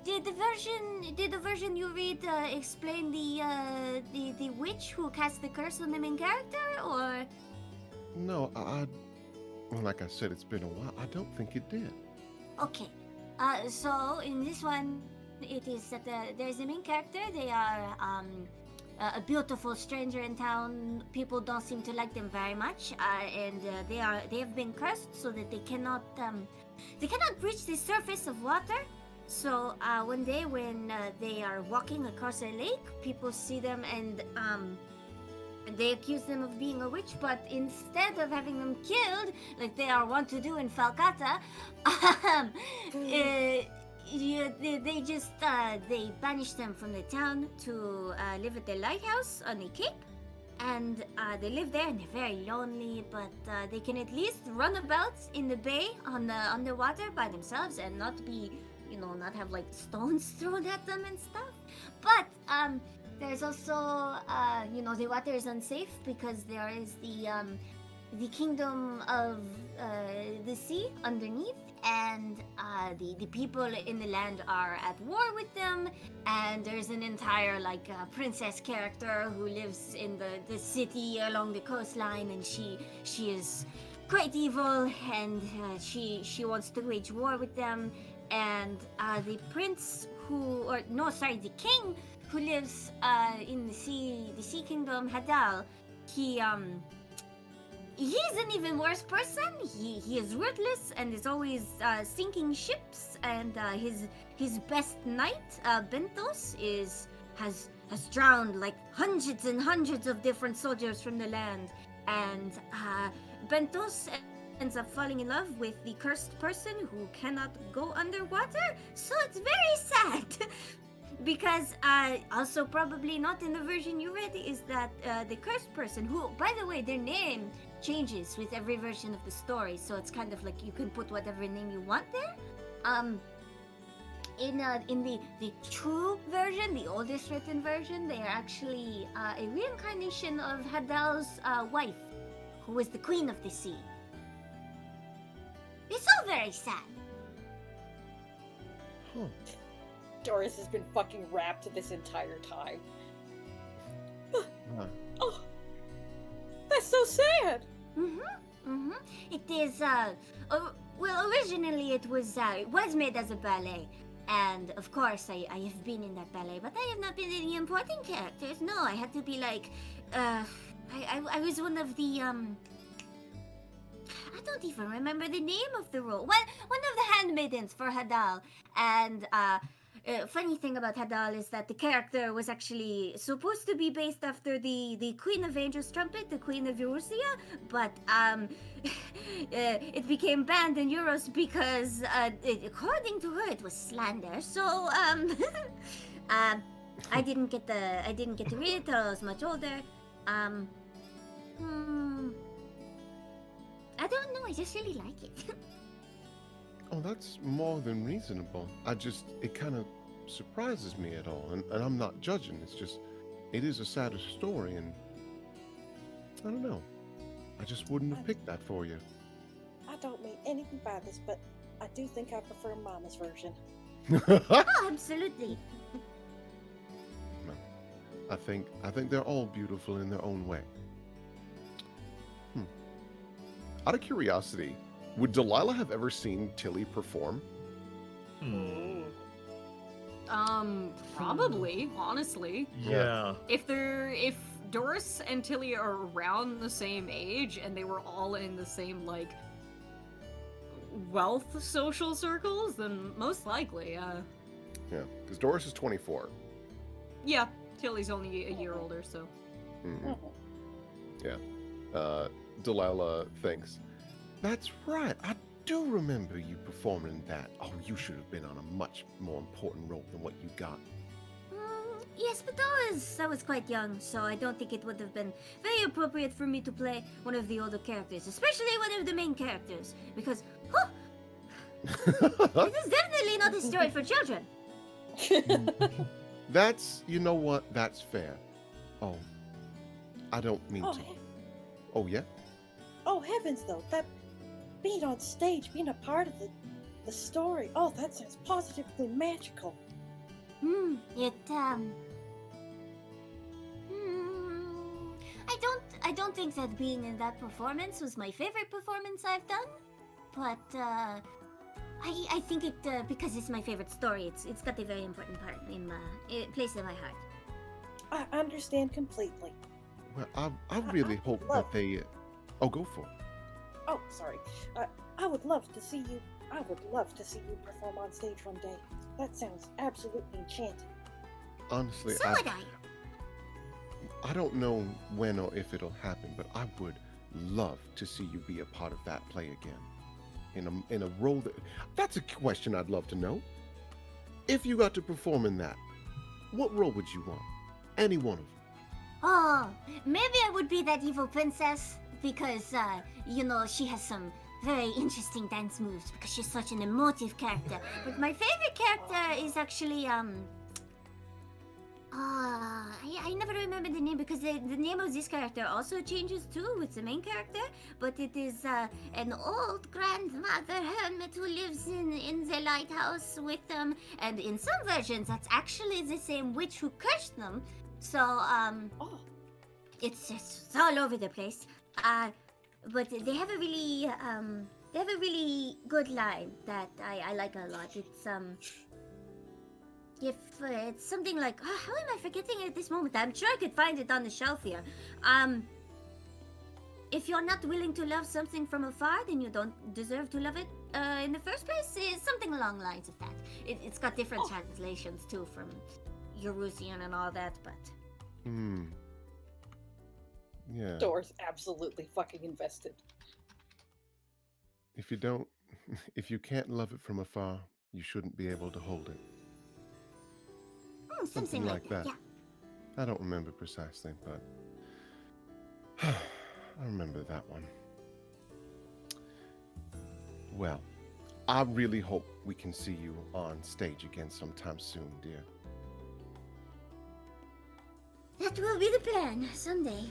did the version you read explain the witch who cast the curse on the main character, or? No, well, like I said, it's been a while. I don't think it did. Okay. So in this one, it is that there's a main character. They are a beautiful stranger in town. People don't seem to like them very much, and they have been cursed so that they cannot reach the surface of water. So one day when they are walking across a lake, people see them and they accuse them of being a witch, but instead of having them killed, like they are wont to do in Falcata, they banish them from the town to live at the lighthouse on the cape. And they live there and they're very lonely, but they can at least run about in the bay on the underwater by themselves and not be, not have like stones thrown at them and stuff. But there's also, the water is unsafe because there is the kingdom of the sea underneath, and the people in the land are at war with them, and there's an entire princess character who lives in the city along the coastline, and she is quite evil, and she wants to wage war with them, and the king who lives in the sea kingdom, Hadal, he's an even worse person. He is ruthless and is always sinking ships. And his best knight, Bentos, has drowned like hundreds and hundreds of different soldiers from the land. And Bentos ends up falling in love with the cursed person who cannot go underwater. So it's very sad. Because also probably not in the version you read is that the cursed person, who, by the way, their name changes with every version of the story, so it's kind of like you can put whatever name you want there. In the true version, the oldest written version, they are actually a reincarnation of Hadal's wife, who was the queen of the sea. It's all very sad. Huh. Doris has been fucking wrapped this entire time. Oh, that's so sad. It is, well, originally it was made as a ballet. And, of course, I have been in that ballet, but I have not been any important characters. No, I had to be, I was one of the, I don't even remember the name of the role. One of the handmaidens for Hadal. And, funny thing about Hadal is that the character was actually supposed to be based after the Queen of Angel's Trumpet, the Queen of Erusia, but it became banned in Euros because, according to her, it was slander. So I didn't get to read it till I was much older. I don't know. I just really like it. Oh, that's more than reasonable. It kind of surprises me at all. And I'm not judging. It's just, it is a sadder story, and I don't know. I just wouldn't have picked that for you. I don't mean anything by this, but I do think I prefer Mama's version. Oh, absolutely. I think they're all beautiful in their own way. Out of curiosity, would Delilah have ever seen Tilly perform? Probably, honestly. Yeah. If Doris and Tilly are around the same age and they were all in the same wealth social circles, then most likely, Yeah, because Doris is 24. yeah, Tilly's only a year older, so. Mhm. Yeah. Delilah thinks, that's right. I do remember you performing that. Oh, you should have been on a much more important role than what you got. Yes, but I was quite young, so I don't think it would have been very appropriate for me to play one of the older characters, especially one of the main characters, because it is definitely not a story for children. That's, you know what? That's fair. Oh, I don't mean to. Oh, yeah? Oh heavens, though, that being on stage, being a part of the story. Oh, that sounds positively magical. I don't think that being in that performance was my favorite performance I've done, but I think it because it's my favorite story. It's got a very important part in place in my heart. I understand completely. Well, I really hope that they... Oh, go for it. Oh, sorry. I would love to see you. I would love to see you perform on stage one day. That sounds absolutely enchanting. Honestly, So would I. I don't know when or if it'll happen, but I would love to see you be a part of that play again. In a role that's a question I'd love to know. If you got to perform in that, what role would you want? Any one of them. Oh, maybe I would be that evil princess because she has some very interesting dance moves because she's such an emotive character. But my favorite character is actually I never remember the name because the name of this character also changes too with the main character, but it is an old grandmother hermit who lives in the lighthouse with them, and in some versions that's actually the same witch who cursed them. So it's all over the place. But they have a really good line that I like a lot. It's it's something like, how am I forgetting it at this moment? I'm sure I could find it on the shelf here. If you're not willing to love something from afar, then you don't deserve to love it in the first place. It's something along the lines of that. It's got different translations too from Eurusian and all that, but... Yeah. Doris absolutely fucking invested. If you can't love it from afar, you shouldn't be able to hold it. Something like that. Yeah. I don't remember precisely, but I remember that one. Well, I really hope we can see you on stage again sometime soon, dear. That will be the plan, someday.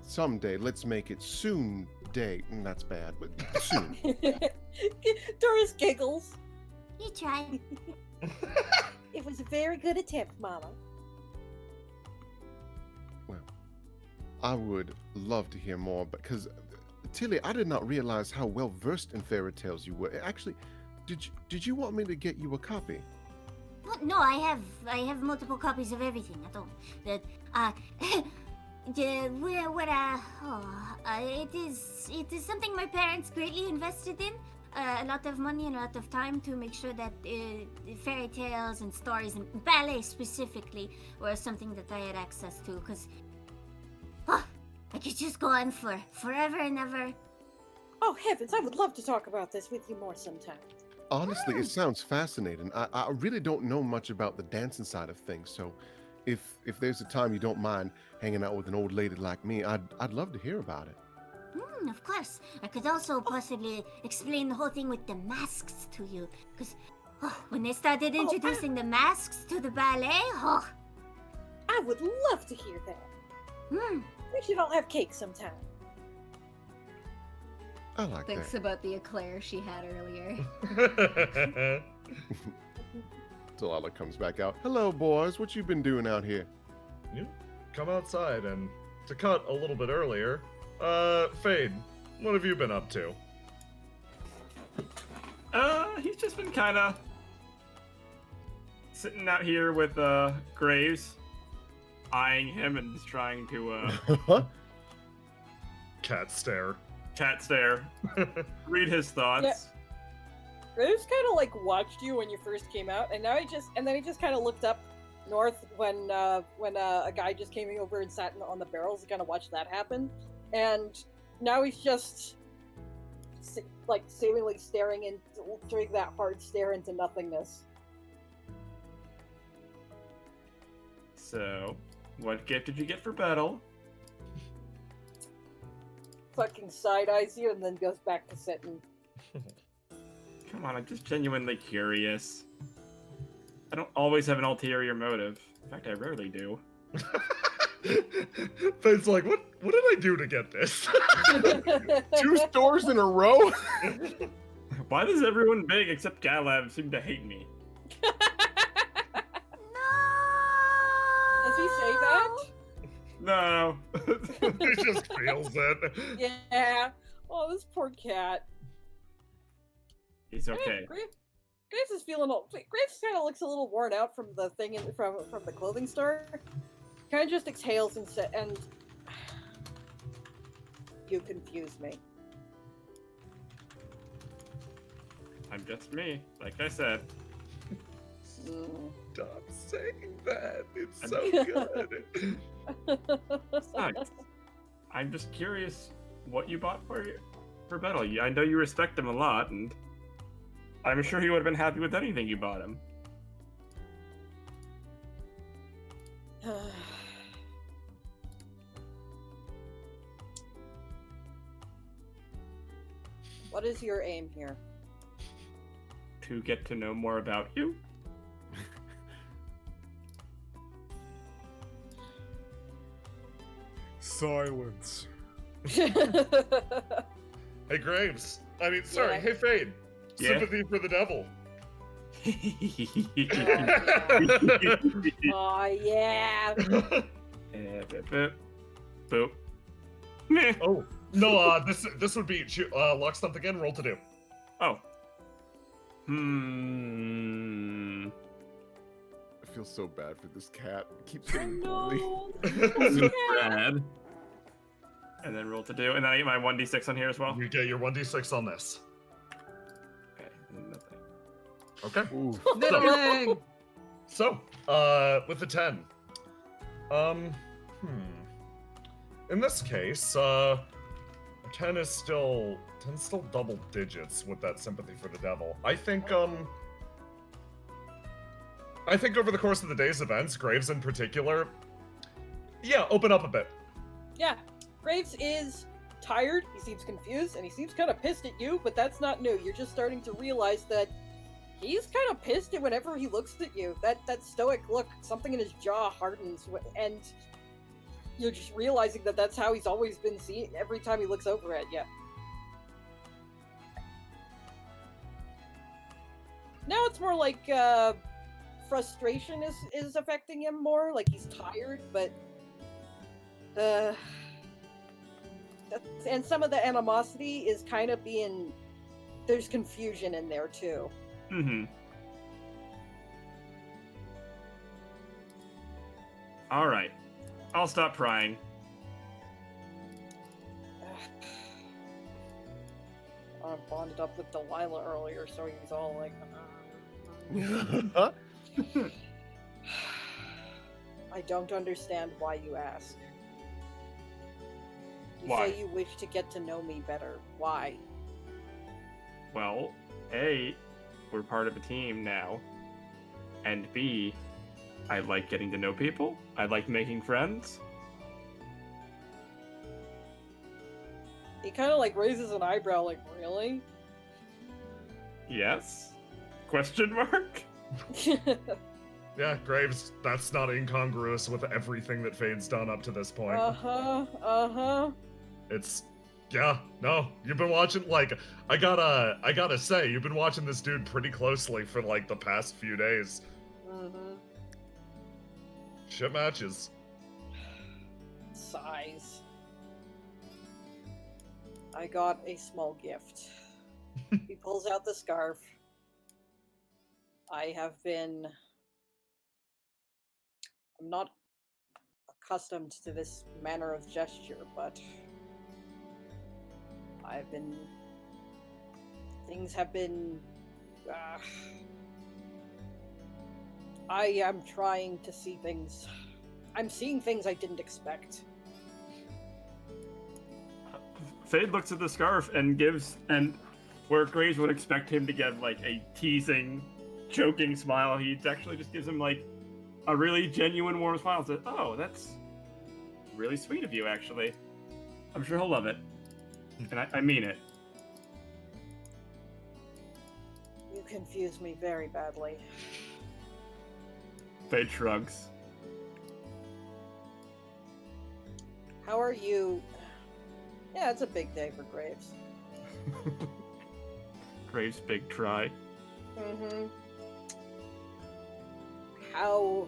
Someday, let's make it soon day. That's bad, but soon. Doris giggles. You tried. It was a very good attempt, Mama. Well, I would love to hear more, because Tilly, I did not realize how well versed in fairy tales you were. Actually, did you want me to get you a copy? Well, no, I have multiple copies of everything. I don't. It is something my parents greatly invested in. A lot of money and a lot of time to make sure that fairy tales and stories and ballet specifically were something that I had access to, because I could just go on for forever and ever. Oh heavens, I would love to talk about this with you more sometime. Honestly, it sounds fascinating. I really don't know much about the dancing side of things, so if there's a time you don't mind hanging out with an old lady like me, I'd love to hear about it. Of course. I could also possibly explain the whole thing with the masks to you, because when they started introducing the masks to the ballet, I would love to hear that. We should all have cake sometime. I like Thinks that. about the eclair she had earlier. Delilah comes back out. Hello, boys. What you been doing out here? You come outside, and to cut a little bit earlier, Fade, what have you been up to? He's just been kind of sitting out here with Graves, eyeing him and just trying to Cat stare. Cat stare. Read his thoughts. Yeah. Graves kind of like watched you when you first came out, and then he just kind of looked up north when a guy just came over and sat on the barrels and kind of watched that happen, and now he's just like seemingly staring and doing that hard stare into nothingness. So, what gift did you get for battle? Fucking side eyes you and then goes back to sitting. Come on, I'm just genuinely curious. I don't always have an ulterior motive. In fact, I rarely do. But it's like, what did I do to get this? 2 stores in a row? Why does everyone big except Galab seem to hate me? Does he say that? No. He just feels it. Yeah. Oh, this poor cat. He's okay. Graves is feeling. Graves kind of looks a little worn out from the thing from the clothing store. Kind of just exhales and you confuse me. I'm just me, like I said. Stop saying that. It's so good. Sucks. I'm just curious what you bought for battle. I know you respect him a lot, and I'm sure he would have been happy with anything you bought him. What is your aim here? To get to know more about you. Silence. Hey, Graves. Sorry, Yeah. hey, Fade. Yeah? Sympathy for the devil. Oh yeah. Boop. Meh. Oh, no, this would be, lock something in, roll to do. Oh. I feel so bad for this cat. It keeps getting bullied. No. Bad. And then roll to do, and then I get my 1d6 on here as well. You get your 1d6 on this. Okay, nothing. Okay. Ooh. Middling! So, with the 10. In this case, 10 is still double digits with that sympathy for the devil. I think over the course of the day's events, Graves in particular, yeah, open up a bit. Yeah. Graves is tired, he seems confused, and he seems kind of pissed at you, but that's not new. You're just starting to realize that he's kind of pissed at whenever he looks at you. That stoic look, something in his jaw hardens, and you're just realizing that that's how he's always been seen every time he looks over at you. Now it's more like frustration is affecting him more, like he's tired, but and some of the animosity is kind of being, there's confusion in there too. Mm-hmm. All right. I'll stop prying. I bonded up with Delilah earlier, so he's all like, I don't understand why you ask. You Why? say you wish to get to know me better. Why? Well, A, we're part of a team now. And B, I like getting to know people. I like making friends. He kind of like raises an eyebrow, like, really? Yes? Question mark? Yeah, Graves, that's not incongruous with everything that Fade's done up to this point. Uh-huh. It's, yeah, no, you've been watching, like, I gotta say, you've been watching this dude pretty closely for, like, the past few days. Mm-hmm. Shit matches. Sighs. I got a small gift. He pulls out the scarf. I'm not accustomed to this manner of gesture, but Things have been. I am trying to see things. I'm seeing things I didn't expect. Fade looks at the scarf and where Graves would expect him to give like a teasing, joking smile, he actually just gives him like a really genuine, warm smile. Says, "Oh, that's really sweet of you, actually. I'm sure he'll love it, and I mean it." You confuse me very badly. Fade shrugs. How are you? Yeah, it's a big day for Graves. Graves' big try. Mm-hmm. How...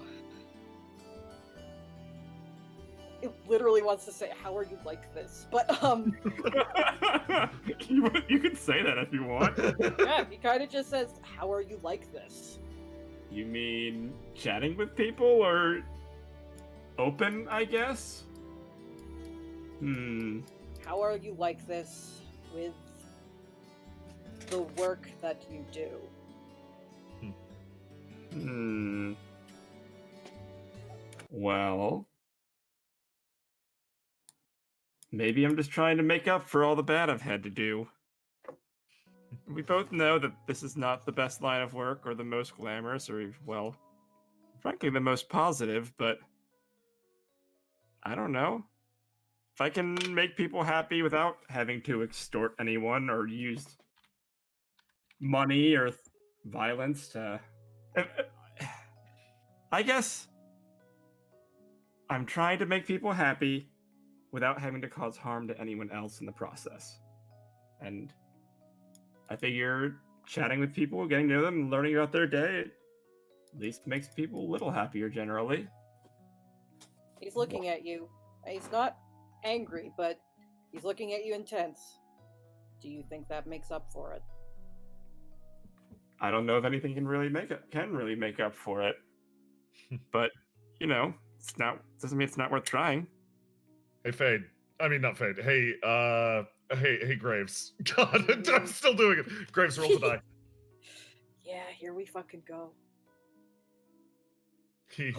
It literally wants to say, how are you like this? But, You can say that if you want. yeah, he kind of just says, how are you like this? You mean chatting with people or open, I guess? How are you like this with the work that you do? Well, maybe I'm just trying to make up for all the bad I've had to do. We both know that this is not the best line of work or the most glamorous or, well, frankly, the most positive, but I don't know. If I can make people happy without having to extort anyone or use money or violence to... I guess I'm trying to make people happy without having to cause harm to anyone else in the process. And I figure chatting with people, getting to know them, learning about their day, at least makes people a little happier generally. He's looking at you. He's not angry, but he's looking at you intense. Do you think that makes up for it? I don't know if anything can really make up for it. But, doesn't mean it's not worth trying. Hey, Fade. I mean, not Fade. Hey, hey, Graves. God, I'm still doing it. Graves, roll the die. Yeah, here we fucking go.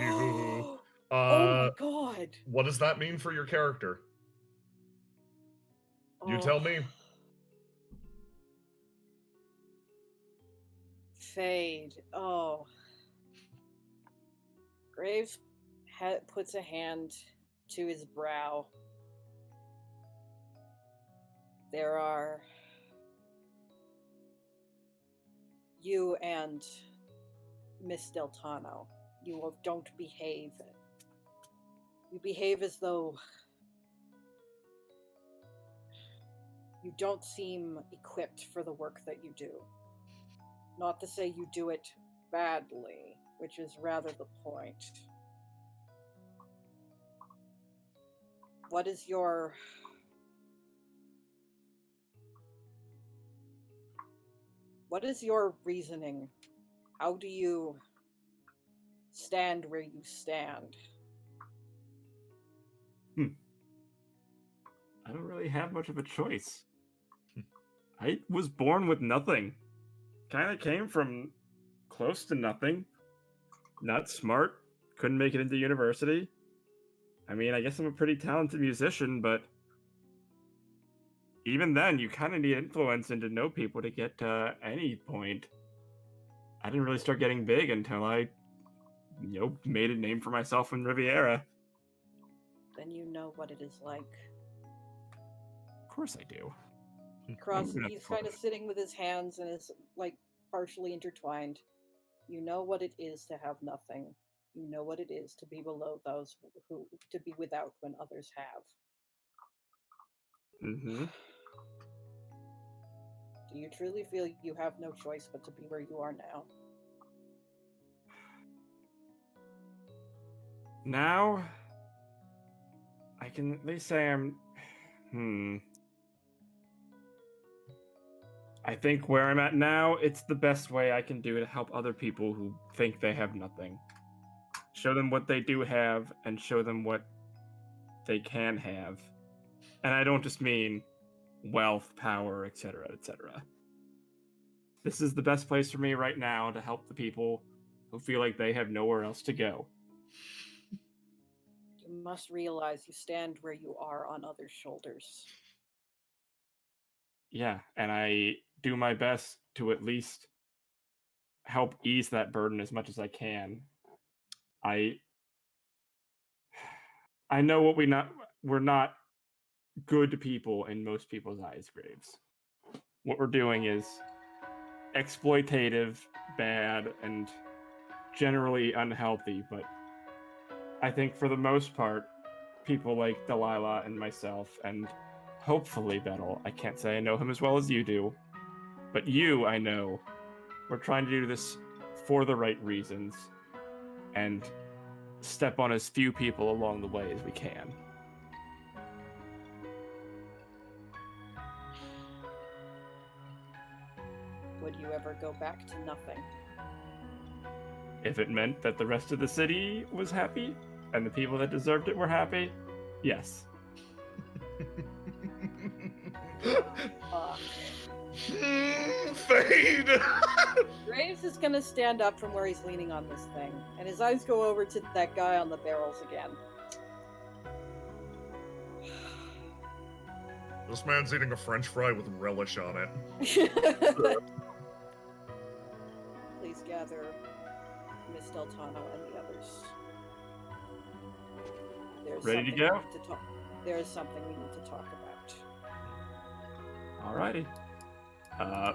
Oh my god. What does that mean for your character? You tell me. Fade. Oh. Graves puts a hand to his brow. There are you and Miss Deltano. You don't behave. You behave as though you don't seem equipped for the work that you do. Not to say you do it badly, which is rather the point. What is your reasoning? How do you stand where you stand? I don't really have much of a choice. I was born with nothing. Kind of came from close to nothing. Not smart. Couldn't make it into university. I mean, I guess I'm a pretty talented musician, but even then, you kind of need influence and to know people to get to any point. I didn't really start getting big until I, made a name for myself in Riviera. Then you know what it is like. Of course I do. He's kind of sitting with his hands and is partially intertwined. You know what it is to have nothing. You know what it is to be below those to be without when others have. Mm-hmm. Do you truly feel you have no choice but to be where you are now? Now, I can at least say I think where I'm at now, it's the best way I can do to help other people who think they have nothing. Show them what they do have and show them what they can have. And I don't just mean wealth, power, etc., etc. This is the best place for me right now to help the people who feel like they have nowhere else to go. You must realize you stand where you are on others' shoulders. Yeah, and I do my best to at least help ease that burden as much as I can. I know what we're not good people in most people's eyes, Graves. What we're doing is exploitative, bad, and generally unhealthy, but I think for the most part, people like Delilah and myself, and hopefully Bettel, I can't say I know him as well as you do, but you, I know, we're trying to do this for the right reasons, and step on as few people along the way as we can. Would you ever go back to nothing? If it meant that the rest of the city was happy, and the people that deserved it were happy, yes. Fade! Graves is gonna stand up from where he's leaning on this thing, and his eyes go over to that guy on the barrels again. This man's eating a French fry with relish on it. Please gather Miss Deltano and the others. There's Ready to something go? we need to talk. There is something we need to talk about. Alrighty.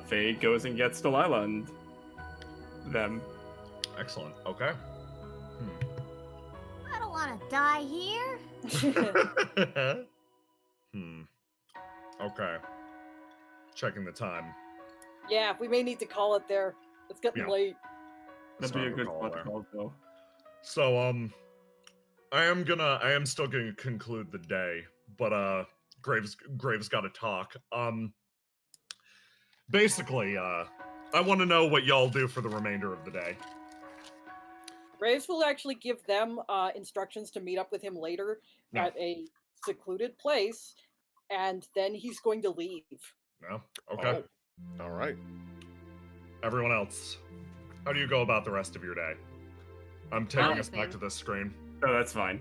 Fade goes and gets Delilah and them. Excellent. Okay. I don't want to die here. Okay. Checking the time. Yeah, we may need to call it there. It's getting Yeah. late. That'd be a Start good call spot to there. call, though. So, I am still gonna conclude the day, but Graves got to talk. Basically, I want to know what y'all do for the remainder of the day. Graves will actually give them instructions to meet up with him later Yeah. at a secluded place, and then he's going to leave. No? Okay. Oh, all right. Everyone else, how do you go about the rest of your day? I'm taking us back Anything. to this screen. Oh, that's fine.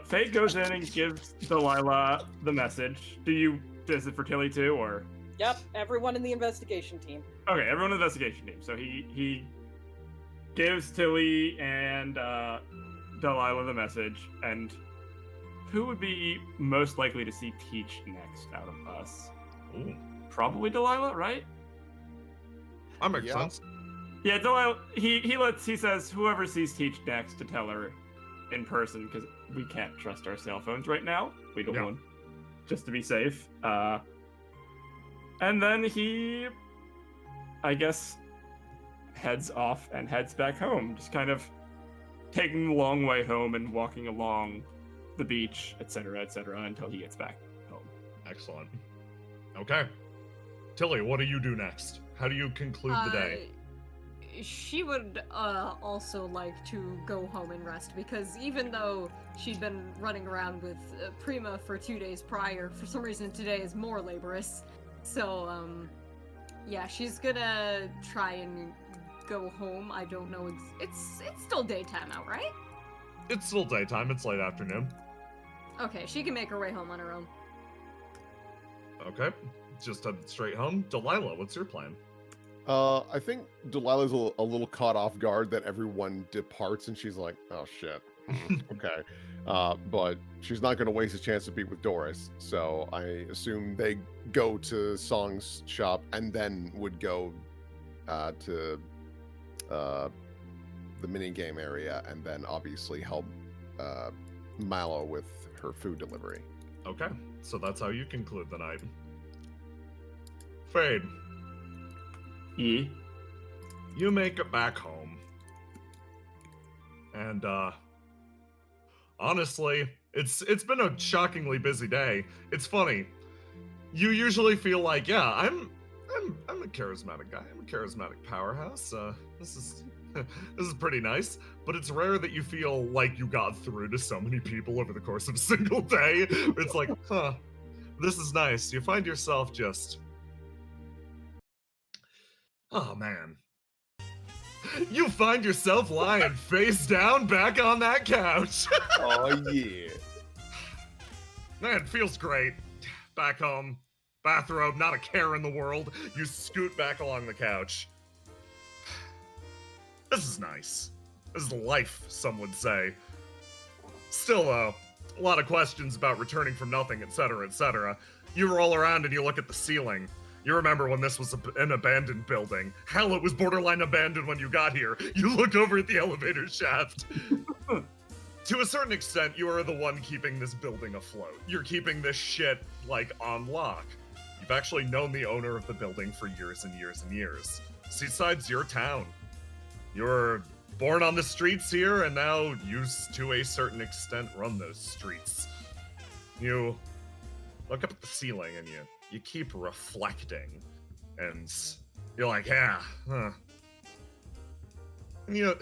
Fade goes in and gives Delilah the message. Is it for Tilly too, or? Yep, everyone in the investigation team. Okay, everyone in the investigation team. So he gives Tilly and Delilah the message, and who would be most likely to see Teach next out of us? Ooh. Probably Delilah, right? That makes Yeah. sense. Yeah, Delilah. He says whoever sees Teach next to tell her in person, because we can't trust our cell phones right now. We don't Yeah. want, just to be safe. And then he, I guess, heads off and heads back home, just kind of taking the long way home and walking along the beach, etc., until he gets back home. Excellent. Okay. Tilly, what do you do next? How do you conclude the day? She would also like to go home and rest, because even though she'd been running around with Prima for 2 days prior, for some reason today is more laborious. So, yeah, she's gonna try and go home. I don't know. It's still daytime out, right? It's still daytime. It's late afternoon. Okay, she can make her way home on her own. Okay. Just head straight home. Delilah, what's your plan? I think Delilah's a little caught off guard that everyone departs, and she's like, "Oh shit." Okay, but she's not going to waste a chance to be with Doris. So I assume they go to Song's shop and then would go to the mini game area, and then obviously help Mallow with her food delivery. Okay. So that's how you conclude the night. Fade. E. You make it back home. And honestly, it's been a shockingly busy day. It's funny. You usually feel like, yeah, I'm a charismatic guy. I'm a charismatic powerhouse. This is pretty nice, but it's rare that you feel like you got through to so many people over the course of a single day. It's like, huh. This is nice. You find yourself just... Oh, man. You find yourself lying face down back on that couch. Oh, yeah. Man, it feels great. Back home. Bathrobe, not a care in the world. You scoot back along the couch. This is nice. This is life, some would say. Still, though, a lot of questions about returning from nothing, etc., etc. You roll around and you look at the ceiling. You remember when this was an abandoned building. Hell, it was borderline abandoned when you got here. You looked over at the elevator shaft. To a certain extent, you are the one keeping this building afloat. You're keeping this shit, like, on lock. You've actually known the owner of the building for years and years and years. Seaside's your town. You're born on the streets here, and now you, to a certain extent, run those streets. You look up at the ceiling, and you keep reflecting, and you're like, yeah, huh. And a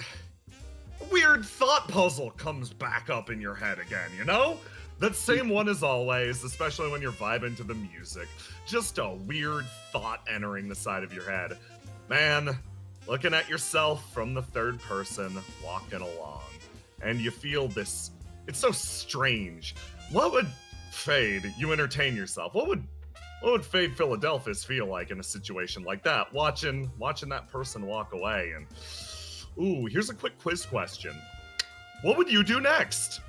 weird thought puzzle comes back up in your head again, you know? That same one as always, especially when you're vibing to the music. Just a weird thought entering the side of your head. Man, looking at yourself from the third person, walking along, and you feel this, it's so strange. What would Fade, you entertain yourself, what would Fade Philadelphus feel like in a situation like that? Watching that person walk away, and ooh, here's a quick quiz question. What would you do next?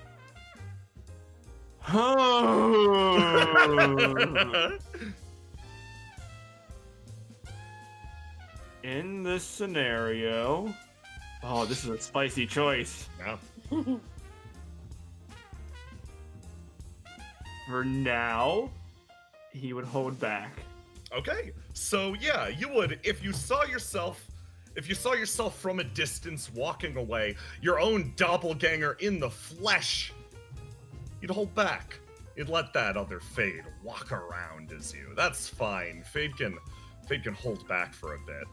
In this scenario, oh, this is a spicy choice. Yeah. For now, he would hold back. Okay, so yeah, you would, if you saw yourself from a distance walking away, your own doppelganger in the flesh, you'd hold back. You'd let that other Fade walk around as you. That's fine. Fade can hold back for a bit.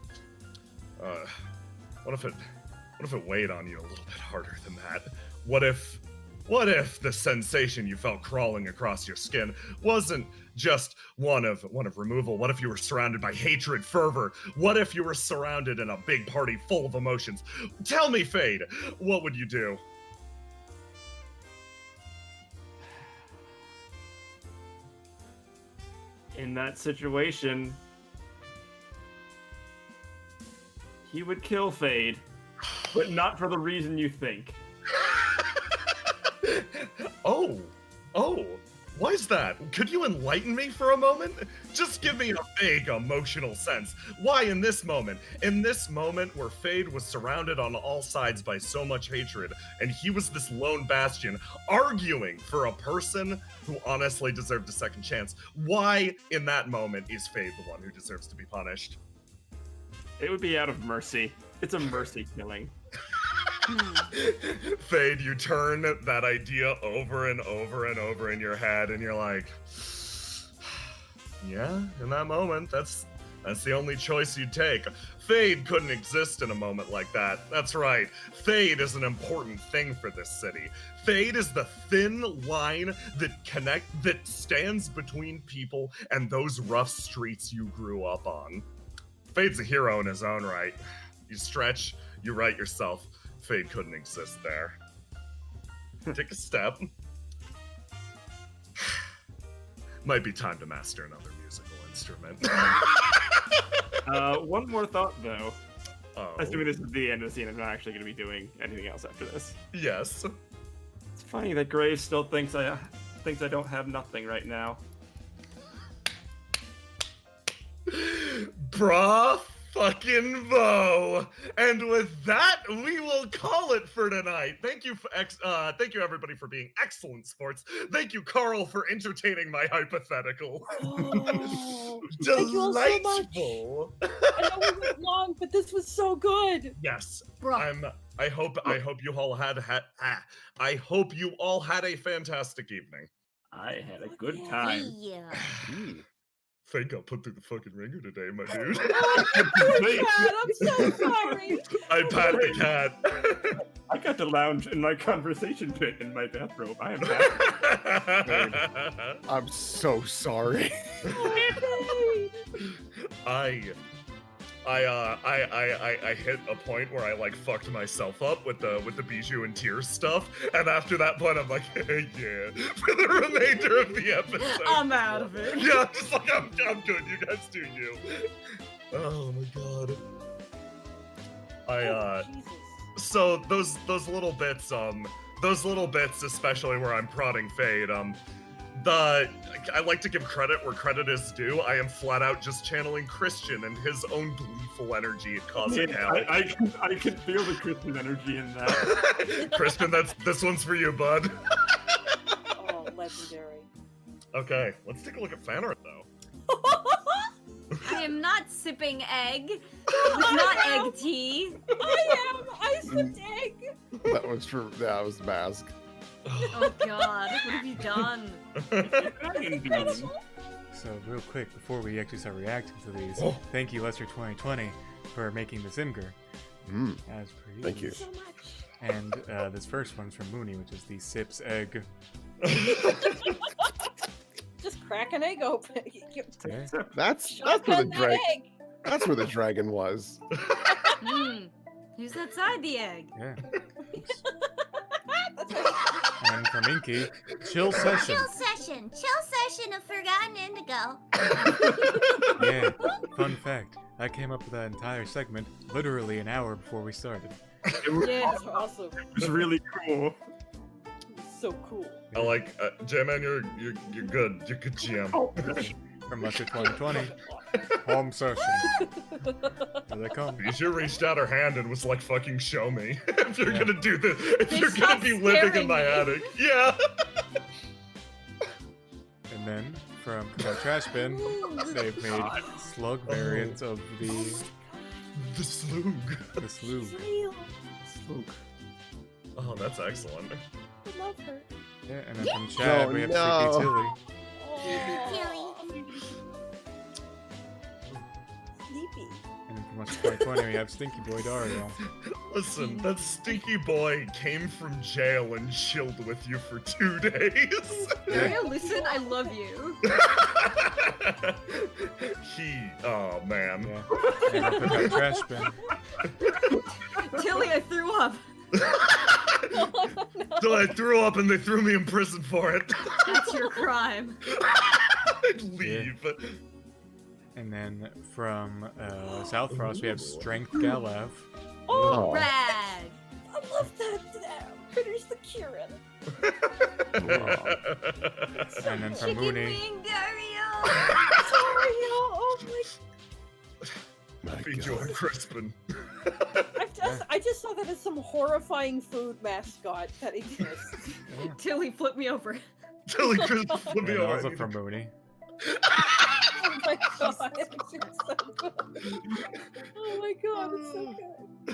What if it weighed on you a little bit harder than that? What if the sensation you felt crawling across your skin wasn't just one of removal? What if you were surrounded by hatred, fervor? What if you were surrounded in a big party full of emotions? Tell me, Fade, what would you do? In that situation, he would kill Fade, but not for the reason you think. Oh, why is that? Could you enlighten me for a moment? Just give me a vague emotional sense. Why in this moment where Fade was surrounded on all sides by so much hatred, and he was this lone bastion arguing for a person who honestly deserved a second chance, why in that moment is Fade the one who deserves to be punished? It would be out of mercy. It's a mercy killing. Fade, you turn that idea over and over and over in your head, and you're like, yeah, in that moment, that's the only choice you'd take. Fade couldn't exist in a moment like that. That's right. Fade is an important thing for this city. Fade is the thin line that stands between people and those rough streets you grew up on. Fade's a hero in his own right. You stretch, you right yourself. Fade couldn't exist there. Take a step. Might be time to master another musical instrument. One more thought, though. Oh. Assuming this is the end of the scene, I'm not actually going to be doing anything else after this. Yes. It's funny that Graves still thinks I don't have nothing right now. Brah fucking Vo. And with that, we will call it for tonight. Thank you everybody for being excellent sports. Thank you, Carl, for entertaining my hypothetical. Oh, Delightful. thank you all so much. I know we went long, but this was so good. Yes. Bruh. I hope you all had a fantastic evening. I had a good time. Yeah. Fade got put through the fucking ringer today, my dude. Oh, poor cat, I'm so sorry. I pat the cat. I got to lounge in my conversation pit in my bathrobe. I am happy. I'm so sorry. I hit a point where I like fucked myself up with the bijou and tears stuff, and after that point I'm like, hey, yeah, for the remainder of the episode. I'm out of it. Yeah, I'm just like I'm good. You guys do you. Oh my god. Jesus. So those little bits, especially where I'm prodding Fade, I like to give credit where credit is due. I am flat out just channeling Christian and his own gleeful energy causing hell. I can feel the Christian energy in that. Christian, this one's for you, bud. Oh, legendary. Okay, let's take a look at fan art though. I am not sipping egg. It's not egg tea. I sipped egg. That was the mask. Oh god, what have you done? So real quick, before we actually start reacting to these, thank you Lester 2020 for making this Imgur. As per usual. Thank you. So much. And this first one's from Mooney, which is the Sips Egg. Just crack an egg open. Okay. That's where the Shotgun that dragon. egg. That's where the dragon was. Who's outside the egg? Yeah. That's right. And from Inky, Chill Session. Chill session of Forgotten Indigo. Yeah. Fun fact, I came up with that entire segment literally an hour before we started. Yeah, it's awesome. It was really cool. It's so cool. I like J-Man, you're good. You're good GM. From Lester 2020, Home Session. Here they come. Bijou reached out her hand and was like, fucking show me. If you're gonna do this, if They you're gonna be stopped living in staring my me. attic. Yeah. And then from Cookout Trash Bin, they've made slug variants of the The slug. slug. She's real. Oh, that's excellent. I love her. Yeah, and then from Chad, we have no. Sleepy Tilly. Sleepy. And then from Lester 2020, we have Stinky Boy Dario. Listen, that stinky boy came from jail and chilled with you for 2 days. Dario, listen, I love you. Oh man. Yeah. And from Cookout Trash Bin, Tilly, I threw up. So I threw up and they threw me in prison for it. That's your crime. I'd leave. and then from South Frost, we have Strength Galav. Oh, Rad. I love that. Critter's the Kieran. And then from Chicken Mooney, wing, Dario. Dario, oh My Bijou God. and Crispin. I just saw that as some horrifying food mascot that exists. Tilly, flip me over. Tilly Crispin would and be also alright. from Mooney. Oh my god, it's so good. Oh my god, it's so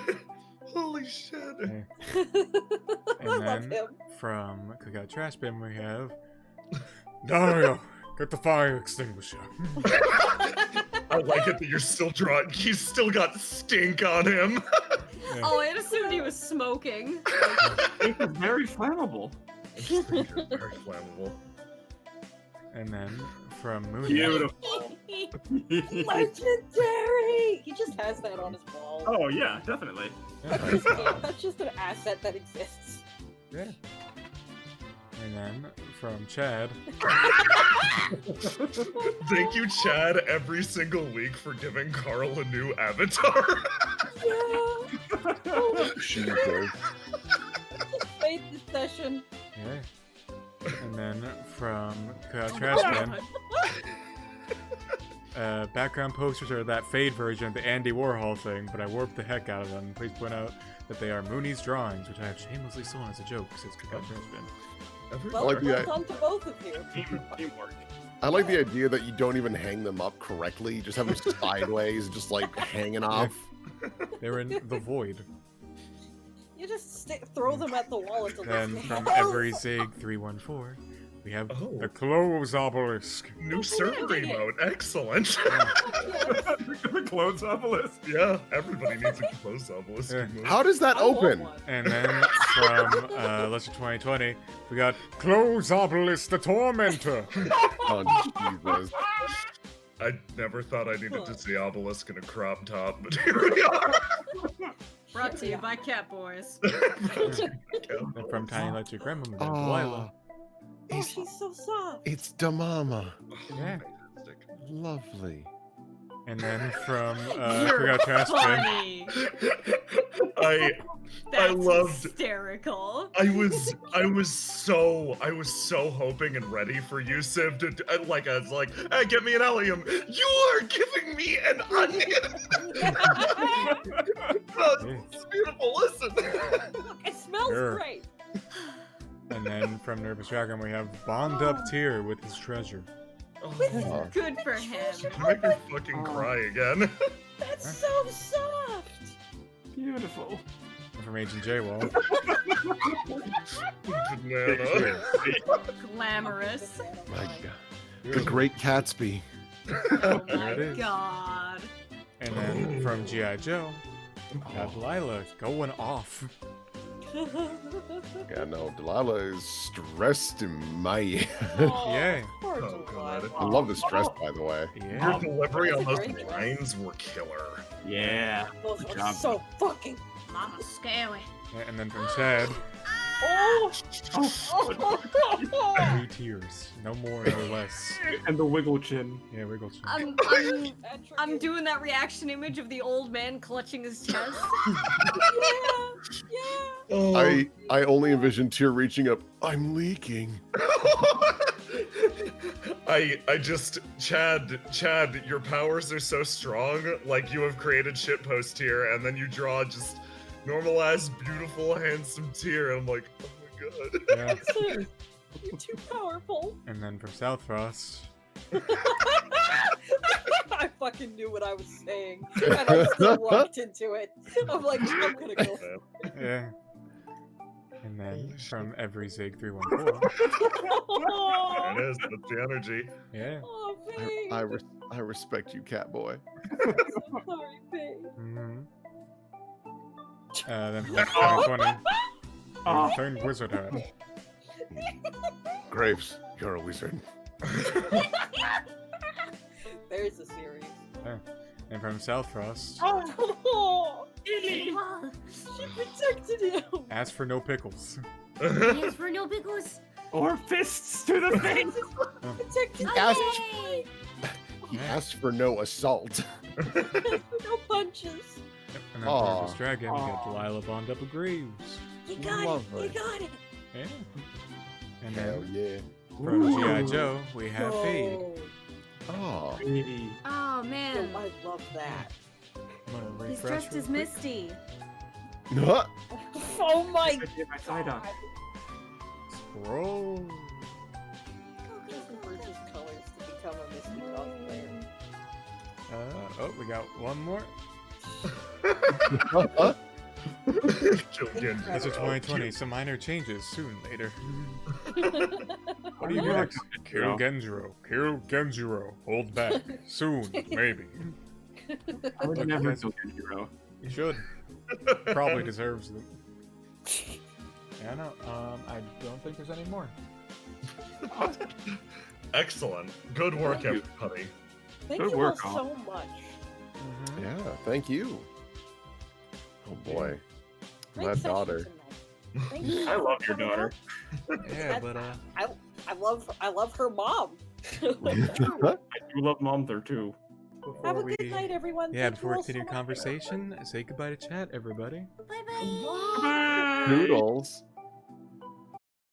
good. Holy shit. Okay. I And love then him. from Cookout Trash Bin, we have Dario, get the fire extinguisher. I like it that you're still drawing. He's still got stink on him. Yeah. Oh, I had assumed he was smoking. It was very flammable. Very flammable. And then from Mooney, Beautiful. Legendary! He just has that on his wall. Oh yeah, definitely. That's just an asset that exists. yeah. And then from Chad, Thank you, Chad, every single week for giving Carl a new avatar. Yeah. Jesus. Just fade the session. yeah. And then from Cookout Trash Bin, background posters are that Fade version of the Andy Warhol thing, but I warped the heck out of them. Please point out that they are Mooney's drawings, which I have shamelessly stolen as a joke since Cookout Trash Bin. Well, like the well i- done to both of you. Teamwork. I like the idea that you don't even hang them up correctly. You just have them sideways, just like hanging off. They're in the void. You just throw them at the wall until Then they from fall. Every Zig 314, We have Oh. the clothes obelisk. New server emote. Excellent. The clothes obelisk. Yeah, everybody needs a close obelisk Yeah. emote. How does that I want open? one. And then from Lesser 2020, we got clothes obelisk the tormentor. Oh, Jesus. I never thought I needed to see obelisk in a crop top, but here we are. Brought to you by Cat Boys. And from Tiny Electric Grandma, we got Delilah. Oh, It's, she's so soft. it's Damama. Yeah. Fantastic. Lovely. And then from we You're got Traspin. funny. I That's loved- hysterical. I was so hoping and ready for you, Civ, to like I was like, hey, get me an allium. You are giving me an onion. Oh, it's beautiful. Listen. It smells Sure. great. And then from Nervous Dragon, we have Bond Up Tier with his treasure. Oh, Good for him. make me fucking cry again. That's so soft. Beautiful. And from Agent J-Wall, Banana. Glamorous. My God. The Great Catsby. Oh There my it is. god. and then from G.I. Joe, we got Delilah going off. Yeah, no, Delilah is stressed in my. Oh, Yay. poor Oh, Delilah. God. I love the stress, by the way. Yeah. Your delivery on That's a those great lines were killer. Yeah. Those Good are job. so fucking. Mama's scary. And then from Chad, Oh! 3 tears. No more, no less. And the wiggle chin. Yeah, wiggle chin. I'm doing that reaction image of the old man clutching his chest. Yeah. Oh. I only envision Tear reaching up. I'm leaking. I just Chad, your powers are so strong. Like you have created shitpost here, and then you draw just normalized, beautiful, handsome Tear. And I'm like, oh my god. Yeah. Sir, you're too powerful. And then from South Frost, I fucking knew what I was saying, and I still walked into it. I'm like, I'm gonna go. yeah. And then Holy shit. from Every Zig 314, Oh, There it is. That's the energy. yeah. oh babe. I respect you, Catboy. I'm so sorry, babe. Mm-hmm. Then from 2020, Oh. turned wizard hat. Graves, you're a wizard. There's a series. And from South Frost, Oh, Wow. she protected him. ask for no pickles. Yes, for no pickles. Or fists to the face. Protected Yay! He asked for no assault. no punches. And then Aw. from Nervous Dragon, we got Aw. Delilah Bond Up with Graves. You got Lovely. it. You got it. Yeah. And Hell then yeah. from Ooh. G.I. Joe, we have Fade. Oh. Baby. Oh man, I love that. I'm gonna he's refresh dressed real as quick. Misty. Oh my I did my side god. up. Scroll. He prefers his colors to become a Misty cosplayer. Oh, we got one more. Children. That's a 2020. Some minor changes soon later. What do you do Never next? Kill Genjiro. Kill Genjiro. Hold back. Soon, maybe. I would Look, never guys- kill Genjiro. You should. Probably deserves them. Yeah, no. I don't think there's any more. Excellent. Good work, Thank you. everybody. Thank Good you work, all Al. so much. Yeah, thank you. Oh boy. Great My session daughter. tonight. Thank you I for love your coming daughter. Yeah, but I love her mom. I do love Mom there too. Have a before good we night, everyone. yeah, Thank before you we all so continue much. conversation, say goodbye to chat, everybody. Bye bye. Noodles.